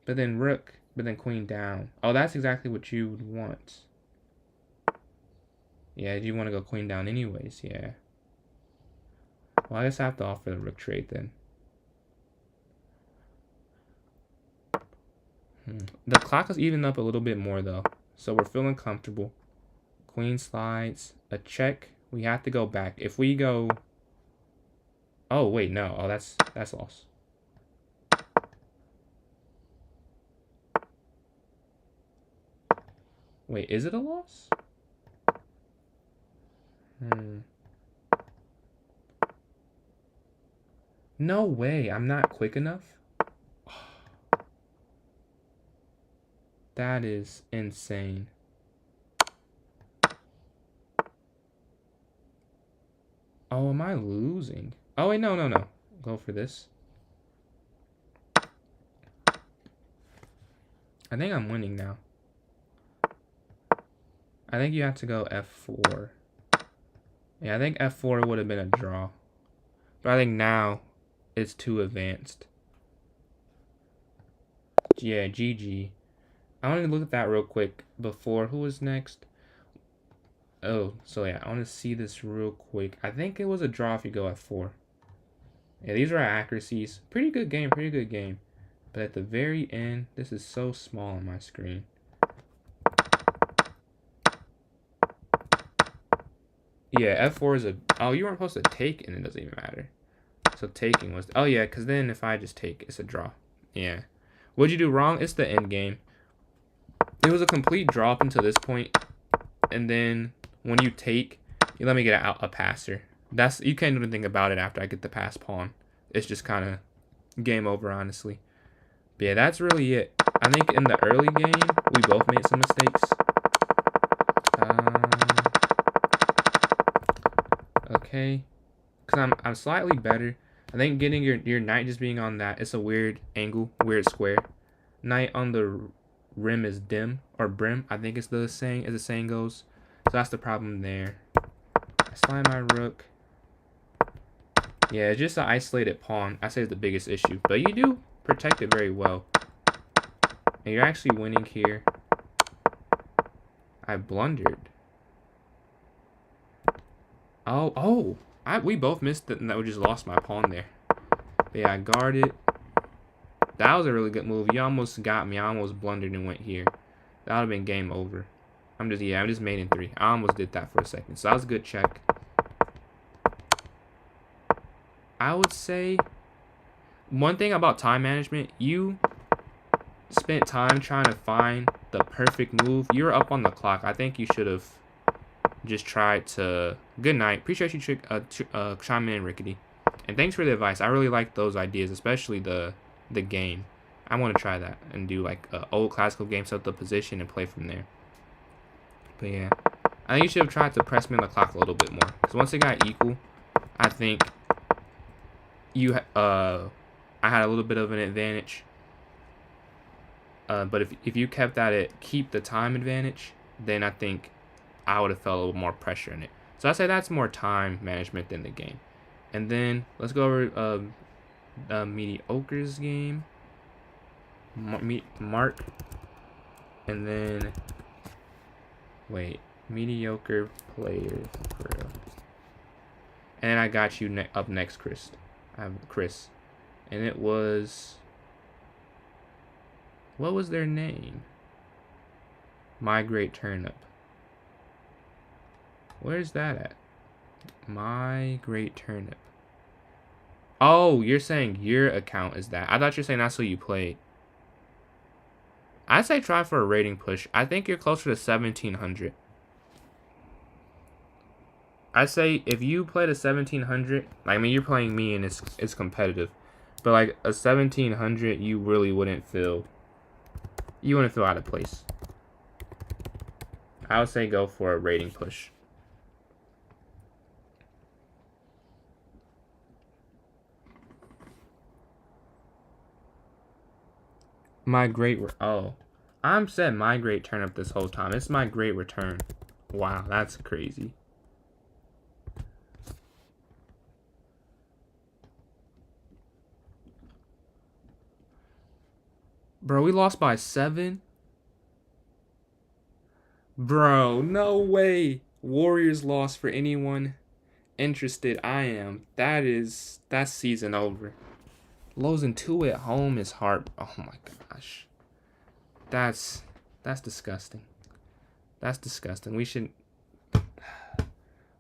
but then rook, but then queen down. Oh, that's exactly what you would want. Yeah, you want to go queen down anyways, yeah. Well, I guess I have to offer the rook trade then. The clock is even up a little bit more though, so we're feeling comfortable. Queen slides, a check. We have to go back. If we go... Oh, wait, no. Oh, that's lost. Wait, is it a loss? No way. I'm not quick enough. That is insane. Oh, am I losing? Oh, wait, no. Go for this. I think I'm winning now. I think you have to go f4. Yeah, I think f4 would have been a draw. But I think now it's too advanced. Yeah, GG. I want to look at that real quick before. Who was next? Oh, so yeah, I want to see this real quick. I think it was a draw if you go f4. Yeah, these are our accuracies. Pretty good game, pretty good game. But at the very end, this is so small on my screen. Yeah, f4 is a... Oh, you weren't supposed to take, and it doesn't even matter. So taking was... Oh, yeah, because then if I just take, it's a draw. Yeah. What'd you do wrong? It's the end game. It was a complete draw up until this point, and then when you take, you let me get a passer. You can't do anything about it after I get the pass pawn. It's just kind of game over, honestly. But yeah, that's really it. I think in the early game, we both made some mistakes. Okay, because I'm slightly better. I think getting your knight just being on that, it's a weird angle, weird square. Knight on the rim is dim, or brim, I think is the saying, as the saying goes. So that's the problem there. I slide my rook. Yeah, it's just an isolated pawn. I say is the biggest issue, but you do protect it very well. And you're actually winning here. I blundered. Oh, we both missed it, and that we just lost my pawn there. But yeah, I guarded. That was a really good move. You almost got me. I almost blundered and went here. That would have been game over. I'm just mating 3. I almost did that for a second. So that was a good check. I would say one thing about time management, you spent time trying to find the perfect move. You're up on the clock. I think you should have just tried to... Good night. Appreciate you chime in, Rickety. And thanks for the advice. I really like those ideas, especially the game. I want to try that and do like an old classical game, set the position and play from there. But yeah, I think you should have tried to press me on the clock a little bit more. Because once it got equal, I think I had a little bit of an advantage. But if you kept at it, keep the time advantage, then I think I would have felt a little more pressure in it. So I say that's more time management than the game. And then let's go over Mediocre's game. Mark. And then wait, mediocre players. And I got you up next, Chris. I have Chris. And it was... What was their name? My Great Turnip. Where's that at? My Great Turnip. Oh, you're saying your account is that. I thought you were saying that's who you played. I'd say try for a rating push. I think you're closer to 1700. I say if you played a 1700, I mean you're playing me and it's competitive, but like a 1700, you really wouldn't feel out of place. I would say go for a rating push. My great... Oh. I'm said my great turn up this whole time. It's my great return. Wow, that's crazy. Bro, we lost by 7? Bro, no way. Warriors lost for anyone interested. I am. That's season over. Losing 2 at home is hard. Oh my gosh. That's disgusting. That's disgusting. We should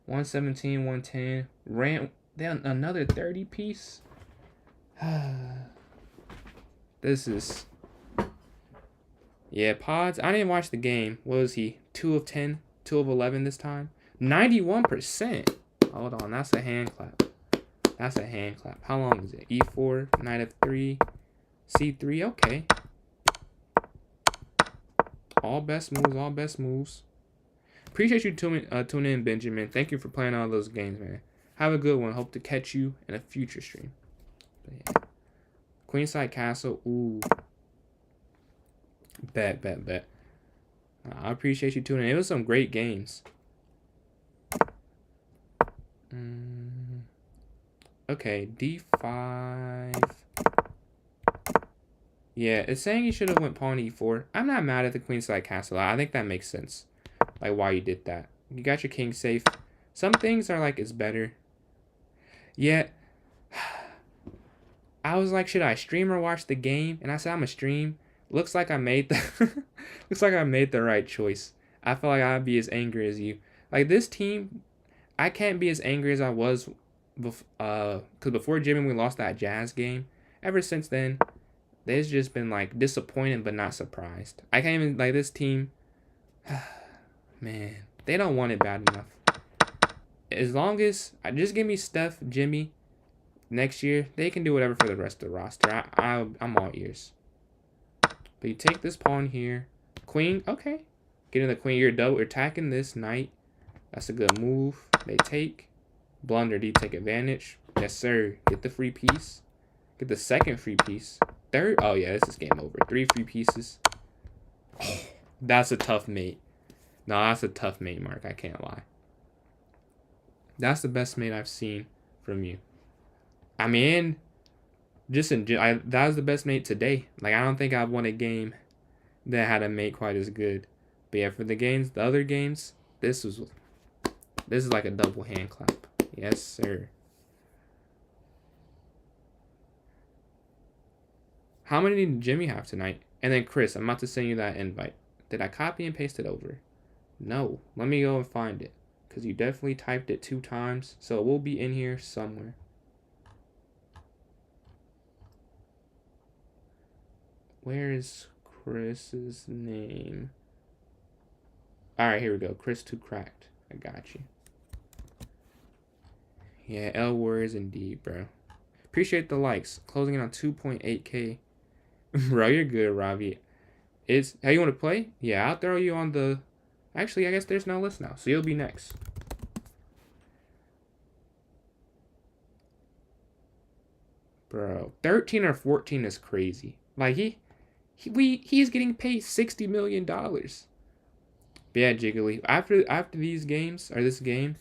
117, 110. Then another 30 piece. This is. Yeah, Pods. I didn't watch the game. What was he? 2 of 10, 2 of 11 this time. 91%. Hold on, that's a hand clap. That's a hand clap. How long is it? E4, knight f3, c3. Okay. All best moves. All best moves. Appreciate you tuning in, Benjamin. Thank you for playing all those games, man. Have a good one. Hope to catch you in a future stream. But yeah. Queenside Castle. Ooh. Bet. I appreciate you tuning in. It was some great games. Okay, d5. Yeah, it's saying you should have went pawn e4. I'm not mad at the queenside castle. I think that makes sense. Like, why you did that. You got your king safe. Some things are like, it's better. Yet, I was like, should I stream or watch the game? And I said, I'm going to stream. Looks like I made the looks like I made the right choice. I feel like I'd be as angry as you. Like, this team, I can't be as angry as I was because before Jimmy we lost that Jazz game. Ever since then, they've just been like disappointed but not surprised. I can't even like this team. Man, they don't want it bad enough. As long as I just give me Steph, Jimmy, next year they can do whatever for the rest of the roster. I'm all ears. But you take this pawn here, queen. Okay, getting the queen. You're double attacking this knight. That's a good move. They take. Blunder. Do you take advantage? Yes, sir. Get the free piece. Get the second free piece. Third. Oh, yeah, this is game over. 3 free pieces. Oh, that's a tough mate. No, that's a tough mate, Mark. I can't lie. That's the best mate I've seen from you. I mean, that was the best mate today. Like, I don't think I've won a game that had a mate quite as good. But yeah, for the other games, this is like a double hand clap. Yes, sir. How many did Jimmy have tonight? And then Chris, I'm about to send you that invite. Did I copy and paste it over? No. Let me go and find it. Because you definitely typed it 2 times. So it will be in here somewhere. Where is Chris's name? Alright, here we go. Chris 2 cracked. I got you. Yeah, L words indeed, bro. Appreciate the likes. Closing in on 2.8K. Bro, you're good, Ravi. How you want to play? Yeah, I'll throw you on the... Actually, I guess there's no list now, so you'll be next. Bro, 13 or 14 is crazy. Like, he's getting paid $60 million. But yeah, Jiggly, after these games, or this game,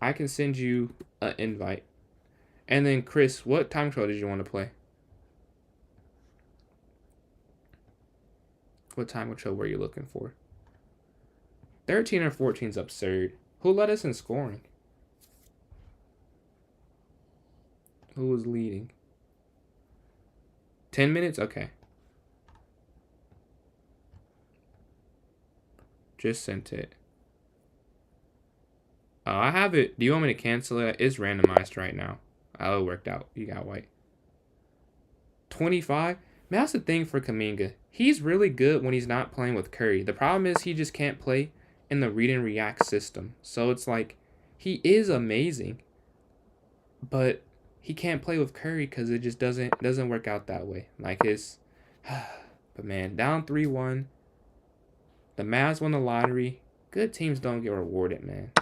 I can send you an invite. And then, Chris, what time control did you want to play? What time control were you looking for? 13 or 14 is absurd. Who led us in scoring? Who was leading? 10 minutes? Okay. Just sent it. Oh, I have it. Do you want me to cancel it? It's randomized right now. Oh, it worked out. You got white. 25? Man, that's the thing for Kuminga. He's really good when he's not playing with Curry. The problem is he just can't play in the read and react system. So it's like, he is amazing, but he can't play with Curry because it just doesn't work out that way. Like his, but man, down 3-1. The Mavs won the lottery. Good teams don't get rewarded, man.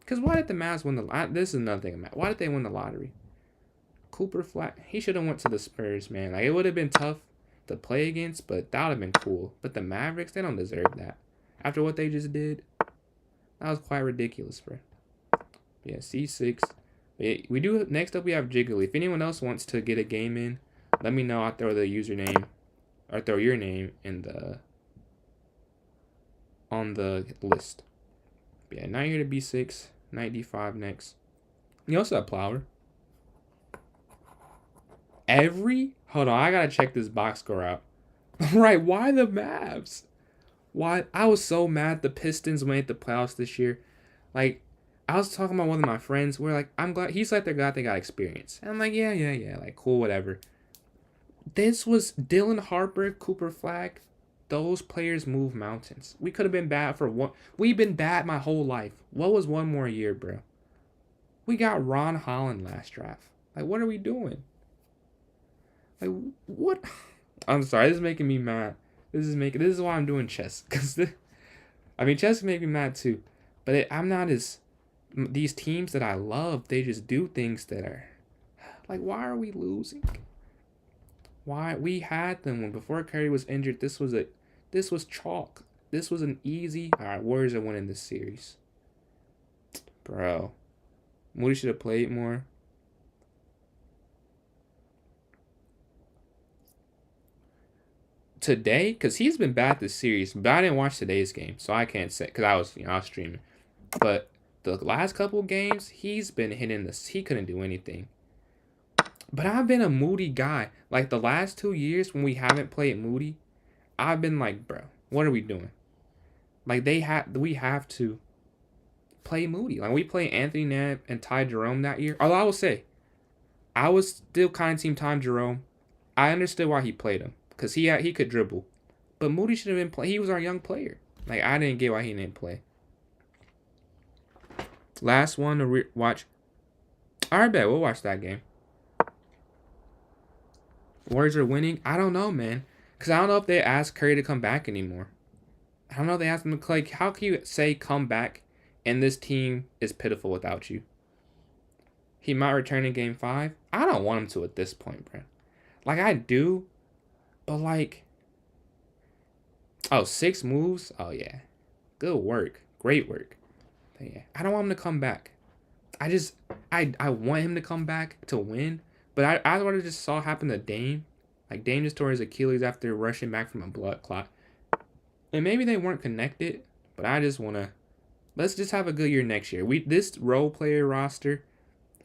Because why did the Mavs win the lottery? This is another thing. Why did they win the lottery? Cooper Flat. He should have went to the Spurs, man. Like, it would have been tough to play against, but that would have been cool. But the Mavericks, they don't deserve that. After what they just did, that was quite ridiculous, bro. Yeah, C6. Yeah, we do. Next up, we have Jiggly. If anyone else wants to get a game in, let me know. I'll throw the username or throw your name in the on the list. But yeah, knight here to B6, knight D5 next. You also have Plower. Hold on, I gotta check this box score out. Right, why the Mavs? Why? I was so mad the Pistons made the playoffs this year. Like, I was talking about one of my friends. We're like, I'm glad he's like, they're glad they got experience. And I'm like, yeah, like cool, whatever. This was Dylan Harper, Cooper Flag. Those players move mountains. We could have been bad for one. We've been bad my whole life. What was one more year, bro? We got Ron Holland last draft. Like, what are we doing? Like, what? I'm sorry, this is making me mad. This is why I'm doing chess. Chess can make me mad too. But I'm not as... These teams that I love, they just do things that are... Like, why are we losing? Why? We had them when before Curry was injured. This was chalk. This was an easy... Alright, Warriors are winning this series. Bro. Moody should have played more. Today, because he's been bad this series, but I didn't watch today's game, so I can't say, because I was streaming. But the last couple games, he's been hitting this. He couldn't do anything. But I've been a Moody guy. Like, the last 2 years when we haven't played Moody, I've been like, bro, what are we doing? Like, we have to play Moody. Like, we played Anthony Knapp and Ty Jerome that year. Although I will say, I was still kind of team Ty Jerome. I understood why he played him. Because he could dribble. But Moody should have been playing. He was our young player. Like, I didn't get why he didn't play. Last one to watch. Alright, bet. We'll watch that game. Warriors are winning. I don't know, man. Because I don't know if they asked Curry to come back anymore. I don't know if they asked him to... Like, how can you say come back and this team is pitiful without you? He might return in game 5. I don't want him to at this point, bro. Like, I do... But, like, 6 moves? Oh, yeah. Good work. Great work. But, yeah, I don't want him to come back. I want him to come back to win. But I would have just saw happen to Dame. Like, Dame just tore his Achilles after rushing back from a blood clot. And maybe they weren't connected. But I just want to... Let's just have a good year next year. This role player roster,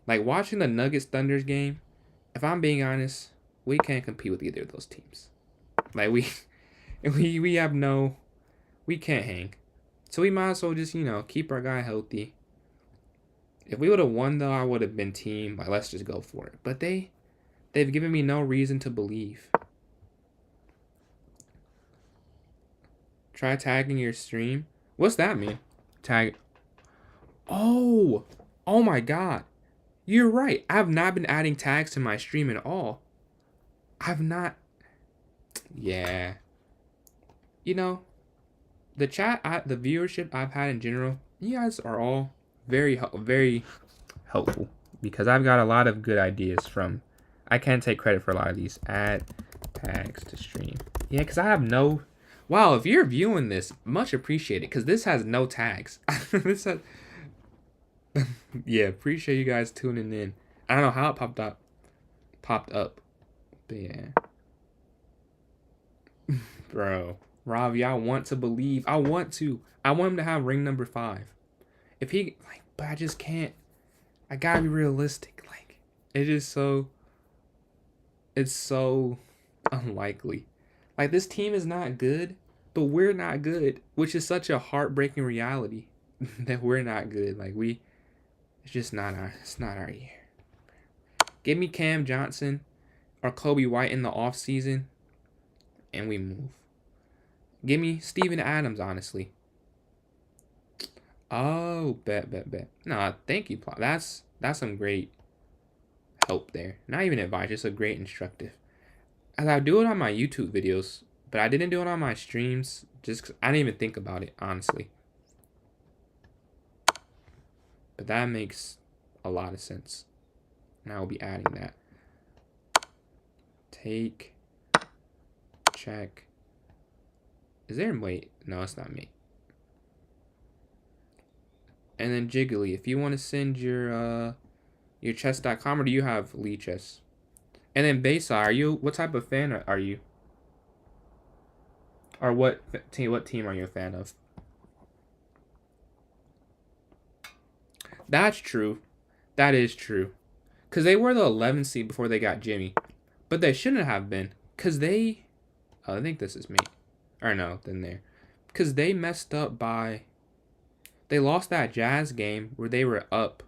like, watching the Nuggets Thunders game, if I'm being honest, we can't compete with either of those teams. Like, we can't hang. So we might as well just, keep our guy healthy. If we would have won, though, I would have been team, like, let's just go for it. But they've given me no reason to believe. Try tagging your stream. What's that mean? Tag. Oh my God. You're right. I've not been adding tags to my stream at all. I've not. Yeah. The chat, the viewership I've had in general, you guys are all very, very helpful. Because I've got a lot of good ideas from... I can't take credit for a lot of these. Add tags to stream. Yeah, because I have no... Wow, if you're viewing this, much appreciated. Because this has no tags. Yeah, appreciate you guys tuning in. I don't know how it popped up. But yeah. Bro. Ravi, I want to believe. I want him to have ring number 5. If he... but I just can't. I gotta be realistic. Like, it's so unlikely. Like, this team is not good, but we're not good, which is such a heartbreaking reality that we're not good. Like, it's not our year. Give me Cam Johnson or Kobe White in the offseason, and we move. Give me Steven Adams, honestly. Oh, bet. No, thank you, Plot. That's some great help there. Not even advice, just a great instructive. As I do it on my YouTube videos, but I didn't do it on my streams just 'cause I didn't even think about it, honestly. But that makes a lot of sense. And I will be adding that. Take check. Is there, wait, no, it's not me. And then Jiggly, if you want to send your chess.com, or do you have Lee Chess? And then Bayside, what type of fan are you? Or what team are you a fan of? That's true. That is true. Because they were the 11th seed before they got Jimmy. But they shouldn't have been. Because they... Oh, I think this is me. Or no, then there. Because they messed up by... They lost that Jazz game where they were up.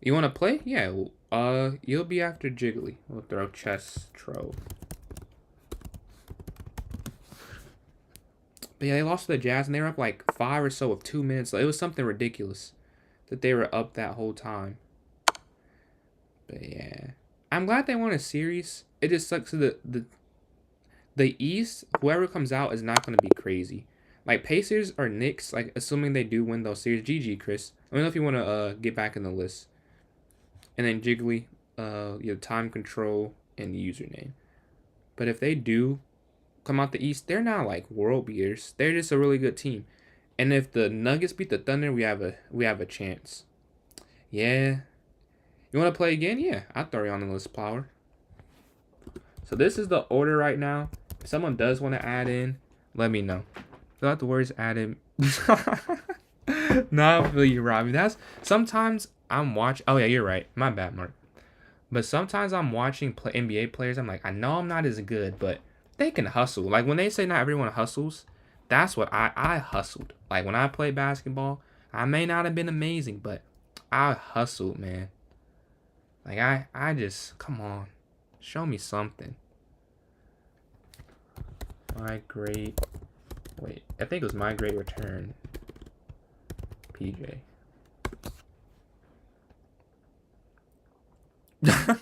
You want to play? Yeah. You'll be after Jiggly. We'll throw chess trove. But yeah, they lost to the Jazz, and they were up like 5 or so with 2 minutes. It was something ridiculous that they were up that whole time. But yeah, I'm glad they won a series. It just sucks that the East, whoever comes out is not going to be crazy. Like Pacers or Knicks, like assuming they do win those series. GG, Chris. Let me know if you want to get back in the list. And then Jiggly, your time control and username. But if they do come out the East, they're not like world beaters. They're just a really good team. And if the Nuggets beat the Thunder, we have a chance. Yeah. You want to play again? Yeah, I'll throw you on the list, Power. So this is the order right now. If someone does want to add in, let me know. Fill out the words, add in. No, I feel you, Robbie. That's sometimes I'm watching. Oh yeah, you're right. My bad, Mark. But sometimes I'm watching NBA players. I'm like, I know I'm not as good, but they can hustle. Like when they say not everyone hustles, that's what I hustled. Like when I played basketball, I may not have been amazing, but I hustled, man. Like I just, come on, show me something. Migrate. Wait, I think it was migrate return. PJ.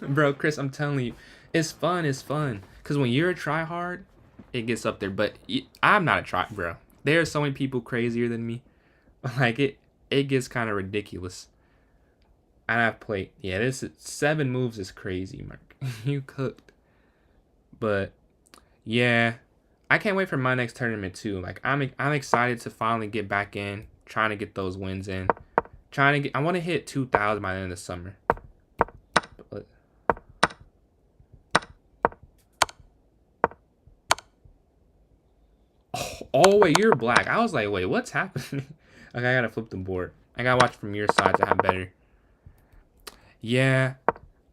Bro, Chris, I'm telling you, it's fun. It's fun. Cause when you're a try hard, it gets up there. But I'm not a try, bro. There are so many people crazier than me. Like it gets kind of ridiculous. And I've played. Yeah, this 7 moves is crazy, Mark. You cooked. But yeah, I can't wait for my next tournament too. Like I'm excited to finally get back in, trying to get those wins in. I want to hit 2,000 by the end of the summer. Oh, wait, you're black. I was like, wait, what's happening? Okay, I gotta flip the board. I gotta watch from your side to have better. Yeah,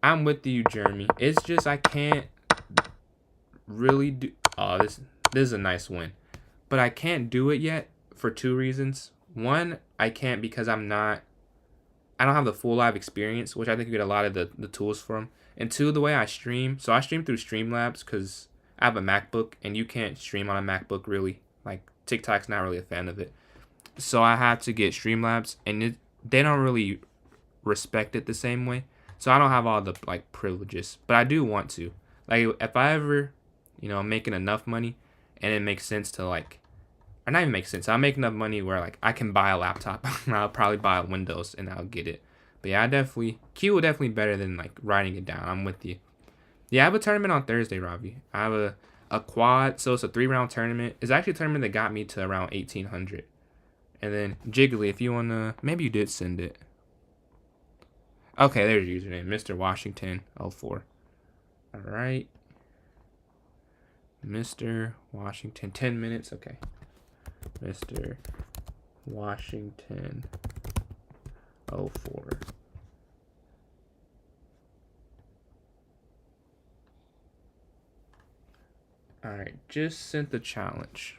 I'm with you, Jeremy. It's just I can't really do... Oh, this is a nice win. But I can't do it yet for 2 reasons. One, I can't because I don't have the full live experience, which I think you get a lot of the tools from. And 2, the way I stream. So I stream through Streamlabs because I have a MacBook, and you can't stream on a MacBook, really. Like, TikTok's not really a fan of it. So I have to get Streamlabs, and they don't really respect it the same way. So I don't have all the, like, privileges. But I do want to. Like, if I ever, I'm making enough money, and it makes sense to, like... Or not even make sense. I'll make enough money where, like, I can buy a laptop. I'll probably buy a Windows, and I'll get it. But yeah, Q will definitely better than, like, writing it down. I'm with you. Yeah, I have a tournament on Thursday, Robbie. I have a quad, so it's a 3-round tournament. It's actually a tournament that got me to around 1,800. And then Jiggly, if you wanna, maybe you did send it. Okay, there's your username, Mr. Washington 04. All right, Mr. Washington, 10 minutes. Okay, Mr. Washington 04. Alright, just sent the challenge.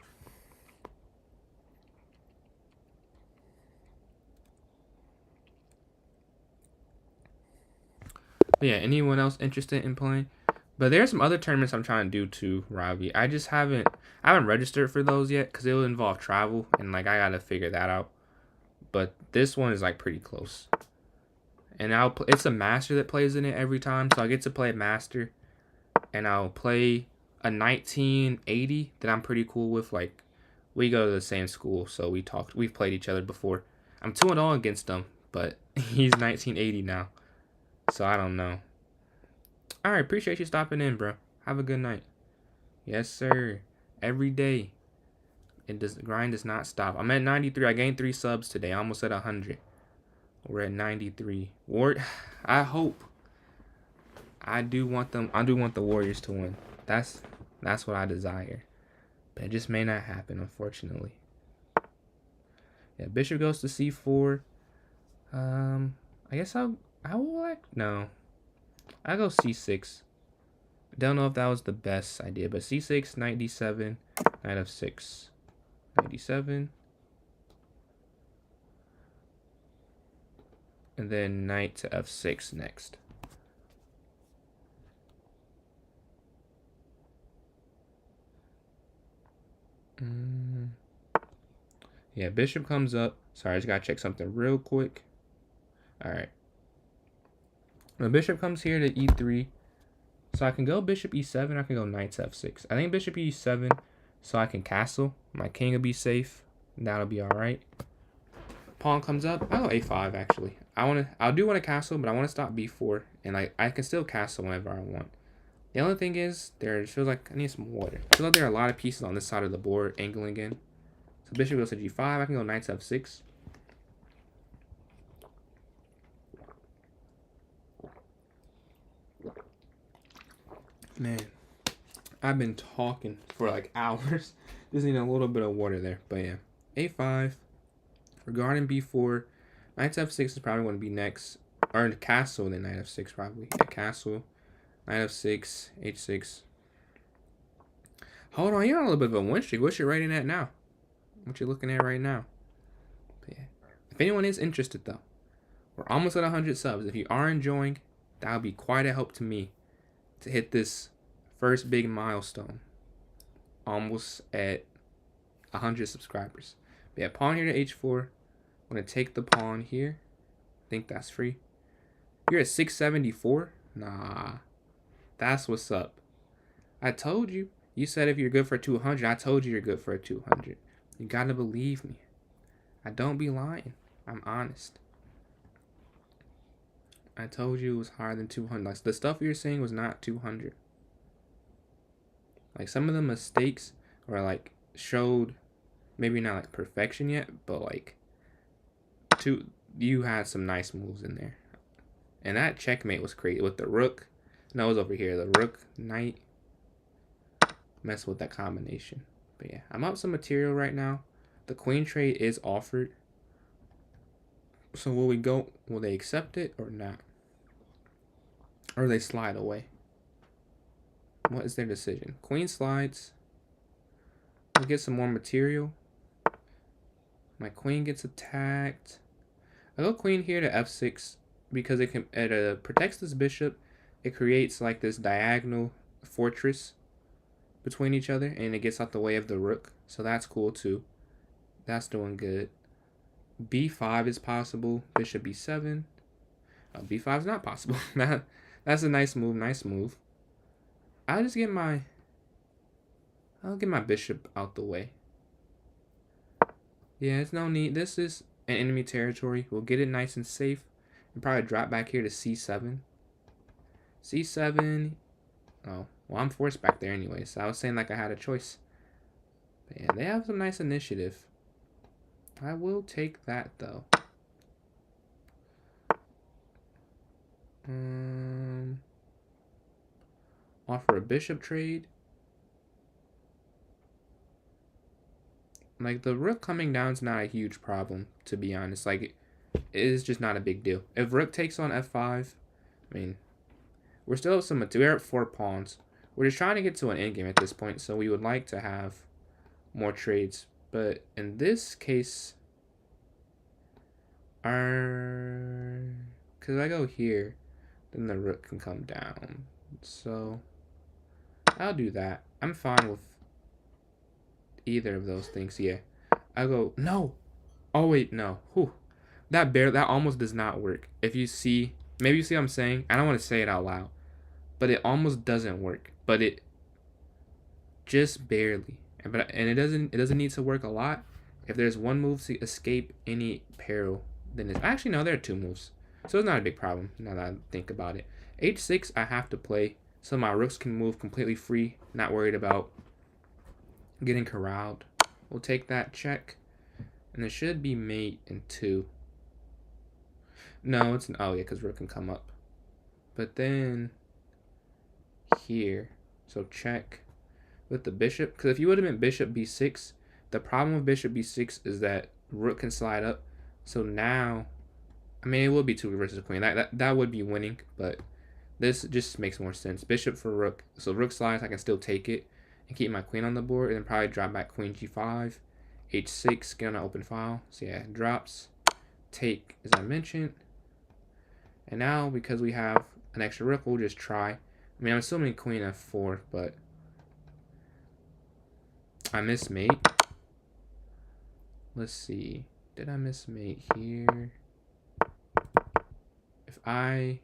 But yeah, anyone else interested in playing? But there's some other tournaments I'm trying to do too, Robbie. I haven't registered for those yet because it will involve travel, and like I gotta figure that out. But this one is like pretty close. And it's a master that plays in it every time, so I get to play a master, and I'll play a 1980 that I'm pretty cool with. Like, we go to the same school, so we've played each other before. I'm 2-0 against him, but he's 1980 now, so I don't know. All right, appreciate you stopping in, bro. Have a good night. Yes, sir. Every day. The grind does not stop. I'm at 93. I gained 3 subs today. Almost at 100. We're at 93. Ward, I hope. I do want the Warriors to win. That's what I desire. But it just may not happen, unfortunately. Yeah, Bishop goes to C4. I guess I will no. I go C6. Don't know if that was the best idea, but C6, knight D7, knight F6. Knight D7. And then knight to F6 next. Yeah, bishop comes up. Sorry, I just gotta check something real quick. Alright. When bishop comes here to E3, so I can go bishop E7, I can go knight to F6. I think bishop E7, so I can castle. My king will be safe. That'll be alright. Pawn comes up. I'll go A5 actually. I do want to castle, but I want to stop B4, and I can still castle whenever I want. The only thing is, it feels like I need some water. I feel like there are a lot of pieces on this side of the board angling in. So bishop goes to G5. I can go knight to F6. Man, I've been talking for like hours. Just need a little bit of water there. But yeah, A5. Regarding B4, knight to F6 is probably going to be next. Or castle, then knight F6 probably. Yeah, castle. Knight F6, H6. Hold on, you're on a little bit of a win streak. What's your rating at now? What you looking at right now? But yeah. If anyone is interested though, we're almost at 100 subs. If you are enjoying, that would be quite a help to me to hit this first big milestone. Almost at 100 subscribers. But yeah, pawn here to H4. I'm going to take the pawn here. I think that's free. You're at 674? Nah. That's what's up. I told you. You said if you're good for 200. I told you you're good for a 200. You gotta believe me. I don't be lying. I'm honest. I told you it was higher than 200. Like, the stuff you're saying was not 200. Like, some of the mistakes were like showed maybe not like perfection yet, but like you had some nice moves in there. And that checkmate was crazy with the rook. No, it was over here. The rook, knight. Mess with that combination. But yeah, I'm up some material right now. The queen trade is offered. So will we go? Will they accept it or not? Or they slide away? What is their decision? Queen slides. We'll get some more material. My queen gets attacked. I go queen here to F6 because it protects this bishop. It creates like this diagonal fortress between each other, and it gets out the way of the rook. So that's cool too. That's doing good. B5 is possible. Bishop B7. B5 is not possible. That's a nice move. Nice move. I'll get my bishop out the way. Yeah, it's no need. This is an enemy territory. We'll get it nice and safe. And probably drop back here to C7. C7. Oh, well, I'm forced back there anyway. So I was saying like I had a choice. But yeah, they have some nice initiative. I will take that though. Offer a bishop trade. Like, the rook coming down is not a huge problem, to be honest. Like, it is just not a big deal. If rook takes on F5, I mean, we're still at some material. We're at 4 pawns. We're just trying to get to an endgame at this point, so we would like to have more trades. But in this case, because I go here, then the rook can come down. So I'll do that. I'm fine with either of those things. Yeah, I go no. Oh wait, no. Whew. That almost does not work. If you see, maybe you see what I'm saying. I don't want to say it out loud, but it almost doesn't work. But it just barely. And it doesn't need to work a lot. If there's one move to escape any peril, then it's actually no. There are 2 moves, so it's not a big problem now that I think about it. H6 I have to play so my rooks can move completely free, not worried about getting corralled. We'll take that check, and it should be mate in 2. No, it's oh yeah, because rook can come up. But then here, so check with the bishop, because if you would have been bishop b6, the problem with bishop b6 is that rook can slide up. So now, I mean, it would be 2 versus queen. That would be winning, but this just makes more sense. Bishop for rook, so rook slides, I can still take it and keep my queen on the board, and then probably drop back queen g5, h6, get on an open file. So yeah, drops, take as I mentioned. And now, because we have an extra rook, we'll just try. I mean, I'm assuming queen f4, but I miss mate. Let's see. Did I miss mate here? If I...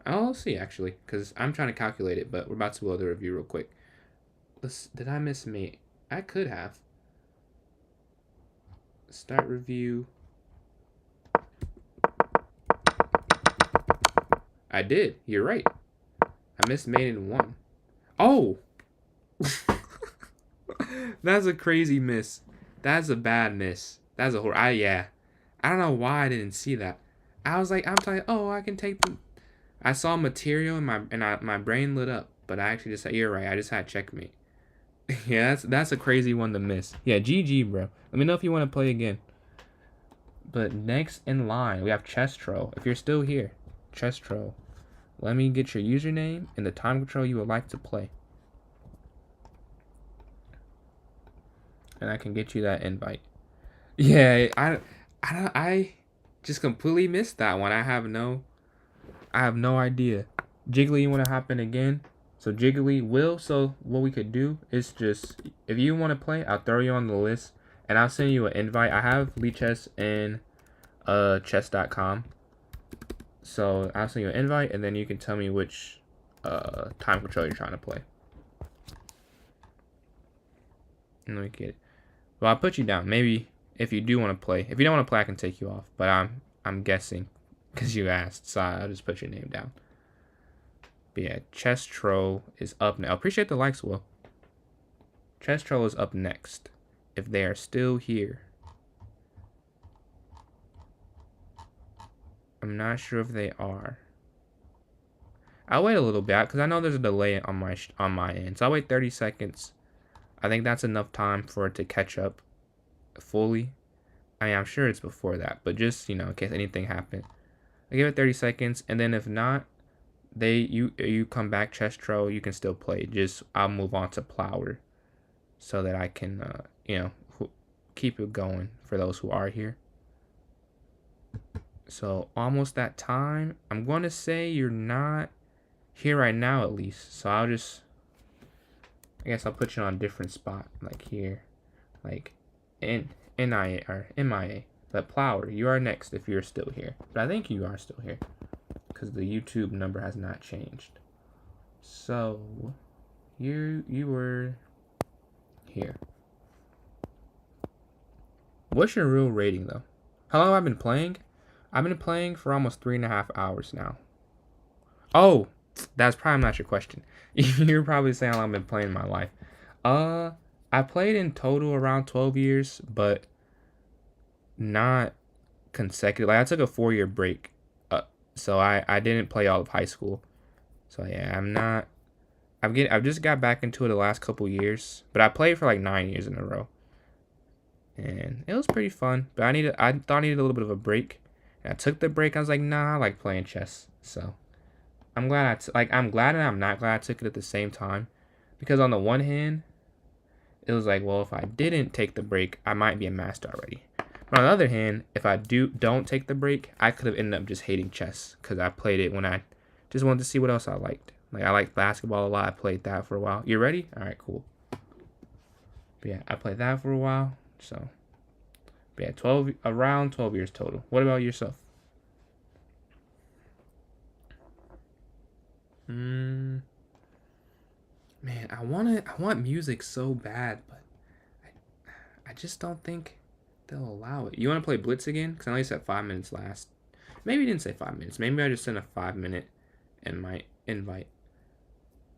I'll see, actually, because I'm trying to calculate it, but we're about to load the review real quick. Did I miss mate? I could have. Start review. I did. You're right. I missed mate in 1. Oh! That's a crazy miss. That's a bad miss. That's a yeah. I don't know why I didn't see that. I was like, I'm telling you, oh, I can take the... I saw material and my brain lit up, but I actually just said, you're right. I just had checkmate. Yeah, that's a crazy one to miss. Yeah, GG, bro. Let me know if you want to play again. But next in line, we have Chestro. If you're still here, Chestro, let me get your username and the time control you would like to play. And I can get you that invite. Yeah, I just completely missed that one. I have no idea. Jiggly, you want to hop in again? So Jiggly will. So what we could do is just, if you want to play, I'll throw you on the list and I'll send you an invite. I have Lichess and chess.com. So I'll send you an invite and then you can tell me which time control you're trying to play. Let me get it. Well, I'll put you down. Maybe if you do want to play. If you don't want to play, I can take you off. But I'm guessing because you asked, so I'll just put your name down. But yeah, Chestro is up now. Appreciate the likes, Will. Chestro is up next. If they are still here. I'm not sure if they are. I'll wait a little bit because I know there's a delay on my end. So I'll wait 30 seconds. I think that's enough time for it to catch up fully. I mean, I'm sure it's before that, but just, you know, in case anything happened. I give it 30 seconds, and then if not, you come back, Chestro, you can still play. Just, I'll move on to Plower so that I can, you know, keep it going for those who are here. So, almost that time. I'm going to say you're not here right now, at least. So, I guess I'll put you on a different spot, like here. Like, NIA, or MIA. But Plower, you are next if you're still here. But I think you are still here, because the YouTube number has not changed. So, you were here. What's your real rating, though? How long have I been playing? I've been playing for almost 3.5 hours now. Oh, that's probably not your question. You're probably saying how long I've been playing my life. I played in total around 12 years, but not consecutive. Like, I took a 4-year break, so I didn't play all of high school. So yeah, I've just got back into it the last couple years, but I played for like 9 years in a row, and it was pretty fun. But I thought I needed a little bit of a break. And I took the break. I was like, nah, I like playing chess. So I'm glad I'm glad and I'm not glad I took it at the same time, because on the one hand, it was like, well, if I didn't take the break, I might be a master already. But on the other hand, if I don't take the break, I could have ended up just hating chess, because I played it when I just wanted to see what else I liked. Like, I liked basketball a lot. I played that for a while. You ready? All right, cool. But yeah, I played that for a while. So, but yeah, around 12 years total. What about yourself? Man, I want music so bad, but I just don't think they'll allow it. You want to play Blitz again? Because I know you said 5 minutes last. Maybe you didn't say 5 minutes. Maybe I just sent a 5-minute invite.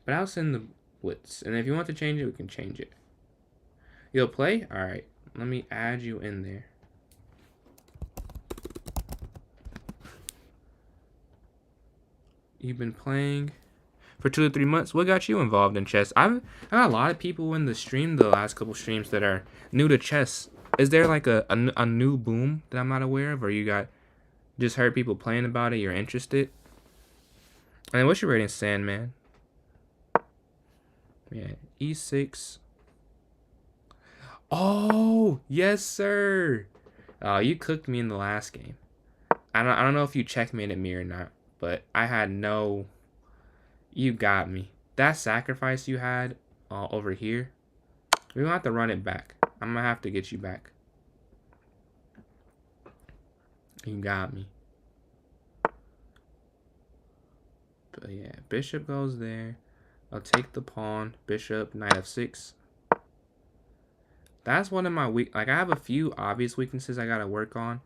But I'll send the Blitz. And if you want to change it, we can change it. You'll play? Alright. Let me add you in there. You've been playing for 2 to 3 months. What got you involved in chess? I got a lot of people in the stream, the last couple streams, that are new to chess. Is there like a new boom that I'm not aware of, or you got just heard people playing about it, you're interested? And what's your rating, Sandman? Yeah, E6. Oh, yes, sir. You cooked me in the last game. I don't know if you checkmated me or not, but I had no. You got me. That sacrifice you had over here, we gonna have to run it back. I'm gonna have to get you back. You got me. But yeah, bishop goes there. I'll take the pawn. Bishop, knight f6. That's one of my like, I have a few obvious weaknesses I gotta work on.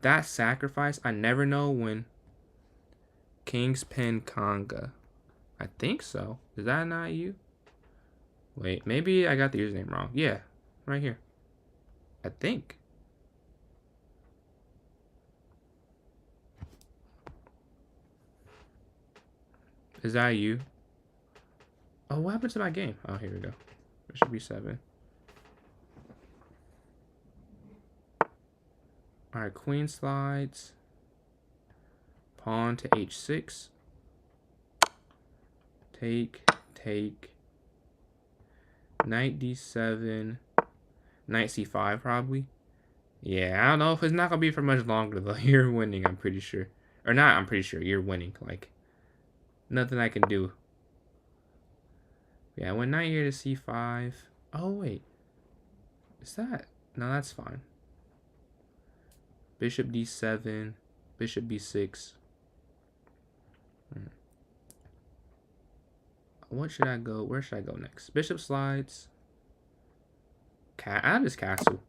That sacrifice, I never know when. King's pin conga. I think so. Is that not you? Wait, maybe I got the username wrong. Yeah, right here. I think. Is that you? Oh, what happened to my game? Oh, here we go. Bishop b7. Alright, queen slides. Pawn to h6. Take. Knight d7. Knight c5 probably. Yeah, I don't know if it's not going to be for much longer though. You're winning, I'm pretty sure. Or not, I'm pretty sure. You're winning. Like, nothing I can do. Yeah, I went knight here to c5. Oh, wait. Is that? No, that's fine. Bishop d7. Bishop b6. What should I go? Where should I go next? Bishop slides. I just castle.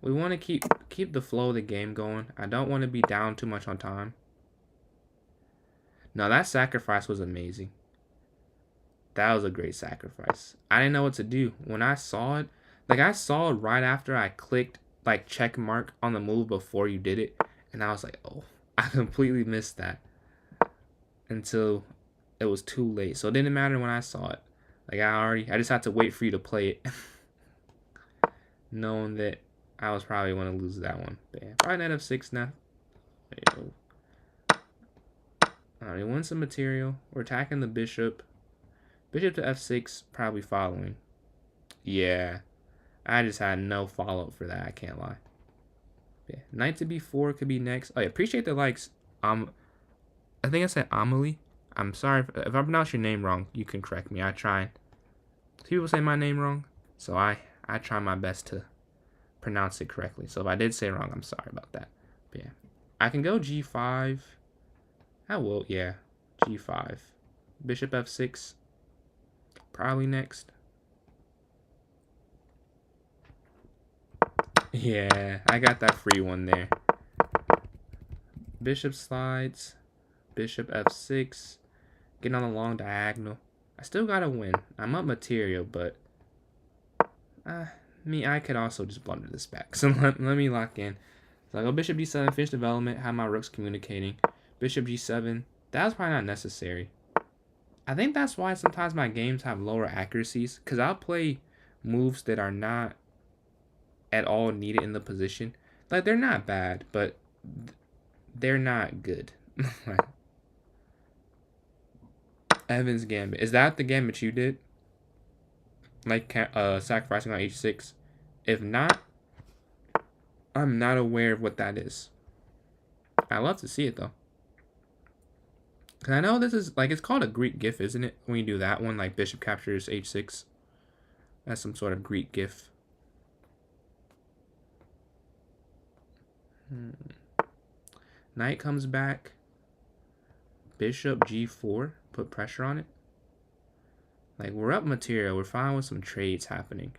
We want to keep the flow of the game going. I don't want to be down too much on time. No, that sacrifice was amazing. That was a great sacrifice. I didn't know what to do. When I saw it, like I saw it right after I clicked like check mark on the move before you did it. And I was like, oh, I completely missed that. Until it was too late. So it didn't matter when I saw it. Like I just had to wait for you to play it. Knowing that I was probably going to lose that one. But yeah, probably knight f6 now. There you go. Alright, we won some material. We're attacking the bishop. Bishop to f6, probably following. Yeah. I just had no follow-up for that, I can't lie. Yeah. Knight to b4 could be next. Oh yeah, appreciate the likes. I think I said Amelie. I'm sorry if I pronounce your name wrong. You can correct me. I try. People say my name wrong, so I try my best to pronounce it correctly. So if I did say it wrong, I'm sorry about that. But yeah, I can go g5. I will. Yeah, g5. Bishop f6. Probably next. Yeah, I got that free one there. Bishop slides. Bishop f6. Getting on the long diagonal. I still gotta win. I'm up material, but I could also just blunder this back. So let me lock in. So I go bishop d7, finish development, have my rooks communicating. Bishop g7. That was probably not necessary. I think that's why sometimes my games have lower accuracies, because I'll play moves that are not at all needed in the position. Like, they're not bad, but they're not good. Evans Gambit. Is that the gambit you did? Like, sacrificing on h6? If not, I'm not aware of what that is. I love to see it, though. Because I know this is, like, it's called a Greek gif, isn't it? When you do that one, like, bishop captures h6. That's some sort of Greek gif. Knight comes back. Bishop g4. Put pressure on it. Like, we're up material. We're fine with some trades happening.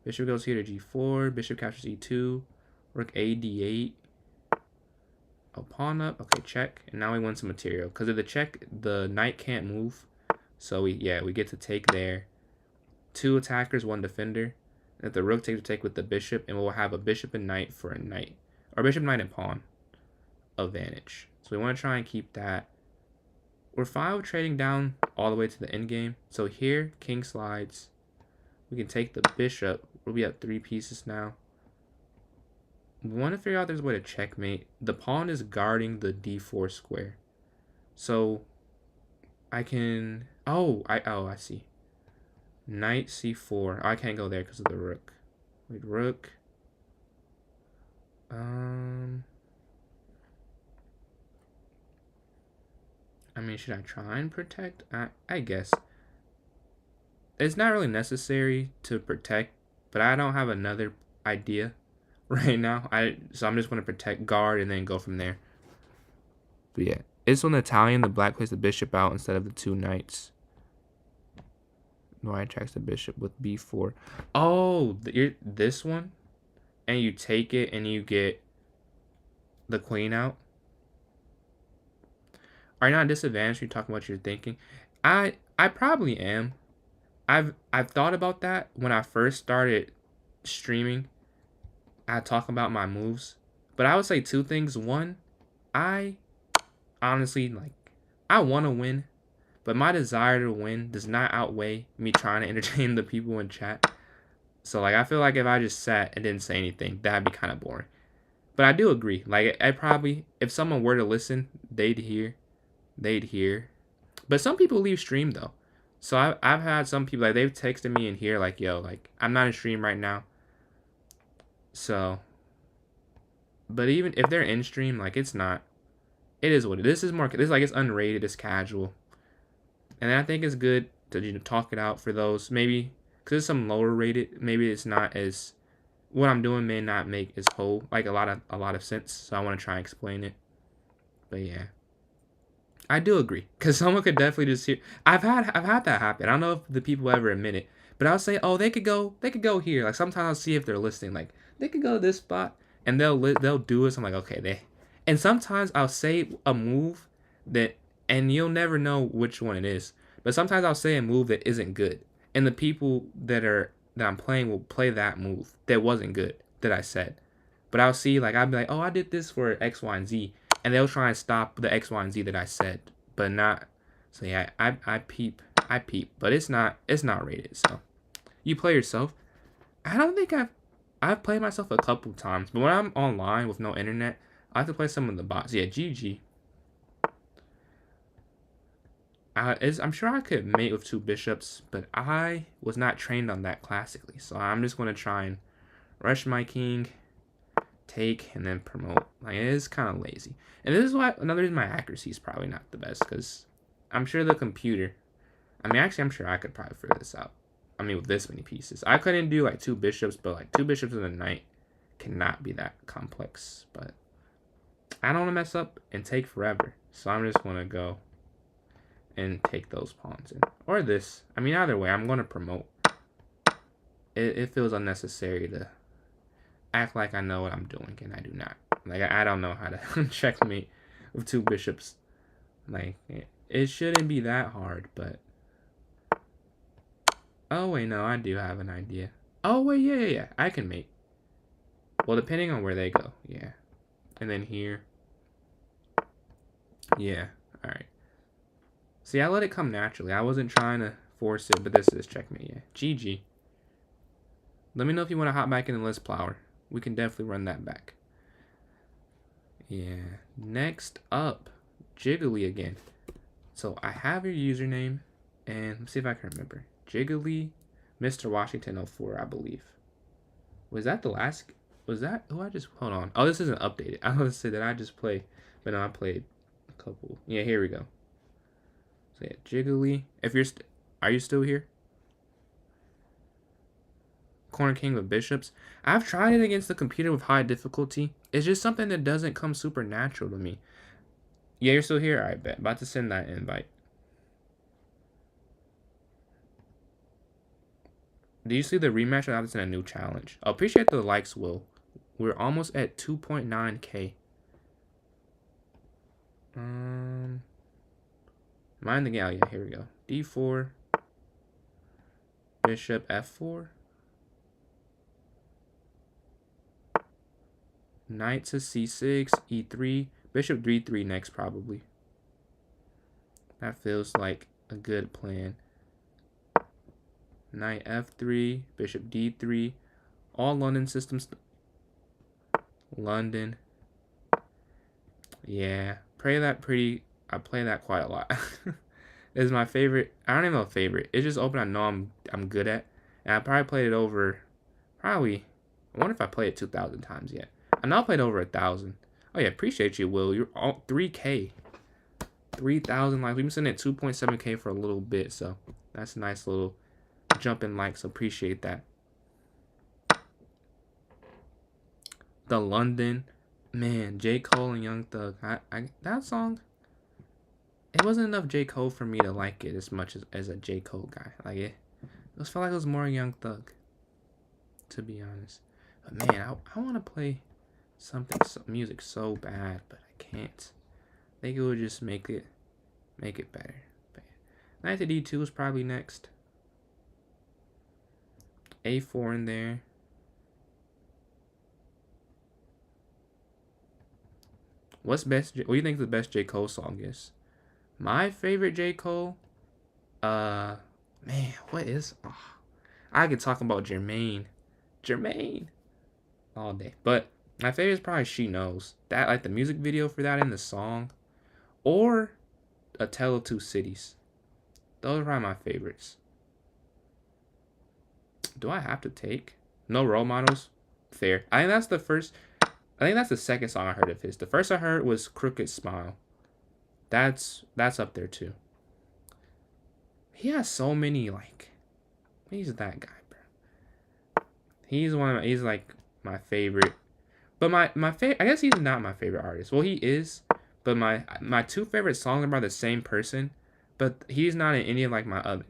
Bishop goes here to g4. Bishop captures e2. Rook a d8. Oh, pawn up. Okay, check. And now we win some material. Because of the check, the knight can't move. So we get to take there. 2 attackers, 1 defender. And if the rook takes, we take with the bishop, and we'll have a bishop and knight for a knight. Or bishop, knight, and pawn advantage. So we want to try and keep that. We're fine with trading down all the way to the end game. So here, king slides. We can take the bishop. We'll be up 3 pieces now. We want to figure out there's a way to checkmate. The pawn is guarding the d4 square. So I can... I see. Knight c4. I can't go there because of the rook. Wait, rook. I mean, should I try and protect? I guess. It's not really necessary to protect, but I don't have another idea right now. So I'm just going to protect, guard, and then go from there. But yeah, it's on the Italian. The black plays the bishop out instead of the 2 knights. White attacks the bishop with b4. Oh, this one, and you take it and you get the queen out. Are you not disadvantaged? You're talking about what you're thinking. I probably am. I've thought about that when I first started streaming. I talk about my moves, but I would say 2 things. One, I honestly I want to win, but my desire to win does not outweigh me trying to entertain the people in chat. So I feel like if I just sat and didn't say anything, that'd be kind of boring. But I do agree. I probably, if someone were to listen, they'd hear. But some people leave stream though. So I've had some people they've texted me in here yo, I'm not in stream right now. So, but even if they're in stream, it's not. It is what it is. This is more. This it's unrated. It's casual, and I think it's good to talk it out for those maybe because it's some lower rated. Maybe it's not as what I'm doing may not make as whole a lot of sense. So I want to try and explain it. But yeah. I do agree, because someone could definitely just hear. I've had that happen. I don't know if the people ever admit it, but I'll say, oh, they could go here. Sometimes I'll see if they're listening. They could go to this spot, and they'll do it. So I'm like, okay, and sometimes I'll say a move and you'll never know which one it is. But sometimes I'll say a move that isn't good, and the people that I'm playing will play that move that wasn't good that I said. But I'll see I'll be like, oh, I did this for X, Y, and Z. And they'll try and stop the X, Y, and Z that I said, but not. So yeah, I peep, but it's not rated. So you play yourself. I don't think I've played myself a couple times, but when I'm online with no internet, I have to play some of the bots. Yeah, GG. I'm sure I could mate with 2 bishops, but I was not trained on that classically. So I'm just gonna try and rush my king. Take and then promote. It is kind of lazy, and this is why another reason my accuracy is probably not the best, because I'm sure the computer. Actually, I'm sure I could probably figure this out. With this many pieces, I couldn't do 2 bishops, but 2 bishops and a knight cannot be that complex. But I don't want to mess up and take forever, so I'm just gonna go and take those pawns in, or this. Either way, I'm gonna promote. It feels unnecessary to act like I know what I'm doing, and I do not. I don't know how to checkmate with 2 bishops. It shouldn't be that hard, but... Oh, wait, no, I do have an idea. Oh, wait, yeah. I can mate. Well, depending on where they go, yeah. And then here. Yeah, alright. See, I let it come naturally. I wasn't trying to force it, but this is checkmate, yeah. GG. Let me know if you want to hop back in the list, Plower. We can definitely run that back. Yeah. Next up, Jiggly again. So I have your username, and let's see if I can remember. Jiggly, Mr. Washington 04, I believe. Was that the last? Was that who I just? Hold on. Oh, this isn't updated. I was gonna say that I just played, but no, I played a couple. Yeah, here we go. So yeah, Jiggly. If you're, are you still here? Corner King with bishops. I've tried it against the computer with high difficulty. It's just something that doesn't come super natural to me. Yeah, you're still here? I bet. About to send that invite. Do you see the rematch? Or that's in a new challenge. I appreciate the likes, Will. We're almost at 2.9K. Mind the gal. Yeah, here we go. D4. Bishop F4. Knight to C6. E3. Bishop D3 next, probably. That feels like a good plan. Knight F3. Bishop D3. All London systems. London. Yeah. Play that pretty. I play that quite a lot. It's my favorite. I don't even know a favorite. It's just open I know I'm good at. And I probably played it over. Probably. I wonder if I played it 2,000 times yet. I know I played over 1,000. Oh yeah, appreciate you, Will. You're all 3K. 3,000 likes. We've been sitting at 2.7K for a little bit, so that's a nice little jump in likes. Appreciate that. The London. Man, J. Cole and Young Thug. That song, it wasn't enough J. Cole for me to like it as much as a J. Cole guy. Like it just felt like it was more Young Thug, to be honest. But man, I want to play music so bad, but I can't. I think it would just make it better. But Knight to D2 is probably next. A4 in there. What do you think the best J. Cole song is? My favorite J. Cole? Man, what is... Oh, I could talk about Jermaine all day. But my favorite is probably She Knows. That, like the music video for that and the song. Or A Tale of Two Cities. Those are probably my favorites. Do I have to take? No Role Models? Fair. I think that's the second song I heard of his. The first I heard was Crooked Smile. That's up there too. He has so many, like, he's that guy, bro. He's like my favorite. But my favorite, I guess he's not my favorite artist. Well, he is, but my two favorite songs are by the same person, but he's not in any of like my other.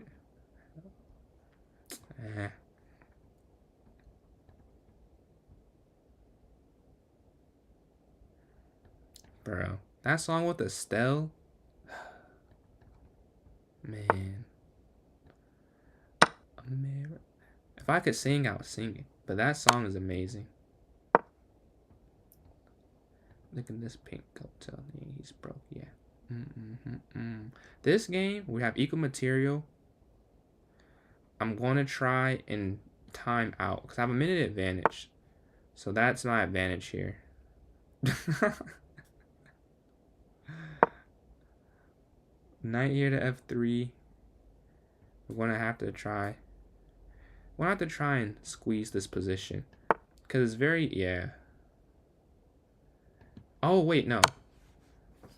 Bro, that song with Estelle, man. If I could sing, I would sing it. But that song is amazing. Look at this pink hotel. Yeah, he's broke. Yeah. This game, we have equal material. I'm going to try and time out because I have a minute advantage. So that's my advantage here. Knight here to F3. We're going to have to try. We're going to have to try and squeeze this position. Because it's very, yeah. Oh, wait, no.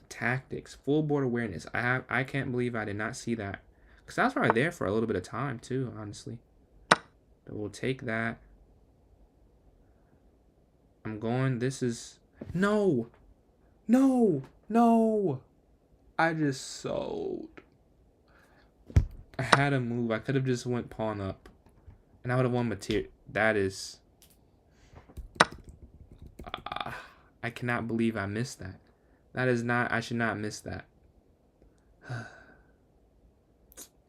Tactics. Full board awareness. I can't believe I did not see that. Because I was probably there for a little bit of time, too, honestly. But we'll take that. I'm going. This is... No! No! No! I just sold. I had a move. I could have just went pawn up. And I would have won material. That is... I cannot believe I missed that. That is not... I should not miss that.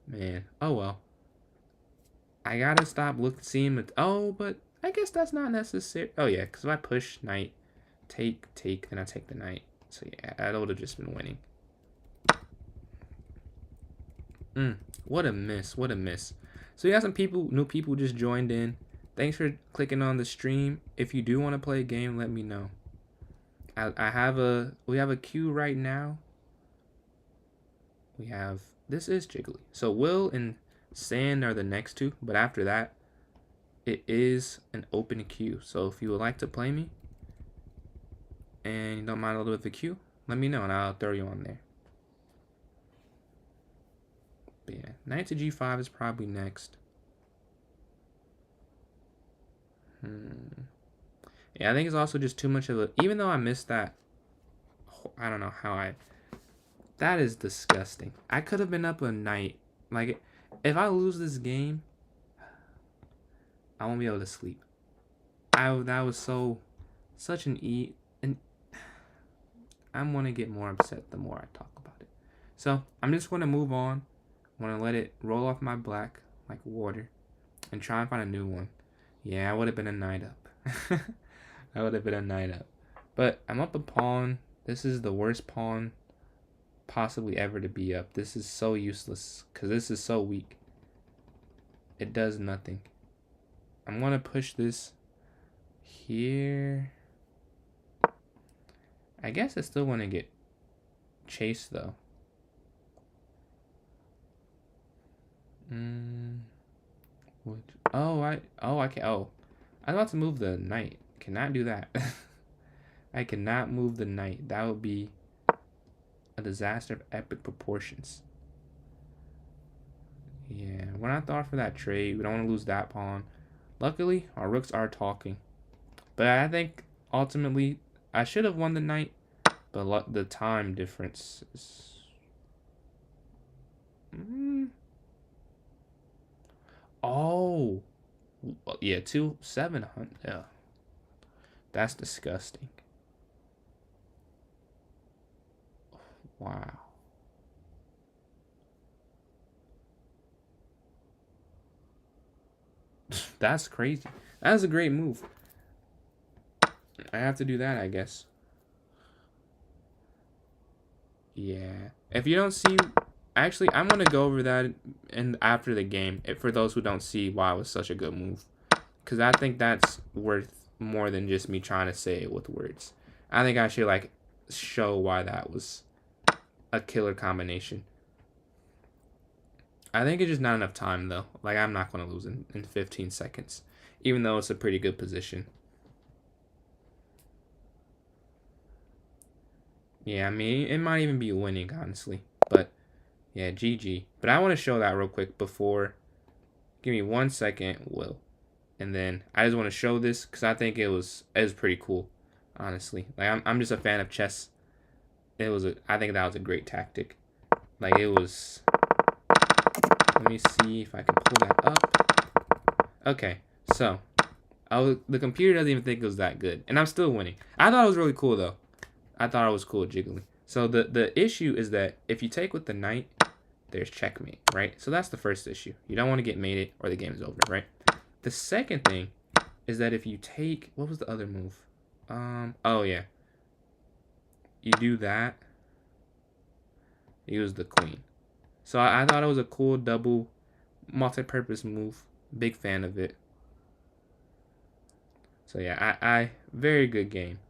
Man. Oh, well. I gotta stop seeing it. Oh, but I guess that's not necessary. Oh, yeah. Because if I push knight, take, then I take the knight. So, yeah. I would have just been winning. What a miss. What a miss. So, you got some new people just joined in. Thanks for clicking on the stream. If you do want to play a game, let me know. We have a queue right now. This is Jiggly. So Will and Sand are the next two, but after that, it is an open queue. So if you would like to play me, and you don't mind a little bit of a queue, let me know and I'll throw you on there. But yeah, knight to G5 is probably next. Yeah, I think it's also just too much of a... Even though I missed that... I don't know how I... That is disgusting. I could have been up a knight. Like, if I lose this game... I won't be able to sleep. That was such an and I'm gonna get more upset the more I talk about it. So I'm just gonna move on. I'm gonna let it roll off my black like water and try and find a new one. Yeah, I would have been a knight up. I would have been a knight up. But I'm up a pawn. This is the worst pawn possibly ever to be up. This is so useless because this is so weak. It does nothing. I'm gonna push this here. I guess I still want to get chased though. I can. Oh, I was about to move the knight. Cannot do that. I cannot move the knight. That would be a disaster of epic proportions. Yeah, we're not thought for that trade. We don't want to lose that pawn. Luckily, our rooks are talking. But I think ultimately I should have won the knight, but the time difference is. Oh, yeah, 700. Yeah, that's disgusting. Wow. That's crazy. That's a great move. I have to do that, I guess. Yeah. If you don't see, actually, I'm gonna go over that after the game. For those who don't see why it was such a good move, because I think that's worth more than just me trying to say it with words. I think I should like show why that was a killer combination. I think it's just not enough time though. Like I'm not gonna lose in 15 seconds, even though it's a pretty good position. Yeah, I mean, it might even be winning, honestly. But, yeah, GG. But I want to show that real quick before. Give me 1 second, Will. And then I just want to show this because I think it was pretty cool, honestly. Like, I'm just a fan of chess. I think that was a great tactic. Like, it was. Let me see if I can pull that up. Okay, so. The computer doesn't even think it was that good. And I'm still winning. I thought it was really cool, though. I thought it was cool jiggling. So the issue is that if you take with the knight, there's checkmate, right? So that's the first issue. You don't want to get mated or the game's over, right? The second thing is that if you take, what was the other move? Oh yeah. You do that. Use the queen. So I thought it was a cool double multi-purpose move. Big fan of it. So yeah, I very good game.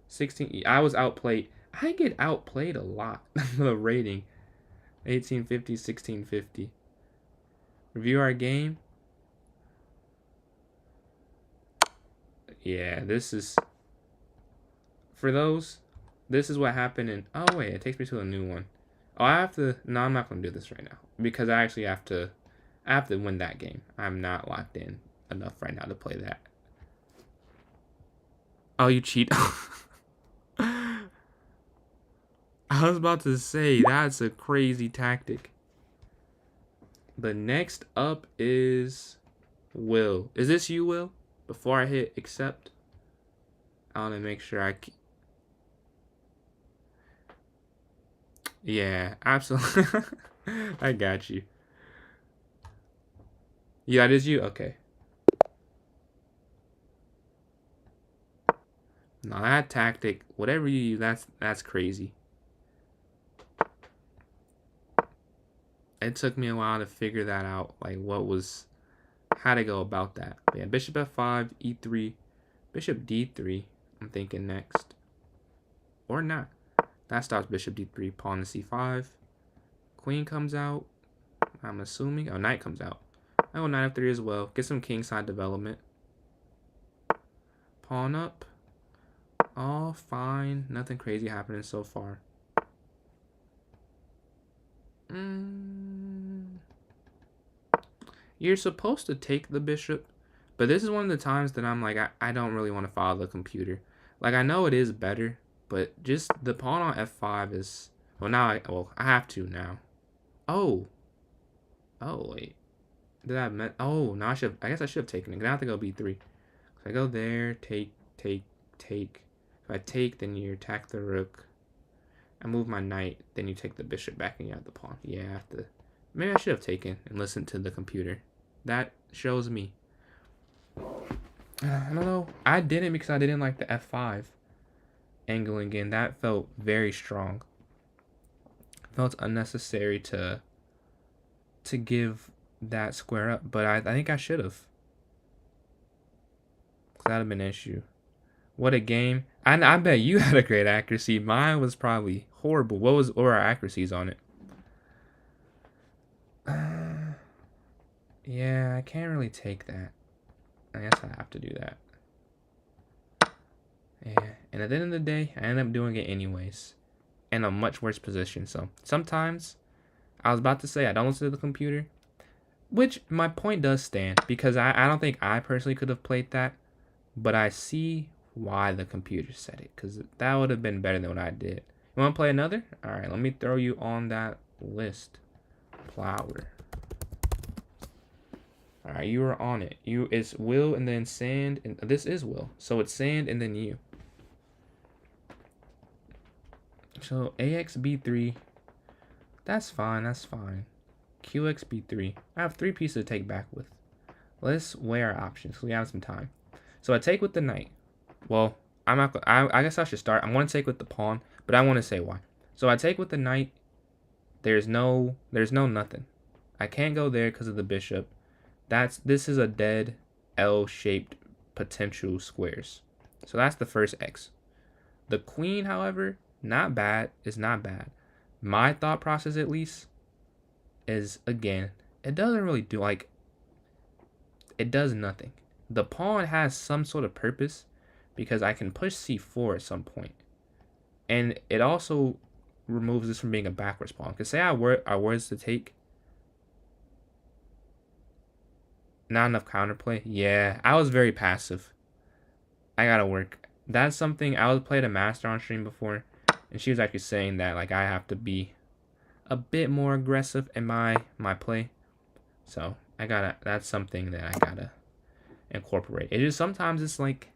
16. I was outplayed. I get outplayed a lot. The rating. 1850, 1650. Review our game. Yeah, this is. For those, this is what happened in. Oh, wait, it takes me to a new one. Oh, I have to. No, I'm not going to do this right now. Because I actually have to. I have to win that game. I'm not locked in enough right now to play that. Oh, you cheat. I was about to say, that's a crazy tactic. The next up is Will. Is this you, Will? Before I hit accept, I want to make sure Yeah, absolutely. I got you. Yeah, it is you? Okay. Now that tactic, whatever you use, that's crazy. It took me a while to figure that out, like how to go about that. But yeah, bishop f5, e3, bishop d3. I'm thinking next, or not. That stops bishop d3, pawn to c5. Queen comes out. I'm assuming. Oh, knight comes out. I go knight f3 as well. Get some kingside development. Pawn up. All fine. Nothing crazy happening so far. You're supposed to take the bishop, but this is one of the times that I'm like, I don't really want to follow the computer. Like, I know it is better, but just the pawn on f5 is... Well, I have to now. Oh. Oh, wait. Did I met? Oh, no, I guess I should have taken it. I have to go B3. So I go there, take. If I take, then you attack the rook. I move my knight, then you take the bishop back and you have the pawn. Yeah, I have to. Maybe I should have taken and listened to the computer. That shows me. I don't know. I didn't because I didn't like the F5 angling in. That felt very strong. Felt unnecessary to give that square up, but I think I should have. That'd have been an issue. What a game. I bet you had a great accuracy. Mine was probably horrible. What were our accuracies on it? Yeah, I can't really take that. I guess I have to do that. Yeah, and at the end of the day, I ended up doing it anyways. In a much worse position. So sometimes, I was about to say I don't listen to the computer. Which my point does stand. Because I don't think I personally could have played that. But I see why the computer said it. Because that would have been better than what I did. You want to play another? Alright, let me throw you on that list. Plower. Alright, you are on it. It's Will and then Sand. And this is Will. So it's Sand and then you. So AX B3. That's fine. That's fine. QX B3. I have 3 pieces to take back with. Let's weigh our options. We have some time. So I take with the knight. Well, I'm not. I guess I should start. I'm going to take with the pawn, but I want to say why. So I take with the knight. There's no nothing. I can't go there because of the bishop. This is a dead L-shaped potential squares. So that's the first X. The queen, however, not bad. Is not bad. My thought process, at least, is again, it doesn't really do it does nothing. The pawn has some sort of purpose because I can push c4 at some point. And it also removes this from being a backwards pawn. Because say I was to take. Not enough counterplay. Yeah, I was very passive. I gotta work. That's something I was played a master on stream before. And she was actually saying that I have to be a bit more aggressive in my play. So that's something that I gotta incorporate. It just sometimes it's like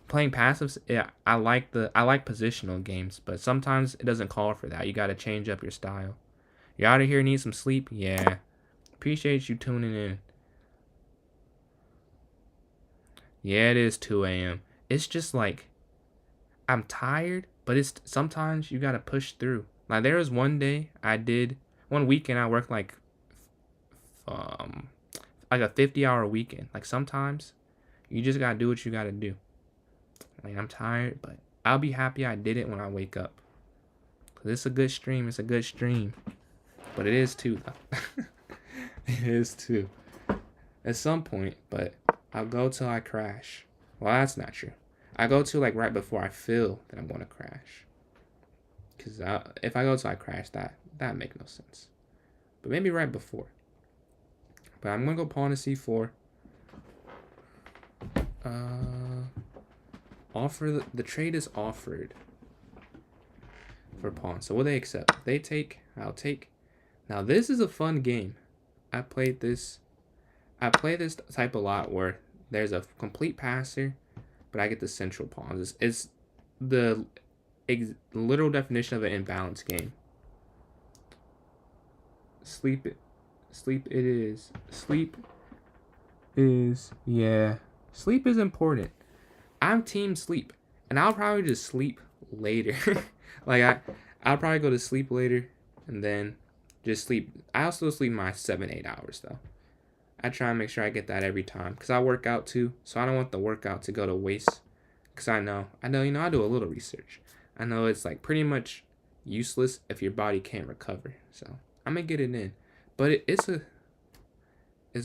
playing passives. Yeah, I like positional games, but sometimes it doesn't call for that. You gotta change up your style. You out of here, need some sleep? Yeah. Appreciate you tuning in. Yeah, it is 2 a.m. It's just I'm tired, but it's sometimes you gotta push through. There was one weekend I worked a 50-hour weekend. Sometimes you just gotta do what you gotta do. I'm tired, but I'll be happy I did it when I wake up. Cause it's a good stream. It's a good stream, but it is too though. It is too. At some point, but I'll go till I crash. Well, that's not true. I go to right before I feel that I'm gonna crash. Cause if I go till I crash, that make no sense. But maybe right before. But I'm gonna go pawn to c4. Offer the trade is offered for pawn. So will they accept? They take. I'll take. Now this is a fun game. I play this type a lot where there's a complete passer, but I get the central pawns. It's the literal definition of an imbalanced game. Sleep it is. Sleep is important. I'm team sleep, and I'll probably just sleep later. I'll probably go to sleep later, and then just sleep. I also sleep my 7-8 hours though. I try and make sure I get that every time, because I work out too, so I don't want the workout to go to waste. Because I know, I do a little research. I know it's pretty much useless if your body can't recover. So I'm gonna get it in, but it's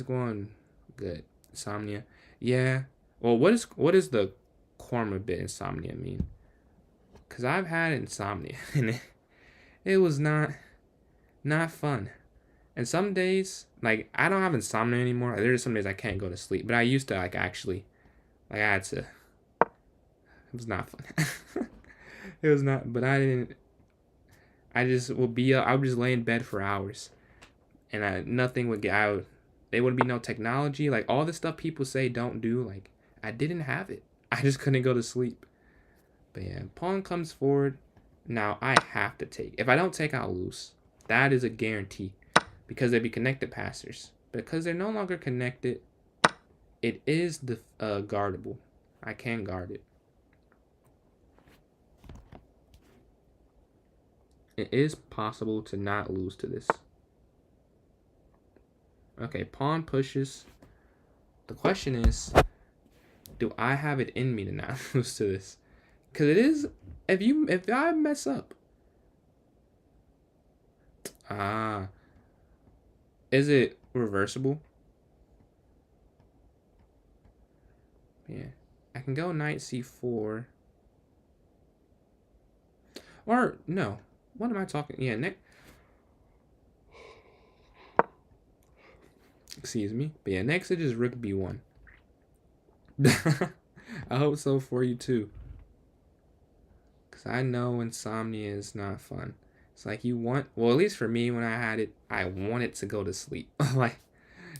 going good. Insomnia, yeah. Well, what is the comorbid insomnia mean? Because I've had insomnia and it was not fun. And some days, I don't have insomnia anymore. There's some days I can't go to sleep, but I used to actually, I had to. It was not fun. It was not, but I didn't. I just would be. I would just lay in bed for hours, and nothing would get out. there would be no technology. Like all the stuff people say don't do, like I didn't have it. I just couldn't go to sleep. But yeah, pawn comes forward. Now I have to take. If I don't take, I'll lose. That is a guarantee. Because they'd be connected passers. Because they're no longer connected, it is the guardable. I can guard it. It is possible to not lose to this. Okay, pawn pushes. The question is, do I have it in me to not lose to this? Because it is, if I mess up. Ah. Is it reversible? Yeah. I can go knight c4. Or, no. What am I talking? Yeah, next. Excuse me. But yeah, next it is rook b1. I hope so for you too. Because I know insomnia is not fun. It's like you want, well, at least for me when I had it, I wanted to go to sleep. Like,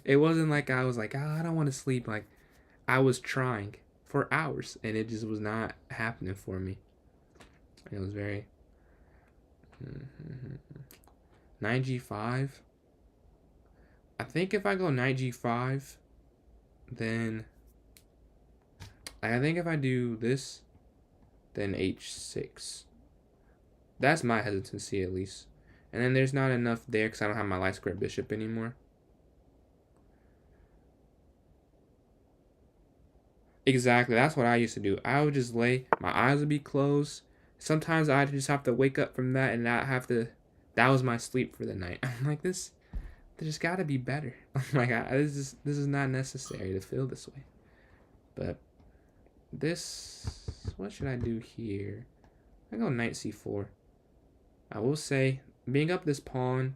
it wasn't like I was like, oh, I don't want to sleep. Like, I was trying for hours and it just was not happening for me. It was very. Knight g5. I think if I go knight g5, then I think if I do this, then h6. That's my hesitancy at least. And then there's not enough there because I don't have my light square bishop anymore. Exactly, that's what I used to do. I would just lay, my eyes would be closed. Sometimes I'd just have to wake up from that and not have to, that was my sleep for the night. I'm like, this, there's gotta be better. I'm like, this is not necessary to feel this way. But this, what should I do here? I go knight c4. I will say, being up this pawn,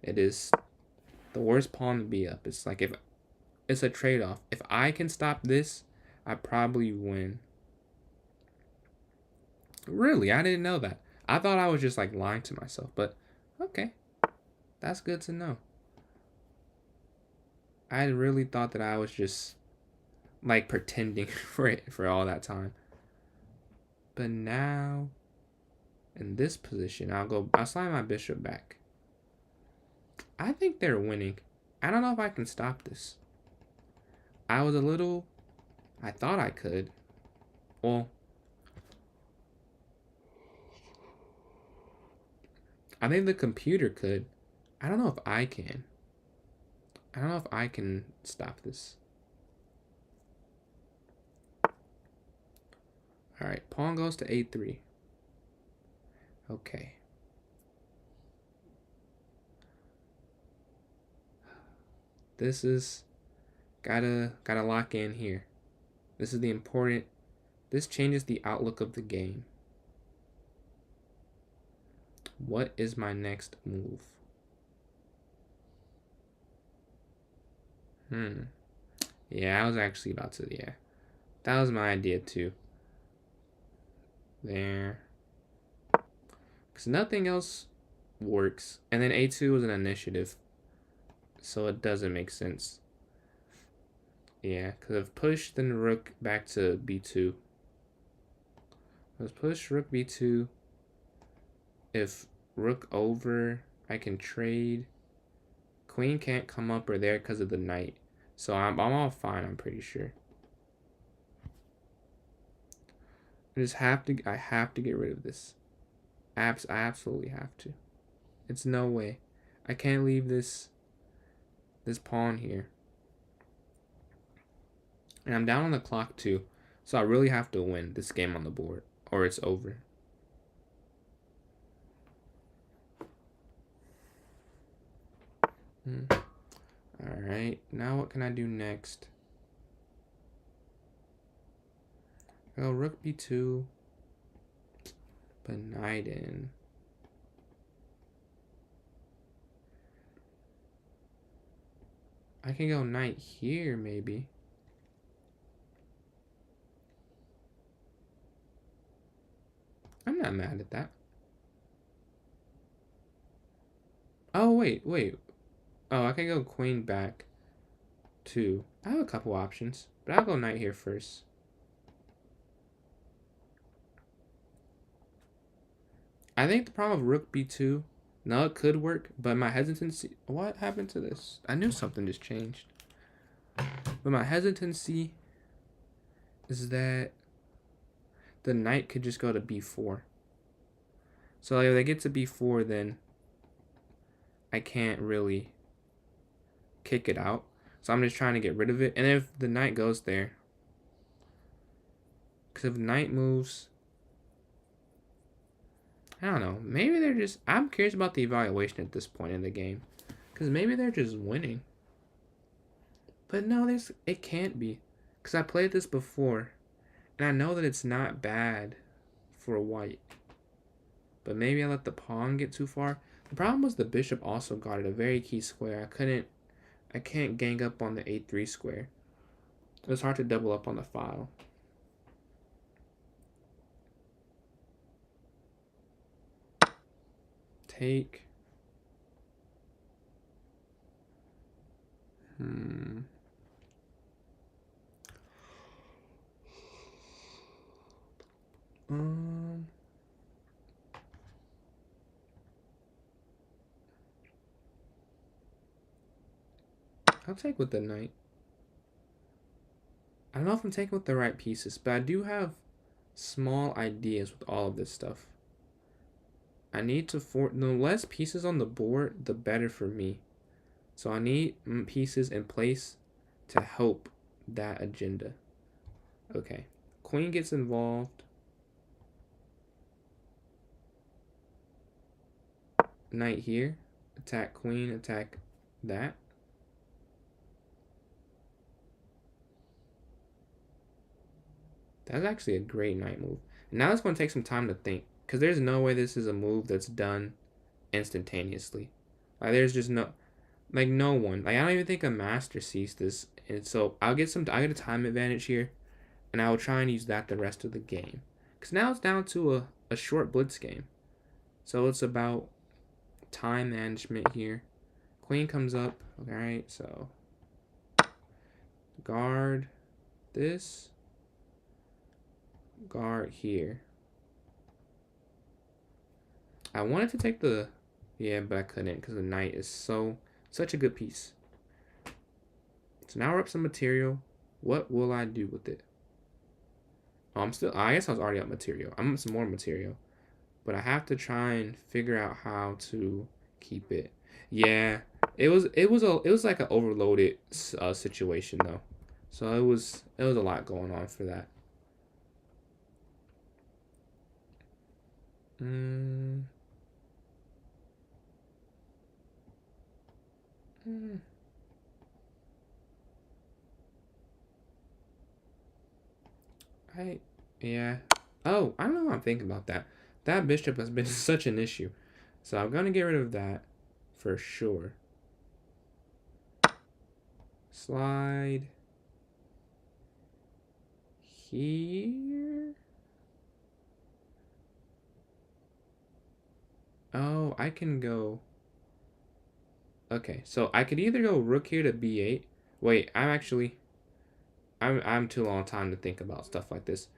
it is the worst pawn to be up. It's like, if it's a trade-off. If I can stop this, I probably win. Really, I didn't know that. I thought I was just like lying to myself, but okay. That's good to know. I really thought that I was just like pretending for it for all that time. But now in this position, I'll slide my bishop back. I think they're winning. I don't know if I can stop this. I thought I could. Well, I think the computer could. I don't know if I can. I don't know if I can stop this. Alright, pawn goes to a3. Okay. This is gotta lock in here. This is the important, this changes the outlook of the game. What is my next move? Yeah, I was actually about to, yeah. That was my idea too. There. Because nothing else works. And then a2 is an initiative. So it doesn't make sense. Yeah, because I've pushed then rook back to b2. Let's push rook b2. If rook over, I can trade. Queen can't come up or there because of the knight. So I'm all fine, I'm pretty sure. I have to get rid of this. I absolutely have to. It's no way. I can't leave this pawn here. And I'm down on the clock too. So I really have to win this game on the board or it's over. Alright, now what can I do next? Go rook b2. But knight in. I can go knight here maybe. I'm not mad at that. Oh, wait. Oh, I can go queen back. f2. I have a couple options, but I'll go knight here first. I think the problem of rook b2, no, it could work, but my hesitancy, what happened to this? I knew something just changed. But my hesitancy is that the knight could just go to b4. So like, if they get to b4, then I can't really kick it out. So I'm just trying to get rid of it. And if the knight goes there, because if knight moves, I don't know. Maybe they're just, I'm curious about the evaluation at this point in the game. Because maybe they're just winning. But no, it can't be. Because I played this before. And I know that it's not bad for white. But maybe I let the pawn get too far. The problem was the bishop also guarded a very key square. I can't gang up on the a3 square. It was hard to double up on the file. Take. I'll take with the knight. I don't know if I'm taking with the right pieces, but I do have small ideas with all of this stuff. I need to the less pieces on the board, the better for me. So I need pieces in place to help that agenda. Okay, queen gets involved. Knight here, attack queen, attack that. That's actually a great knight move. Now it's going to take some time to think, because there's no way this is a move that's done instantaneously. Like, there's just no one. Like, I don't even think a master sees this. And so I get a time advantage here, and I will try and use that the rest of the game. Because now it's down to a short blitz game. So it's about time management here. Queen comes up. Alright, so guard this. Guard here. I wanted to take the, yeah, but I couldn't because the knight is such a good piece. So now we're up some material. What will I do with it? Oh, I guess I was already up material. I'm up some more material, but I have to try and figure out how to keep it. Yeah, it was like an overloaded situation though. So it was a lot going on for that. Yeah. Oh, I don't know what I'm thinking about that. That bishop has been such an issue. So I'm going to get rid of that for sure. Slide here. Oh, I can go. Okay, so I could either go rook here to b8. Wait, I'm too long time to think about stuff like this.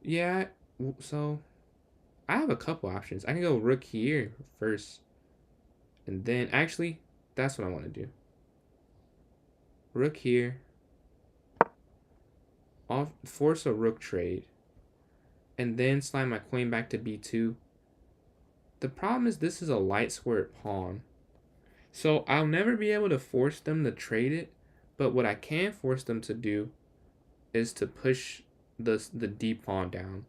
Yeah, so I have a couple options. I can go rook here first. And then, actually, that's what I want to do. Rook here. I'll force a rook trade. And then slide my queen back to b2. The problem is this is a light squared pawn. So I'll never be able to force them to trade it. But what I can force them to do is to push the d pawn down.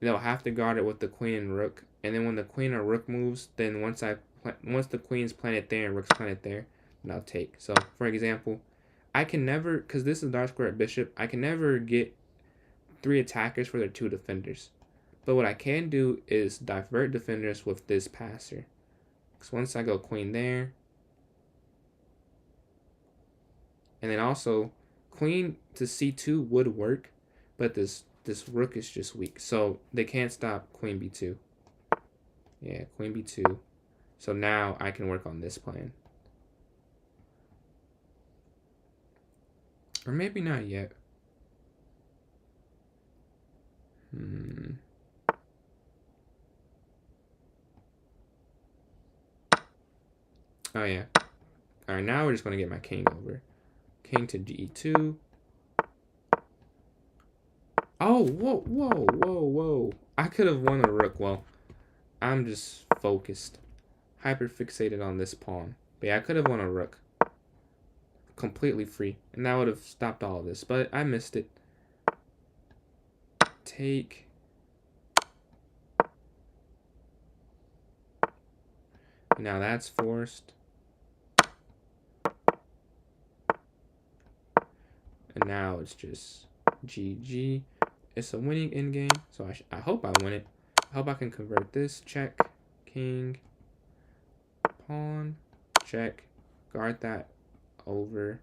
They'll have to guard it with the queen and rook. And then when the queen or rook moves, then once the queen's planted there and rook's planted there, then I'll take. So, for example, I can never, because this is dark squared bishop, I can never get 3 attackers for their 2 defenders. But what I can do is divert defenders with this passer. Because once I go queen there, and then also queen to c2 would work, but this rook is just weak. So they can't stop queen b2. Yeah, queen b2. So now I can work on this plan. Or maybe not yet. Oh, yeah. Alright, now we're just going to get my king over. King to g2. Oh, whoa. I could have won a rook. Well, I'm just focused. Hyper fixated on this pawn. But yeah, I could have won a rook. Completely free. And that would have stopped all of this. But I missed it. Take. Now that's forced. And now it's just GG. It's a winning endgame, so I hope I win it. I hope I can convert this. Check, king, pawn, check, guard that over.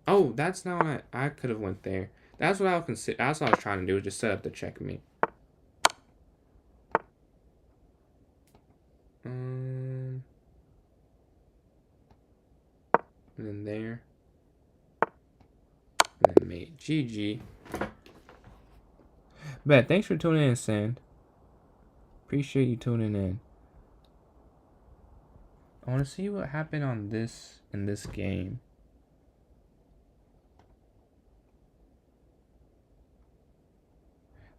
Oh, that's not what I could have went there. That's what I was consider. That's what I was trying to do. Just set up the checkmate. And then there. And then mate. GG. Bet. Thanks for tuning in, Sand. Appreciate you tuning in. I want to see what happened on this in this game.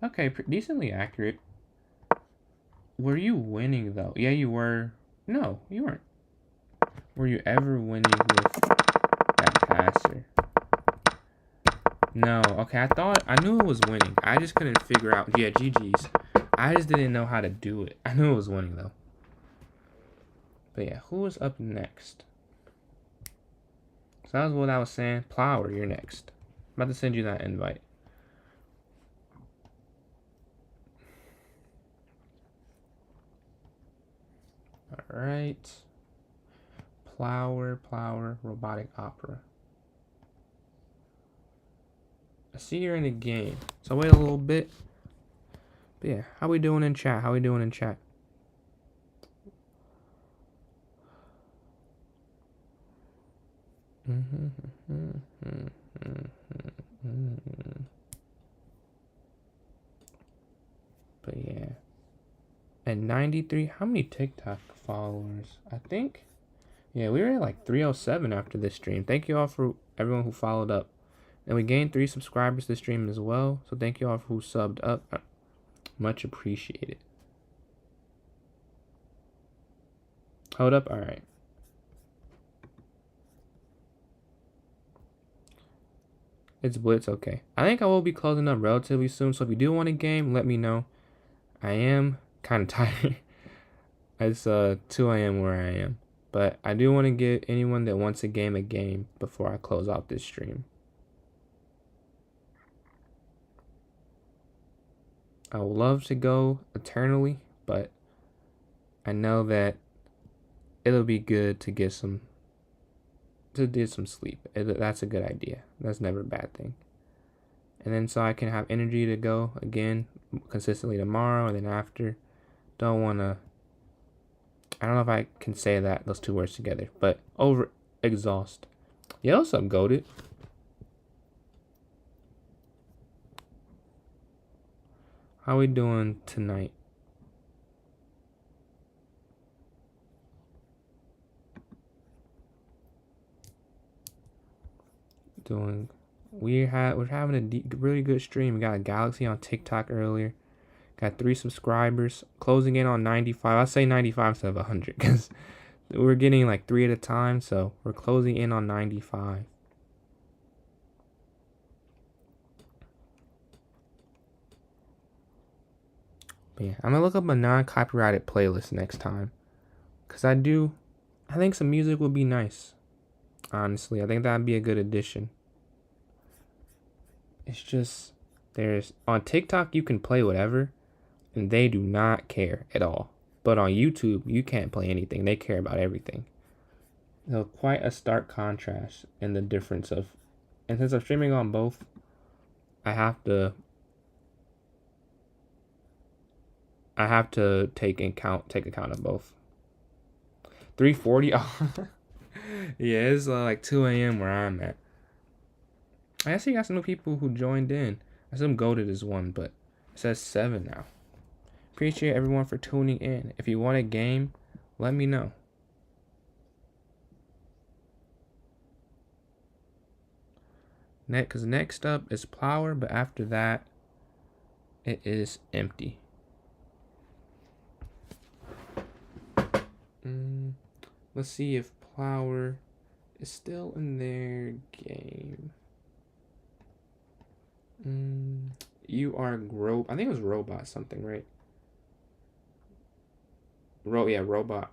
Okay, decently accurate. Were you winning though? Yeah, you were. No, you weren't. Were you ever winning with that passer? No. Okay, I knew it was winning. I just couldn't figure out. Yeah, GG's. I just didn't know how to do it. I knew it was winning though. But yeah, who was up next? So that was what I was saying. Plower, you're next. I'm about to send you that invite. All right. Plower, robotic opera. I see you're in the game. So wait a little bit. But yeah, how we doing in chat? But yeah. At 93, how many TikTok followers? I think, yeah, we were at like 307 after this stream. Thank you all for everyone who followed up. And we gained 3 subscribers this stream as well. So thank you all who subbed up. Much appreciated. Hold up. All right. It's Blitz. Okay. I think I will be closing up relatively soon. So if you do want a game, let me know. I am kind of tired. It's 2 a.m. where I am. But I do want to give anyone that wants a game before I close out this stream. I would love to go eternally, but I know that it'll be good to get some sleep. That's a good idea. That's never a bad thing. And then so I can have energy to go again consistently tomorrow and then after. Don't want to, I don't know if I can say those 2 words together, but over exhaust. Yeah, what's up, Goated? How we doing tonight? We're having a really good stream. We got a Galaxy on TikTok earlier. Got 3 subscribers. Closing in on 95. I say 95 instead of 100 because we're getting like 3 at a time. So we're closing in on 95. But yeah, I'm going to look up a non-copyrighted playlist next time. Because I think some music would be nice. Honestly, I think that'd be a good addition. It's just, on TikTok you can play whatever. And they do not care at all. But on YouTube, you can't play anything. They care about everything. So quite a stark contrast in the difference of, and since I'm streaming on both, I have to take account of both. 3:40. Oh, yeah, it's like 2 a.m. where I'm at. I see you got some new people who joined in. I see them go to this one, but it says 7 now. Appreciate everyone for tuning in. If you want a game, let me know. Because next up is Plower, but after that, it is empty. Let's see if Plower is still in their game. You are I think it was Robot something, right? Robot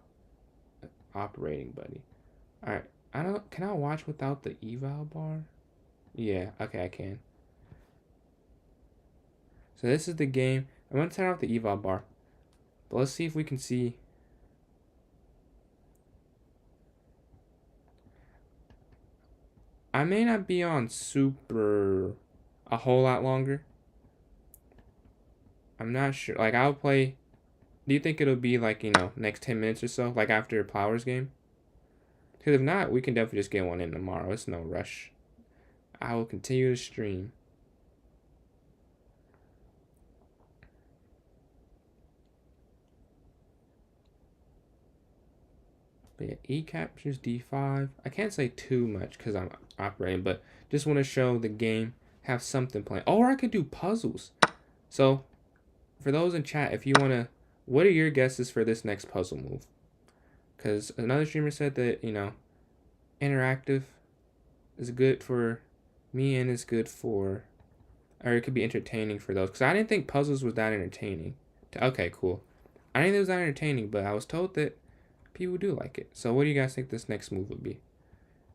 operating buddy. All right. Can I watch without the eval bar? Yeah, okay, I can. So this is the game. I'm gonna turn off the eval bar, but let's see if we can see. I may not be on super a whole lot longer. I'm not sure. Like, I'll play. Do you think it'll be like, next 10 minutes or so, like after Plower's game? Because if not, we can definitely just get one in tomorrow. It's no rush. I will continue to stream. But yeah, E captures D5. I can't say too much because I'm operating, but just want to show the game, have something playing. Or I could do puzzles. So, for those in chat, if you want to, what are your guesses for this next puzzle move? Because another streamer said that, interactive is good for me and is good for, or it could be entertaining for those. Because I didn't think puzzles was that entertaining. Okay, cool. I didn't think it was that entertaining, but I was told that people do like it. So what do you guys think this next move would be?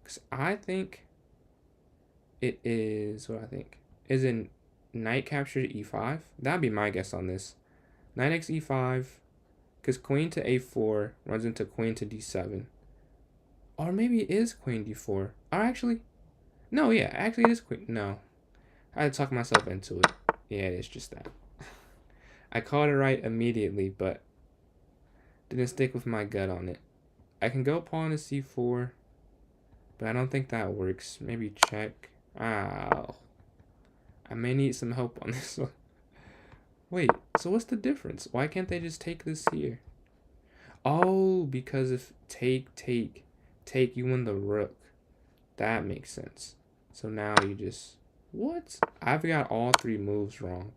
Because I think it is, what I think, is in knight capture to e5. That'd be my guess on this. Knight x e5, because queen to a4 runs into queen to d7. Or maybe it is queen d4. Or actually, no, yeah, actually it is queen. No, I had to talk myself into it. Yeah, it is just that. I called it right immediately, but didn't stick with my gut on it. I can go pawn to c4, but I don't think that works. Maybe check. Ow. I may need some help on this one. Wait, so what's the difference? Why can't they just take this here? Oh, because if take, you win the rook. That makes sense. So now you just... What? I've got all 3 moves wrong.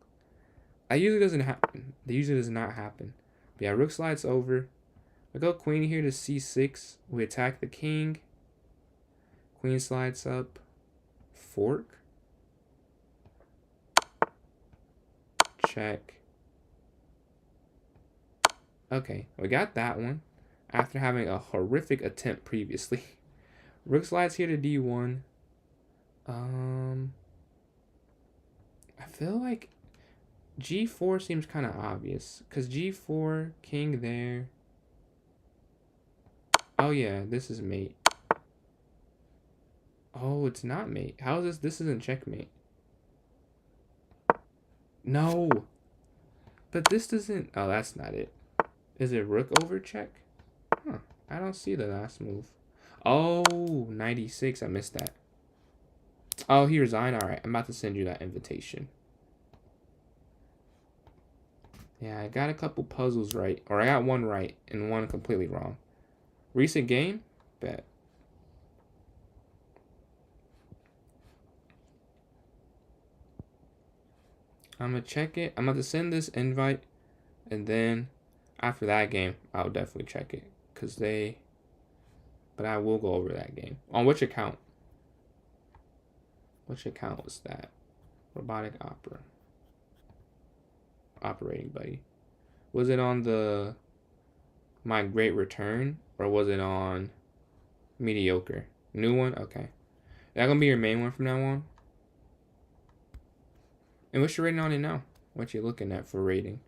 That usually doesn't happen. That usually does not happen. But yeah, rook slides over. We go queen here to c6. We attack the king. Queen slides up. Fork. Check. Okay, we got that one. After having a horrific attempt previously. Rook slides here to d1. I feel like g4 seems kind of obvious. Because g4, king there. Oh yeah, this is mate. Oh, it's not mate. How is this? This isn't checkmate. No. But this doesn't... Oh, that's not it. Is it rook over check? Huh. I don't see the last move. Oh, 96. I missed that. Oh, he resigned. All right. I'm about to send you that invitation. Yeah, I got a couple puzzles right. Or I got one right and one completely wrong. Recent game? Bet. I'm going to check it. I'm about to send this invite. And then after that game, I'll definitely check it. Because they... But I will go over that game. On which account? Which account was that? Robotic Opera. Operating buddy. Was it on the My Great Return? Or was it on Mediocre? New one? Okay. That gonna be your main one from now on? And what's your rating on it now? What you looking at for rating?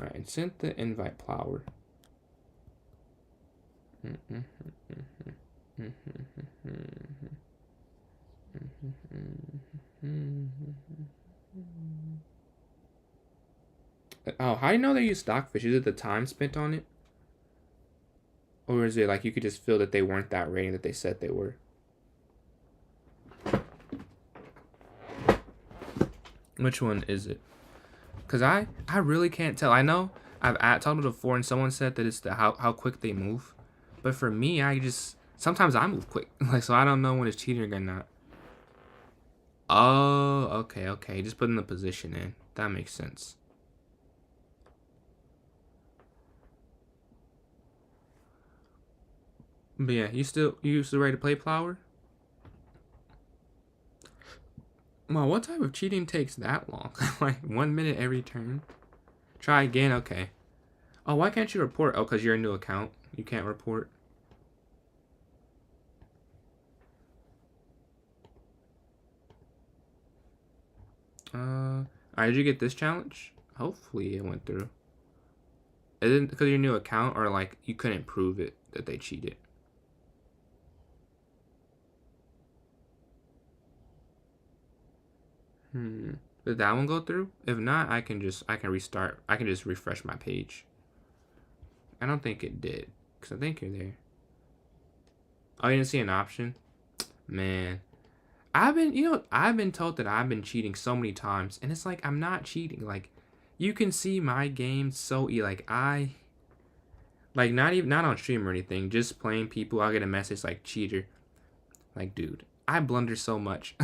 Alright, sent the invite Plower. Oh, how do you know they use Stockfish? Is it the time spent on it? Or is it like you could just feel that they weren't that rating that they said they were? Which one is it? Because I really can't tell. I know I've talked about it before and someone said that it's the how quick they move. But for me, sometimes I move quick. Like, so I don't know when it's cheating or not. Oh, okay. Just putting the position in. That makes sense. But yeah, you still ready to play Plower? Well, what type of cheating takes that long? Like 1 minute every turn? Try again, okay. Oh, why can't you report? Oh, because you're a new account. You can't report. Alright, did you get this challenge? Hopefully it went through. Is it because your new account or like you couldn't prove it that they cheated? Did that one go through? If not, I can restart. I can just refresh my page. I don't think it did. Because I think you're there. Oh, you didn't see an option? Man. I've been told that I've been cheating so many times. And it's like, I'm not cheating. Like, you can see my game so like not on stream or anything, just playing people, I'll get a message like cheater. Like, dude, I blunder so much.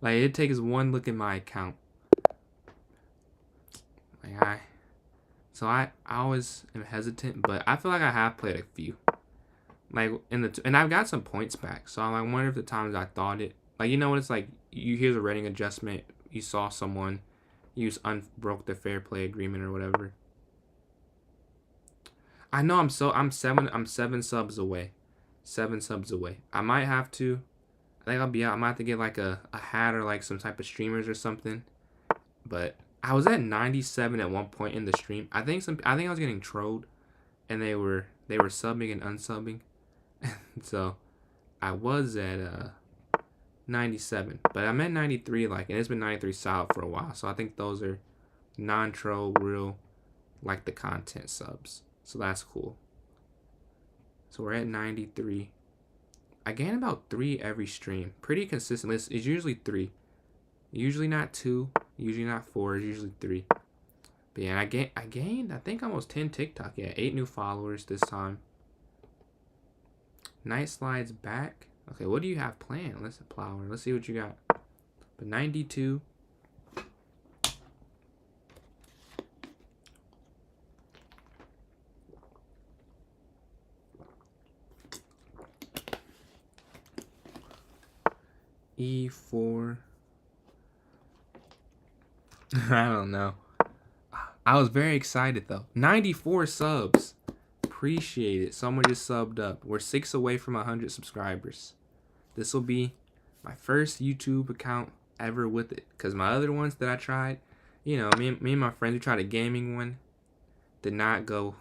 Like, it takes one look at my account. Like, I always am hesitant, but I feel like I have played a few. Like, and I've got some points back, so I wonder if the times I thought it, like, you know what it's like, you hear the rating adjustment, you saw someone, you broke the fair play agreement or whatever. I know I'm 7 subs away. 7 subs away. I might have to, I think I'll be out. I might have to get like a hat or like some type of streamers or something. But I was at 97 at one point in the stream. I think I was getting trolled, and they were subbing and unsubbing. So I was at 97, but I'm at 93 like, and it's been 93 solid for a while. So I think those are non-troll, real, like the content subs. So that's cool. So we're at 93. I gain about 3 every stream. Pretty consistent. It's usually 3. Usually not 2. Usually not 4. It's usually 3. But yeah, I gained, I think, almost 10 TikTok. Yeah, 8 new followers this time. Night slides back. Okay, what do you have planned? Let's apply. Let's see what you got. But 92. E4. I don't know. I was very excited though. 94 subs. Appreciate it. Someone just subbed up. We're 6 away from 100 subscribers. This will be my first YouTube account ever with it. Because my other ones that I tried, me and my friends, we tried a gaming one. Did not go,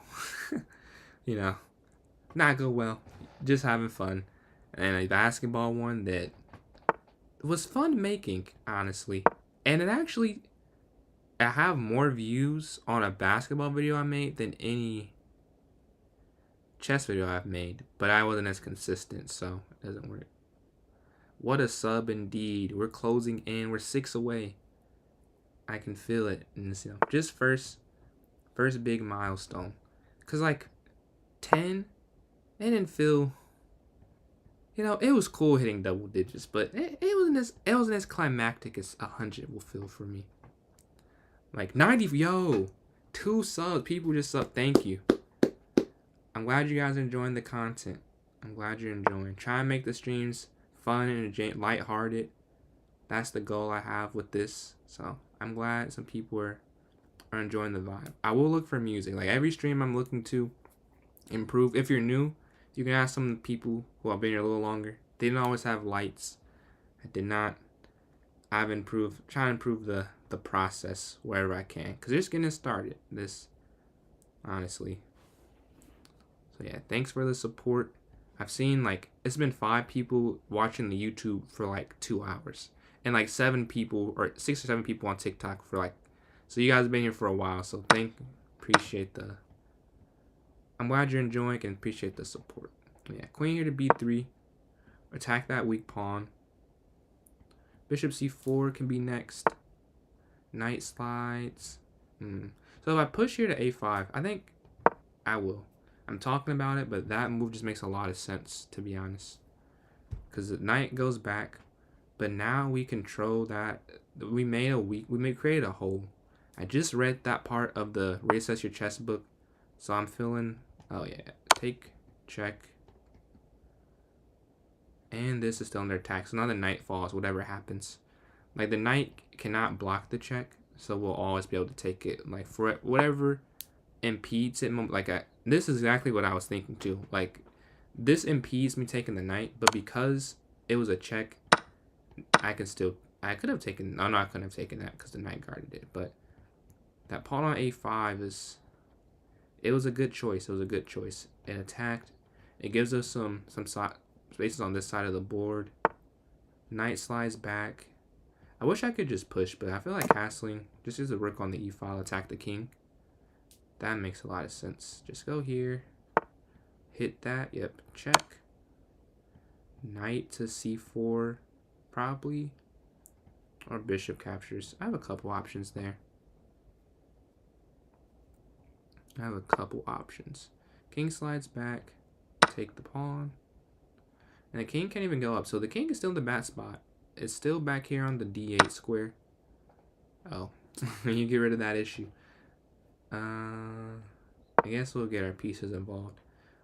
not go well. Just having fun. And a basketball one that was fun making, honestly. And I have more views on a basketball video I made than any chess video I've made. But I wasn't as consistent, so it doesn't work. What a sub indeed. We're closing in. We're 6 away. I can feel it. And just first big milestone. Because, 10, it didn't feel... it was cool hitting double digits, but it wasn't as climactic as 100 will feel for me. 90, 2 subs, people just sub. Thank you. I'm glad you guys are enjoying the content. I'm glad you're enjoying. Try and make the streams fun and lighthearted. That's the goal I have with this. So I'm glad some people are enjoying the vibe. I will look for music. Every stream I'm looking to improve. If you're new, you can ask some people who have been here a little longer. They didn't always have lights. I did not. I've improved, trying to improve the process wherever I can. Because just getting started. This honestly. So yeah, thanks for the support. I've seen like it's been 5 people watching the YouTube for like 2 hours, and like 7 people or 6 or 7 people on TikTok for like. So you guys have been here for a while. So appreciate the. I'm glad you're enjoying and appreciate the support. Yeah, queen here to b3, attack that weak pawn. Bishop c4 can be next. Knight slides. So if I push here to a5, I think I will. I'm talking about it, but that move just makes a lot of sense, to be honest. Because the knight goes back, but now we control that. We created a hole. I just read that part of the Reassess Your Chess book, so I'm feeling, oh yeah, take, check. And this is still under attack, so now the knight falls, whatever happens. Like, the knight cannot block the check, so we'll always be able to take it. Like, for whatever impedes it, like, this is exactly what I was thinking too. Like, this impedes me taking the knight, but because it was a check, I could have taken, no, I couldn't have taken that because the knight guarded it. But that pawn on a5 it was a good choice. It was a good choice. It attacked. It gives us some spaces on this side of the board. Knight slides back. I wish I could just push, but I feel like castling, just use the rook on the e file, attack the king. That makes a lot of sense. Just go here. Hit that. Yep. Check. Knight to c4, probably. Or bishop captures. I have a couple options there. King slides back. Take the pawn. And the king can't even go up. So the king is still in the bad spot. It's still back here on the d8 square. Oh. You get rid of that issue. I guess we'll get our pieces involved.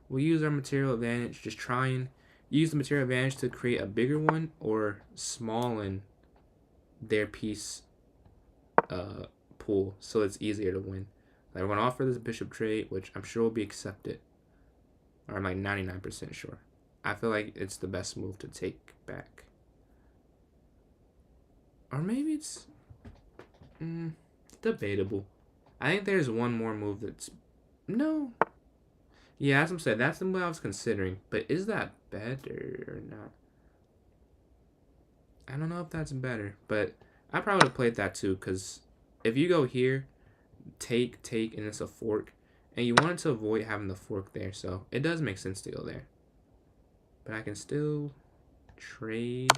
We'll use our material advantage. Just try and use the material advantage to create a bigger one or smallen their piece pool so it's easier to win. Like, we're going to offer this bishop trade, which I'm sure will be accepted. Or I'm like 99% sure. I feel like it's the best move to take back. Or maybe it's debatable. I think there's one more move that's... No. Yeah, as I'm saying, that's the move I was considering. But is that better or not? I don't know if that's better. But I probably would have played that too. Because if you go here, take, and it's a fork. And you wanted to avoid having the fork there. So it does make sense to go there. But I can still trade.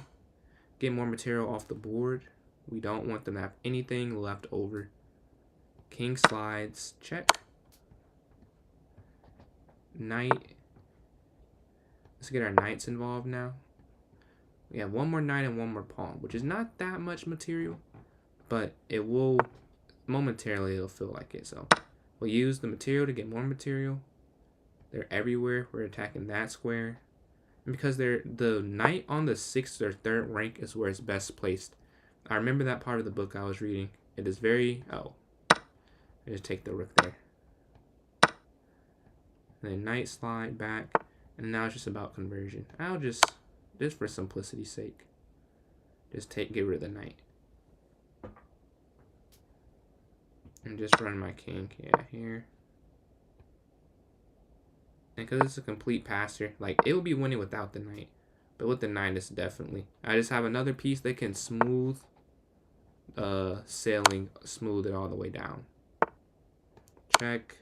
Get more material off the board. We don't want them to have anything left over. King slides. Check. Knight. Let's get our knights involved now. We have one more knight and one more pawn, which is not that much material, but it will, momentarily, it'll feel like it. So we'll use the material to get more material. They're everywhere. We're attacking that square. And because the knight on the 6th or 3rd rank is where it's best placed. I remember that part of the book I was reading. It is very, I just take the rook there. And then knight slide back. And now it's just about conversion. I'll just for simplicity's sake, just get rid of the knight. And just run my king, yeah, here. And because it's a complete passer, like, it will be winning without the knight. But with the knight, it's definitely. I just have another piece that can smooth smooth it all the way down. Check.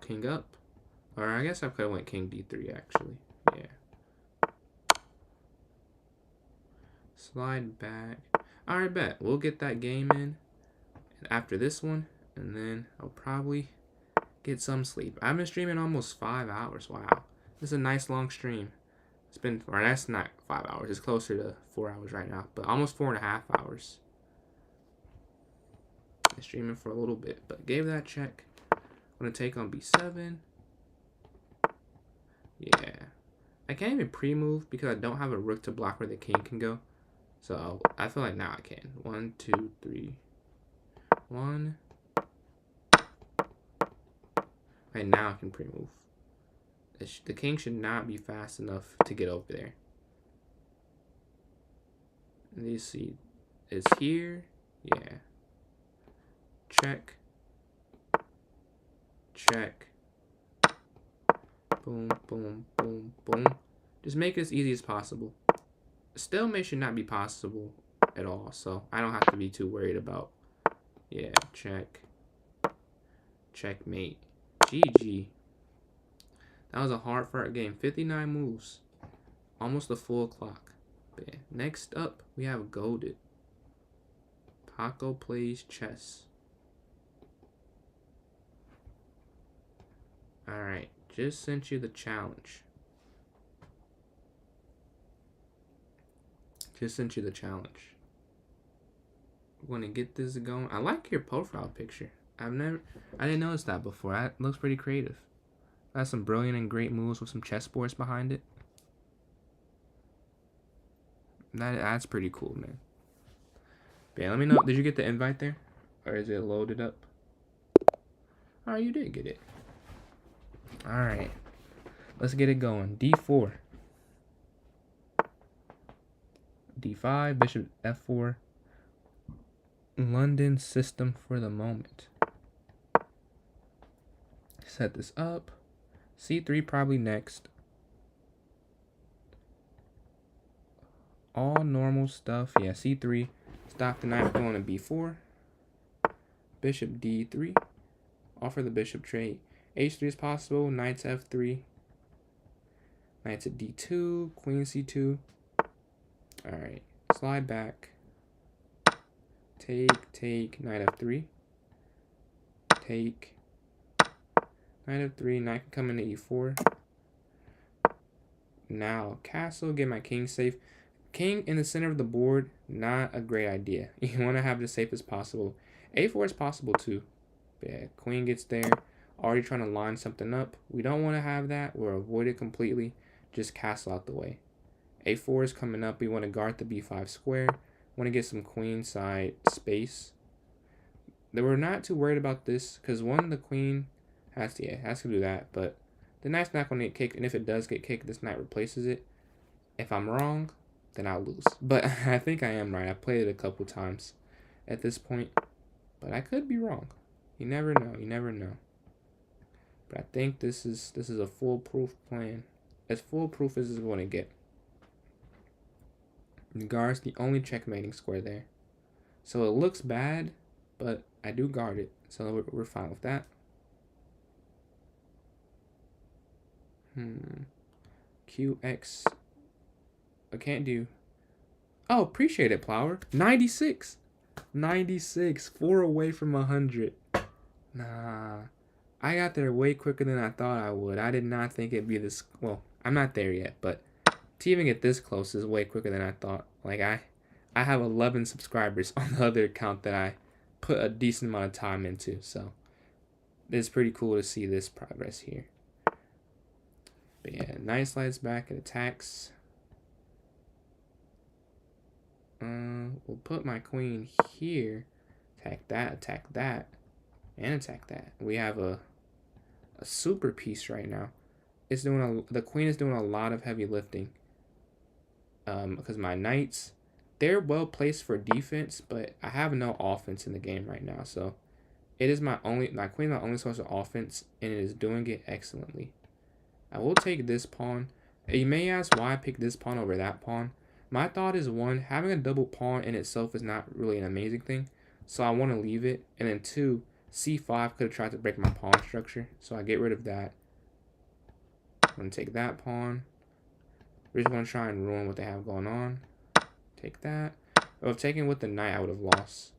King up. Or I guess I could have went king d3 actually. Yeah. Slide back. Alright, bet. We'll get that game in after this one. And then I'll probably get some sleep. I've been streaming almost 5 hours. Wow. This is a nice long stream. It's been, or that's not 5 hours. It's closer to 4 hours right now. But almost 4.5 hours. Been streaming for a little bit. But gave that check. I'm going to take on b7. Yeah. I can't even pre-move because I don't have a rook to block where the king can go. So I feel like now I can. 1, 2, 3. 1. And now I can pre-move. The king should not be fast enough to get over there. And you see, it's here. Yeah. Check. Check. Boom, boom, boom, boom. Just make it as easy as possible. Stalemate should not be possible at all, so I don't have to be too worried about. Yeah, check. Checkmate. GG. That was a hard fought game. 59 moves. Almost a full clock. But yeah. Next up, we have Golded. Paco plays chess. Alright, just sent you the challenge. Just sent you the challenge. We're gonna get this going. I like your profile picture. I didn't notice that before. That looks pretty creative. That's some brilliant and great moves with some chessboards behind it. That's pretty cool, man. But yeah, let me know. Did you get the invite there? Or is it loaded up? Oh, you did get it. Alright. Let's get it going. D4. D5. Bishop F4. London system for the moment. Set this up. C3 probably next. All normal stuff. Yeah, C3. Stop the knight going to B4. Bishop D3. Offer the bishop trade. H3 is possible. Knight to F3. Knight to D2. Queen C2. Alright. Slide back. Take. Knight F3. Take. Knight F3. Knight can come into E4. Now, castle. Get my king safe. King in the center of the board, not a great idea. You want to have it as safe as possible. A4 is possible too. But yeah, queen gets there. Already trying to line something up. We don't want to have that. We'll avoid it completely. Just castle out the way. A4 is coming up. We want to guard the B5 square. Want to get some queen side space. We're not too worried about this because one, the queen has to do that. But the knight's not going to get kicked. And if it does get kicked, this knight replaces it. If I'm wrong, then I'll lose. But I think I am right. I played it a couple times at this point. But I could be wrong. You never know. You never know. But I think this is a foolproof plan. As foolproof as it's going to get. The guard's the only checkmating square there. So it looks bad, but I do guard it. So we're fine with that. QX. I can't do. Oh, appreciate it, Plower. 96. 96. 4 away from 100. Nah. I got there way quicker than I thought I would. I did not think it'd be this. Well, I'm not there yet, but to even get this close is way quicker than I thought. Like, I have 11 subscribers on the other account that I put a decent amount of time into. So, it's pretty cool to see this progress here. But yeah, knight slides back and attacks. We'll put my queen here. Attack that, and attack that. We have a super piece right now. It's doing the queen is doing a lot of heavy lifting. Because my knights, they're well placed for defense, but I have no offense in the game right now. So it is my queen is my only source of offense, and it is doing it excellently. I will take this pawn. You may ask why I picked this pawn over that pawn. My thought is, one, having a double pawn in itself is not really an amazing thing, so I want to leave it. And then two, c5 could have tried to break my pawn structure, so I get rid of that. I'm going to take that pawn. We're just going to try and ruin what they have going on. Take that. If taken with the knight, I would have lost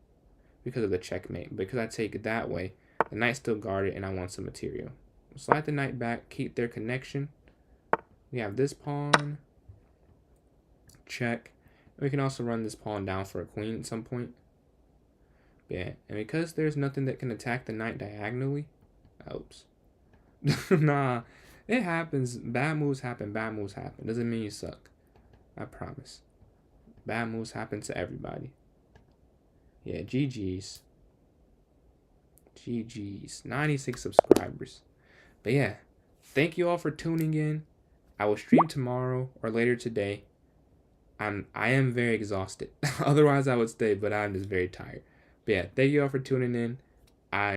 because of the checkmate. Because I take it that way, the knight's still guarded, and I want some material. Slide the knight back, keep their connection. We have this pawn. Check. We can also run this pawn down for a queen at some point. Yeah, and because there's nothing that can attack the knight diagonally. Oops. Nah, it happens. Bad moves happen. Bad moves happen. Doesn't mean you suck. I promise. Bad moves happen to everybody. Yeah, GG's. GG's. 96 subscribers. But yeah, thank you all for tuning in. I will stream tomorrow or later today. I am very exhausted. Otherwise, I would stay, but I'm just very tired. But yeah, thank you all for tuning in.